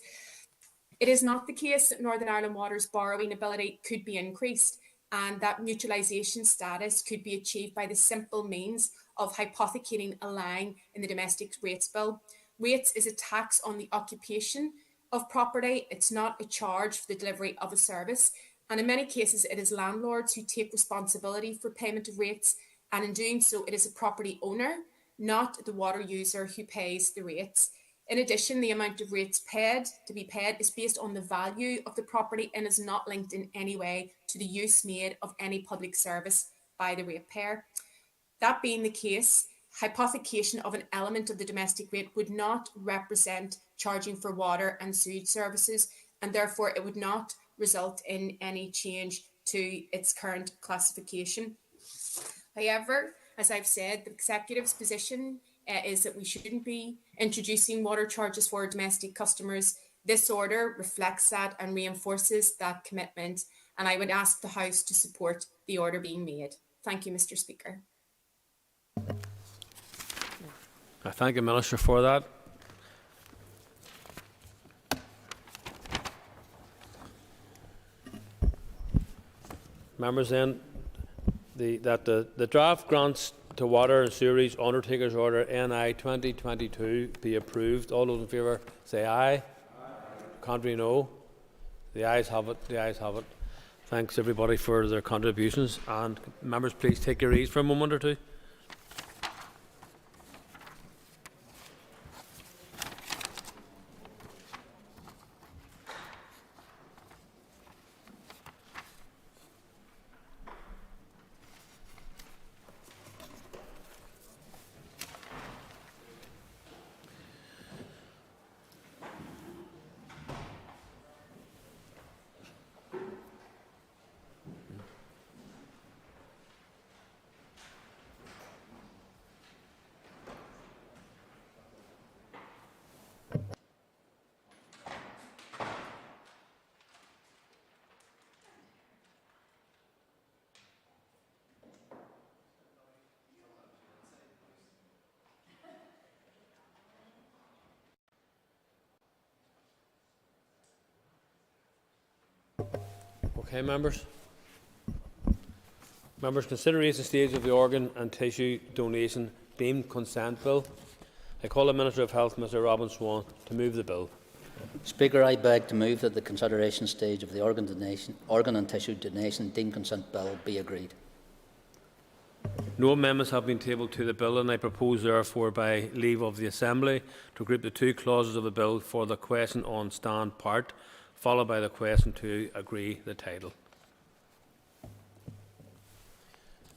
Speaker 19: It is not the case that Northern Ireland Water's borrowing ability could be increased, and that mutualisation status could be achieved by the simple means of hypothecating a line in the domestic rates bill. Rates is a tax on the occupation of property. It's not a charge for the delivery of a service. And in many cases, it is landlords who take responsibility for payment of rates. And in doing so, it is a property owner, not the water user, who pays the rates. In addition, the amount of rates to be paid is based on the value of the property and is not linked in any way to the use made of any public service by the ratepayer. That being the case, hypothecation of an element of the domestic rate would not represent charging for water and sewage services, and therefore it would not result in any change to its current classification. However, as I've said, the executive's position is that we shouldn't be introducing water charges for domestic customers. This order reflects that and reinforces that commitment, and I would ask the House to support the order being made. Thank you, Mr. Speaker.
Speaker 11: I thank the Minister for that. Members, then, the draft grants to water and sewerage Undertakers Order NI 2022 be approved. All those in favour say aye. Aye. Contrary, no. The ayes have it. The ayes have it. Thanks everybody for their contributions. And members, please take your ease for a moment or two. Okay, members. Members, consideration stage of the organ and tissue donation deemed consent bill. I call the Minister of Health, Mr. Robin Swan, to move the bill.
Speaker 7: Speaker, I beg to move that the consideration stage of the organ and tissue donation deemed consent bill be agreed.
Speaker 11: No amendments have been tabled to the bill, and I propose, therefore, by leave of the Assembly, to group the two clauses of the bill for the question on stand part, followed by the question to agree the title.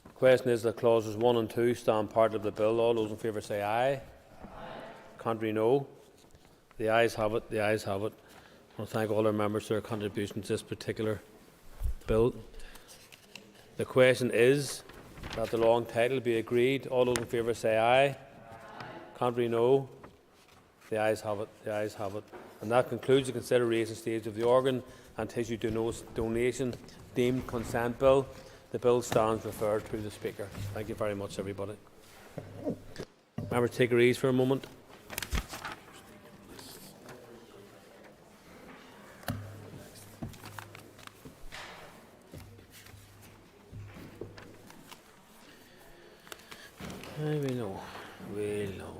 Speaker 11: The question is that clauses 1 and 2 stand part of the bill. All those in favour say aye. Aye. Contrary, no. The ayes have it. The ayes have it. I want to thank all our members for their contributions to this particular bill. The question is that the long title be agreed. All those in favour say aye. Contrary, no. The ayes have it. The ayes have it. And that concludes the consideration stage of the organ and tissue donation deemed consent bill. The bill stands referred to the Speaker. Thank you very much, everybody. Members, take your ease for a moment. We know. We know.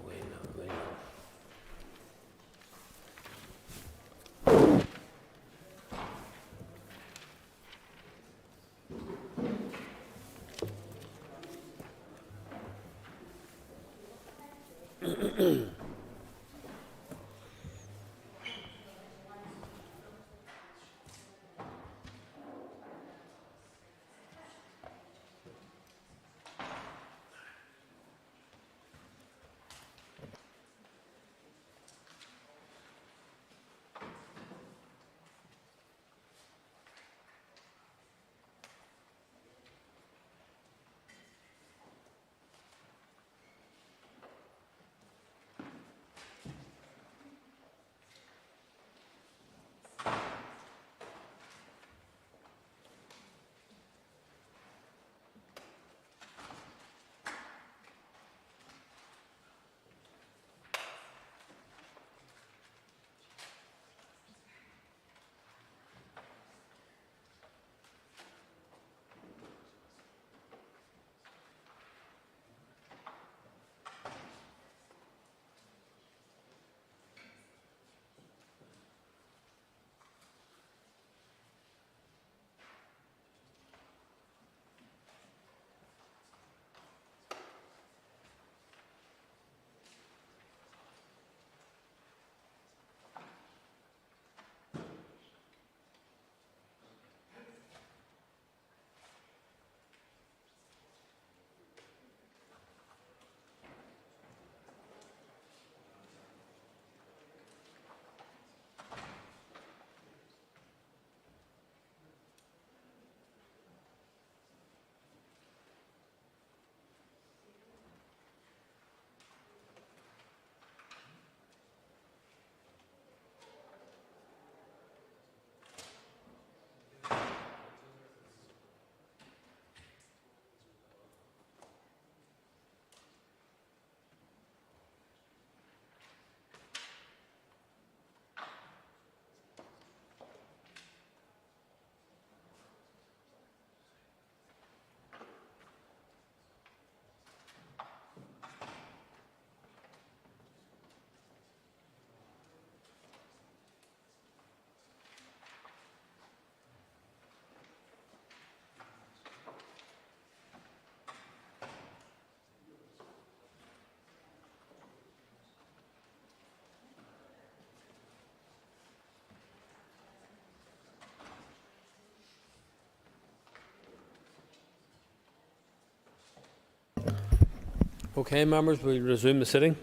Speaker 11: Okay, members, we'll resume the sitting.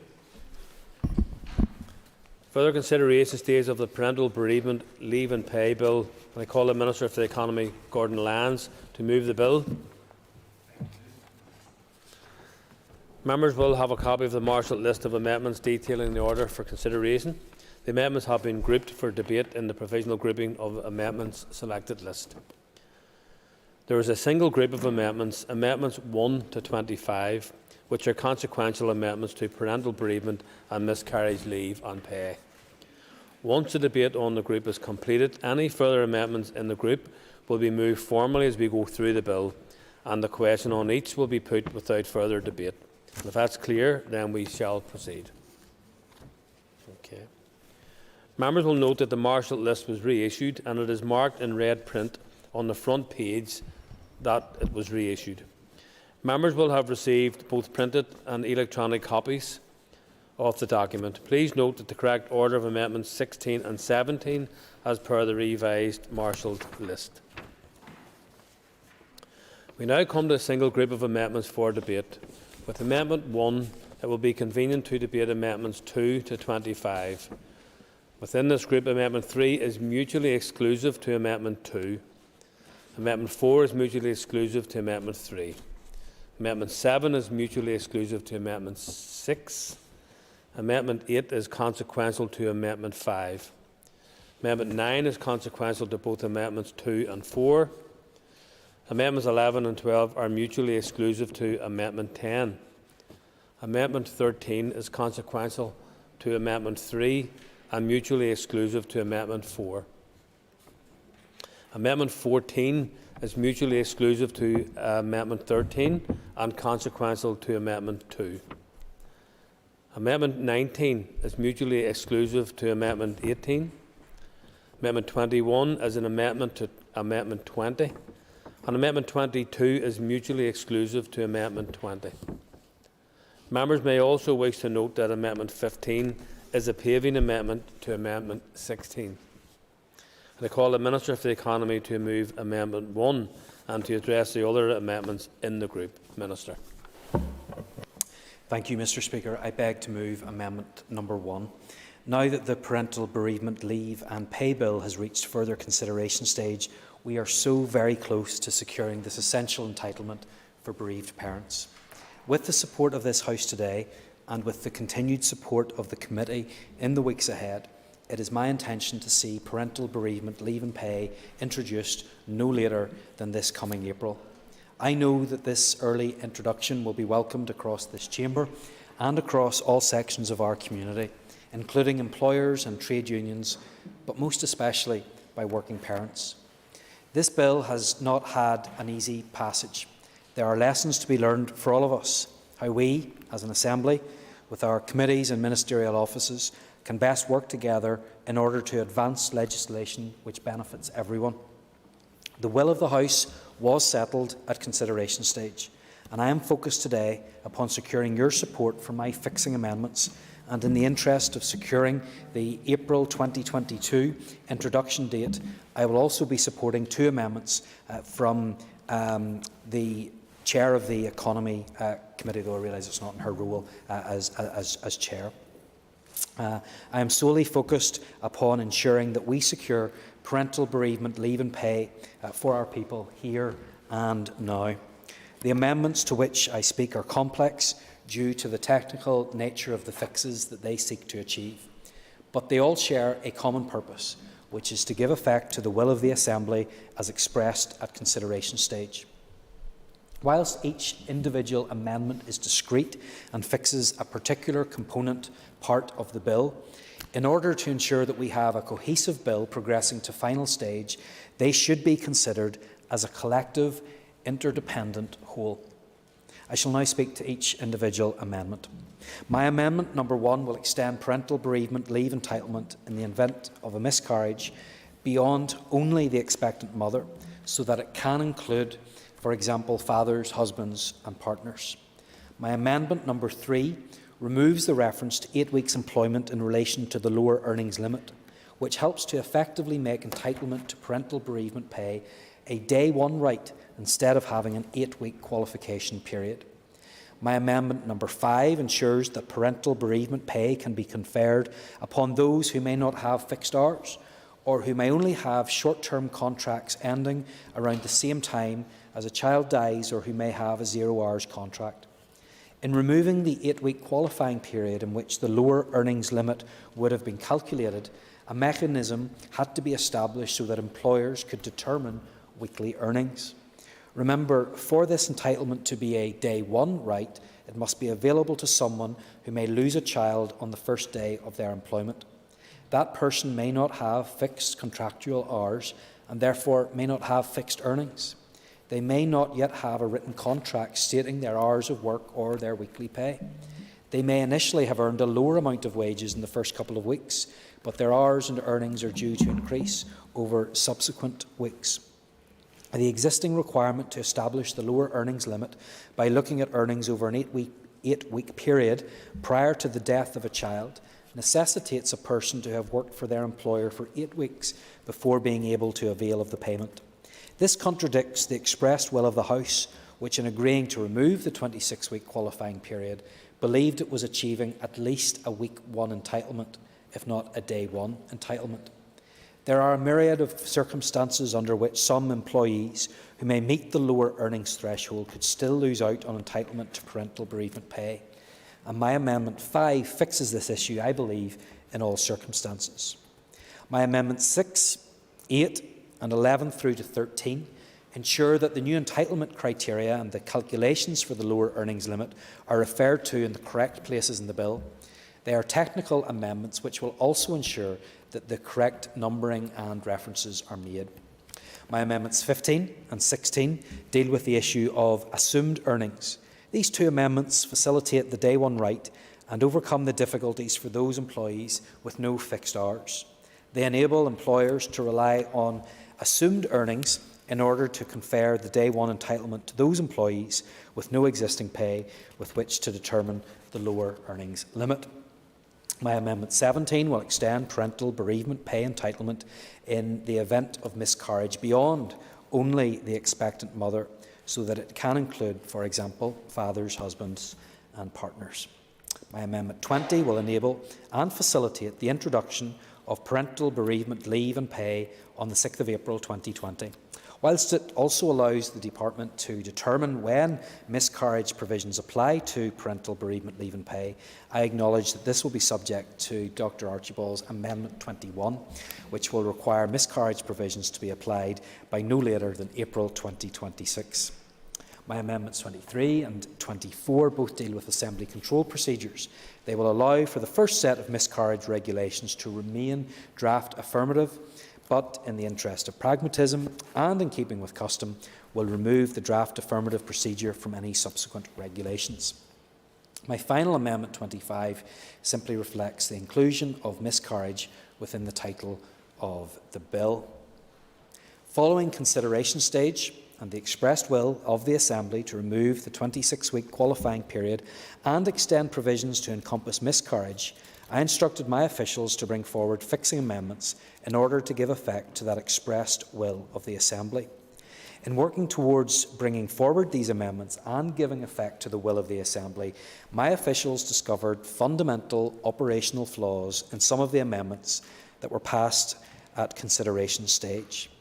Speaker 11: Further consideration stage of the Parental Bereavement Leave and Pay Bill. I call the Minister for the Economy, Gordon Lyons, to move the bill. Members will have a copy of the marshalled list of amendments detailing the order for consideration. The amendments have been grouped for debate in the provisional grouping of amendments selected list. There is a single group of amendments, Amendments 1 to 25, which are consequential amendments to parental bereavement and miscarriage leave and pay. Once the debate on the group is completed, any further amendments in the group will be moved formally as we go through the bill, and the question on each will be put without further debate. And if that's clear, then we shall proceed. Okay. Members will note that the marshalled list was reissued, and it is marked in red print on the front page that it was reissued. Members will have received both printed and electronic copies of the document. Please note that the correct order of amendments 16 and 17 as per the revised marshalled list. We now come to a single group of amendments for debate. With Amendment 1, it will be convenient to debate Amendments 2 to 25. Within this group, Amendment 3 is mutually exclusive to Amendment 2. Amendment 4 is mutually exclusive to Amendment 3. Amendment 7 is mutually exclusive to Amendment 6. Amendment 8 is consequential to Amendment 5. Amendment 9 is consequential to both Amendments 2 and 4. Amendments 11 and 12 are mutually exclusive to Amendment 10. Amendment 13 is consequential to Amendment 3 and mutually exclusive to Amendment 4. Amendment 14 is mutually exclusive to Amendment 13 and consequential to Amendment 2. Amendment 19 is mutually exclusive to Amendment 18. Amendment 21 is an amendment to Amendment 20. And Amendment 22 is mutually exclusive to Amendment 20. Members may also wish to note that Amendment 15 is a paving amendment to Amendment 16. I call the Minister for the Economy to move Amendment 1 and to address the other amendments in the group. Minister.
Speaker 15: Thank you, Mr. Speaker. I beg to move Amendment number 1. Now that the Parental Bereavement Leave and Pay Bill has reached further consideration stage, we are so very close to securing this essential entitlement for bereaved parents. With the support of this House today, and with the continued support of the committee in the weeks ahead, it is my intention to see parental bereavement leave and pay introduced no later than this coming April. I know that this early introduction will be welcomed across this chamber and across all sections of our community, including employers and trade unions, but most especially by working parents. This bill has not had an easy passage. There are lessons to be learned for all of us, how we, as an Assembly, with our committees and ministerial offices, can best work together in order to advance legislation which benefits everyone. The will of the House was settled at consideration stage, and I am focused today upon securing your support for my fixing amendments, and in the interest of securing the April 2022 introduction date, I will also be supporting 2 amendments from the Chair of the Economy Committee, though I realise it's not in her role as Chair. I am solely focused upon ensuring that we secure parental bereavement leave and pay for our people here and now. The amendments to which I speak are complex due to the technical nature of the fixes that they seek to achieve, but they all share a common purpose, which is to give effect to the will of the Assembly as expressed at consideration stage. Whilst each individual amendment is discrete and fixes a particular component part of the bill, in order to ensure that we have a cohesive bill progressing to final stage, they should be considered as a collective, interdependent whole. I shall now speak to each individual amendment. My amendment number 1 will extend parental bereavement leave entitlement in the event of a miscarriage beyond only the expectant mother, so that it can include, for example, fathers, husbands and partners. My amendment number 3 removes the reference to 8 weeks' employment in relation to the lower earnings limit, which helps to effectively make entitlement to parental bereavement pay a day 1 right instead of having an 8-week qualification period. My amendment number 5 ensures that parental bereavement pay can be conferred upon those who may not have fixed hours, or who may only have short-term contracts ending around the same time as a child dies, or who may have a 0-hours contract. In removing the 8-week qualifying period in which the lower earnings limit would have been calculated, a mechanism had to be established so that employers could determine weekly earnings. Remember, for this entitlement to be a day 1 right, it must be available to someone who may lose a child on the first day of their employment. That person may not have fixed contractual hours and therefore may not have fixed earnings. They may not yet have a written contract stating their hours of work or their weekly pay. They may initially have earned a lower amount of wages in the first couple of weeks, but their hours and earnings are due to increase over subsequent weeks. The existing requirement to establish the lower earnings limit by looking at earnings over an 8-week period prior to the death of a child necessitates a person to have worked for their employer for 8 weeks before being able to avail of the payment. This contradicts the expressed will of the House, which, in agreeing to remove the 26-week qualifying period, believed it was achieving at least a week 1 entitlement if not a day one, entitlement. There are a myriad of circumstances under which some employees who may meet the lower earnings threshold could still lose out on entitlement to parental bereavement pay. And my Amendment 5 fixes this issue, I believe, in all circumstances. My Amendments 6, 8 and 11 through to 13 ensure that the new entitlement criteria and the calculations for the lower earnings limit are referred to in the correct places in the bill. They are technical amendments which will also ensure that the correct numbering and references are made. My Amendments 15 and 16 deal with the issue of assumed earnings. These two amendments facilitate the day one right and overcome the difficulties for those employees with no fixed hours. They enable employers to rely on assumed earnings in order to confer the day one entitlement to those employees with no existing pay with which to determine the lower earnings limit. My Amendment 17 will extend parental bereavement pay entitlement in the event of miscarriage beyond only the expectant mother, so that it can include, for example, fathers, husbands and partners. My Amendment 20 will enable and facilitate the introduction of parental bereavement leave and pay on the 6th of April 2020. Whilst it also allows the Department to determine when miscarriage provisions apply to parental bereavement leave and pay, I acknowledge that this will be subject to Dr Archibald's Amendment 21, which will require miscarriage provisions to be applied by no later than April 2026. My Amendments 23 and 24 both deal with Assembly control procedures. They will allow for the first set of miscarriage regulations to remain draft affirmative, but in the interest of pragmatism and in keeping with custom, will remove the draft affirmative procedure from any subsequent regulations. My final Amendment 25 simply reflects the inclusion of miscarriage within the title of the bill. Following consideration stage and the expressed will of the Assembly to remove the 26-week qualifying period and extend provisions to encompass miscarriage, I instructed my officials to bring forward fixing amendments in order to give effect to that expressed will of the Assembly. In working towards bringing forward these amendments and giving effect to the will of the Assembly, my officials discovered fundamental operational flaws in some of the amendments that were passed at consideration stage.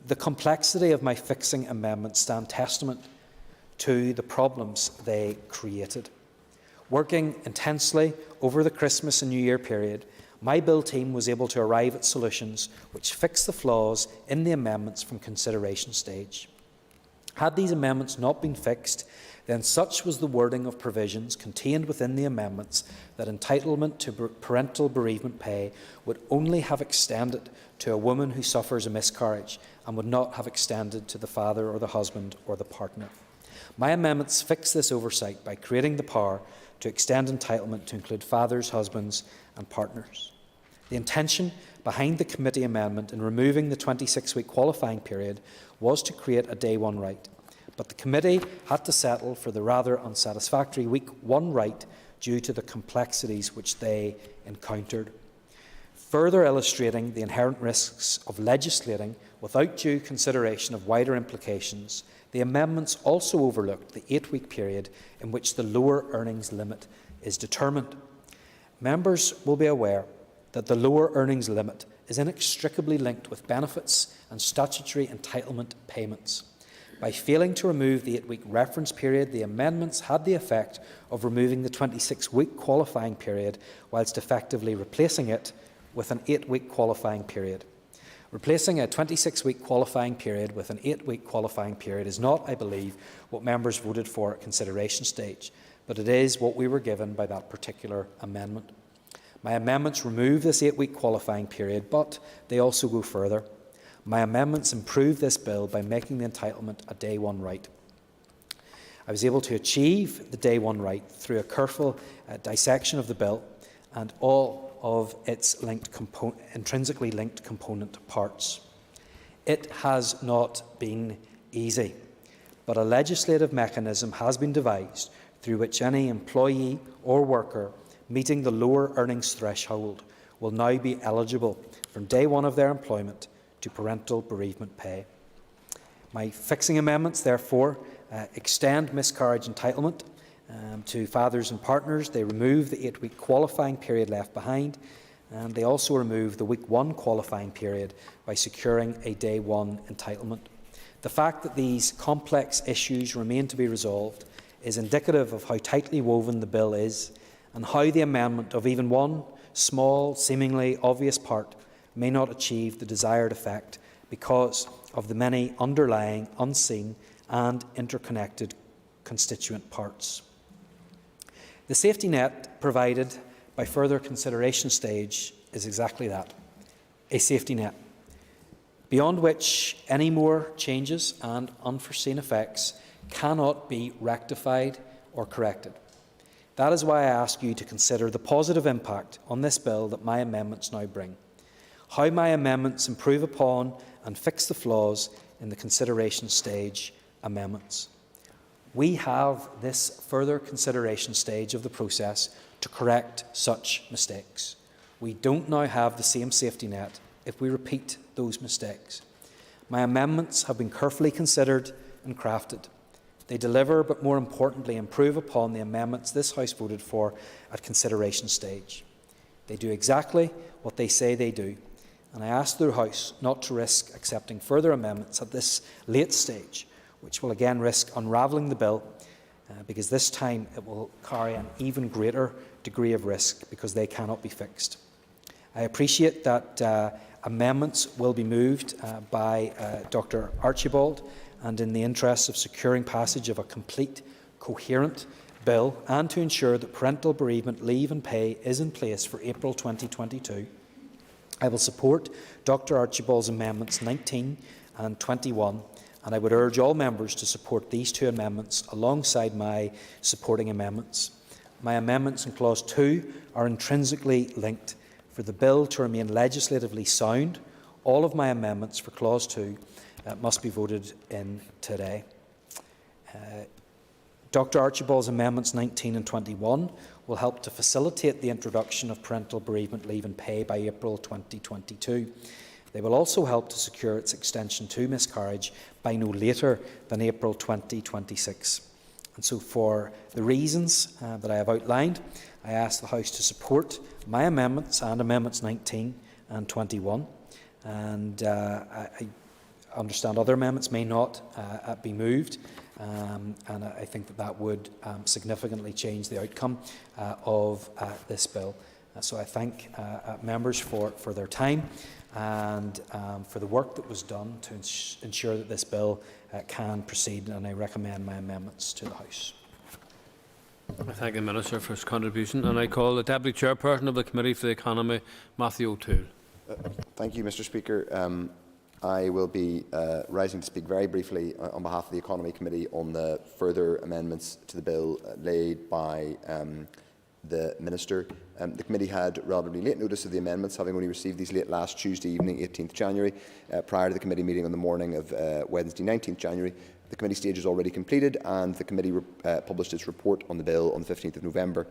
Speaker 15: The complexity of my fixing amendments stand testament to the problems they created. Working intensely over the Christmas and New Year period, my bill team was able to arrive at solutions which fix the flaws in the amendments from consideration stage. Had these amendments not been fixed, then such was the wording of provisions contained within the amendments that entitlement to parental bereavement pay would only have extended to a woman who suffers a miscarriage and would not have extended to the father or the husband or the partner. My amendments fix this oversight by creating the power to extend entitlement to include fathers, husbands and partners. The intention behind the committee amendment in removing the 26-week qualifying period was to create a day one right, but the committee had to settle for the rather unsatisfactory week one right due to the complexities which they encountered. Further illustrating the inherent risks of legislating without due consideration of wider implications, the amendments also overlooked the 8-week period in which the lower earnings limit is determined. Members will be aware that the lower earnings limit is inextricably linked with benefits and statutory entitlement payments. By failing to remove the 8-week reference period, the amendments had the effect of removing the 26-week qualifying period whilst effectively replacing it with an 8-week qualifying period. Replacing a 26-week qualifying period with an 8-week qualifying period is not, I believe, what members voted for at consideration stage, but it is what we were given by that particular amendment. My amendments remove this 8-week qualifying period, but they also go further. My amendments improve this bill by making the entitlement a day one right. I was able to achieve the day one right through a careful dissection of the bill and all of its intrinsically linked component parts. It has not been easy, but a legislative mechanism has been devised through which any employee or worker meeting the lower earnings threshold will now be eligible from day one of their employment to parental bereavement pay. My fixing amendments, therefore, extend miscarriage entitlement to fathers and partners. They remove the 8-week qualifying period left behind. And they also remove the week 1 qualifying period by securing a day 1 entitlement. The fact that these complex issues remain to be resolved is indicative of how tightly woven the bill is and how the amendment of even one small, seemingly obvious part may not achieve the desired effect because of the many underlying, unseen and interconnected constituent parts. The safety net provided by further consideration stage is exactly that, a safety net, beyond which any more changes and unforeseen effects cannot be rectified or corrected. That is why I ask you to consider the positive impact on this bill that my amendments now bring, how my amendments improve upon and fix the flaws in the consideration stage amendments. We have this further consideration stage of the process to correct such mistakes. We don't now have the same safety net if we repeat those mistakes. My amendments have been carefully considered and crafted. They deliver, but more importantly, improve upon the amendments this House voted for at consideration stage. They do exactly what they say they do, and I ask the House not to risk accepting further amendments at this late stage, which will again risk unravelling the bill, because this time it will carry an even greater degree of risk because they cannot be fixed. I appreciate that amendments will be moved by Dr Archibald, and in the interest of securing passage of a complete, coherent bill and to ensure that parental bereavement leave and pay is in place for April 2022, I will support Dr Archibald's amendments 19 and 21, and I would urge all members to support these two amendments alongside my supporting amendments. My amendments in Clause 2 are intrinsically linked. For the bill to remain legislatively sound, all of my amendments for Clause 2 must be voted in today. Dr Archibald's amendments 19 and 21 will help to facilitate the introduction of parental bereavement leave and pay by April 2022. They will also help to secure its extension to miscarriage by no later than April 2026. And so for the reasons that I have outlined, I ask the House to support my amendments and amendments 19 and 21. And I understand other amendments may not be moved, and I think that that would significantly change the outcome of this bill. So I thank members for their time and for the work that was done to ensure that this bill can proceed, and I recommend my amendments to the House.
Speaker 11: I thank the Minister for his contribution, and I call the Deputy Chairperson of the Committee for the Economy, Matthew O'Toole.
Speaker 5: Thank you, Mr Speaker. I will be rising to speak very briefly on behalf of the Economy Committee on the further amendments to the bill laid by the Minister. The committee had relatively late notice of the amendments, having only received these late last Tuesday evening, 18th January, prior to the committee meeting on the morning of Wednesday, 19th January. The committee stage is already completed, and the committee published its report on the bill on the 15th of November.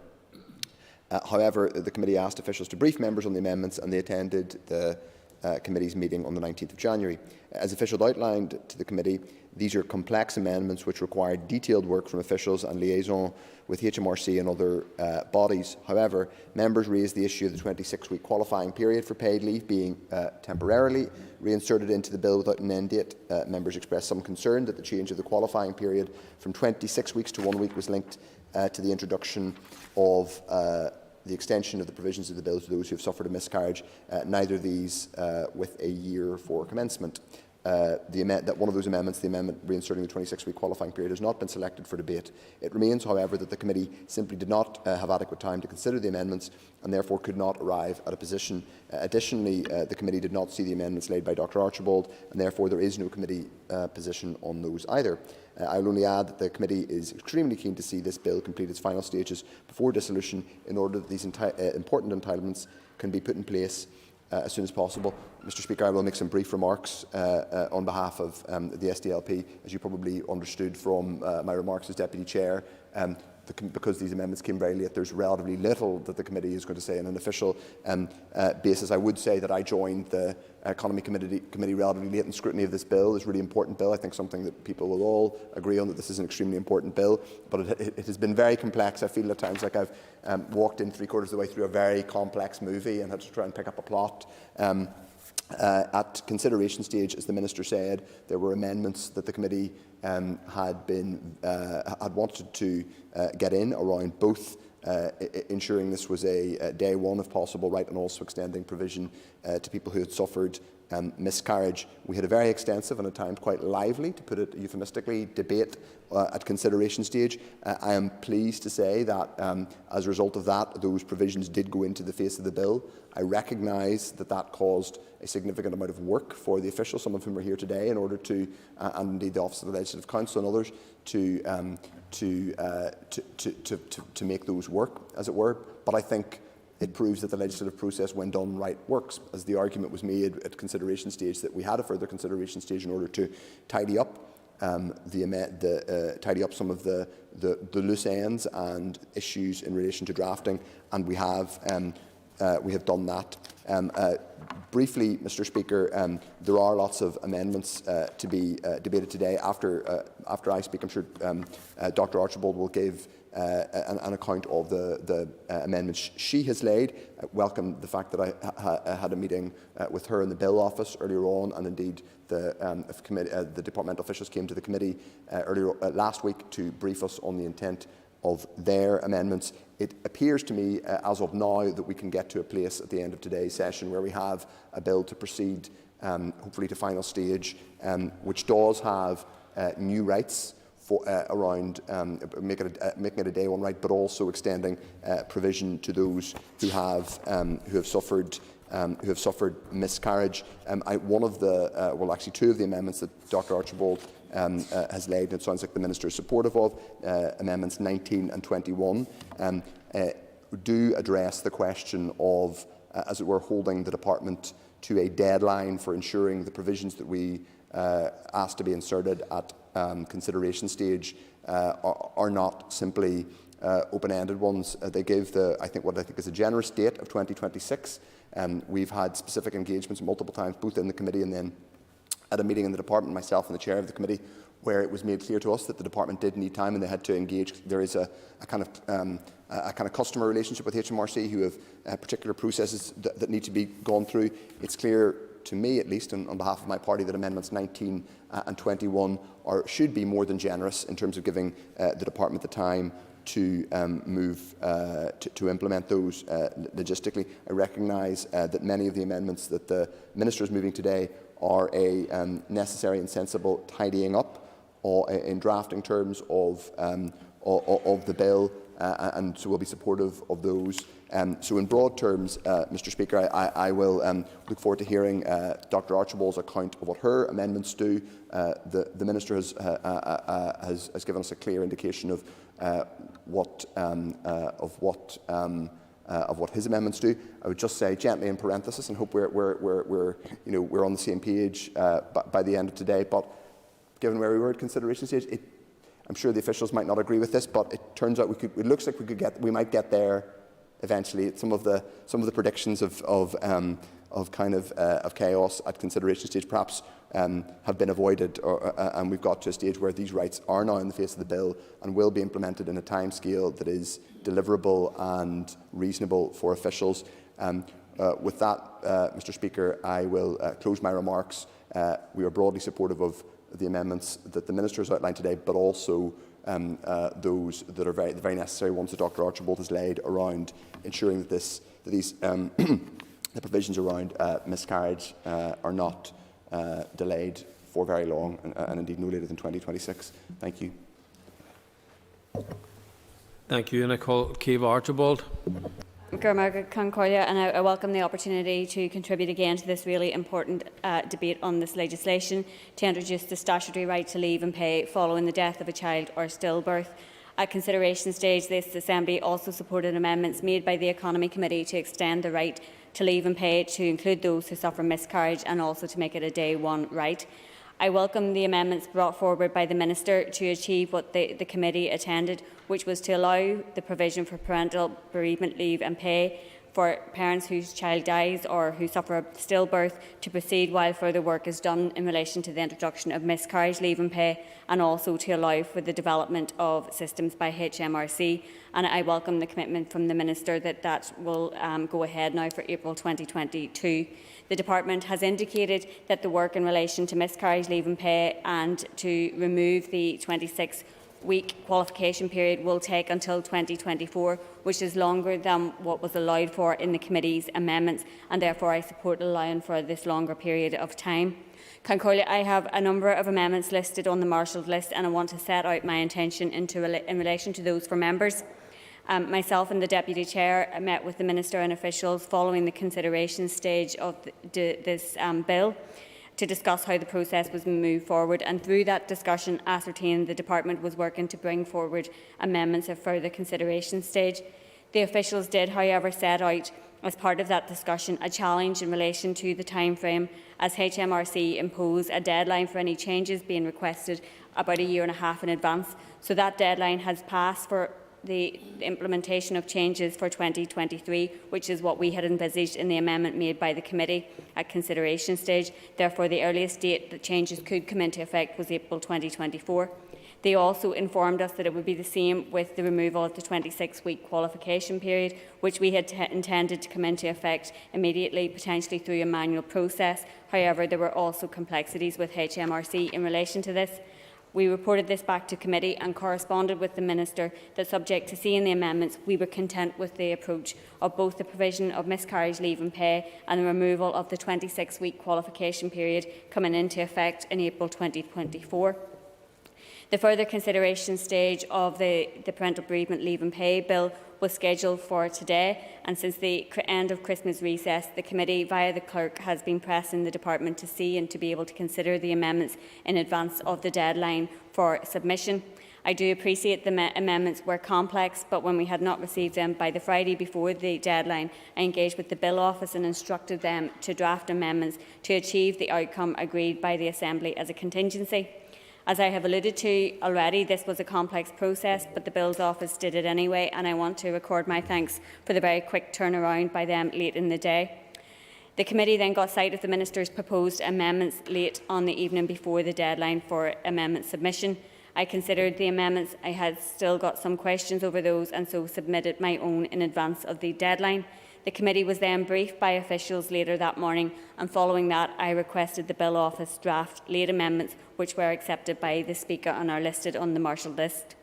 Speaker 5: However, the committee asked officials to brief members on the amendments, and they attended the committee's meeting on the 19th of January. As officials outlined to the committee, these are complex amendments which require detailed work from officials and liaison with HMRC and other bodies. However, members raised the issue of the 26-week qualifying period for paid leave being temporarily reinserted into the bill without an end date. Members expressed some concern that the change of the qualifying period from 26 weeks to 1 week was linked to the introduction of the extension of the provisions of the bill to those who have suffered a miscarriage, neither of these with a year for commencement. That one of those amendments, the amendment reinserting the 26-week qualifying period, has not been selected for debate. It remains, however, that the committee simply did not have adequate time to consider the amendments and therefore could not arrive at a position. Additionally, the committee did not see the amendments laid by Dr Archibald, and therefore there is no committee position on those either. I will only add that the committee is extremely keen to see this bill complete its final stages before dissolution in order that these important entitlements can be put in place as soon as possible. Mr Speaker, I will make some brief remarks on behalf of the SDLP. As you probably understood from my remarks as Deputy Chair, because these amendments came very late, there's relatively little that the committee is going to say on an official basis. I would say that I joined the Economy Committee relatively late in scrutiny of this bill. It's a really important bill. I think something that people will all agree on, that this is an extremely important bill. But it has been very complex. I feel at times like I've walked in 3/4 of the way through a very complex movie and had to try and pick up a plot. At consideration stage, as the Minister said, there were amendments that the committee had wanted to get in around both ensuring this was a day one, if possible, right, and also extending provision to people who had suffered miscarriage. We had a very extensive and at times quite lively, to put it euphemistically, debate at consideration stage. I am pleased to say that as a result of that, those provisions did go into the face of the bill. I recognise that that caused a significant amount of work for the officials, some of whom are here today, in order to, and indeed the Office of the Legislative Council and others, to make those work, as it were. But I think it proves that the legislative process, when done right, works, as the argument was made at consideration stage that we had a further consideration stage in order to tidy up tidy up some of the loose ends and issues in relation to drafting, and we have done that. Briefly, Mr. Speaker, there are lots of amendments to be debated today. After I speak, I'm sure Dr. Archibald will give an account of the amendments she has laid. I welcome the fact that I had a meeting with her in the Bill office earlier on, and indeed the departmental officials came to the committee last week to brief us on the intent of their amendments. It appears to me, as of now, that we can get to a place at the end of today's session where we have a bill to proceed, hopefully to final stage, which does have new rights around making it a day one right, but also extending provision to those who have suffered miscarriage. One of the, well, actually two of the amendments that Dr. Archibald has laid, and it sounds like the Minister is supportive of, amendments 19 and 21, do address the question of, as it were, holding the Department to a deadline for ensuring the provisions that we asked to be inserted at consideration stage are not simply open-ended ones. They give what I think is a generous date of 2026. We've had specific engagements multiple times, both in the committee and then at a meeting in the department, myself and the chair of the committee, where it was made clear to us that the department did need time and they had to engage. There is a kind of customer relationship with HMRC who have particular processes that need to be gone through. It's clear to me, at least, and on behalf of my party, that amendments 19 and 21 should be more than generous in terms of giving the department the time to move to implement those logistically. I recognise that many of the amendments that the Minister is moving today are a necessary and sensible tidying up in drafting terms of the bill, and so we'll be supportive of those. So in broad terms, Mr. Speaker, I will look forward to hearing Dr. Archibald's account of what her amendments do. The Minister has given us a clear indication of what his amendments do. I would just say gently in parenthesis, and hope we're on the same page by the end of today. But given where we were at consideration stage, I'm sure the officials might not agree with this, but it turns out it looks like we might get there eventually. Some of the predictions of chaos at consideration stage perhaps have been avoided, and we've got to a stage where these rights are now in the face of the bill and will be implemented in a timescale that is deliverable and reasonable for officials. With that, Mr. Speaker, I will close my remarks. We are broadly supportive of the amendments that the Minister has outlined today, but also those that are the very necessary ones that Dr. Archibald has laid around ensuring that these the provisions around miscarriage are not delayed for very long, and indeed no later than 2026. Thank you.
Speaker 11: Thank you, and I call Ciamh Archibald.
Speaker 2: And I welcome the opportunity to contribute again to this really important debate on this legislation to introduce the statutory right to leave and pay following the death of a child or stillbirth. At consideration stage, this Assembly also supported amendments made by the Economy Committee to extend the right to leave and pay to include those who suffer miscarriage and also to make it a day one right. I welcome the amendments brought forward by the Minister to achieve what the committee intended, which was to allow the provision for parental bereavement leave and pay for parents whose child dies or who suffer a stillbirth to proceed while further work is done in relation to the introduction of miscarriage leave and pay, and also to allow for the development of systems by HMRC. And I welcome the commitment from the Minister that that will go ahead now for April 2022. The Department has indicated that the work in relation to miscarriage leave and pay and to remove the 26-week qualification period will take until 2024, which is longer than what was allowed for in the committee's amendments, and therefore I support allowing for this longer period of time. I have a number of amendments listed on the marshalled list, and I want to set out my intention in relation to those for members. Myself and the Deputy Chair met with the Minister and officials following the consideration stage of this bill to discuss how the process was moved forward, and through that discussion ascertained the Department was working to bring forward amendments at further consideration stage. The officials did, however, set out as part of that discussion a challenge in relation to the timeframe, as HMRC imposed a deadline for any changes being requested about a year and a half in advance. So that deadline has passed for the implementation of changes for 2023, which is what we had envisaged in the amendment made by the committee at consideration stage. Therefore, the earliest date that changes could come into effect was April 2024. They also informed us that it would be the same with the removal of the 26-week qualification period, which we had intended to come into effect immediately, potentially through a manual process. However, there were also complexities with HMRC in relation to this. We reported this back to committee and corresponded with the Minister that, subject to seeing the amendments, we were content with the approach of both the provision of miscarriage leave and pay and the removal of the 26-week qualification period coming into effect in April 2024. The further consideration stage of the Parental Bereavement Leave and Pay Bill was scheduled for today, and since the end of Christmas recess, the committee, via the clerk, has been pressing the Department to see and to be able to consider the amendments in advance of the deadline for submission. I do appreciate the amendments were complex, but when we had not received them by the Friday before the deadline, I engaged with the Bill Office and instructed them to draft amendments to achieve the outcome agreed by the Assembly as a contingency. As I have alluded to already, this was a complex process, but the Bills Office did it anyway, and I want to record my thanks for the very quick turnaround by them late in the day. The committee then got sight of the Minister's proposed amendments late on the evening before the deadline for amendment submission. I considered the amendments. I had still got some questions over those, and so submitted my own in advance of the deadline. The committee was then briefed by officials later that morning, and following that I requested the Bill Office draft late amendments, which were accepted by the Speaker and are listed on the marshalled list.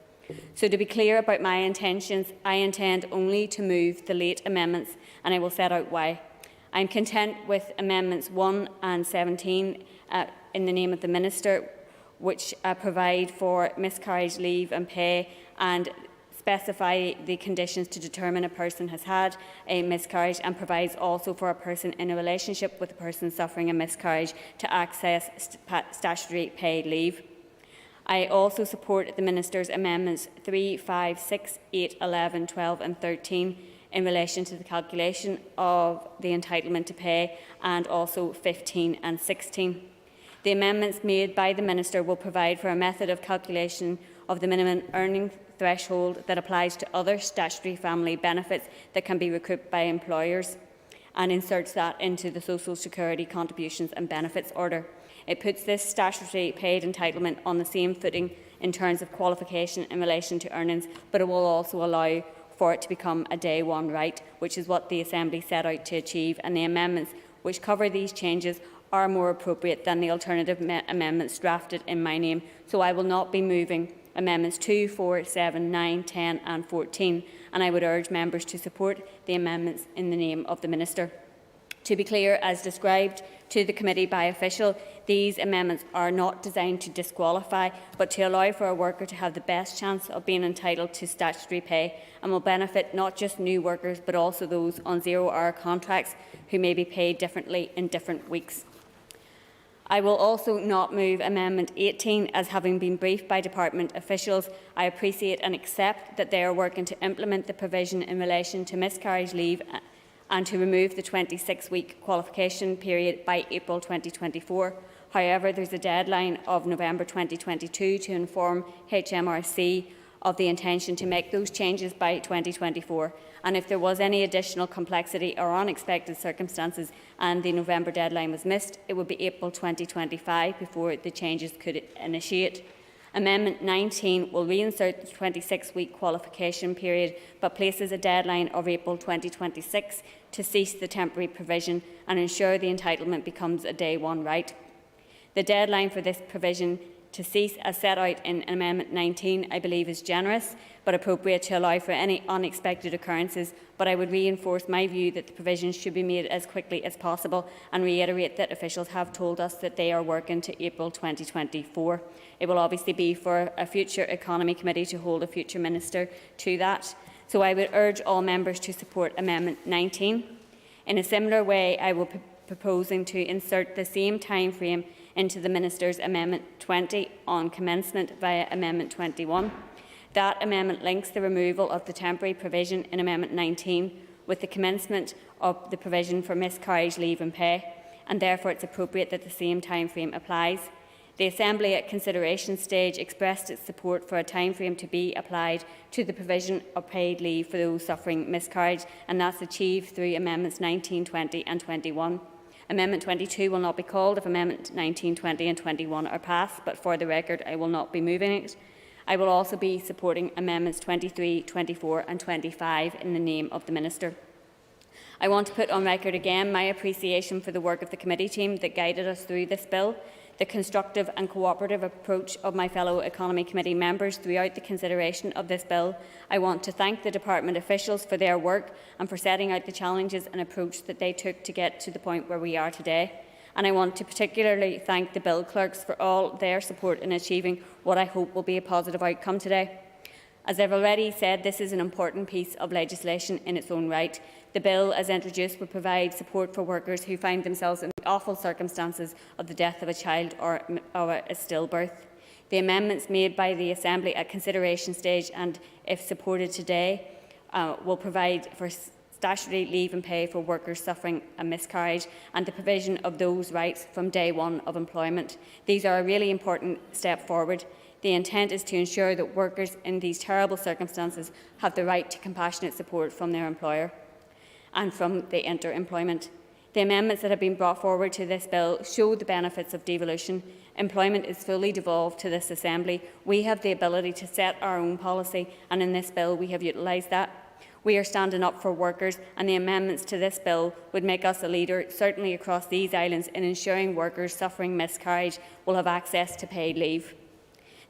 Speaker 2: So, to be clear about my intentions, I intend only to move the late amendments, and I will set out why. I am content with Amendments 1 and 17 in the name of the Minister, which provide for miscarriage leave and pay and specify the conditions to determine a person has had a miscarriage, and provides also for a person in a relationship with a person suffering a miscarriage to access statutory paid leave. I also support the Minister's Amendments 3, 5, 6, 8, 11, 12 and 13 in relation to the calculation of the entitlement to pay, and also 15 and 16. The amendments made by the Minister will provide for a method of calculation of the minimum earning threshold that applies to other statutory family benefits that can be recouped by employers, and inserts that into the Social Security Contributions and Benefits Order. It puts this statutory paid entitlement on the same footing in terms of qualification in relation to earnings, but it will also allow for it to become a day one right, which is what the Assembly set out to achieve, and the amendments which cover these changes are more appropriate than the alternative amendments drafted in my name. So I will not be moving Amendments 2, 4, 7, 9, 10 and 14, and I would urge members to support the amendments in the name of the Minister. To be clear, as described to the committee by official, these amendments are not designed to disqualify, but to allow for a worker to have the best chance of being entitled to statutory pay, and will benefit not just new workers but also those on zero-hour contracts who may be paid differently in different weeks. I will also not move Amendment 18, as having been briefed by Department officials, I appreciate and accept that they are working to implement the provision in relation to miscarriage leave and to remove the 26-week qualification period by April 2024. However, there is a deadline of November 2022 to inform HMRC of the intention to make those changes by 2024. And if there was any additional complexity or unexpected circumstances and the November deadline was missed, it would be April 2025 before the changes could initiate. Amendment 19 will reinsert the 26-week qualification period, but places a deadline of April 2026 to cease the temporary provision and ensure the entitlement becomes a day one right. The deadline for this provision to cease, as set out in Amendment 19, I believe is generous but appropriate to allow for any unexpected occurrences, but I would reinforce my view that the provisions should be made as quickly as possible and reiterate that officials have told us that they are working to April 2024. It will obviously be for a future Economy Committee to hold a future Minister to that. So I would urge all members to support Amendment 19. In a similar way, I will be proposing to insert the same time frame into the Minister's Amendment 20 on commencement via Amendment 21. That amendment links the removal of the temporary provision in Amendment 19 with the commencement of the provision for miscarriage leave and pay, and therefore it is appropriate that the same time frame applies. The Assembly at consideration stage expressed its support for a time frame to be applied to the provision of paid leave for those suffering miscarriage, and that is achieved through Amendments 19, 20 and 21. Amendment 22 will not be called if Amendment 19, 20 and 21 are passed, but for the record I will not be moving it. I will also be supporting Amendments 23, 24 and 25 in the name of the Minister. I want to put on record again my appreciation for the work of the committee team that guided us through this bill, the constructive and cooperative approach of my fellow Economy Committee members throughout the consideration of this bill. I want to thank the Department officials for their work and for setting out the challenges and approach that they took to get to the point where we are today. And I want to particularly thank the bill clerks for all their support in achieving what I hope will be a positive outcome today. As I have already said, this is an important piece of legislation in its own right. The bill, as introduced, will provide support for workers who find themselves in the awful circumstances of the death of a child or a stillbirth. The amendments made by the Assembly at consideration stage and, if supported today, will provide for statutory leave and pay for workers suffering a miscarriage and the provision of those rights from day one of employment. These are a really important step forward. The intent is to ensure that workers in these terrible circumstances have the right to compassionate support from their employer and from the employment. The amendments that have been brought forward to this bill show the benefits of devolution. Employment is fully devolved to this Assembly. We have the ability to set our own policy, and in this bill we have utilised that. We are standing up for workers, and the amendments to this bill would make us a leader, certainly across these islands, in ensuring workers suffering miscarriage will have access to paid leave.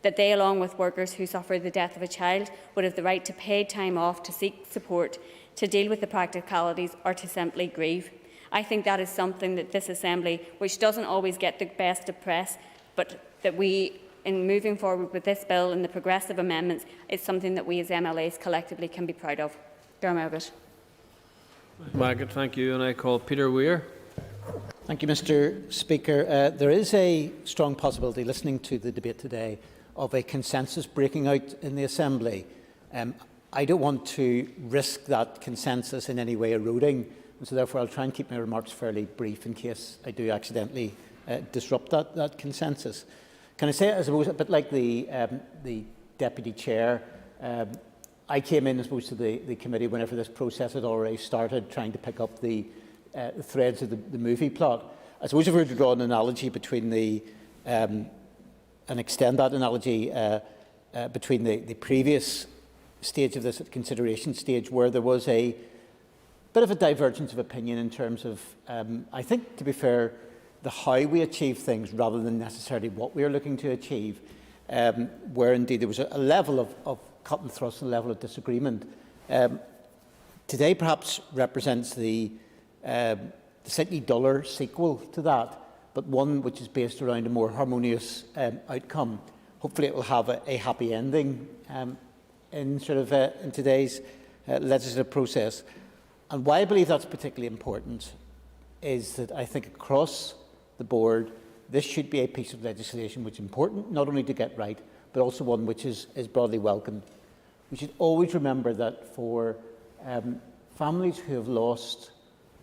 Speaker 2: That they, along with workers who suffer the death of a child, would have the right to paid time off to seek support, to deal with the practicalities or to simply grieve. I think that is something that this Assembly, which doesn't always get the best of press, but that we, in moving forward with this bill and the progressive amendments, is something that we as MLAs collectively can be proud of.
Speaker 3: Margaret, thank you. And I call Peter Weir.
Speaker 4: Thank you, Mr. Speaker. There is a strong possibility, listening to the debate today, of a consensus breaking out in the Assembly. I don't want to risk that consensus in any way eroding, and so therefore I'll try and keep my remarks fairly brief in case I do accidentally disrupt that consensus. Can I say, I suppose, a bit like the Deputy Chair, I came in, I suppose, to the committee whenever this process had already started, trying to pick up the threads of the movie plot. I suppose if we were to draw an analogy between and extend that analogy between the previous stage of this consideration stage, where there was a bit of a divergence of opinion in terms of, I think, to be fair, the how we achieve things rather than necessarily what we are looking to achieve, where indeed there was a level of cut and thrust, a level of disagreement. Today perhaps represents the slightly duller sequel to that, but one which is based around a more harmonious outcome. Hopefully it will have a happy ending in today's legislative process. And why I believe that's particularly important is that I think across the board this should be a piece of legislation which is important not only to get right, but also one which is broadly welcomed. We should always remember that for families who have lost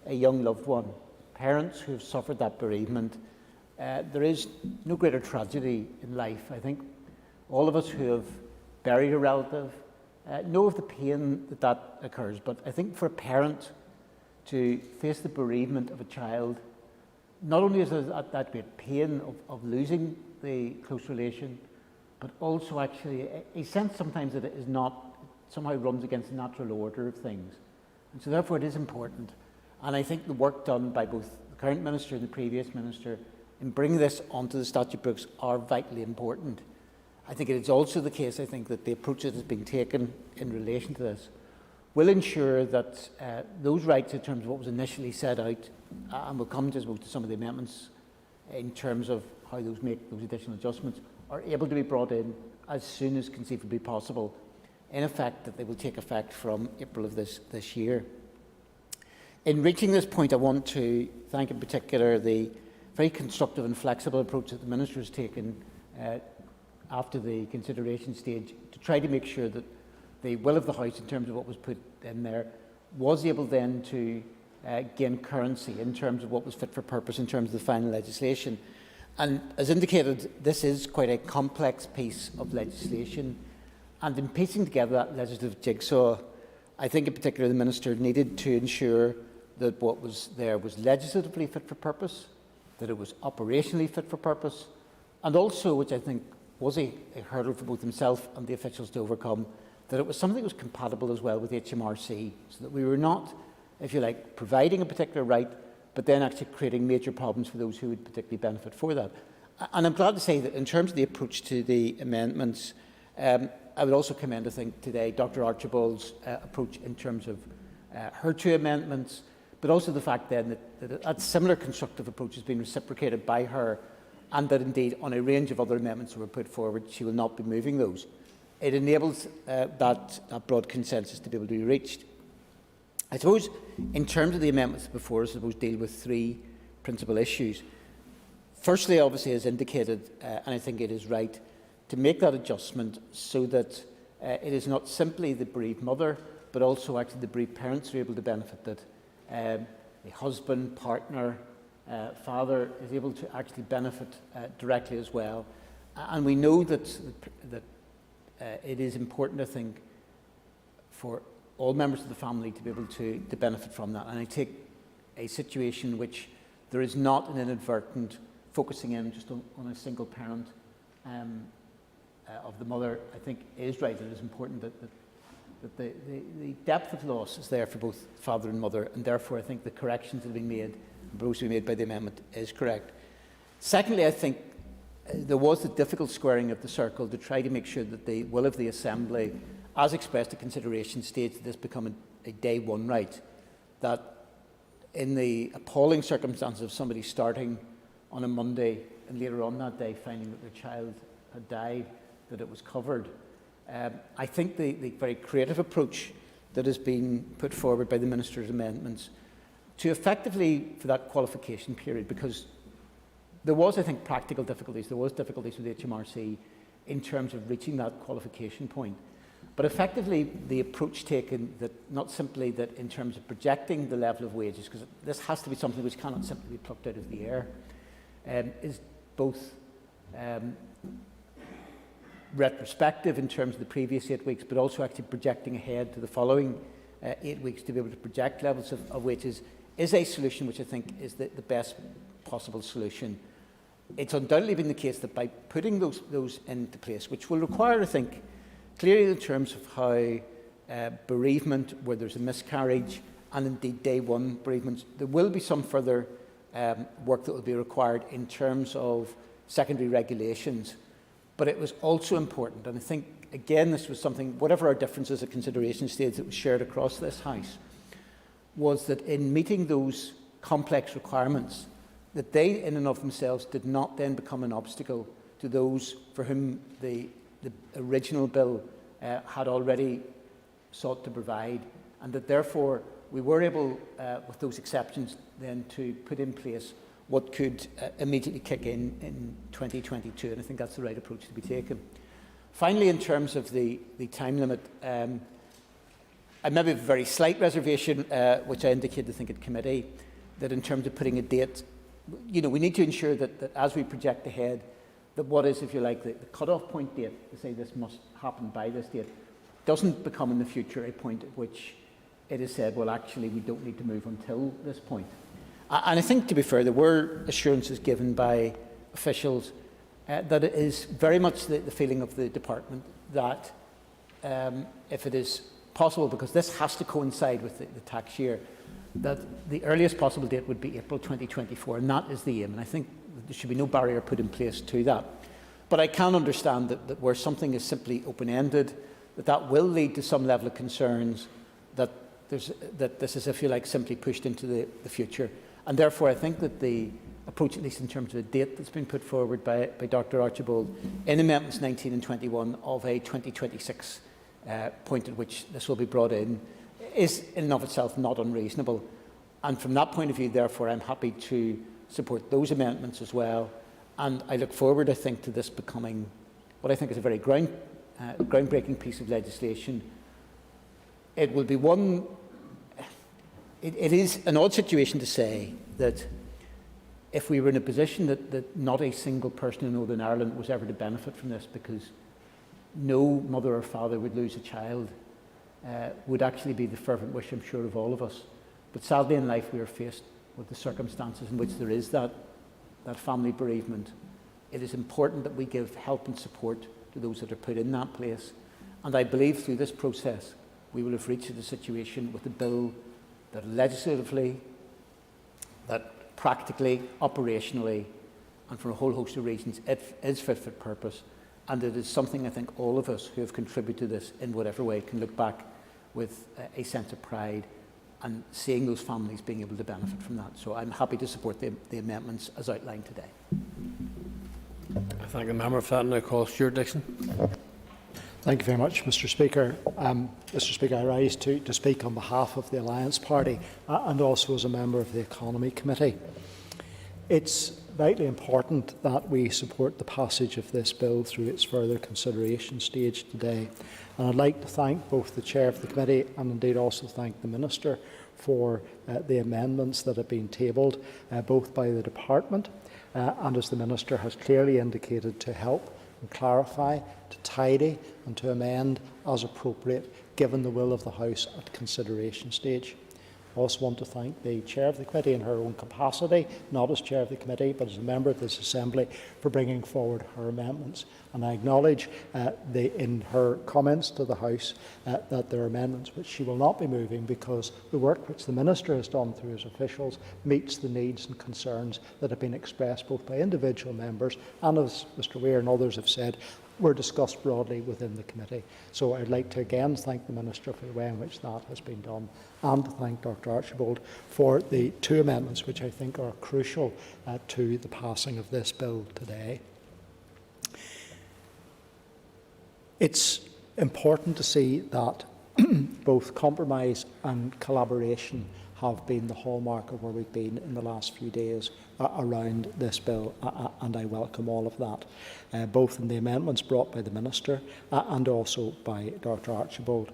Speaker 4: a young loved one, parents who have suffered that bereavement. There is no greater tragedy in life. I think all of us who have buried a relative know of the pain that occurs, but I think for a parent to face the bereavement of a child, not only is there that great pain of losing the close relation, but also actually a sense sometimes that it is not, somehow runs against the natural order of things. And so therefore it is important. And I think the work done by both the current minister and the previous minister in bringing this onto the statute books are vitally important. I think it is also the case, I think, that the approach that has been taken in relation to this will ensure that those rights in terms of what was initially set out, and we'll come to some of the amendments in terms of how those make those additional adjustments, are able to be brought in as soon as conceivably possible, in effect that they will take effect from April of this year. In reaching this point, I want to thank in particular the very constructive and flexible approach that the Minister has taken after the consideration stage to try to make sure that the will of the House in terms of what was put in there was able then to gain currency in terms of what was fit for purpose in terms of the final legislation. And as indicated, this is quite a complex piece of legislation, and in piecing together that legislative jigsaw, I think in particular the Minister needed to ensure that what was there was legislatively fit for purpose, that it was operationally fit for purpose, and also, which I think was a hurdle for both himself and the officials to overcome, that it was something that was compatible as well with HMRC, so that we were not, if you like, providing a particular right, but then actually creating major problems for those who would particularly benefit for that. And I'm glad to say that in terms of the approach to the amendments, I would also commend, I think, today Dr Archibald's approach in terms of her two amendments, but also the fact then that a similar constructive approach has been reciprocated by her, and that indeed on a range of other amendments that were put forward, she will not be moving those. It enables that broad consensus to be able to be reached. I suppose in terms of the amendments before us, I suppose deal with three principal issues. Firstly, obviously, as indicated, and I think it is right, to make that adjustment so that it is not simply the bereaved mother, but also actually the bereaved parents who are able to benefit, that the husband, partner, father is able to actually benefit directly as well. And we know that it is important, I think, for all members of the family to be able to benefit from that. And I take a situation which there is not an inadvertent focusing in just on a single parent of the mother, I think is right. It is important that the depth of loss is there for both father and mother, and therefore I think the corrections that have been made, the proposal to be made by the amendment, is correct. Secondly, I think there was the difficult squaring of the circle to try to make sure that the will of the Assembly, as expressed at consideration stage, that this become a day one right, that in the appalling circumstances of somebody starting on a Monday and later on that day finding that their child had died, that it was covered. I think the very creative approach that has been put forward by the Minister's amendments to effectively, for that qualification period, because there was, I think, practical difficulties, there was difficulties with HMRC in terms of reaching that qualification point. But effectively, the approach taken that not simply that in terms of projecting the level of wages, because this has to be something which cannot simply be plucked out of the air, is both retrospective in terms of the previous 8 weeks, but also actually projecting ahead to the following 8 weeks to be able to project levels of wages, is a solution which I think is the best possible solution. It's undoubtedly been the case that by putting those into place, which will require, I think, clearly in terms of how bereavement, where there's a miscarriage, and indeed day one bereavements, there will be some further work that will be required in terms of secondary regulations. But it was also important, and I think, again, this was something, whatever our differences at consideration stage that was shared across this House, was that in meeting those complex requirements, that they in and of themselves did not then become an obstacle to those for whom the original bill had already sought to provide, and that therefore we were able, with those exceptions, then to put in place what could immediately kick in 2022, and I think that's the right approach to be taken. Finally, in terms of the time limit, I maybe have a very slight reservation, which I indicated, I think, at committee, that in terms of putting a date, we need to ensure that as we project ahead, that what is, if you like, the cut-off point date, to say this must happen by this date, doesn't become in the future a point at which it is said, well, actually, we don't need to move until this point. And I think, to be fair, there were assurances given by officials that it is very much the feeling of the department that if it is possible, because this has to coincide with the tax year, that the earliest possible date would be April 2024, and that is the aim. And I think there should be no barrier put in place to that. But I can understand that where something is simply open-ended, that will lead to some level of concerns that this is, if you like, simply pushed into the future. And therefore, I think that the approach, at least in terms of the date that's been put forward by Dr Archibald in Amendments 19 and 21 of a 2026 point at which this will be brought in, is in and of itself not unreasonable. And from that point of view, therefore, I'm happy to support those amendments as well. And I look forward, I think, to this becoming what I think is a very groundbreaking piece of legislation. It will be one... It is an odd situation to say that if we were in a position that not a single person in Northern Ireland was ever to benefit from this, because no mother or father would lose a child, would actually be the fervent wish, I'm sure, of all of us. But sadly in life we are faced with the circumstances in which there is that family bereavement. It is important that we give help and support to those that are put in that place. And I believe through this process we will have reached a situation with a bill that legislatively, that practically, operationally, and for a whole host of reasons, it is fit for purpose. And it is something I think all of us who have contributed to this in whatever way can look back with a sense of pride and seeing those families being able to benefit from that. So I'm happy to support the amendments as outlined today.
Speaker 11: I thank the member for that, and I call Stuart Dixon.
Speaker 9: Thank you very much, Mr Speaker. Mr Speaker, I rise to speak on behalf of the Alliance Party and also as a member of the Economy Committee. It's vitally important that we support the passage of this bill through its further consideration stage today. And I'd like to thank both the Chair of the Committee and indeed also thank the Minister for the amendments that have been tabled, both by the Department and, as the Minister has clearly indicated, to help and clarify, to tidy and to amend as appropriate, given the will of the House at consideration stage. I also want to thank the Chair of the Committee in her own capacity, not as Chair of the Committee, but as a member of this Assembly, for bringing forward her amendments. And I acknowledge in her comments to the House that there are amendments which she will not be moving because the work which the Minister has done through his officials meets the needs and concerns that have been expressed both by individual members and, as Mr Weir and others have said, were discussed broadly within the committee. So I'd like to again thank the Minister for the way in which that has been done, and to thank Dr Archibald for the two amendments which I think are crucial to the passing of this bill today. It's important to see that both compromise and collaboration have been the hallmark of where we've been in the last few days around this bill, and I welcome all of that, both in the amendments brought by the Minister and also by Dr Archibald.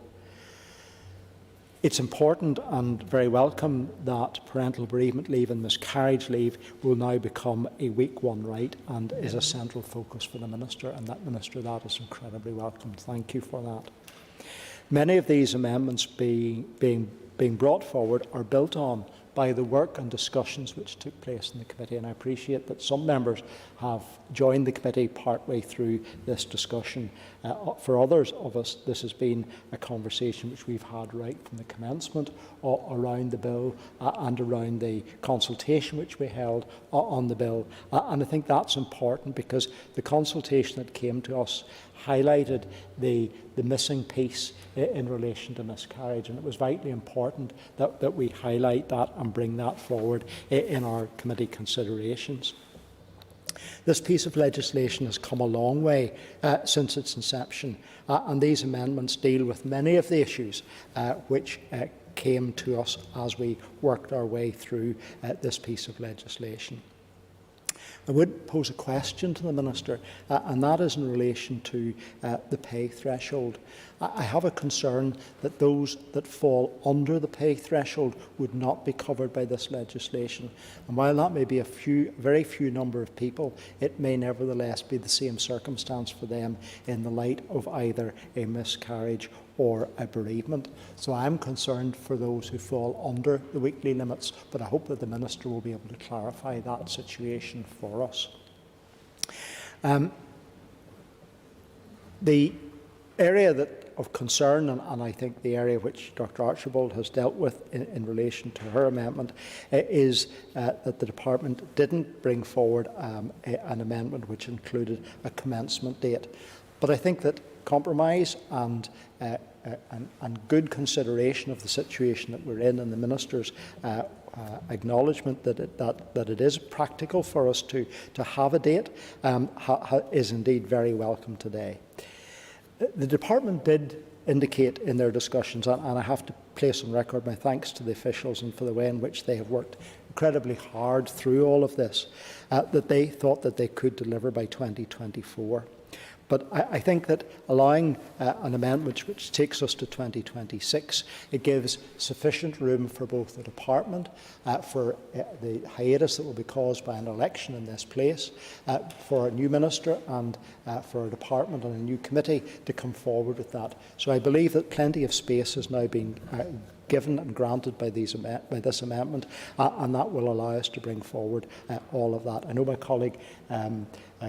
Speaker 9: It's important and very welcome that parental bereavement leave and miscarriage leave will now become a week one right and is a central focus for the Minister, and that Minister, that is incredibly welcome. Thank you for that. Many of these amendments being brought forward are built on by the work and discussions which took place in the committee, and I appreciate that some members have joined the committee partway through this discussion. For others of us, this has been a conversation which we've had right from the commencement around the bill and around the consultation which we held on the bill, and I think that's important because the consultation that came to us highlighted the missing piece in relation to miscarriage, and it was vitally important that we highlight that and bring that forward in our committee considerations. This piece of legislation has come a long way since its inception, and these amendments deal with many of the issues which came to us as we worked our way through this piece of legislation. I would pose a question to the Minister, and that is in relation to the pay threshold. I have a concern that those that fall under the pay threshold would not be covered by this legislation. And while that may be a very few number of people, it may nevertheless be the same circumstance for them in the light of either a miscarriage or a bereavement. So I'm concerned for those who fall under the weekly limits, but I hope that the Minister will be able to clarify that situation for us. The area of concern, and I think the area which Dr Archibald has dealt with in relation to her amendment, is that the Department didn't bring forward an amendment which included a commencement date. But I think that compromise and good consideration of the situation that we're in, and the Minister's acknowledgement that it is practical for us to have a date, is indeed very welcome today. The Department did indicate in their discussions, and I have to place on record my thanks to the officials and for the way in which they have worked incredibly hard through all of this, that they thought that they could deliver by 2024. But I think that allowing an amendment which takes us to 2026, it gives sufficient room for both the Department, for the hiatus that will be caused by an election in this place, for a new Minister and for a Department and a new committee to come forward with that. So I believe that plenty of space is now being given and granted by this amendment, and that will allow us to bring forward all of that. I know my colleague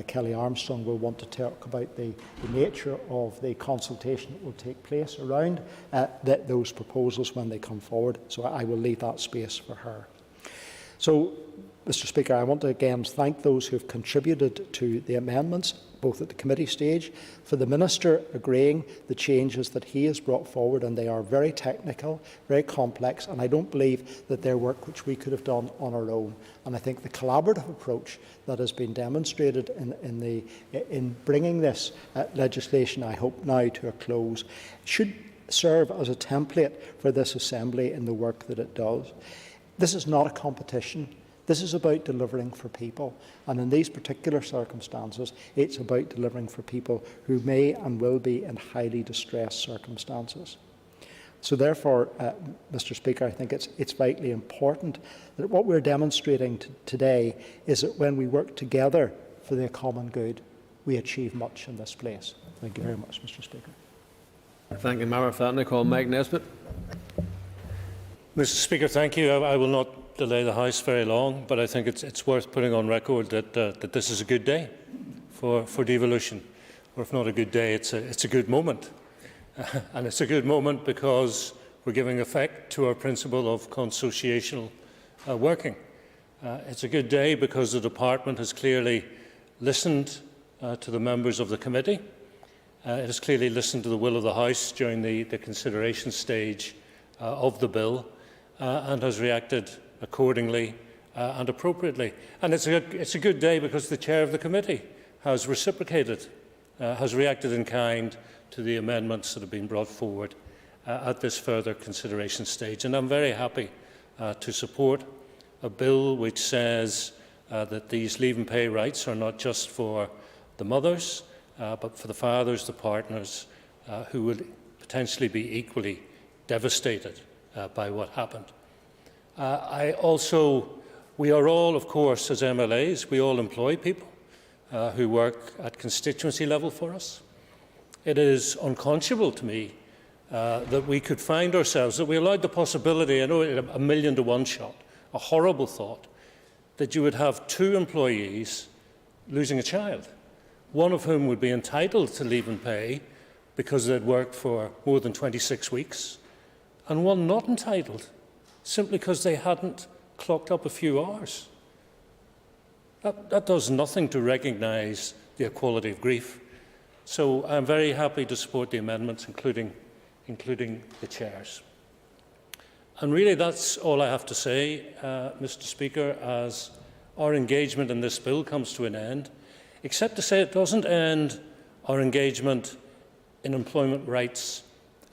Speaker 9: Kelly Armstrong will want to talk about the nature of the consultation that will take place around those proposals when they come forward, so I will leave that space for her. So, Mr Speaker, I want to again thank those who have contributed to the amendments, both at the committee stage, for the Minister agreeing the changes that he has brought forward, and they are very technical, very complex, and I don't believe that they're work which we could have done on our own. And I think the collaborative approach that has been demonstrated in bringing this legislation, I hope now, to a close, should serve as a template for this Assembly in the work that it does. This is not a competition. This is about delivering for people, and in these particular circumstances, it's about delivering for people who may and will be in highly distressed circumstances. So therefore, Mr Speaker, I think it's vitally important that what we're demonstrating today is that when we work together for the common good, we achieve much in this place. Thank you very much, Mr Speaker.
Speaker 11: Thank you, Member for that. I call Mike Nesbitt.
Speaker 24: Mr Speaker, thank you. I will not delay the House very long, but I think it's worth putting on record that this is a good day for devolution. Or if not a good day, it's a good moment. And it's a good moment because we're giving effect to our principle of consociational working. It's a good day because the Department has clearly listened to the members of the committee. It has clearly listened to the will of the House during the consideration stage of the bill and has reacted accordingly and appropriately. And it's a good day because the chair of the committee has reciprocated, has reacted in kind to the amendments that have been brought forward at this further consideration stage. And I'm very happy to support a bill which says that these leave and pay rights are not just for the mothers, but for the fathers, the partners, who would potentially be equally devastated by what happened. We are all, of course, as MLAs, we all employ people who work at constituency level for us. It is unconscionable to me that we could find ourselves, that we allowed the possibility, I know a million to one shot, a horrible thought, that you would have two employees losing a child, one of whom would be entitled to leave and pay because they'd worked for more than 26 weeks, and one not entitled simply because they hadn't clocked up a few hours. That does nothing to recognise the equality of grief. So I'm very happy to support the amendments, including the chairs. And really that's all I have to say, Mr Speaker, as our engagement in this bill comes to an end, except to say it doesn't end our engagement in employment rights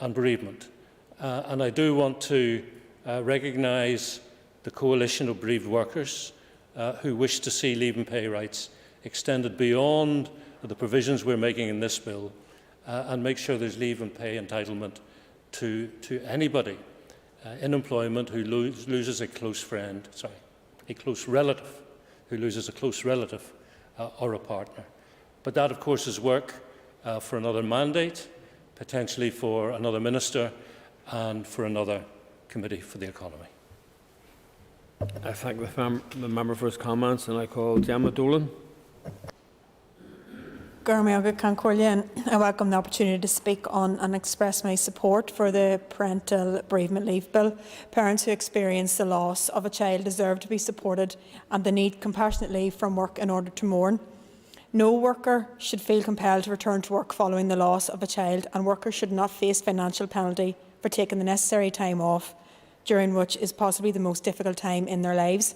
Speaker 24: and bereavement. And I do want to recognise the coalition of bereaved workers who wish to see leave and pay rights extended beyond the provisions we're making in this bill, and make sure there's leave and pay entitlement to anybody in employment who loses a close friend, a close relative, who loses a close relative or a partner. But that, of course, is work for another mandate, potentially for another minister and for another committee for the economy.
Speaker 11: I thank the member for his comments, and I call Gemma Dolan.
Speaker 10: I welcome the opportunity to speak on and express my support for the Parental Bereavement Leave Bill. Parents who experience the loss of a child deserve to be supported, and they need compassionate leave from work in order to mourn. No worker should feel compelled to return to work following the loss of a child, and workers should not face financial penalty for taking the necessary time off, during which is possibly the most difficult time in their lives.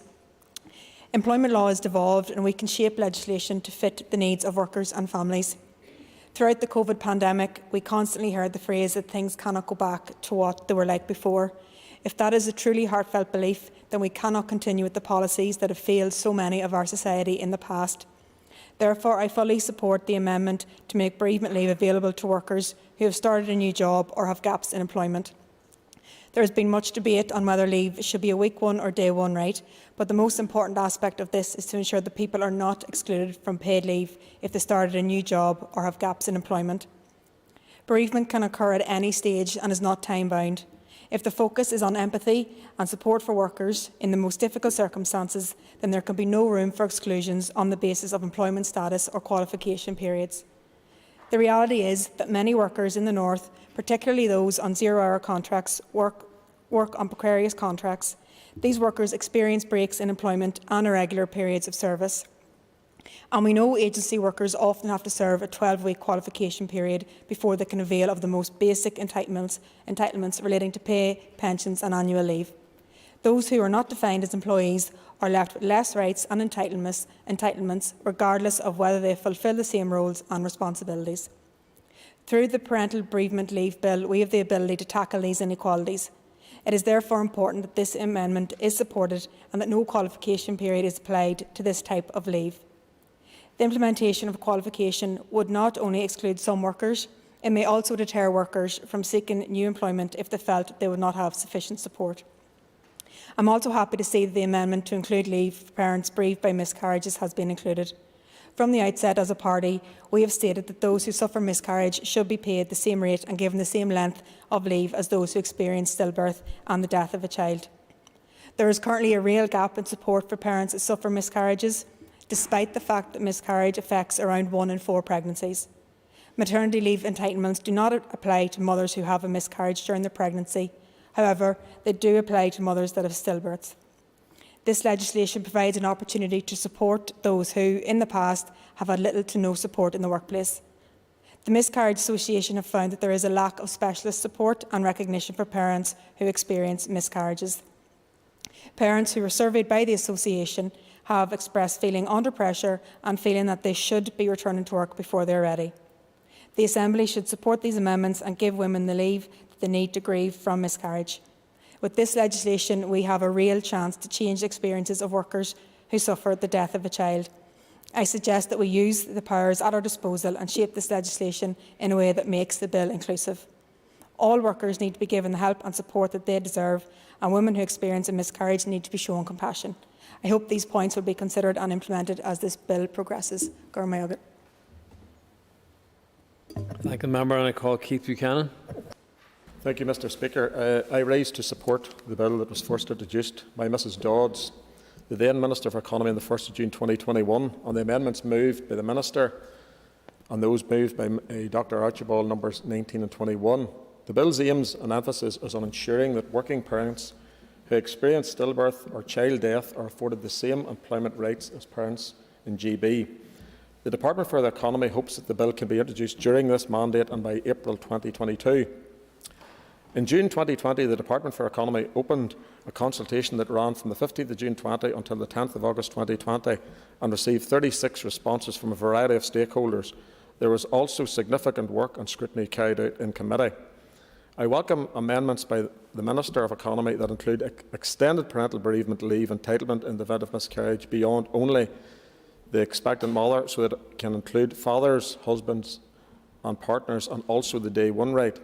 Speaker 10: Employment law has devolved, and we can shape legislation to fit the needs of workers and families. Throughout the COVID pandemic, we constantly heard the phrase that things cannot go back to what they were like before. If that is a truly heartfelt belief, then we cannot continue with the policies that have failed so many of our society in the past. Therefore, I fully support the amendment to make bereavement leave available to workers who have started a new job or have gaps in employment. There has been much debate on whether leave should be a week one or day one right, but the most important aspect of this is to ensure that people are not excluded from paid leave if they started a new job or have gaps in employment. Bereavement can occur at any stage and is not time-bound. If the focus is on empathy and support for workers in the most difficult circumstances, then there can be no room for exclusions on the basis of employment status or qualification periods. The reality is that many workers in the North, particularly those on zero-hour contracts, work on precarious contracts. These workers experience breaks in employment and irregular periods of service. And we know agency workers often have to serve a 12-week qualification period before they can avail of the most basic entitlements relating to pay, pensions and annual leave. Those who are not defined as employees are left with less rights and entitlements regardless of whether they fulfil the same roles and responsibilities. Through the Parental Bereavement Leave Bill, we have the ability to tackle these inequalities. It is therefore important that this amendment is supported and that no qualification period is applied to this type of leave. The implementation of a qualification would not only exclude some workers, it may also deter workers from seeking new employment if they felt they would not have sufficient support. I'm also happy to see that the amendment to include leave for parents bereaved by miscarriages has been included. From the outset, as a party, we have stated that those who suffer miscarriage should be paid the same rate and given the same length of leave as those who experience stillbirth and the death of a child. There is currently a real gap in support for parents who suffer miscarriages, despite the fact that miscarriage affects around 1 in 4 pregnancies. Maternity leave entitlements do not apply to mothers who have a miscarriage during their pregnancy. However, they do apply to mothers that have stillbirths. This legislation provides an opportunity to support those who, in the past, have had little to no support in the workplace. The Miscarriage Association have found that there is a lack of specialist support and recognition for parents who experience miscarriages. Parents who were surveyed by the association have expressed feeling under pressure and feeling that they should be returning to work before they are ready. The Assembly should support these amendments and give women the leave that they need to grieve from miscarriage. With this legislation, we have a real chance to change the experiences of workers who suffer the death of a child. I suggest that we use the powers at our disposal and shape this legislation in a way that makes the bill inclusive. All workers need to be given the help and support that they deserve, and women who experience a miscarriage need to be shown compassion. I hope these points will be considered and implemented as this bill progresses.
Speaker 11: Thank the member, and I call Keith Buchanan.
Speaker 13: Thank you, Mr. Speaker. I rise to support the bill that was first introduced by Mrs Dodds, the then Minister for Economy, on the 1st of June 2021, on the amendments moved by the Minister and those moved by Dr Archibald, numbers 19 and 21. The bill's aims and emphasis is on ensuring that working parents who experience stillbirth or child death are afforded the same employment rights as parents in GB. The Department for the Economy hopes that the bill can be introduced during this mandate and by April 2022. In June 2020, the Department for Economy opened a consultation that ran from the 15th of June 2020 until the 10th of August 2020 and received 36 responses from a variety of stakeholders. There was also significant work and scrutiny carried out in committee. I welcome amendments by the Minister of Economy that include extended parental bereavement leave entitlement in the event of miscarriage beyond only the expectant mother, so that it can include fathers, husbands and partners, and also the day one right.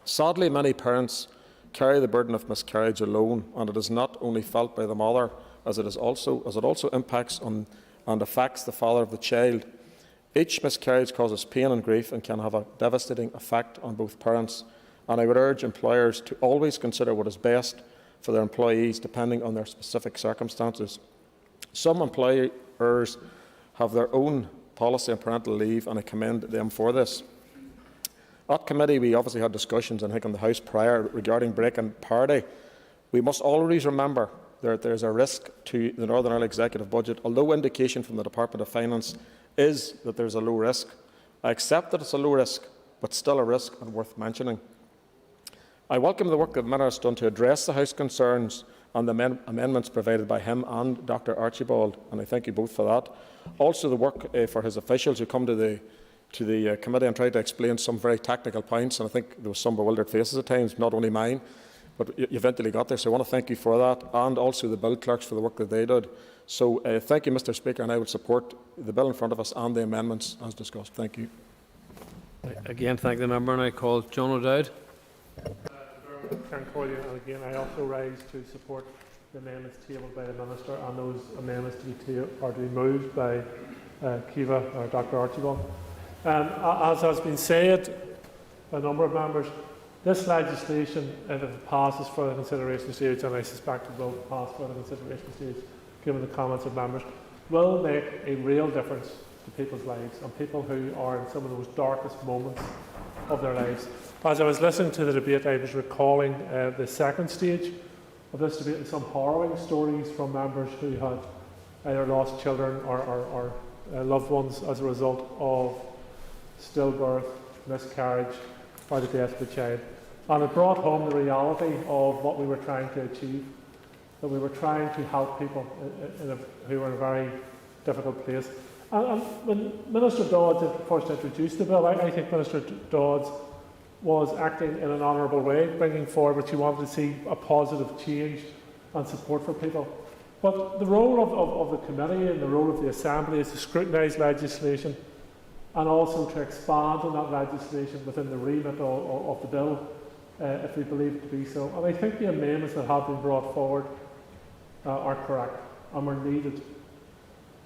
Speaker 13: Sadly, many parents carry the burden of miscarriage alone, and it is not only felt by the mother, as it also impacts on and affects the father of the child. Each miscarriage causes pain and grief and can have a devastating effect on both parents, and I would urge employers to always consider what is best for their employees depending on their specific circumstances. Some employers have their own policy on parental leave, and I commend them for this. At committee, we obviously had discussions, and I think in the House prior, regarding breaking parity. We must always remember that there is a risk to the Northern Ireland Executive Budget, although indication from the Department of Finance is that there is a low risk. I accept that it's a low risk, but still a risk and worth mentioning. I welcome the work that the Minister has done to address the House concerns and the amendments provided by him and Dr Archibald, and I thank you both for that. Also the work for his officials who come to the committee and tried to explain some very technical points, and I think there were some bewildered faces at times, not only mine, but you eventually got there, so I want to thank you for that, and also the bill clerks for the work that they did. So thank you, Mr Speaker, and I would support the bill in front of us and the amendments as discussed. Thank you.
Speaker 11: Again, thank the member, and I call John O'Dowd.
Speaker 20: And again, I also rise to support the amendments tabled by the Minister and those amendments to be moved by Kiva or Dr Archibald. As has been said by a number of members, this legislation, if it passes for the consideration stage, and I suspect it will pass for the consideration stage, given the comments of members, will make a real difference to people's lives and people who are in some of those darkest moments of their lives. As I was listening to the debate, I was recalling the second stage of this debate and some harrowing stories from members who had either lost children or loved ones as a result of stillbirth, miscarriage, or the death of a child. And it brought home the reality of what we were trying to achieve, that we were trying to help people who were in a very difficult place. And when Minister Dodds first introduced the bill, I think Minister Dodds was acting in an honourable way, bringing forward what she wanted to see a positive change and support for people. But the role of the committee and the role of the Assembly is to scrutinise legislation and also to expand on that legislation within the remit of the bill, if we believe it to be so. And I think the amendments that have been brought forward are correct and were needed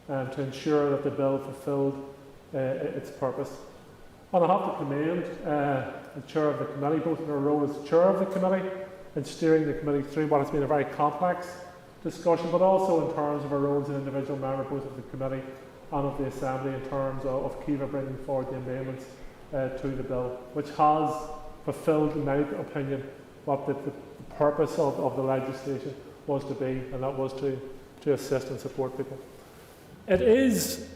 Speaker 20: to ensure that the bill fulfilled its purpose. And I have to commend the Chair of the Committee, both in her role as Chair of the Committee and steering the Committee through what has been a very complex discussion, but also in terms of her role as an individual member, both of the Committee and of the Assembly, in terms of Kiva bringing forward the amendments to the bill, which has fulfilled, in my opinion, what the purpose of the legislation was to be, and that was to assist and support people. It is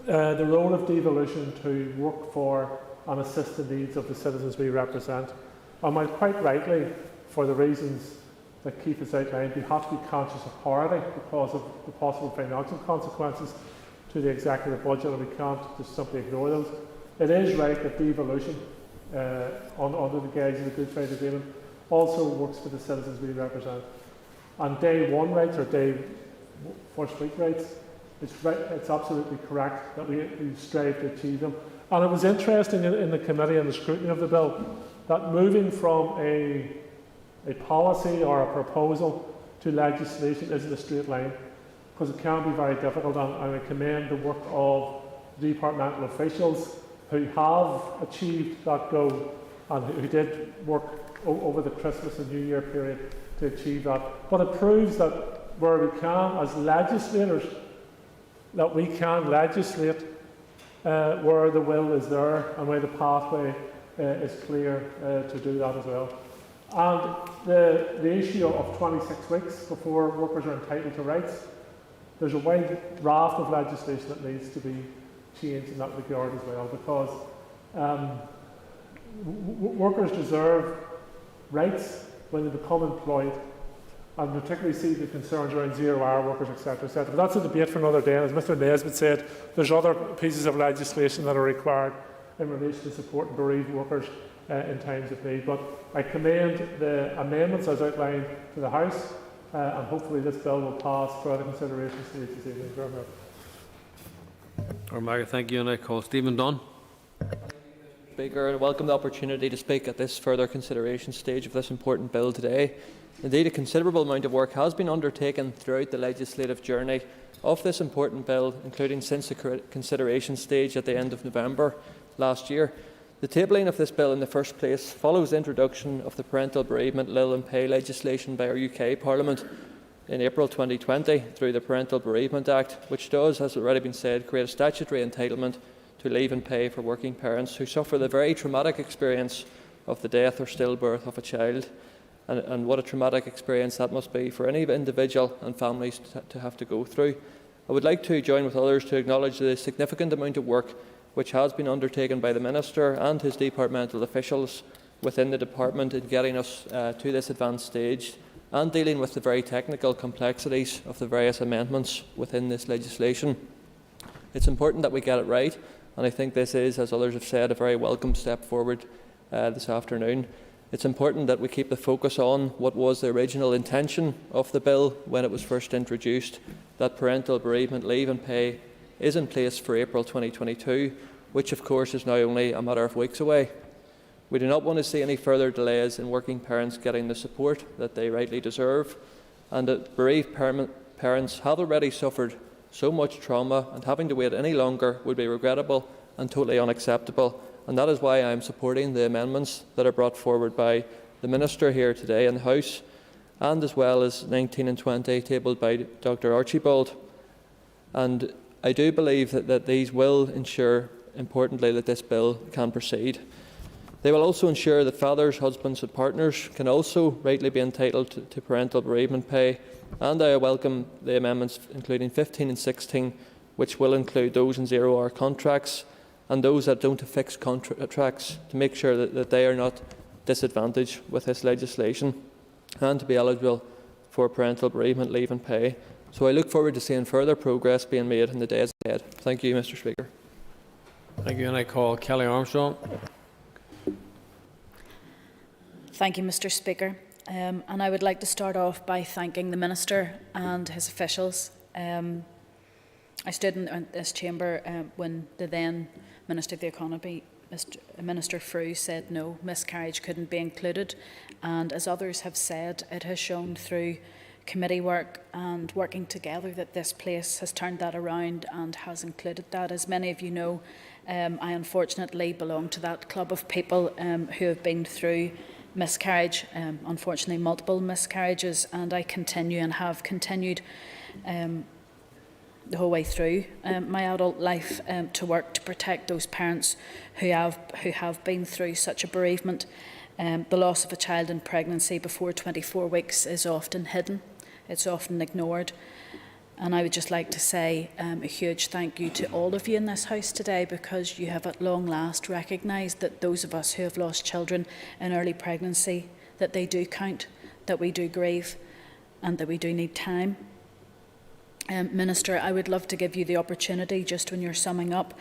Speaker 20: the role of devolution to work for and assist the needs of the citizens we represent. And while quite rightly, for the reasons that Keith has outlined, we have to be conscious of parity because of the possible financial consequences to the executive budget, and we can't just simply ignore those. It is right that devolution, under the guise of the Good Friday Agreement, also works for the citizens we represent. And day one rights, or day first week rights, it's absolutely correct that we strive to achieve them. And it was interesting in the committee and the scrutiny of the bill that moving from a policy or a proposal to legislation isn't a straight line, because it can be very difficult, and I commend the work of departmental officials who have achieved that goal and who did work over the Christmas and New Year period to achieve that. But it proves that where we can, as legislators, that we can legislate where the will is there and where the pathway is clear to do that as well. And the issue of 26 weeks before workers are entitled to rights, there's a wide raft of legislation that needs to be changed in that regard as well, because workers deserve rights when they become employed, and particularly see the concerns around zero-hour workers, etc., etc. But that's a debate for another day. And as Mr Nesbitt said, there's other pieces of legislation that are required in relation to supporting bereaved workers in times of need. But I commend the amendments as outlined to the House, and hopefully this bill will pass further consideration stage this evening.
Speaker 3: Thank you, and I call Stephen Dunn. Speaker, I welcome the opportunity to speak at this further consideration stage of this important bill today. Indeed, a considerable amount of work has been undertaken throughout the legislative journey of this important bill, including since the consideration stage at the end of November last year. The tabling of this bill in the first place follows the introduction of the Parental Bereavement, Leave and Pay legislation by our UK Parliament in April 2020 through the Parental Bereavement Act, which does, as has already been said, create a statutory entitlement to leave and pay for working parents who suffer the very traumatic experience of the death or stillbirth of a child. And what a traumatic experience that must be for any individual and families to have to go through. I would like to join with others to acknowledge the significant amount of work which has been undertaken by the Minister and his departmental officials within the department in getting us to this advanced stage and dealing with the very technical complexities of the various amendments within this legislation. It's important that we get it right, and I think this is, as others have said, a very welcome step forward this afternoon. It's important that we keep the focus on what was the original intention of the bill when it was first introduced, that parental bereavement leave and pay is in place for April 2022, which of course is now only a matter of weeks away. We do not want to see any further delays in working parents getting the support that they rightly deserve, and that bereaved parents have already suffered so much trauma, and having to wait any longer would be regrettable and totally unacceptable. And that is why I am supporting the amendments that are brought forward by the Minister here today in the House, and as well as 19 and 20 tabled by Dr Archibald. And I do believe that these will ensure, importantly, that this bill can proceed. They will also ensure that fathers, husbands and partners can also rightly be entitled to parental bereavement pay, and I welcome the amendments including 15 and 16, which will include those in zero-hour contracts and those that don't have fixed contracts, to make sure that they are not disadvantaged with this legislation and to be eligible for parental bereavement leave and pay. So I look forward to seeing further progress being made in the days ahead. Thank you, Mr Speaker.
Speaker 11: Thank you, and I call Kelly Armstrong.
Speaker 6: Thank you, Mr Speaker. And I would like to start off by thanking the Minister and his officials. I stood in this chamber when the then Minister of the Economy, Minister Frew, said no, miscarriage couldn't be included. And as others have said, it has shown through committee work and working together that this place has turned that around and has included that. As many of you know, I unfortunately belong to that club of people who have been through miscarriage, unfortunately multiple miscarriages, and I continue and have continued the whole way through my adult life to work to protect those parents who have been through such a bereavement. The loss of a child in pregnancy before 24 weeks is often hidden, it's often ignored. And I would just like to say a huge thank you to all of you in this House today, because you have at long last recognised that those of us who have lost children in early pregnancy, that they do count, that we do grieve and that we do need time. Minister, I would love to give you the opportunity, just when you're summing up,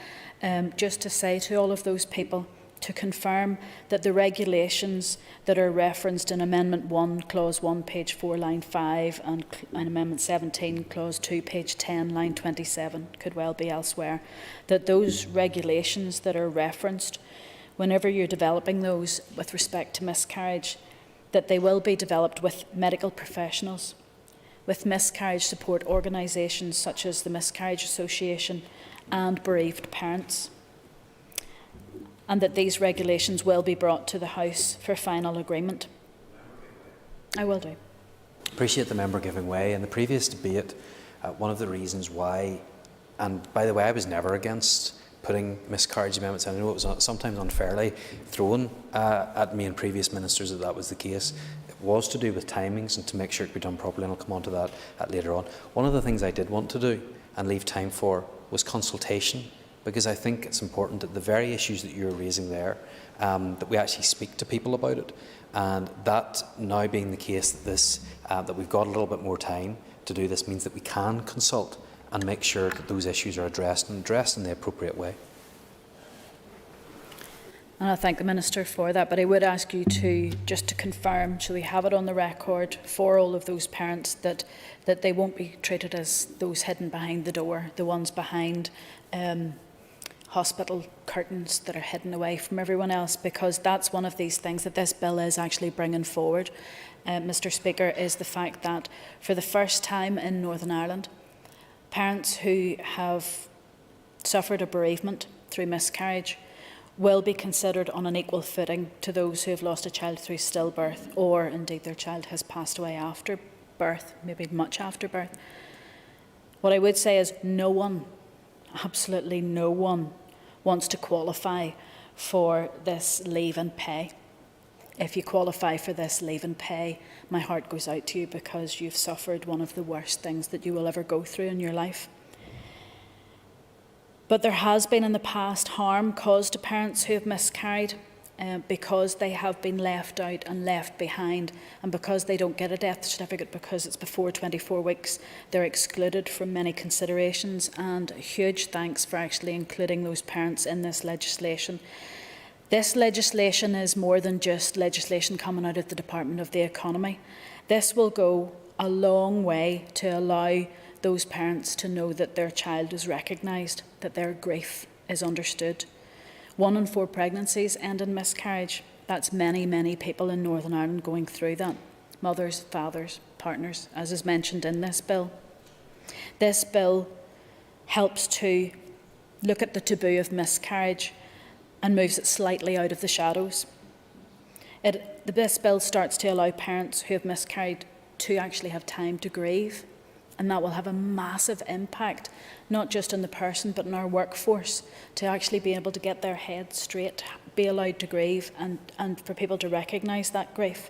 Speaker 6: just to say to all of those people, to confirm that the regulations that are referenced in Amendment 1, Clause 1, page 4, line 5, and Amendment 17, Clause 2, page 10, line 27, could well be elsewhere, that those regulations that are referenced, whenever you're developing those with respect to miscarriage, that they will be developed with medical professionals, with miscarriage support organisations such as the Miscarriage Association and bereaved parents, and that these regulations will be brought to the House for final agreement. I will do.
Speaker 15: Appreciate the member giving way. In the previous debate, one of the reasons why, and by the way, I was never against putting miscarriage amendments in. I know it was sometimes unfairly thrown at me and previous ministers that was the case. It was to do with timings and to make sure it could be done properly, and I'll come on to that later on. One of the things I did want to do and leave time for was consultation, because I think it's important that the very issues that you're raising there, that we actually speak to people about it. And that now being the case that we've got a little bit more time to do this means that we can consult and make sure that those issues are addressed in the appropriate way.
Speaker 6: And I thank the Minister for that, but I would ask you to just to confirm, so we have it on the record for all of those parents, that they won't be treated as those hidden behind the door, the ones behind hospital curtains that are hidden away from everyone else, because that's one of these things that this bill is actually bringing forward, Mr. Speaker, is the fact that for the first time in Northern Ireland, parents who have suffered a bereavement through miscarriage will be considered on an equal footing to those who have lost a child through stillbirth, or indeed their child has passed away after birth, maybe much after birth. What I would say is no one, absolutely no one, wants to qualify for this leave and pay. If you qualify for this leave and pay, my heart goes out to you, because you've suffered one of the worst things that you will ever go through in your life. But there has been in the past harm caused to parents who have miscarried because they have been left out and left behind, and because they don't get a death certificate because it's before 24 weeks, they're excluded from many considerations. And a huge thanks for actually including those parents in this legislation. This legislation is more than just legislation coming out of the Department of the Economy. This will go a long way to allow those parents to know that their child is recognised, that their grief is understood. 1 in 4 pregnancies end in miscarriage. That's many, many people in Northern Ireland going through that. Mothers, fathers, partners, as is mentioned in this bill. This bill helps to look at the taboo of miscarriage and moves it slightly out of the shadows. This bill starts to allow parents who have miscarried to actually have time to grieve. And that will have a massive impact, not just on the person, but in our workforce, to actually be able to get their head straight, be allowed to grieve, and for people to recognise that grief.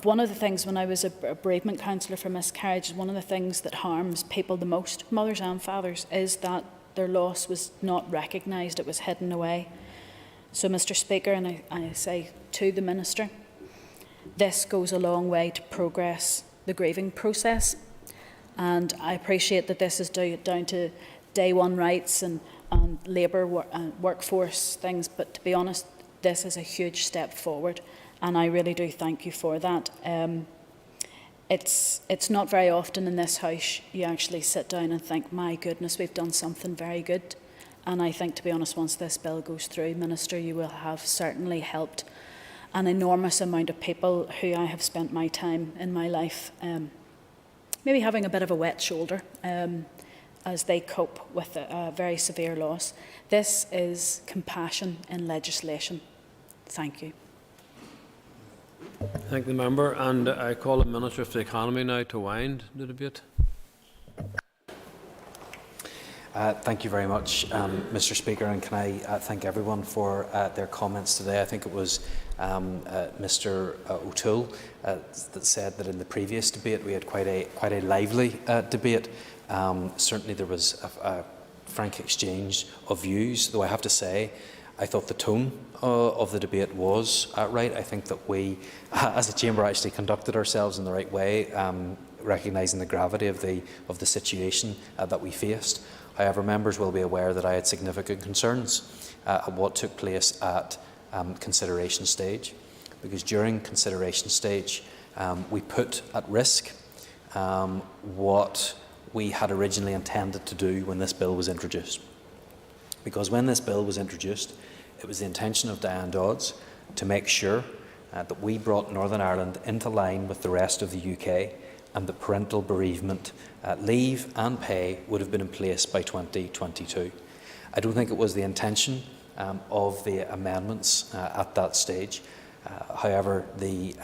Speaker 6: One of the things, when I was a bereavement counsellor for miscarriage, one of the things that harms people the most, mothers and fathers, is that their loss was not recognised, it was hidden away. So, Mr. Speaker, and I say to the Minister, this goes a long way to progress the grieving process, and I appreciate that this is down to day one rights and labour and workforce things, but to be honest, this is a huge step forward, and I really do thank you for that. It's not very often in this House you actually sit down and think, my goodness, we've done something very good, and I think, to be honest, once this bill goes through, Minister, you will have certainly helped an enormous amount of people who I have spent my time in my life maybe having a bit of a wet shoulder as they cope with a very severe loss. This is compassion in legislation. Thank you.
Speaker 11: Thank the member, and I call the Minister for the Economy now to wind the debate.
Speaker 15: Thank you very much, Mr. Speaker, and can I thank everyone for their comments today. I think it was Mr. O'Toole that said that in the previous debate we had quite a lively debate. Certainly there was a frank exchange of views, though I have to say I thought the tone of the debate was right. I think that we, as a chamber, actually conducted ourselves in the right way, recognising the gravity of the situation that we faced. However, members will be aware that I had significant concerns at what took place at consideration stage, because during consideration stage we put at risk what we had originally intended to do when this bill was introduced. Because when this bill was introduced, it was the intention of Diane Dodds to make sure that we brought Northern Ireland into line with the rest of the UK, and that parental bereavement leave and pay would have been in place by 2022. I don't think it was the intention of the amendments at that stage. However, the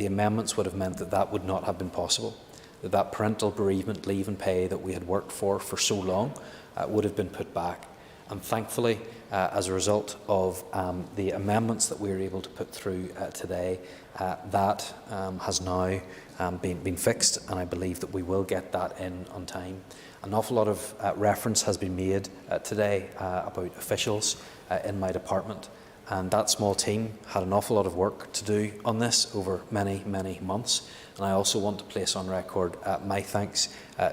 Speaker 15: amendments would have meant that that would not have been possible, that parental bereavement leave and pay that we had worked for so long would have been put back. And thankfully, as a result of the amendments that we were able to put through today, that has now been fixed, and I believe that we will get that in on time. An awful lot of reference has been made today about officials in my department. And that small team had an awful lot of work to do on this over many, many months. And I also want to place on record my thanks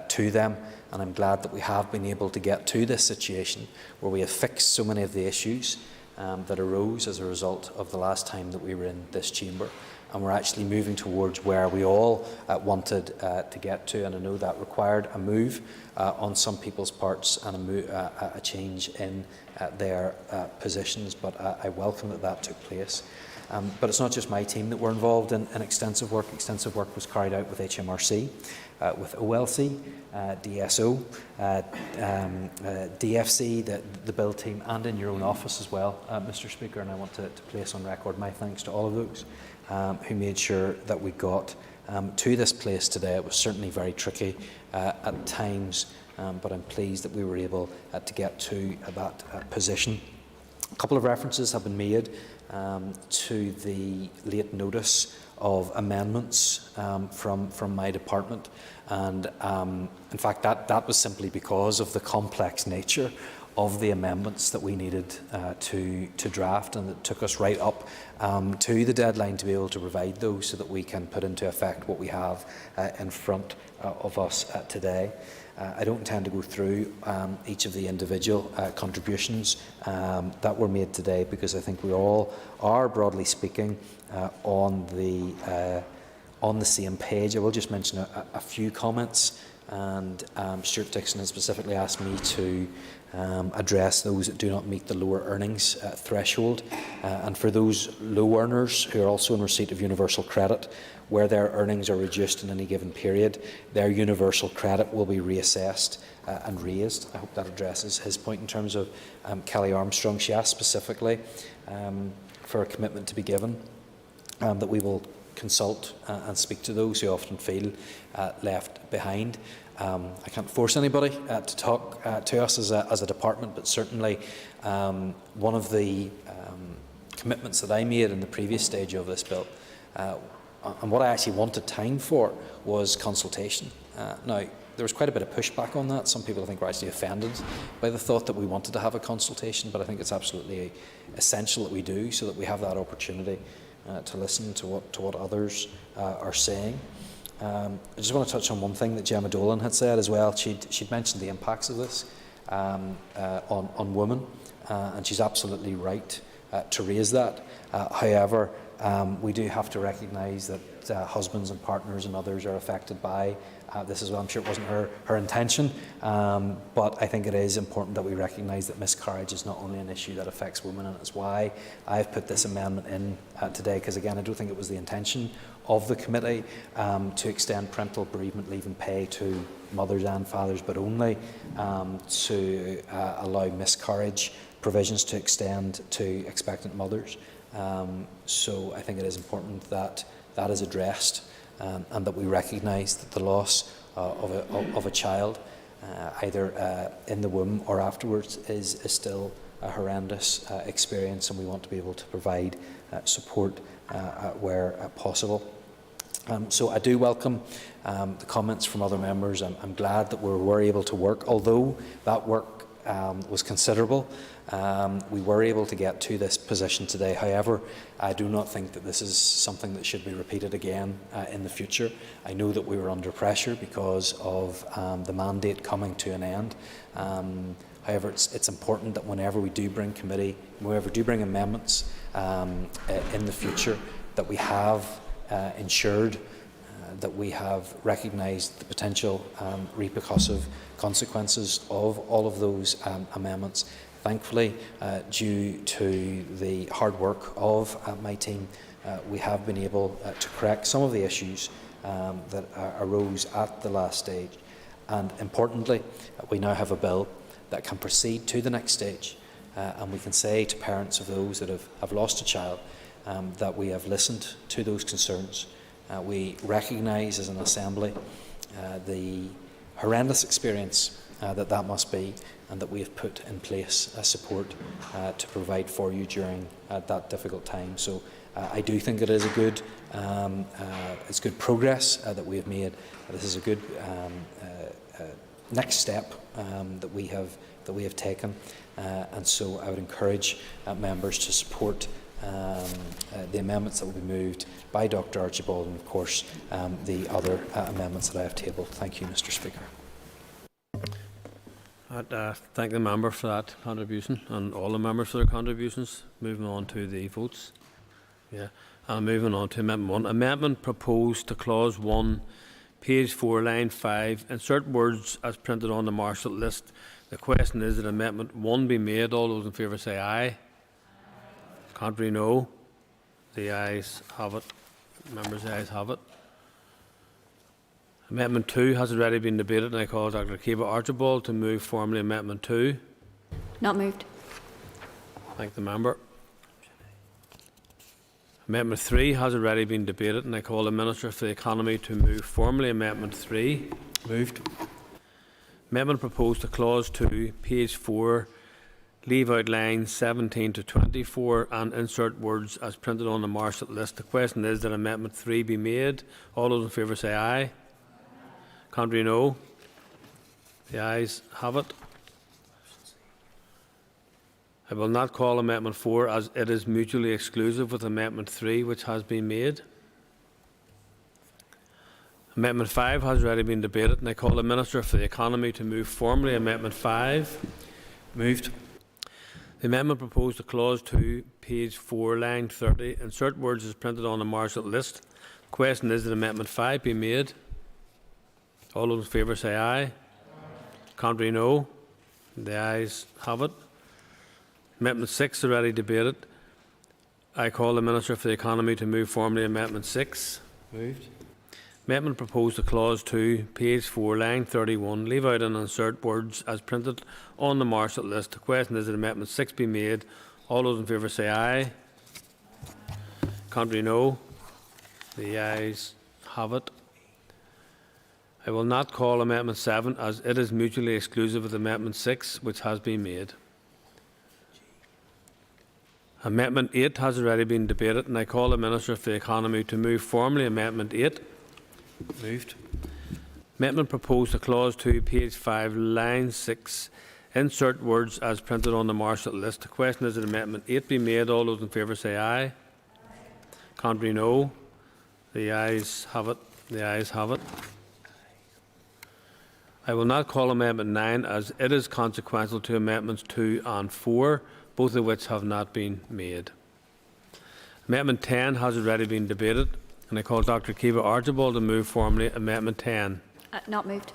Speaker 15: to them. And I'm glad that we have been able to get to this situation where we have fixed so many of the issues that arose as a result of the last time that we were in this chamber. And we're actually moving towards where we all wanted to get to. And I know that required a move on some people's parts and a change in their positions. But I welcome that took place. But it's not just my team that were involved in extensive work. Extensive work was carried out with HMRC, with OLC, DSO, DFC, the Bill team, and in your own office as well, Mr. Speaker. And I want to place on record my thanks to all of those who made sure that we got to this place today. It was certainly very tricky at times, but I'm pleased that we were able to get to that position. A couple of references have been made to the late notice of amendments from my department, and in fact that was simply because of the complex nature of the amendments that we needed to draft, and it took us right up to the deadline to be able to provide those so that we can put into effect what we have in front of us today. I don't intend to go through each of the individual contributions that were made today, because I think we all are, broadly speaking, on the same page. I will just mention a few comments, and Stuart Dixon has specifically asked me to address those that do not meet the lower earnings threshold. And for those low earners who are also in receipt of universal credit, where their earnings are reduced in any given period, their universal credit will be reassessed and raised. I hope that addresses his point. In terms of Kelly Armstrong, she asked specifically for a commitment to be given, that we will consult and speak to those who often feel left behind. I can't force anybody to talk to us as a department, but certainly one of the commitments that I made in the previous stage of this bill, and what I actually wanted time for, was consultation. Now, there was quite a bit of pushback on that. Some people, I think, were actually offended by the thought that we wanted to have a consultation, but I think it's absolutely essential that we do, so that we have that opportunity to listen to what others are saying. I just want to touch on one thing that Gemma Dolan had said as well. She'd mentioned the impacts of this on women, and she's absolutely right to raise that. However, we do have to recognise that husbands and partners and others are affected by this as well. I'm sure it wasn't her intention, but I think it is important that we recognise that miscarriage is not only an issue that affects women, and it's why I've put this amendment in today, because again, I don't think it was the intention of the committee to extend parental bereavement leave and pay to mothers and fathers, but only to allow miscarriage provisions to extend to expectant mothers. So I think it is important that that is addressed, and that we recognise that the loss of a child, either in the womb or afterwards, is still a horrendous experience, and we want to be able to provide support where possible. So I do welcome the comments from other members. I'm glad that we were able to work, although that work was considerable. We were able to get to this position today. However, I do not think that this is something that should be repeated again in the future. I know that we were under pressure because of the mandate coming to an end. However, it's important that whenever we do bring amendments in the future, that we have ensured that we have recognised the potential repercussive consequences of all of those amendments. Thankfully, due to the hard work of my team, we have been able to correct some of the issues that arose at the last stage. And importantly, we now have a bill that can proceed to the next stage, and we can say to parents of those that have lost a child that we have listened to those concerns. We recognise as an Assembly the horrendous experience that must be, and that we have put in place support to provide for you during that difficult time. So I do think it is a good, it's good progress that we have made. This is a good next step that we have taken, and so I would encourage members to support the amendments that will be moved by Dr Archibald and, of course, the other amendments that I have tabled. Thank you, Mr Speaker.
Speaker 11: I'd thank the member for that contribution and all the members for their contributions. Moving on to the votes. Moving on to Amendment 1. Amendment proposed to Clause 1, page 4, line 5. Insert words as printed on the Marshall list. The question is that Amendment 1 be made. All those in favour say aye. Contrary, no. The ayes have it. Members, the ayes have it. Amendment 2 has already been debated, and I call Dr Kiva Archibald to move formally Amendment 2.
Speaker 2: Not moved.
Speaker 11: Thank the member. Amendment 3 has already been debated, and I call the Minister for the Economy to move formally Amendment 3. Moved. Amendment proposed to Clause 2, page 4, leave out lines 17 to 24 and insert words as printed on the Marshall list. The question is that Amendment 3 be made. All those in favour say aye. Contrary, no. The ayes have it. I will not call Amendment 4 as it is mutually exclusive with Amendment 3, which has been made. Amendment 5 has already been debated, and I call the Minister for the Economy to move formally Amendment 5. Moved. The amendment proposed to Clause 2, page 4, line 30. Insert words as printed on the Marshall list. The question is that Amendment 5 be made. All those in favour say aye. Contrary, no. The ayes have it. Amendment 6 already debated. I call the Minister for the Economy to move formally Amendment 6. Moved. Amendment proposed to Clause 2, page 4, line 31. Leave out and insert words as printed on the Marshall list. The question is that Amendment 6 be made. All those in favour say aye. Contrary, no. The ayes have it. I will not call Amendment 7 as it is mutually exclusive with Amendment 6, which has been made. Amendment 8 has already been debated, and I call the Minister for the Economy to move formally Amendment 8. Moved. Amendment proposed to Clause 2, page 5, line 6. Insert words as printed on the Marshall list. The question is that Amendment 8 be made. All those in favour say aye. Contrary, no. The ayes have it. The ayes have it. I will not call Amendment 9 as it is consequential to Amendments 2 and 4, both of which have not been made. Amendment 10 has already been debated, and I call Dr Kiva Archibald to move formally Amendment 10.
Speaker 2: Not moved.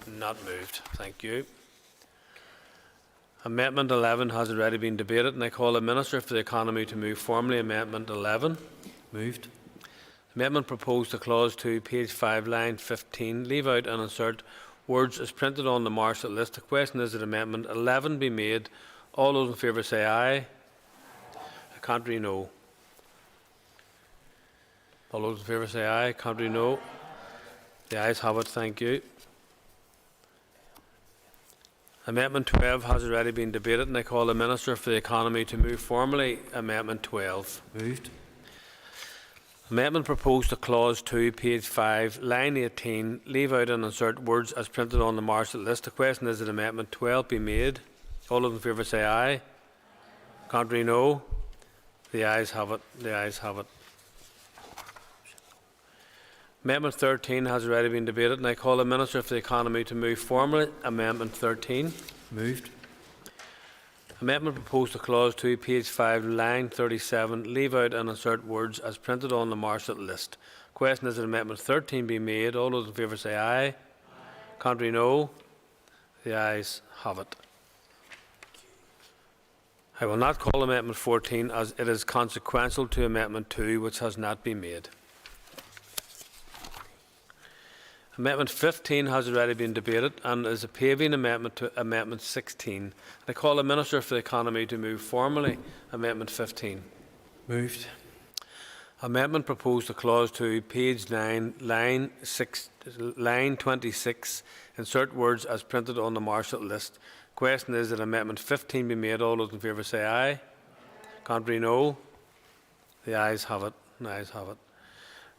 Speaker 11: Not moved. Thank you. Amendment 11 has already been debated, and I call the Minister for the Economy to move formally Amendment 11. Moved. Amendment proposed to Clause 2, page 5, line 15. Leave out and insert words as printed on the Marshall list. The question is that Amendment 11 be made. All those in favour say aye. Contrary, no. All those in favour say aye. Contrary, no. The ayes have it. Thank you. Amendment 12 has already been debated, and I call the Minister for the Economy to move formally Amendment 12. Moved. Amendment proposed to Clause 2, page 5, line 18. Leave out and insert words as printed on the Marshall list. The question is that Amendment 12 be made. All those in favour say aye. Contrary, no. The ayes have it. The ayes have it. Amendment 13 has already been debated, and I call the Minister for the Economy to move formally Amendment 13. Moved. Amendment proposed to Clause 2, page 5, line 37. Leave out and insert words as printed on the Marshall list. Question is that Amendment 13 be made. All those in favour say aye. Aye. Contrary, no. The ayes have it. I will not call Amendment 14 as it is consequential to Amendment 2, which has not been made. Amendment 15 has already been debated and is a paving amendment to Amendment 16. I call the Minister for the Economy to move formally Amendment 15. Moved. Amendment proposed to Clause 2, page 9, line 26. Insert words as printed on the Marshall list. Question is that Amendment 15 be made. All those in favour say aye. Contrary, no. The ayes have it. The ayes have it.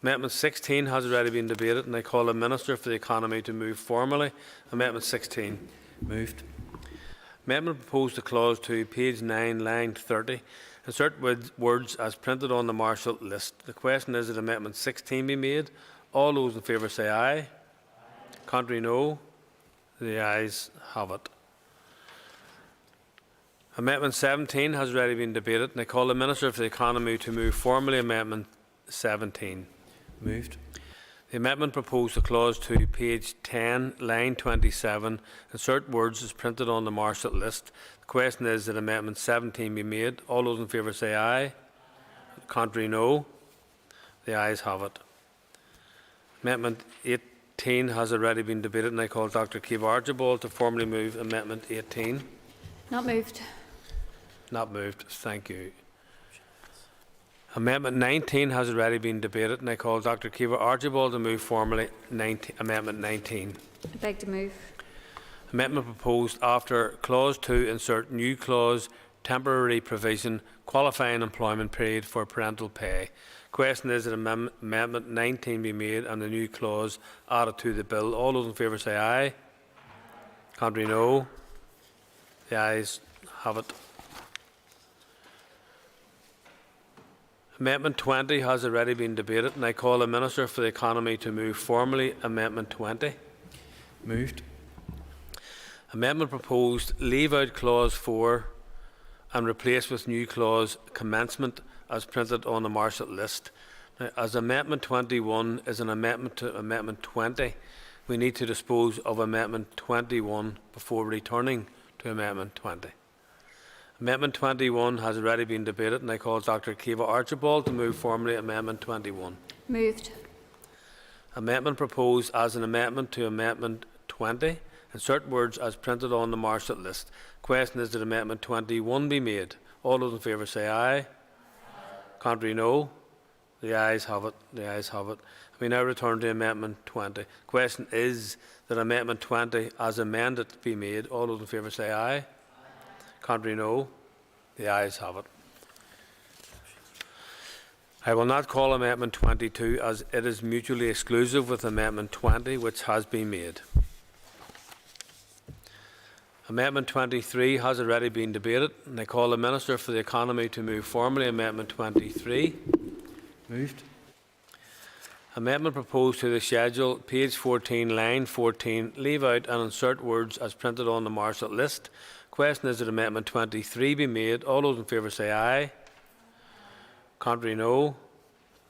Speaker 11: Amendment 16 has already been debated, and I call the Minister for the Economy to move formally Amendment 16.
Speaker 15: Moved.
Speaker 11: Amendment proposed to clause 2, page 9, line 30. Insert words as printed on the Marshall list. The question is that Amendment 16 be made. All those in favour say aye. Contrary, no. The ayes have it. Amendment 17 has already been debated, and I call the Minister for the Economy to move formally Amendment 17.
Speaker 15: Moved.
Speaker 11: The amendment proposed to clause 2, page 10, line 27. Insert words as printed on the Marshall list. The question is that Amendment 17 be made. All those in favour say aye. Contrary, no. The ayes have it. Amendment 18 has already been debated, and I call Dr. Kiva Archibald to formally move Amendment 18.
Speaker 2: Not moved.
Speaker 11: Not moved. Thank you. Amendment 19 has already been debated, and I call Dr. Kiva Archibald to move formally Amendment 19.
Speaker 2: I beg to move.
Speaker 11: Amendment proposed after Clause 2 insert new clause temporary provision qualifying employment period for parental pay. Question is that Amendment 19 be made and the new clause added to the bill. All those in favour say aye. Contrary, no. The ayes have it. Amendment 20 has already been debated, and I call the Minister for the Economy to move formally Amendment 20.
Speaker 15: Moved.
Speaker 11: Amendment proposed leave out Clause 4 and replace with new clause commencement as printed on the Marshall list. Now, as Amendment 21 is an amendment to Amendment 20, we need to dispose of Amendment 21 before returning to Amendment 20. Amendment 21 has already been debated, and I call Dr. Kiva Archibald to move formally Amendment 21.
Speaker 2: Moved.
Speaker 11: Amendment proposed as an amendment to Amendment 20. Insert words as printed on the Marshall list. Question is that Amendment 21 be made. All those in favour say aye. Contrary, no. The ayes have it. The ayes have it. We now return to Amendment 20. Question is that Amendment 20 as amended be made. All those in favour say aye. Contrary, no. The ayes have it. I will not call Amendment 22 as it is mutually exclusive with Amendment 20, which has been made. Amendment 23 has already been debated, and I call the Minister for the Economy to move formally Amendment 23.
Speaker 15: Moved.
Speaker 11: Amendment proposed to the schedule, page 14, line 14, leave out and insert words as printed on the Marshall list. Question is that Amendment 23 be made. All those in favour say aye. Contrary, no.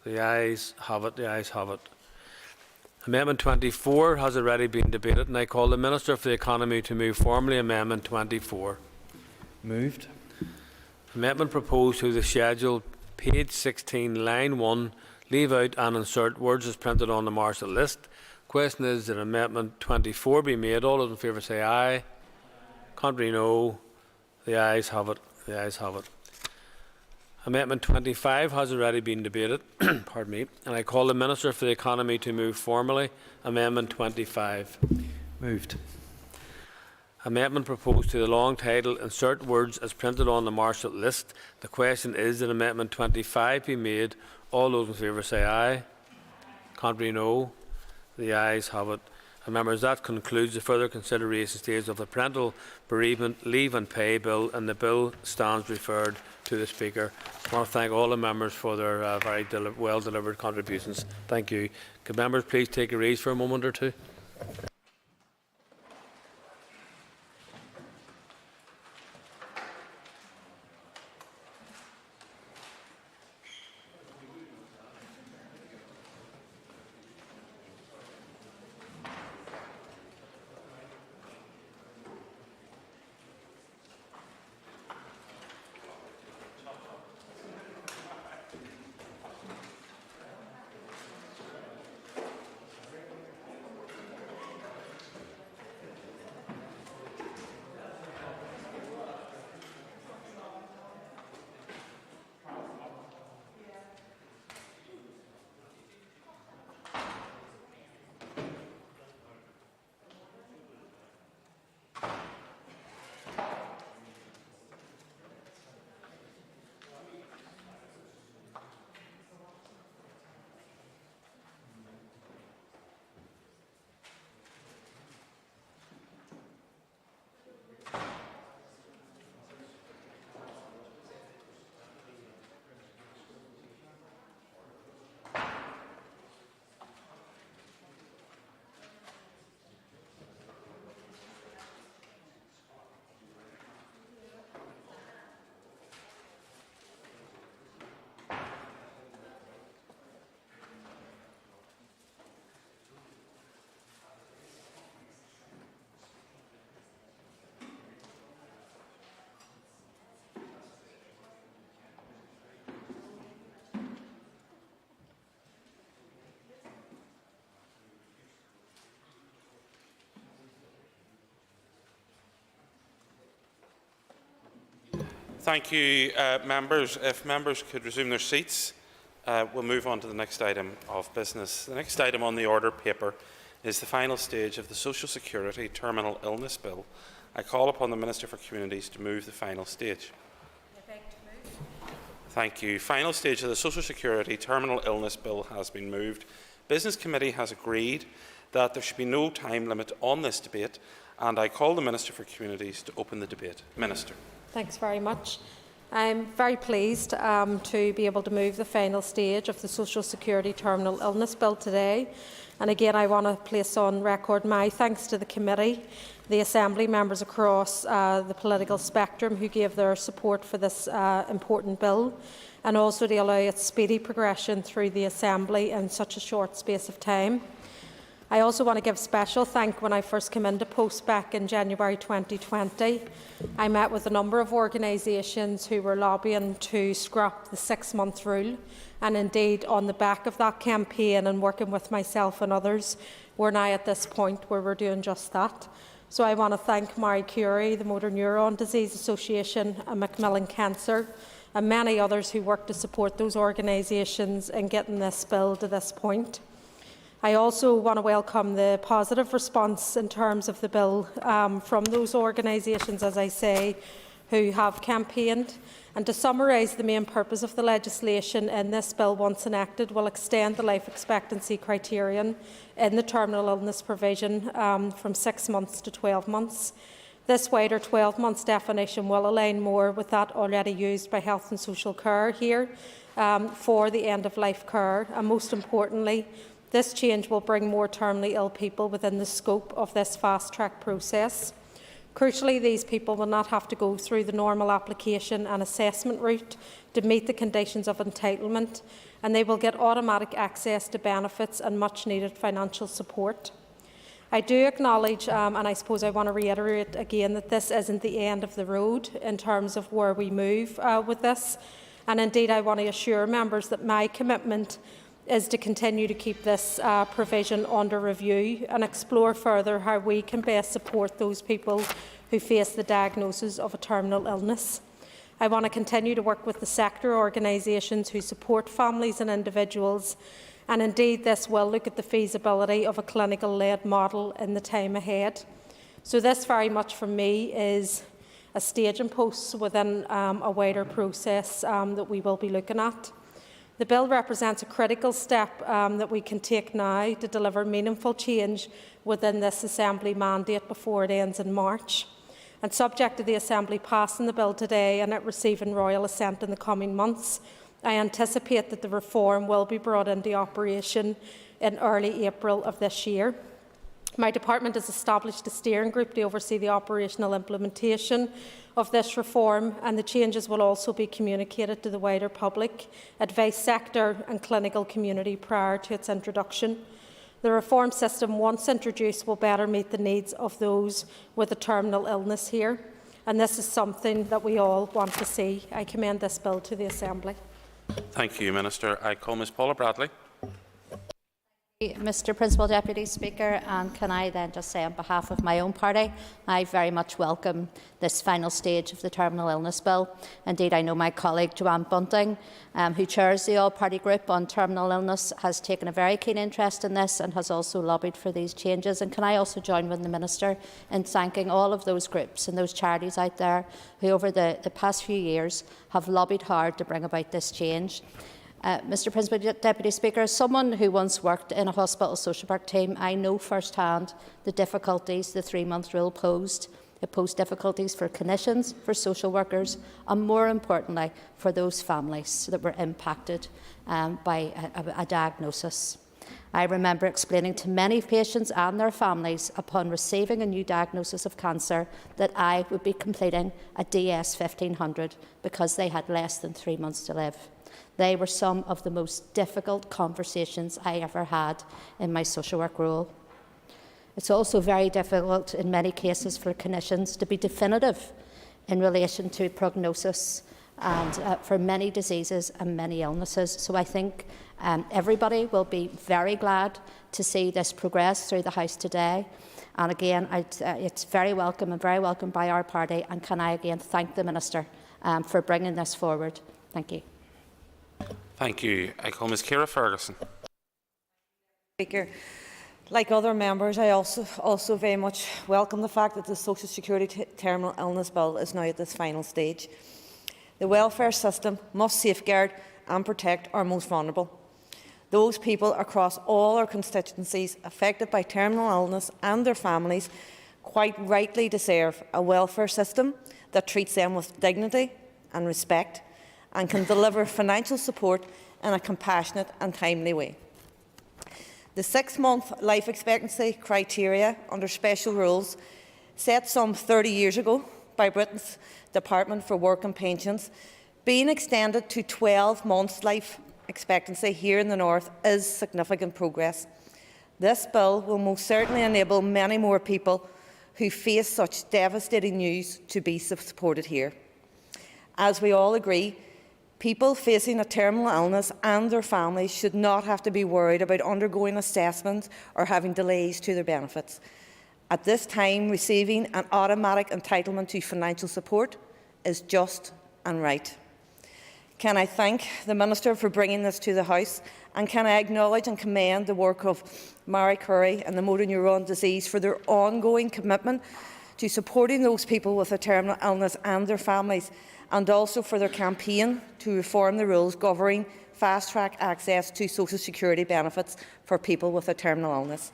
Speaker 11: The ayes have it. The ayes have it. Amendment 24 has already been debated, and I call the Minister for the Economy to move formally Amendment 24.
Speaker 15: Moved.
Speaker 11: Amendment proposed to the schedule, page 16, line 1, leave out and insert words as printed on the Marshall list. Question is that Amendment 24 be made. All those in favour say aye. Contrary, no. The ayes have it. The ayes have it. Amendment 25 has already been debated, pardon me, and I call the Minister for the Economy to move formally Amendment 25.
Speaker 15: Moved.
Speaker 11: Amendment proposed to the long title, insert words as printed on the Marshall list. The question is that Amendment 25 be made. All those in favour say aye. Contrary, no. The ayes have it. And members, that concludes the further consideration stage of the Parental, Bereavement, Leave and Pay Bill, and the bill stands referred to the Speaker. I want to thank all the members for their very well-delivered contributions. Thank you. Could members please take a ease for a moment or two?
Speaker 8: Thank you, members. If members could resume their seats, we'll move on to the next item of business. The next item on the order paper is the final stage of the Social Security Terminal Illness Bill. I call upon the Minister for Communities to move the final stage. Thank you. Final stage of the Social Security Terminal Illness Bill has been moved. Business Committee has agreed that there should be no time limit on this debate, and I call the Minister for Communities to open the debate. Minister.
Speaker 21: Thanks very much. I'm very pleased to be able to move the final stage of the Social Security Terminal Illness Bill today. And again, I want to place on record my thanks to the committee, the Assembly members across the political spectrum who gave their support for this important bill, and also to allow its speedy progression through the Assembly in such a short space of time. I also want to give special thanks when I first came into post back in January 2020. I met with a number of organisations who were lobbying to scrap the 6-month rule, and indeed on the back of that campaign and working with myself and others, we're now at this point where we're doing just that. So I want to thank Marie Curie, the Motor Neuron Disease Association and Macmillan Cancer, and many others who worked to support those organisations in getting this bill to this point. I also want to welcome the positive response in terms of the bill from those organisations, as I say, who have campaigned. And to summarise, the main purpose of the legislation in this bill, once enacted, will extend the life expectancy criterion in the terminal illness provision from 6 months to 12 months. This wider 12 months definition will align more with that already used by Health and Social Care here for the end-of-life care. And most importantly, this change will bring more terminally ill people within the scope of this fast-track process. Crucially, these people will not have to go through the normal application and assessment route to meet the conditions of entitlement, and they will get automatic access to benefits and much-needed financial support. I do acknowledge, and I suppose I want to reiterate again, that this isn't the end of the road in terms of where we move with this. And indeed, I want to assure members that my commitment is to continue to keep this provision under review and explore further how we can best support those people who face the diagnosis of a terminal illness. I want to continue to work with the sector organisations who support families and individuals, and indeed this will look at the feasibility of a clinical-led model in the time ahead. So this very much for me is a staging post within a wider process that we will be looking at. The bill represents a critical step that we can take now to deliver meaningful change within this Assembly mandate before it ends in March. And subject to the Assembly passing the bill today and it receiving royal assent in the coming months, I anticipate that the reform will be brought into operation in early April of this year. My department has established a steering group to oversee the operational implementation of this reform, and the changes will also be communicated to the wider public, advice sector and clinical community prior to its introduction. The reform system, once introduced, will better meet the needs of those with a terminal illness here, and this is something that we all want to see. I commend this bill to the Assembly.
Speaker 8: Thank you, Minister. I call Ms Paula Bradley.
Speaker 22: Mr Principal Deputy Speaker, and can I then just say on behalf of my own party, I very much welcome this final stage of the Terminal Illness Bill. Indeed, I know my colleague Joanne Bunting, who chairs the all-party group on terminal illness, has taken a very keen interest in this and has also lobbied for these changes. And can I also join with the Minister in thanking all of those groups and those charities out there who over the past few years have lobbied hard to bring about this change. Mr Principal Deputy Speaker, as someone who once worked in a hospital social work team, I know firsthand the difficulties the 3-month rule posed. It posed difficulties for clinicians, for social workers, and more importantly, for those families that were impacted by a diagnosis. I remember explaining to many patients and their families upon receiving a new diagnosis of cancer that I would be completing a DS 1500 because they had less than 3 months to live. They were some of the most difficult conversations I ever had in my social work role. It's also very difficult in many cases for clinicians to be definitive in relation to prognosis and for many diseases and many illnesses. So I think everybody will be very glad to see this progress through the House today. And again, it's very welcome and very welcome by our party. And can I again thank the Minister for bringing this forward. Thank you.
Speaker 8: Thank you. I call Ms Ciara Ferguson.
Speaker 1: Speaker, like other members, I also very much welcome the fact that the Social Security Terminal Illness Bill is now at this final stage. The welfare system must safeguard and protect our most vulnerable. Those people across all our constituencies affected by terminal illness and their families quite rightly deserve a welfare system that treats them with dignity and respect and can deliver financial support in a compassionate and timely way. The 6-month life expectancy criteria under special rules set some 30 years ago by Britain's Department for Work and Pensions, being extended to 12 months life expectancy here in the North is significant progress. This bill will most certainly enable many more people who face such devastating news to be supported here. As we all agree, people facing a terminal illness and their families should not have to be worried about undergoing assessments or having delays to their benefits. At this time, receiving an automatic entitlement to financial support is just and right. Can I thank the Minister for bringing this to the House, and can I acknowledge and commend the work of Marie Curry and the Motor Neuron Disease for their ongoing commitment to supporting those people with a terminal illness and their families, and also for their campaign to reform the rules governing fast-track access to social security benefits for people with a terminal illness.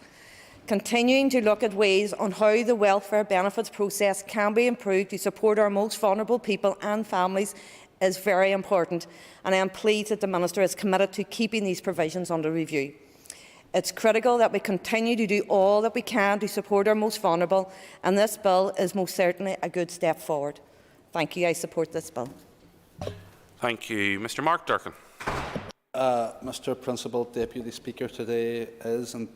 Speaker 1: Continuing to look at ways on how the welfare benefits process can be improved to support our most vulnerable people and families is very important, and I am pleased that the Minister is committed to keeping these provisions under review. It's critical that we continue to do all that we can to support our most vulnerable, and this bill is most certainly a good step forward. Thank you. I support this bill.
Speaker 8: Thank you. Mr Mark Durkan.
Speaker 12: Mr Principal Deputy Speaker, today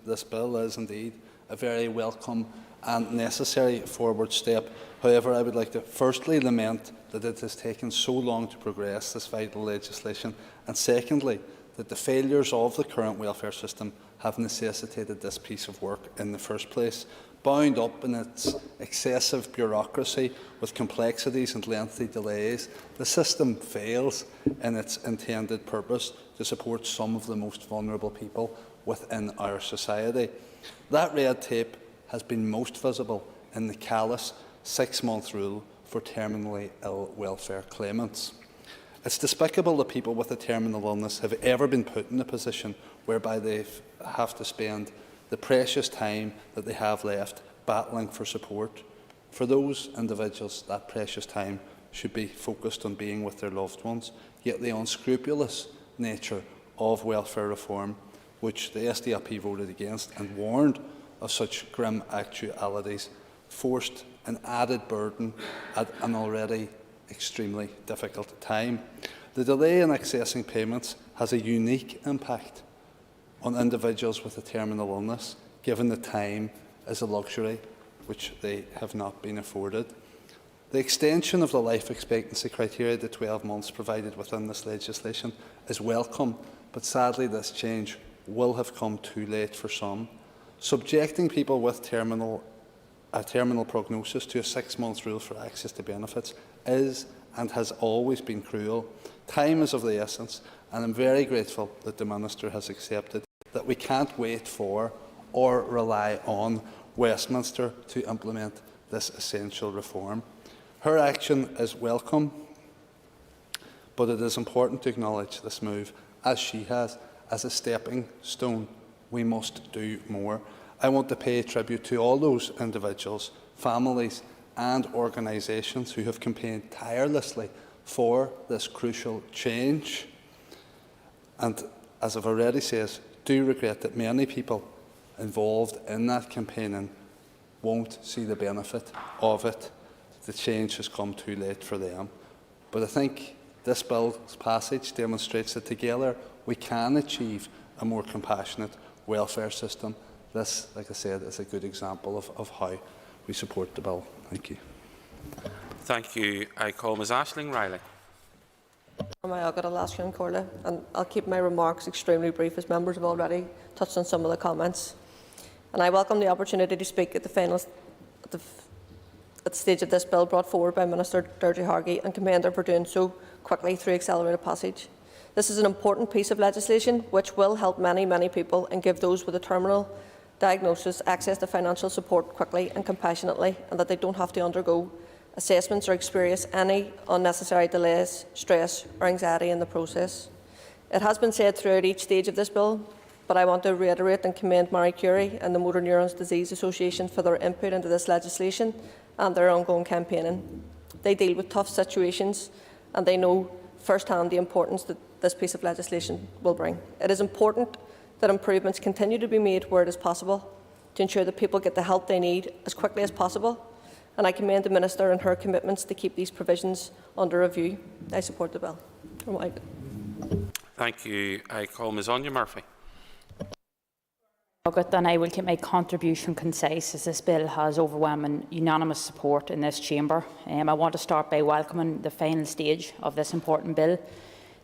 Speaker 12: this bill is indeed a very welcome and necessary forward step. However, I would like to firstly lament that it has taken so long to progress this vital legislation, and secondly, that the failures of the current welfare system have necessitated this piece of work in the first place. Bound up in its excessive bureaucracy with complexities and lengthy delays, the system fails in its intended purpose to support some of the most vulnerable people within our society. That red tape has been most visible in the callous 6-month rule for terminally ill welfare claimants. It's despicable that people with a terminal illness have ever been put in a position whereby they have to spend the precious time that they have left battling for support. For those individuals, that precious time should be focused on being with their loved ones, yet the unscrupulous nature of welfare reform, which the SDLP voted against and warned of such grim actualities, forced an added burden at an already extremely difficult time. The delay in accessing payments has a unique impact on individuals with a terminal illness, given the time is a luxury which they have not been afforded. The extension of the life expectancy criteria to 12 months provided within this legislation is welcome, but sadly this change will have come too late for some. Subjecting people with a terminal prognosis to a 6-month rule for access to benefits is and has always been cruel. Time is of the essence, and I'm very grateful that the Minister has accepted that we can't wait for or rely on Westminster to implement this essential reform. Her action is welcome, but it is important to acknowledge this move, as she has, as a stepping stone. We must do more. I want to pay tribute to all those individuals, families and organisations who have campaigned tirelessly for this crucial change. And as I've already said, do regret that many people involved in that campaigning won't see the benefit of it. The change has come too late for them. But I think this bill's passage demonstrates that together we can achieve a more compassionate welfare system. This, like I said, is a good example of how we support the bill. Thank you.
Speaker 8: Thank you. I call Ms Aisling Riley.
Speaker 14: And I'll keep my remarks extremely brief, as members have already touched on some of the comments. and I welcome the opportunity to speak at the stage of this bill brought forward by Minister Dergy Hargey, and commend her for doing so quickly through accelerated passage. This is an important piece of legislation which will help many people and give those with a terminal diagnosis access to financial support quickly and compassionately, and that they don't have to undergo assessments or experience any unnecessary delays, stress or anxiety in the process. It has been said throughout each stage of this bill, but I want to reiterate and commend Marie Curie and the Motor Neurons Disease Association for their input into this legislation and their ongoing campaigning. They deal with tough situations and they know firsthand the importance that this piece of legislation will bring. It is important that improvements continue to be made where it is possible to ensure that people get the help they need as quickly as possible, and I commend the Minister and her commitments to keep these provisions under review. I support the bill.
Speaker 8: Thank you. I call Ms Anya Murphy.
Speaker 16: And I will keep my contribution concise, as this bill has overwhelming unanimous support in this chamber. I want to start by welcoming the final stage of this important bill.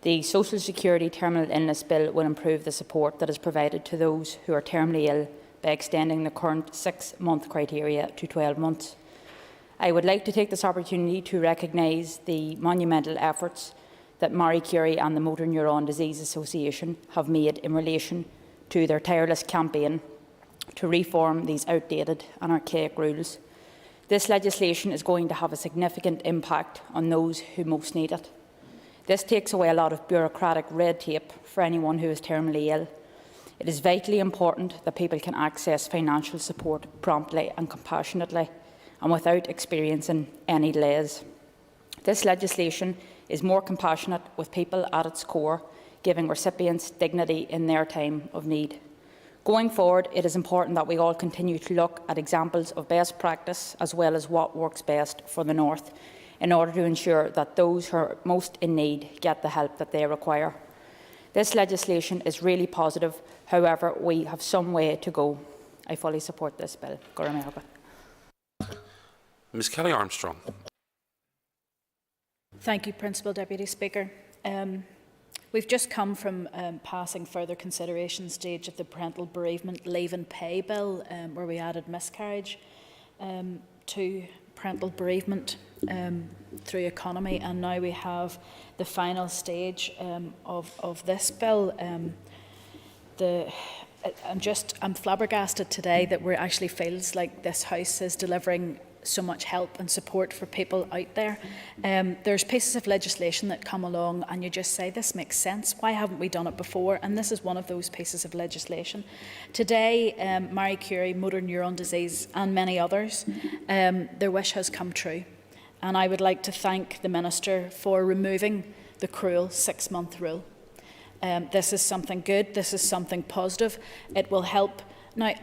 Speaker 16: The Social Security Terminal Illness Bill will improve the support that is provided to those who are terminally ill by extending the current 6-month criteria to 12 months. I would like to take this opportunity to recognise the monumental efforts that Marie Curie and the Motor Neuron Disease Association have made in relation to their tireless campaign to reform these outdated and archaic rules. This legislation is going to have a significant impact on those who most need it. This takes away a lot of bureaucratic red tape for anyone who is terminally ill. It is vitally important that people can access financial support promptly and compassionately and without experiencing any delays. This legislation is more compassionate with people at its core, giving recipients dignity in their time of need. Going forward, it is important that we all continue to look at examples of best practice as well as what works best for the North, in order to ensure that those who are most in need get the help that they require. This legislation is really positive, however, we have some way to go. I fully support this bill.
Speaker 8: Ms Kelly Armstrong.
Speaker 6: Thank you, Principal Deputy Speaker. We've just come from passing further consideration stage of the Parental Bereavement Leave and Pay Bill, where we added miscarriage to parental bereavement through economy, and now we have the final stage of this bill. I'm flabbergasted today that it actually feels like this House is delivering so much help and support for people out there. There's pieces of legislation that come along and you just say, this makes sense, why haven't we done it before? And this is one of those pieces of legislation. Today, Marie Curie, motor neuron disease and many others, their wish has come true. And I would like to thank the Minister for removing the cruel 6-month rule. This is something good, this is something positive. It will help. Now,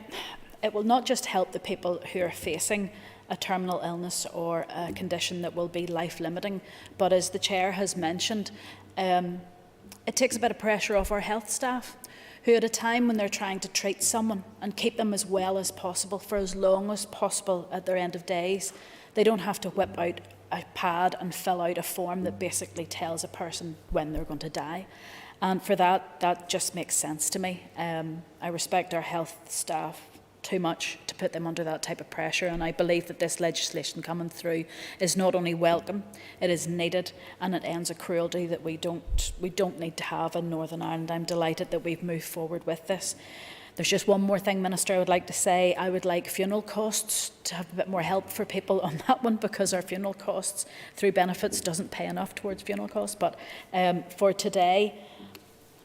Speaker 6: it will not just help the people who are facing a terminal illness or a condition that will be life-limiting, but as the Chair has mentioned, it takes a bit of pressure off our health staff, who at a time when they're trying to treat someone and keep them as well as possible for as long as possible at their end of days, they don't have to whip out a pad and fill out a form that basically tells a person when they're going to die. And for that just makes sense to me. I respect our health staff too much to put them under that type of pressure, and I believe that this legislation coming through is not only welcome, it is needed, and it ends a cruelty that we don't need to have in Northern Ireland. I'm delighted that we've moved forward with this. There's just one more thing, Minister, I would like to say. I would like funeral costs to have a bit more help for people on that one, because our funeral costs through benefits doesn't pay enough towards funeral costs. But for today,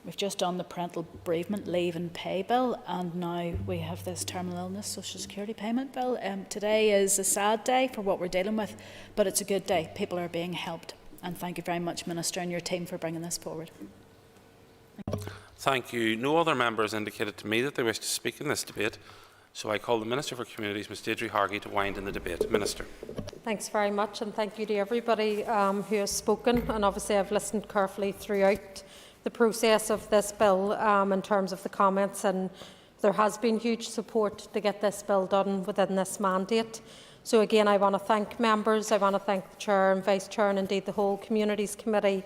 Speaker 6: we've just done the Parental Bereavement Leave and Pay Bill, and now we have this Terminal Illness Social Security Payment Bill. Today is a sad day for what we're dealing with, but it's a good day. People are being helped. And thank you very much, Minister, and your team for bringing this forward.
Speaker 8: Thank you. No other members indicated to me that they wish to speak in this debate, so I call the Minister for Communities, Ms Deirdre Hargey, to wind in the debate. Minister.
Speaker 21: Thanks very much, and thank you to everybody who has spoken. And obviously I've listened carefully throughout the process of this bill in terms of the comments, and there has been huge support to get this bill done within this mandate. So again, I want to thank members, I want to thank the Chair and Vice Chair and indeed the whole Communities Committee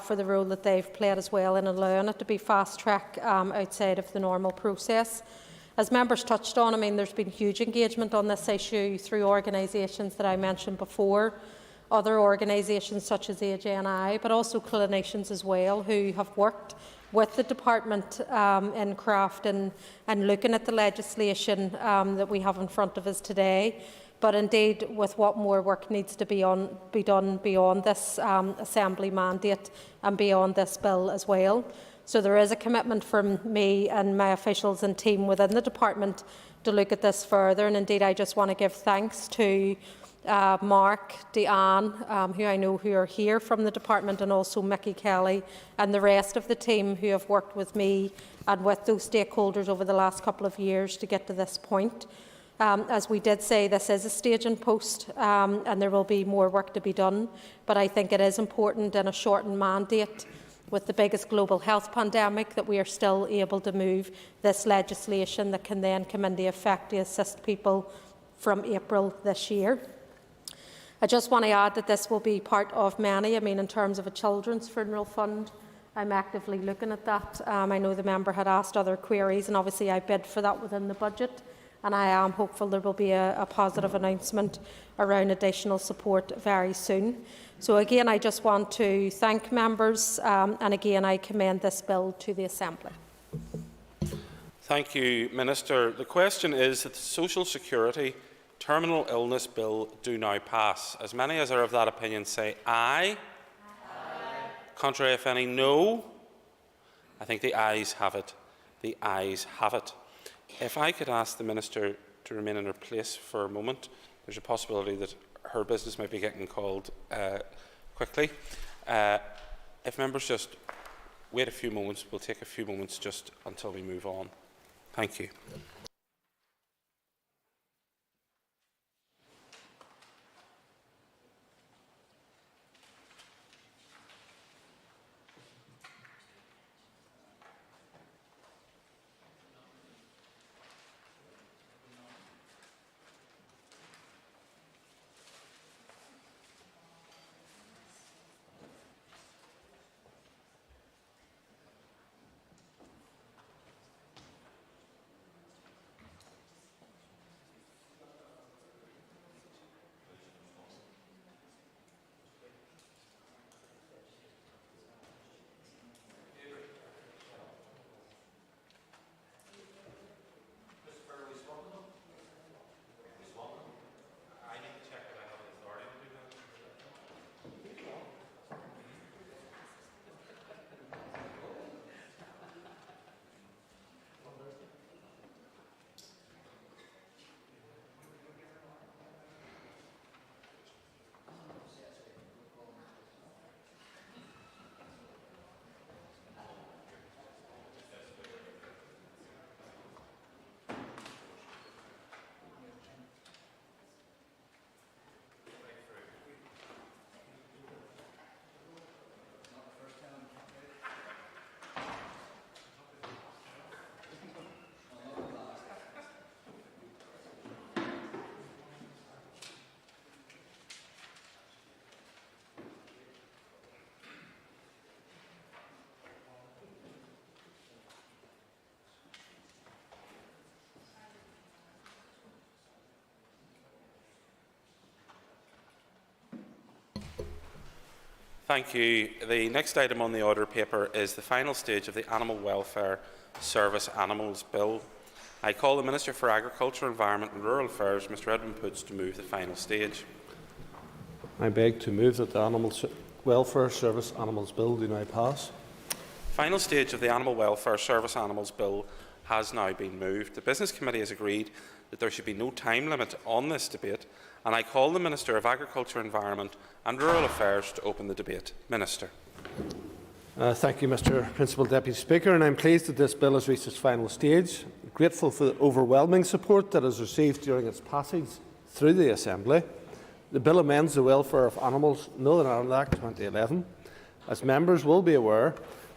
Speaker 21: for the role that they've played as well in allowing it to be fast-track outside of the normal process. As members touched on, I mean, there's been huge engagement on this issue through organisations that I mentioned before, other organisations such as AJNI, but also clinicians as well, who have worked with the department in crafting and looking at the legislation that we have in front of us today. But indeed, with what more work needs to be done beyond this Assembly mandate and beyond this bill as well. So there is a commitment from me and my officials and team within the department to look at this further. And indeed, I just want to give thanks to Mark, Deanne, who I know who are here from the department, and also Mickey Kelly and the rest of the team who have worked with me and with those stakeholders over the last couple of years to get to this point. As we did say, this is a staging post and there will be more work to be done, but I think it is important in a shortened mandate with the biggest global health pandemic that we are still able to move this legislation that can then come into effect to assist people from April this year. I just want to add that this will be part of many. I mean, in terms of a children's funeral fund, I'm actively looking at that. I know the member had asked other queries, and obviously I bid for that within the budget, and I am hopeful there will be a positive announcement around additional support very soon. So again, I just want to thank members, and again, I commend this bill to the Assembly.
Speaker 8: Thank you, Minister. The question is that the Social Security Terminal Illness Bill do now pass. As many as are of that opinion say aye. Aye. Contrary, if any, no. I think the ayes have it. The ayes have it. If I could ask the Minister to remain in her place for a moment, there's a possibility that her business might be getting called quickly. If members just wait a few moments, we'll take a few moments just until we move on. Thank you. Thank you. The next item on the order paper is the final stage of the Animal Welfare Service Animals Bill. I call the Minister for Agriculture, Environment and Rural Affairs, Mr Edwin Poots, to move the final stage.
Speaker 13: I beg to move that the Animal Welfare Service Animals Bill do now pass.
Speaker 8: Final stage of the Animal Welfare Service Animals Bill has now been moved. The Business Committee has agreed that there should be no time limit on this debate, and I call the Minister of Agriculture, Environment and Rural Affairs to open the debate. Minister.
Speaker 13: Thank you, Mr Principal Deputy Speaker, and I am pleased that this bill has reached its final stage. Grateful for the overwhelming support that it has received during its passage through the Assembly. The bill amends the Welfare of Animals Northern Ireland Act 2011. As members will be aware,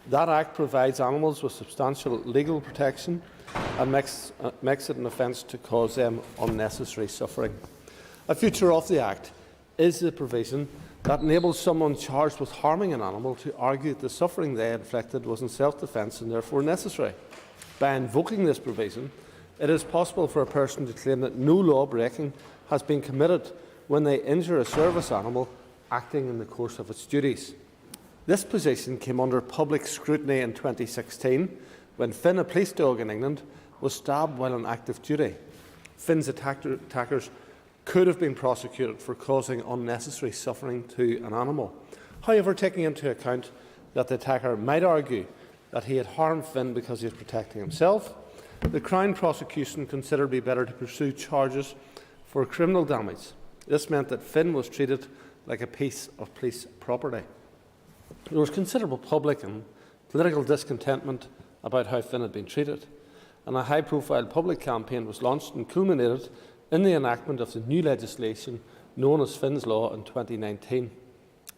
Speaker 13: that Act provides animals with substantial legal protection and makes it an offence to cause them unnecessary suffering. A feature of the Act is the provision that enables someone charged with harming an animal to argue that the suffering they inflicted was in self-defence and therefore necessary. By invoking this provision,
Speaker 17: it is possible for a person to claim that no law-breaking has been committed when they injure a service animal acting in the course of its duties. This position came under public scrutiny in 2016 when Finn, a police dog in England, was stabbed while on active duty. Finn's attackers could have been prosecuted for causing unnecessary suffering to an animal. However, taking into account that the attacker might argue that he had harmed Finn because he was protecting himself, the Crown prosecution considered it to be better to pursue charges for criminal damage. This meant that Finn was treated like a piece of police property. There was considerable public and political discontentment about how Finn had been treated, and a high-profile public campaign was launched and culminated in the enactment of the new legislation known as Finn's Law in 2019.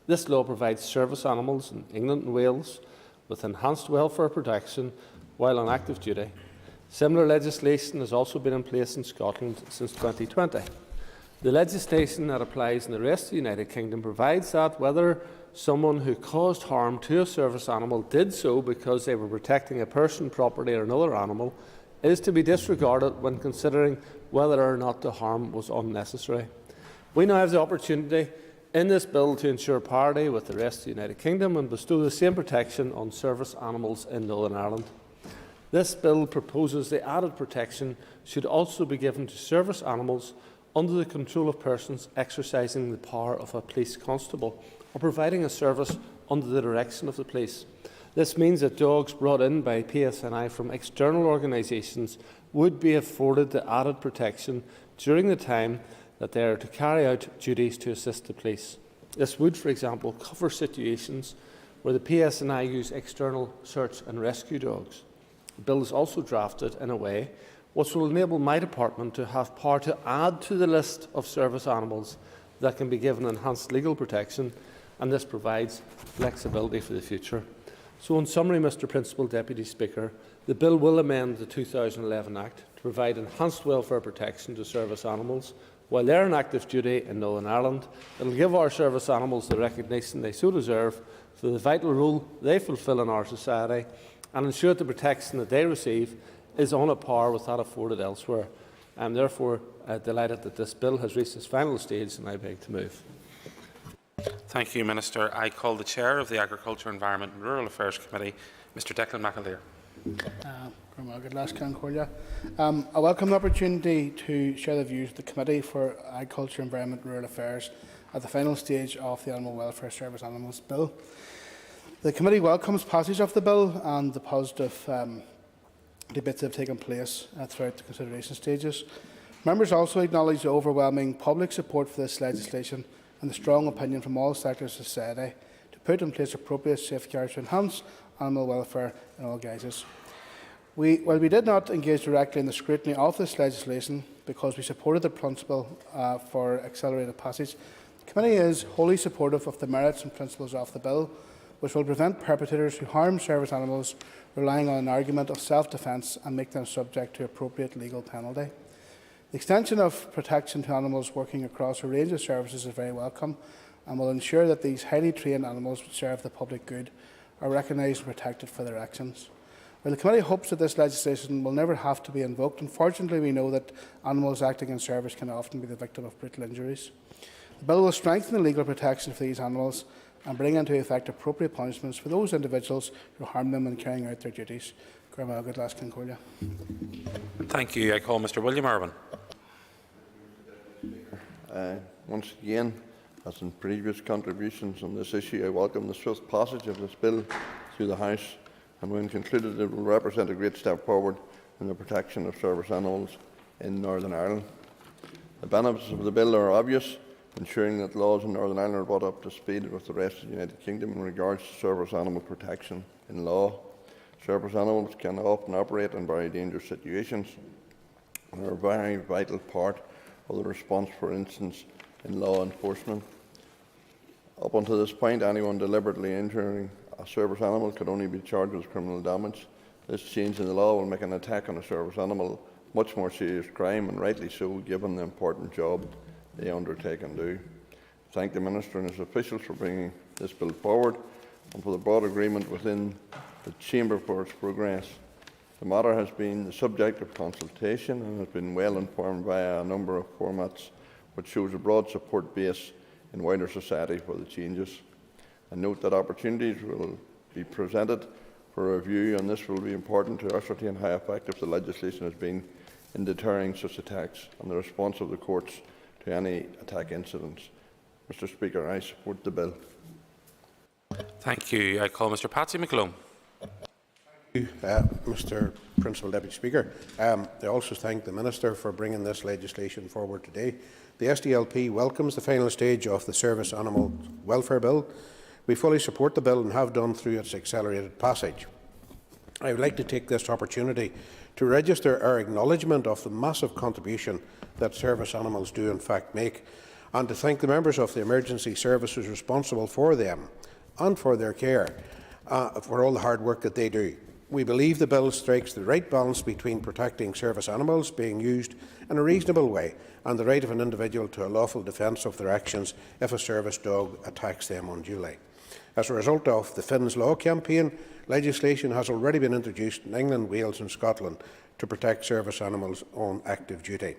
Speaker 17: This law provides service animals in England and Wales with enhanced welfare protection while on active duty. Similar legislation has also been in place in Scotland since 2020. The legislation that applies in the rest of the United Kingdom provides that whether someone who caused harm to a service animal did so because they were protecting a person, property or another animal is to be disregarded when considering whether or not the harm was unnecessary. We now have the opportunity in this bill to ensure parity with the rest of the United Kingdom and bestow the same protection on service animals in Northern Ireland. This bill proposes the added protection should also be given to service animals under the control of persons exercising the power of a police constable or providing a service under the direction of the police. This means that dogs brought in by PSNI from external organisations would be afforded the added protection during the time that they are to carry out duties to assist the police. This would, for example, cover situations where the PSNI use external search and rescue dogs. The bill is also drafted in a way which will enable my department to have power to add to the list of service animals that can be given enhanced legal protection, and this provides flexibility for the future. So in summary, Mr Principal Deputy Speaker, the bill will amend the 2011 Act to provide enhanced welfare protection to service animals while they are on active duty in Northern Ireland. It will give our service animals the recognition they so deserve for the vital role they fulfil in our society and ensure that the protection that they receive is on a par with that afforded elsewhere. I am therefore delighted that this bill has reached its final stage, and I beg to move.
Speaker 8: Thank you, Minister. I call the Chair of the Agriculture, Environment and Rural Affairs Committee, Mr Declan McAleer.
Speaker 18: I welcome the opportunity to share the views of the Committee for Agriculture, Environment and Rural Affairs at the final stage of the Animal Welfare Service Animals Bill. The Committee welcomes passage of the bill and the positive debates that have taken place throughout the consideration stages. Members also acknowledge the overwhelming public support for this legislation and the strong opinion from all sectors of society to put in place appropriate safeguards to enhance animal welfare in all guises. While we did not engage directly in the scrutiny of this legislation because we supported the principle for accelerated passage, the Committee is wholly supportive of the merits and principles of the bill, which will prevent perpetrators who harm service animals relying on an argument of self-defence and make them subject to appropriate legal penalty. The extension of protection to animals working across a range of services is very welcome and will ensure that these highly trained animals which serve the public good are recognised and protected for their actions. While the Committee hopes that this legislation will never have to be invoked, unfortunately we know that animals acting in service can often be the victim of brutal injuries. The bill will strengthen the legal protection for these animals and bring into effect appropriate punishments for those individuals who harm them in carrying out their duties.
Speaker 8: Thank you. I call Mr William Irwin.
Speaker 19: Once again, as in previous contributions on this issue, I welcome the swift passage of this bill through the House, and when concluded it will represent a great step forward in the protection of service animals in Northern Ireland. The benefits of the bill are obvious, ensuring that laws in Northern Ireland are brought up to speed with the rest of the United Kingdom in regards to service animal protection in law. Service animals can often operate in very dangerous situations and are a very vital part of the response, for instance, in law enforcement. Up until this point, anyone deliberately injuring a service animal could only be charged with criminal damage. This change in the law will make an attack on a service animal a much more serious crime, and rightly so, given the important job they undertake and do. Thank the Minister and his officials for bringing this bill forward and for the broad agreement within the Chamber for its progress. The matter has been the subject of consultation and has been well informed via a number of formats, which shows a broad support base in wider society for the changes. I note that opportunities will be presented for review, and this will be important to ascertain how effective the legislation has been in deterring such attacks and the response of the courts to any attack incidents. Mr. Speaker, I support the bill.
Speaker 8: Thank you. I call Mr. Patsy McClone.
Speaker 4: Mr. Principal Deputy Speaker. I also thank the Minister for bringing this legislation forward today. The SDLP welcomes the final stage of the Service Animal Welfare Bill. We fully support the bill and have done through its accelerated passage. I would like to take this opportunity to register our acknowledgement of the massive contribution that service animals do in fact make, and to thank the members of the emergency services responsible for them and for their care for all the hard work that they do. We believe the bill strikes the right balance between protecting service animals being used in a reasonable way and the right of an individual to a lawful defence of their actions if a service dog attacks them unduly. As a result of the Finn's Law campaign, legislation has already been introduced in England, Wales and Scotland to protect service animals on active duty.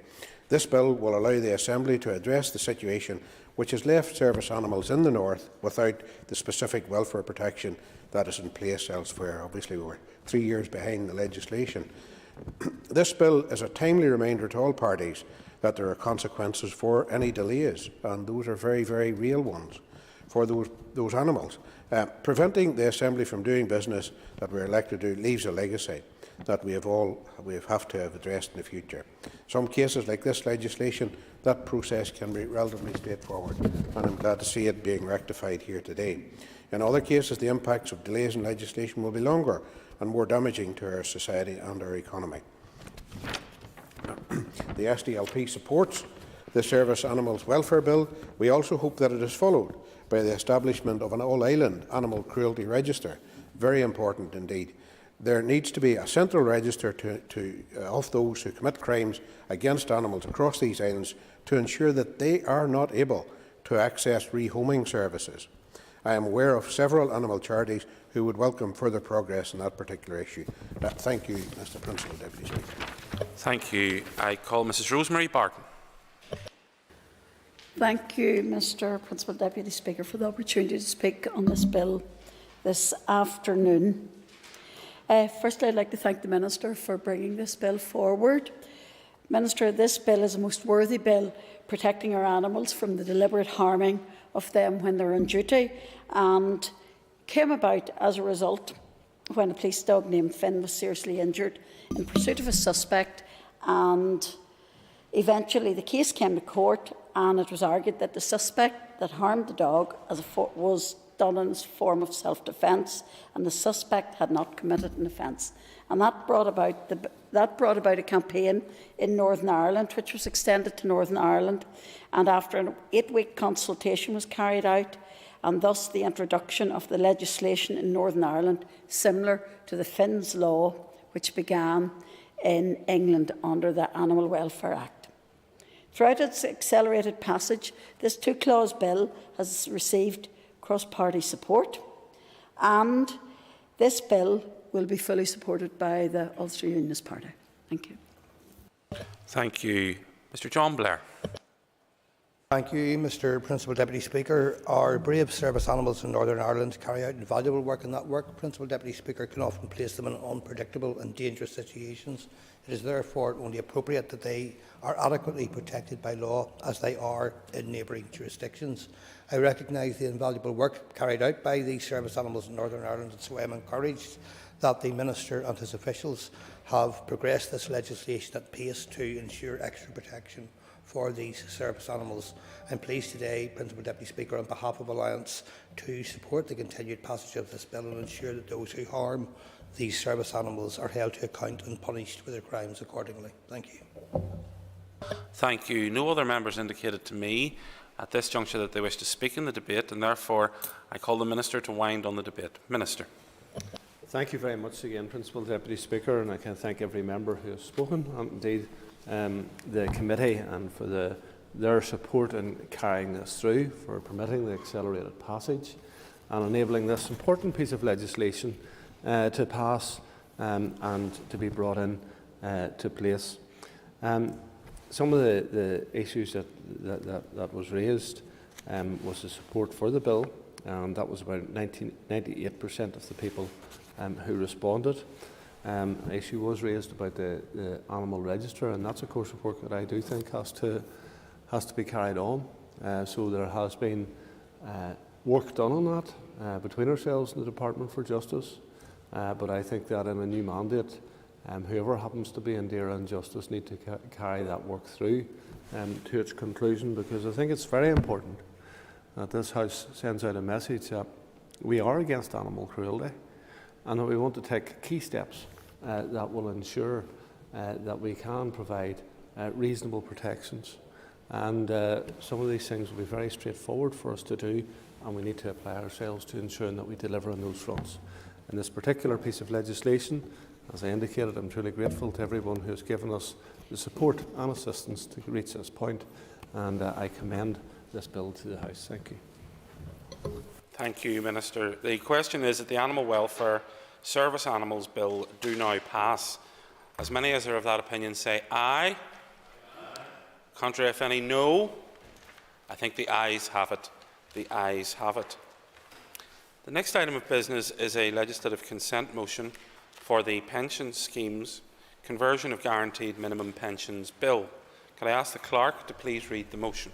Speaker 4: This bill will allow the Assembly to address the situation which has left service animals in the north without the specific welfare protection that is in place elsewhere. Obviously, we were 3 years behind the legislation. This bill is a timely reminder to all parties that there are consequences for any delays, and those are very, very real ones for those animals. Preventing the Assembly from doing business that we're elected to do leaves a legacy that we have to have addressed in the future. Some cases like this legislation, that process can be relatively straightforward, and I'm glad to see it being rectified here today. In other cases, the impacts of delays in legislation will be longer and more damaging to our society and our economy. The SDLP supports the Service Animals Welfare Bill. We also hope that it is followed by the establishment of an all-island animal cruelty register. Very important indeed. There needs to be a central register of those who commit crimes against animals across these islands to ensure that they are not able to access rehoming services. I am aware of several animal charities who would welcome further progress on that particular issue. Thank you, Mr. Principal Deputy Speaker.
Speaker 8: Thank you. I call Mrs. Rosemary Barton.
Speaker 5: Thank you, Mr. Principal Deputy Speaker, for the opportunity to speak on this bill this afternoon. Firstly, I'd like to thank the Minister for bringing this bill forward. Minister, this bill is a most worthy bill protecting our animals from the deliberate harming of them when they're on duty, and came about as a result when a police dog named Finn was seriously injured in pursuit of a suspect, and eventually the case came to court and it was argued that the suspect that harmed the dog was done in a form of self-defence, and the suspect had not committed an offence. And that brought about a campaign in Northern Ireland, which was extended to Northern Ireland, and after an 8-week consultation was carried out, and thus the introduction of the legislation in Northern Ireland similar to the Finn's Law, which began in England under the Animal Welfare Act. Throughout its accelerated passage, this 2-clause bill has received cross-party support, and this bill will be fully supported by the Ulster Unionist Party. Thank you.
Speaker 8: Thank you. Mr. John Blair.
Speaker 7: Thank you, Mr. Principal Deputy Speaker. Our brave service animals in Northern Ireland carry out invaluable work, and that work, Principal Deputy Speaker, can often place them in unpredictable and dangerous situations. It is therefore only appropriate that they are adequately protected by law, as they are in neighbouring jurisdictions. I recognise the invaluable work carried out by these service animals in Northern Ireland, and so I am encouraged that the Minister and his officials have progressed this legislation at pace to ensure extra protection for these service animals. I am pleased today, Principal Deputy Speaker, on behalf of Alliance, to support the continued passage of this bill and ensure that those who harm these service animals are held to account and punished for their crimes accordingly. Thank you.
Speaker 8: Thank you. No other members indicated to me at this juncture that they wish to speak in the debate, and therefore I call the Minister to wind on the debate. Minister.
Speaker 17: Thank you very much again, Principal Deputy Speaker, and I can thank every member who has spoken, and indeed the committee, and for their support in carrying this through, for permitting the accelerated passage and enabling this important piece of legislation to pass and to be brought in to place. Some of the issues that was raised was the support for the bill, and that was about 98% of the people who responded. An issue was raised about the animal register, and that's a course of work that I do think has to be carried on. So there has been work done on that between ourselves and the Department for Justice, but I think that in a new mandate, whoever happens to be in Dara and Justice need to carry that work through to its conclusion, because I think it's very important that this House sends out a message that we are against animal cruelty and that we want to take key steps that will ensure that we can provide reasonable protections. And some of these things will be very straightforward for us to do, and we need to apply ourselves to ensuring that we deliver on those fronts. In this particular piece of legislation, as I indicated, I'm truly grateful to everyone who has given us the support and assistance to reach this point, and I commend this bill to the House. Thank you.
Speaker 8: Thank you, Minister. The question is that the Animal Welfare Service Animals Bill do now pass. As many as are of that opinion say aye. Aye. Contrary, if any, no. I think the ayes have it. The ayes have it. The next item of business is a legislative consent motion for the Pension Schemes Conversion of Guaranteed Minimum Pensions Bill. Can I ask the Clerk to please read the motion?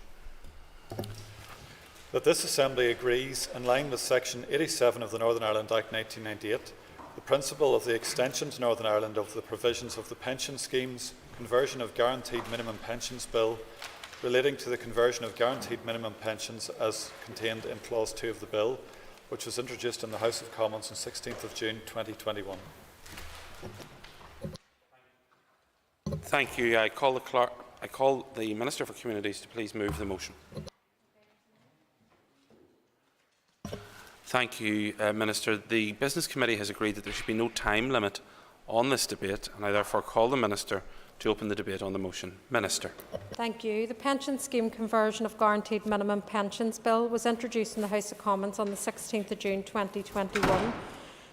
Speaker 9: That this Assembly agrees, in line with Section 87 of the Northern Ireland Act 1998, the principle of the extension to Northern Ireland of the provisions of the Pension Schemes Conversion of Guaranteed Minimum Pensions Bill relating to the conversion of guaranteed minimum pensions as contained in Clause 2 of the Bill, which was introduced in the House of Commons on 16th of June 2021.
Speaker 8: Thank you. I call the Minister for Communities to please move the motion. Thank you, Minister. The Business Committee has agreed that there should be no time limit on this debate, and I therefore call the Minister to open the debate on the motion. Minister.
Speaker 21: Thank you. The Pension Scheme Conversion of Guaranteed Minimum Pensions Bill was introduced in the House of Commons on the 16th of June 2021.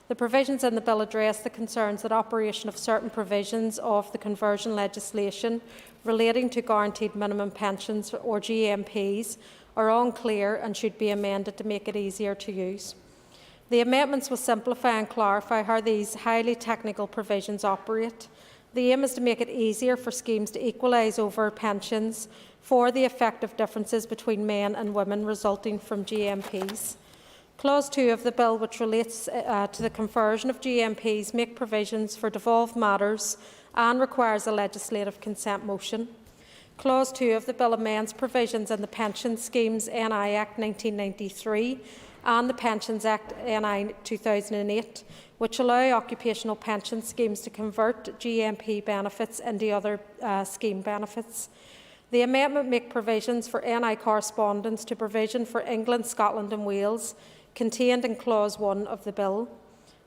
Speaker 21: The provisions in the bill address the concerns that operation of certain provisions of the conversion legislation relating to guaranteed minimum pensions, or GMPs, are unclear and should be amended to make it easier to use. The amendments will simplify and clarify how these highly technical provisions operate. The aim is to make it easier for schemes to equalise over pensions for the effective differences between men and women resulting from GMPs. Clause 2 of the bill, which relates to the conversion of GMPs, make provisions for devolved matters and requires a legislative consent motion. Clause 2 of the bill amends provisions in the Pension Schemes NI Act 1993 and the Pensions Act NI 2008, which allow occupational pension schemes to convert GMP benefits into other scheme benefits. The amendment makes provisions for NI correspondence to provision for England, Scotland and Wales contained in Clause 1 of the bill.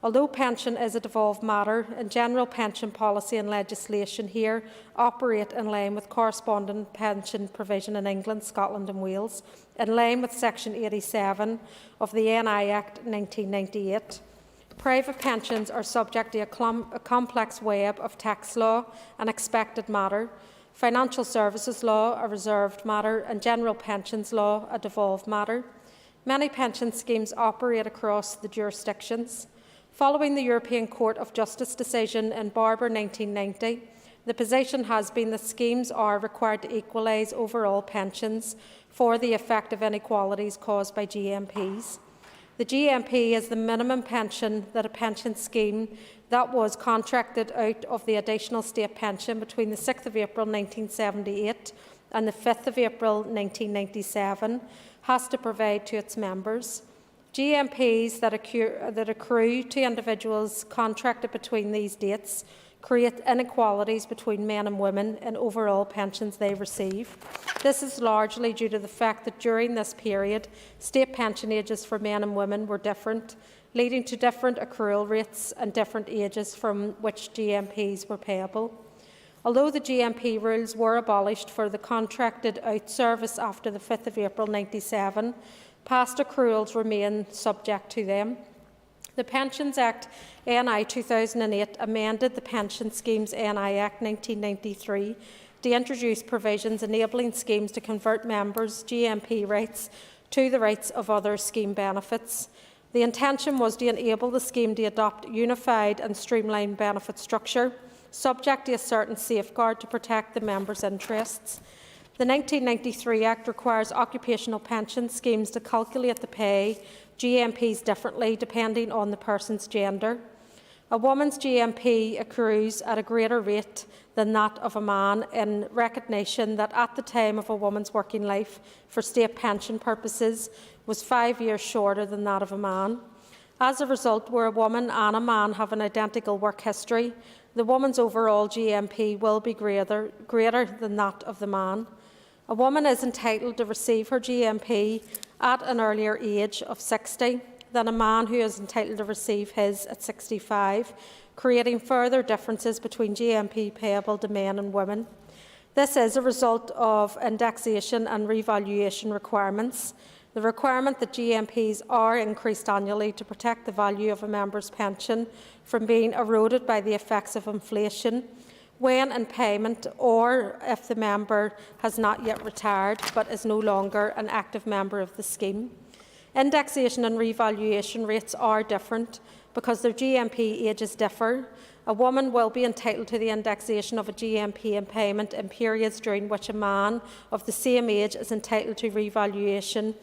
Speaker 21: Although pension is a devolved matter, and general pension policy and legislation here operate in line with corresponding pension provision in England, Scotland and Wales, in line with Section 87 of the NI Act 1998. Private pensions are subject to a complex web of tax law, an expected matter, financial services law, a reserved matter, and general pensions law, a devolved matter. Many pension schemes operate across the jurisdictions. Following the European Court of Justice decision in Barber 1990, the position has been that schemes are required to equalise overall pensions for the effect of inequalities caused by GMPs. The GMP is the minimum pension that a pension scheme that was contracted out of the additional state pension between the 6th of April 1978 and the 5th of April 1997 has to provide to its members. GMPs that accrue to individuals contracted between these dates create inequalities between men and women in overall pensions they receive. This is largely due to the fact that during this period, state pension ages for men and women were different, leading to different accrual rates and different ages from which GMPs were payable. Although the GMP rules were abolished for the contracted out service after the 5th of April 1997, past accruals remain subject to them. The Pensions Act NI 2008 amended the Pension Schemes NI Act 1993 to introduce provisions enabling schemes to convert members' GMP rights to the rights of other scheme benefits. The intention was to enable the scheme to adopt a unified and streamlined benefit structure, subject to a certain safeguard to protect the members' interests. The 1993 Act requires occupational pension schemes to calculate the pay GMPs differently depending on the person's gender. A woman's GMP accrues at a greater rate than that of a man in recognition that at the time of a woman's working life for state pension purposes was 5 years shorter than that of a man. As a result, where a woman and a man have an identical work history, the woman's overall GMP will be greater than that of the man. A woman is entitled to receive her GMP at an earlier age of 60 than a man who is entitled to receive his at 65, creating further differences between GMP payable to men and women. This is a result of indexation and revaluation requirements. The requirement that GMPs are increased annually to protect the value of a member's pension from being eroded by the effects of inflation when in payment or if the member has not yet retired but is no longer an active member of the scheme. Indexation and revaluation rates are different because their GMP ages differ. A woman will be entitled to the indexation of a GMP in payment in periods during which a man of the same age is entitled to revaluation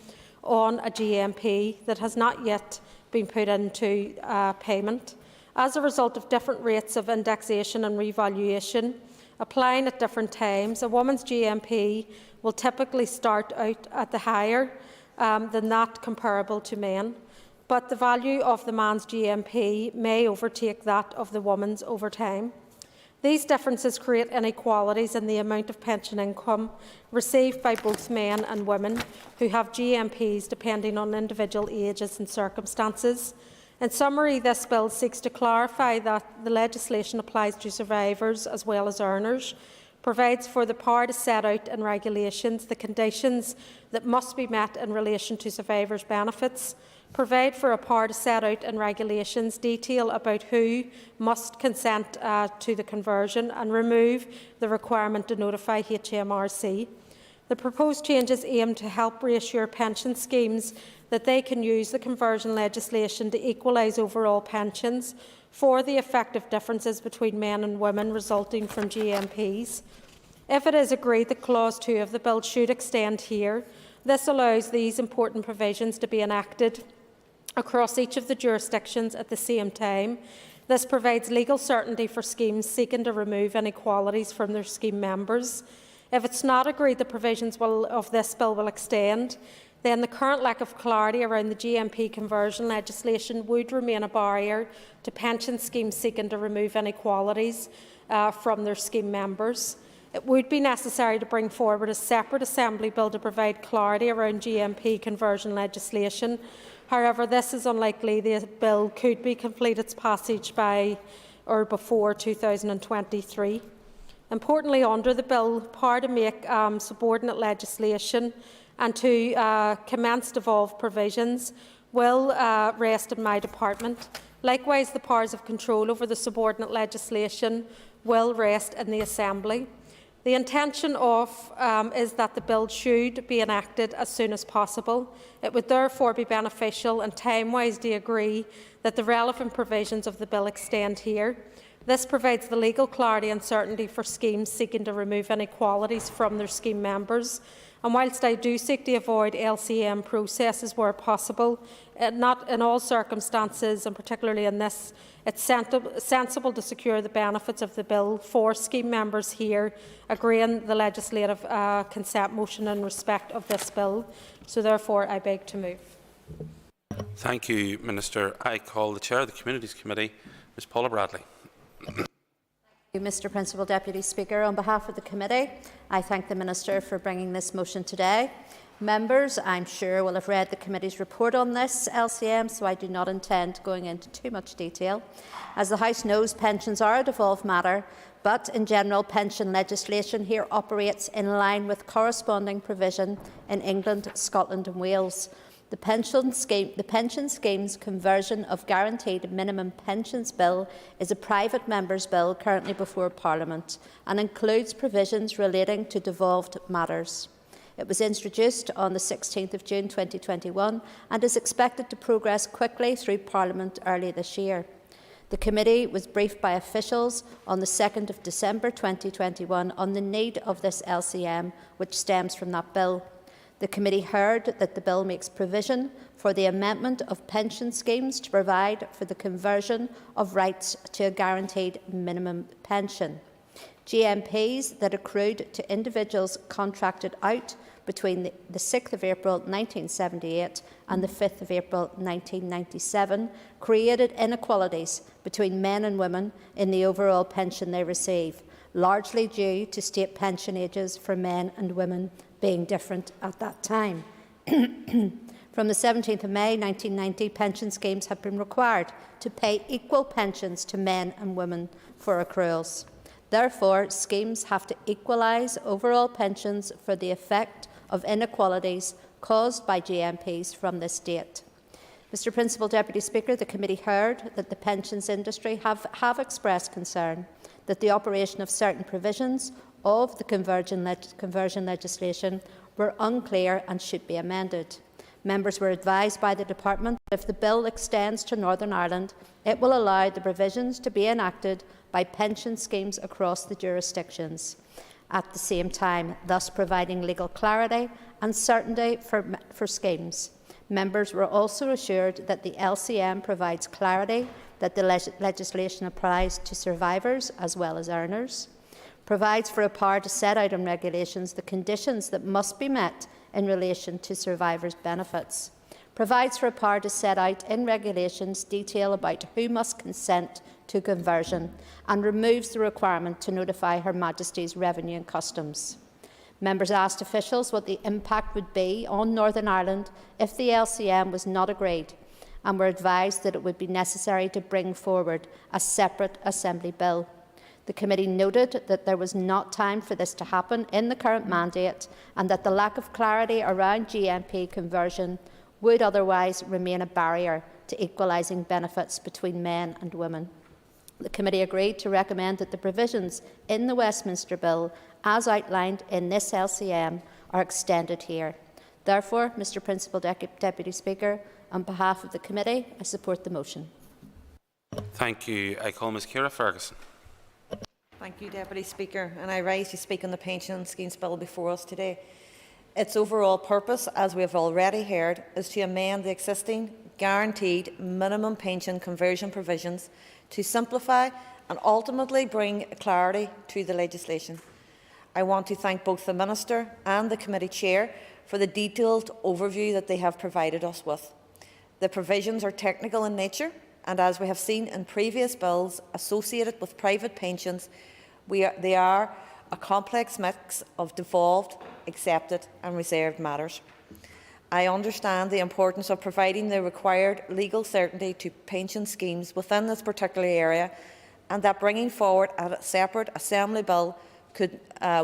Speaker 21: on a GMP that has not yet been put into payment. As a result of different rates of indexation and revaluation applying at different times, a woman's GMP will typically start out at the higher than that comparable to men, but the value of the man's GMP may overtake that of the woman's over time. These differences create inequalities in the amount of pension income received by both men and women who have GMPs depending on individual ages and circumstances. In summary, this bill seeks to clarify that the legislation applies to survivors as well as earners, provides for the power to set out in regulations the conditions that must be met in relation to survivors' benefits, provide for a power to set out in regulations detail about who must consent to the conversion, and remove the requirement to notify HMRC. The proposed changes aim to help reassure pension schemes that they can use the conversion legislation to equalise overall pensions for the effective differences between men and women resulting from GMPs. If it is agreed that Clause 2 of the bill should extend here, this allows these important provisions to be enacted across each of the jurisdictions at the same time. This provides legal certainty for schemes seeking to remove inequalities from their scheme members. If it's not agreed the provisions of this bill will extend, then the current lack of clarity around the GMP conversion legislation would remain a barrier to pension schemes seeking to remove inequalities from their scheme members. It would be necessary to bring forward a separate Assembly bill to provide clarity around GMP conversion legislation. However, this is unlikely. The bill could be complete its passage by or before 2023. Importantly, under the bill, power to make subordinate legislation and to commence devolved provisions will rest in my department. Likewise, the powers of control over the subordinate legislation will rest in the Assembly. The intention is that the bill should be enacted as soon as possible. It would therefore be beneficial and time-wise to agree that the relevant provisions of the bill extend here. This provides the legal clarity and certainty for schemes seeking to remove inequalities from their scheme members. And whilst I do seek to avoid LCM processes where possible, not in all circumstances, and particularly in this, it's sensible to secure the benefits of the bill for scheme members here, agreeing the legislative consent motion in respect of this bill. So therefore, I beg to move.
Speaker 8: Thank you, Minister. I call the Chair of the Communities Committee, Ms Paula Bradley.
Speaker 22: Mr Principal Deputy Speaker, on behalf of the committee, I thank the Minister for bringing this motion today. Members, I'm sure, will have read the committee's report on this LCM, so I do not intend going into too much detail. As the House knows, pensions are a devolved matter, but in general, pension legislation here operates in line with corresponding provision in England, Scotland and Wales. The pension scheme's conversion of guaranteed minimum pensions bill is a private member's bill currently before Parliament and includes provisions relating to devolved matters. It was introduced on the 16th of June 2021 and is expected to progress quickly through Parliament early this year. The committee was briefed by officials on the 2nd of December 2021 on the need of this LCM, which stems from that bill. The committee heard that the bill makes provision for the amendment of pension schemes to provide for the conversion of rights to a guaranteed minimum pension. GMPs that accrued to individuals contracted out between the 6th of April 1978 and the 5th of April 1997 created inequalities between men and women in the overall pension they receive, largely due to state pension ages for men and women being different at that time. From the 17th of May 1990, pension schemes have been required to pay equal pensions to men and women for accruals. Therefore, schemes have to equalise overall pensions for the effect of inequalities caused by GMPs from this date. Mr Principal Deputy Speaker, the committee heard that the pensions industry have expressed concern that the operation of certain provisions of the conversion legislation were unclear and should be amended. Members were advised by the Department that if the bill extends to Northern Ireland, it will allow the provisions to be enacted by pension schemes across the jurisdictions at the same time, thus providing legal clarity and certainty for schemes. Members were also assured that the LCM provides clarity that the legislation applies to survivors as well as earners, provides for a power to set out in regulations the conditions that must be met in relation to survivors' benefits, provides for a power to set out in regulations detail about who must consent to conversion, and removes the requirement to notify Her Majesty's Revenue and Customs. Members asked officials what the impact would be on Northern Ireland if the LCM was not agreed, and were advised that it would be necessary to bring forward a separate Assembly bill. The committee noted that there was not time for this to happen in the current mandate, and that the lack of clarity around GMP conversion would otherwise remain a barrier to equalising benefits between men and women. The committee agreed to recommend that the provisions in the Westminster Bill, as outlined in this LCM, are extended here. Therefore, Mr Principal Deputy Speaker, on behalf of the committee, I support the motion.
Speaker 8: Thank you. I call Ms Ciara Ferguson.
Speaker 1: Thank you, Deputy Speaker, and I rise to speak on the Pension Schemes Bill before us today. Its overall purpose, as we have already heard, is to amend the existing guaranteed minimum pension conversion provisions to simplify and ultimately bring clarity to the legislation. I want to thank both the Minister and the Committee Chair for the detailed overview that they have provided us with. The provisions are technical in nature, and as we have seen in previous bills associated with private pensions, they are a complex mix of devolved, accepted and reserved matters. I understand the importance of providing the required legal certainty to pension schemes within this particular area, and that bringing forward a separate Assembly bill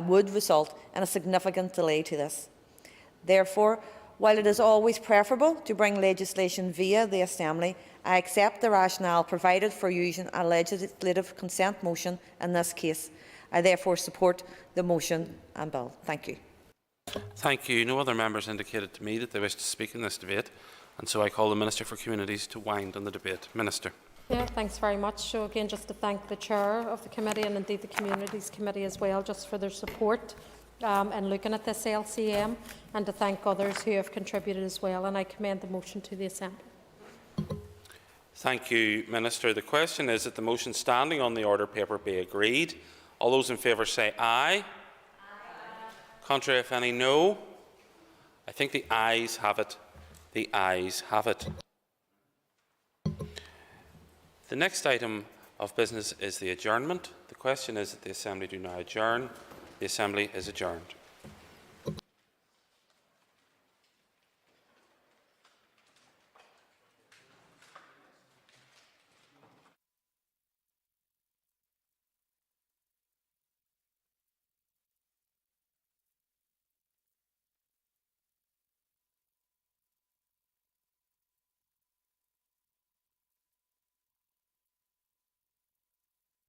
Speaker 1: would result in a significant delay to this. Therefore, while it is always preferable to bring legislation via the Assembly, I accept the rationale provided for using a legislative consent motion in this case. I therefore support the motion and bill. Thank you.
Speaker 8: Thank you. No other members indicated to me that they wish to speak in this debate, and so I call the Minister for Communities to wind on the debate. Minister.
Speaker 21: Yeah, thanks very much. So again, just to thank the Chair of the Committee and indeed the Communities Committee as well, just for their support in looking at this LCM, and to thank others who have contributed as well, and I commend the motion to the Assembly.
Speaker 8: Thank you, Minister. The question is that the motion standing on the order paper be agreed. All those in favour say aye. Aye. Contrary, if any, no. I think the ayes have it. The ayes have it. The next item of business is the adjournment. The question is that the Assembly do now adjourn. The Assembly is adjourned.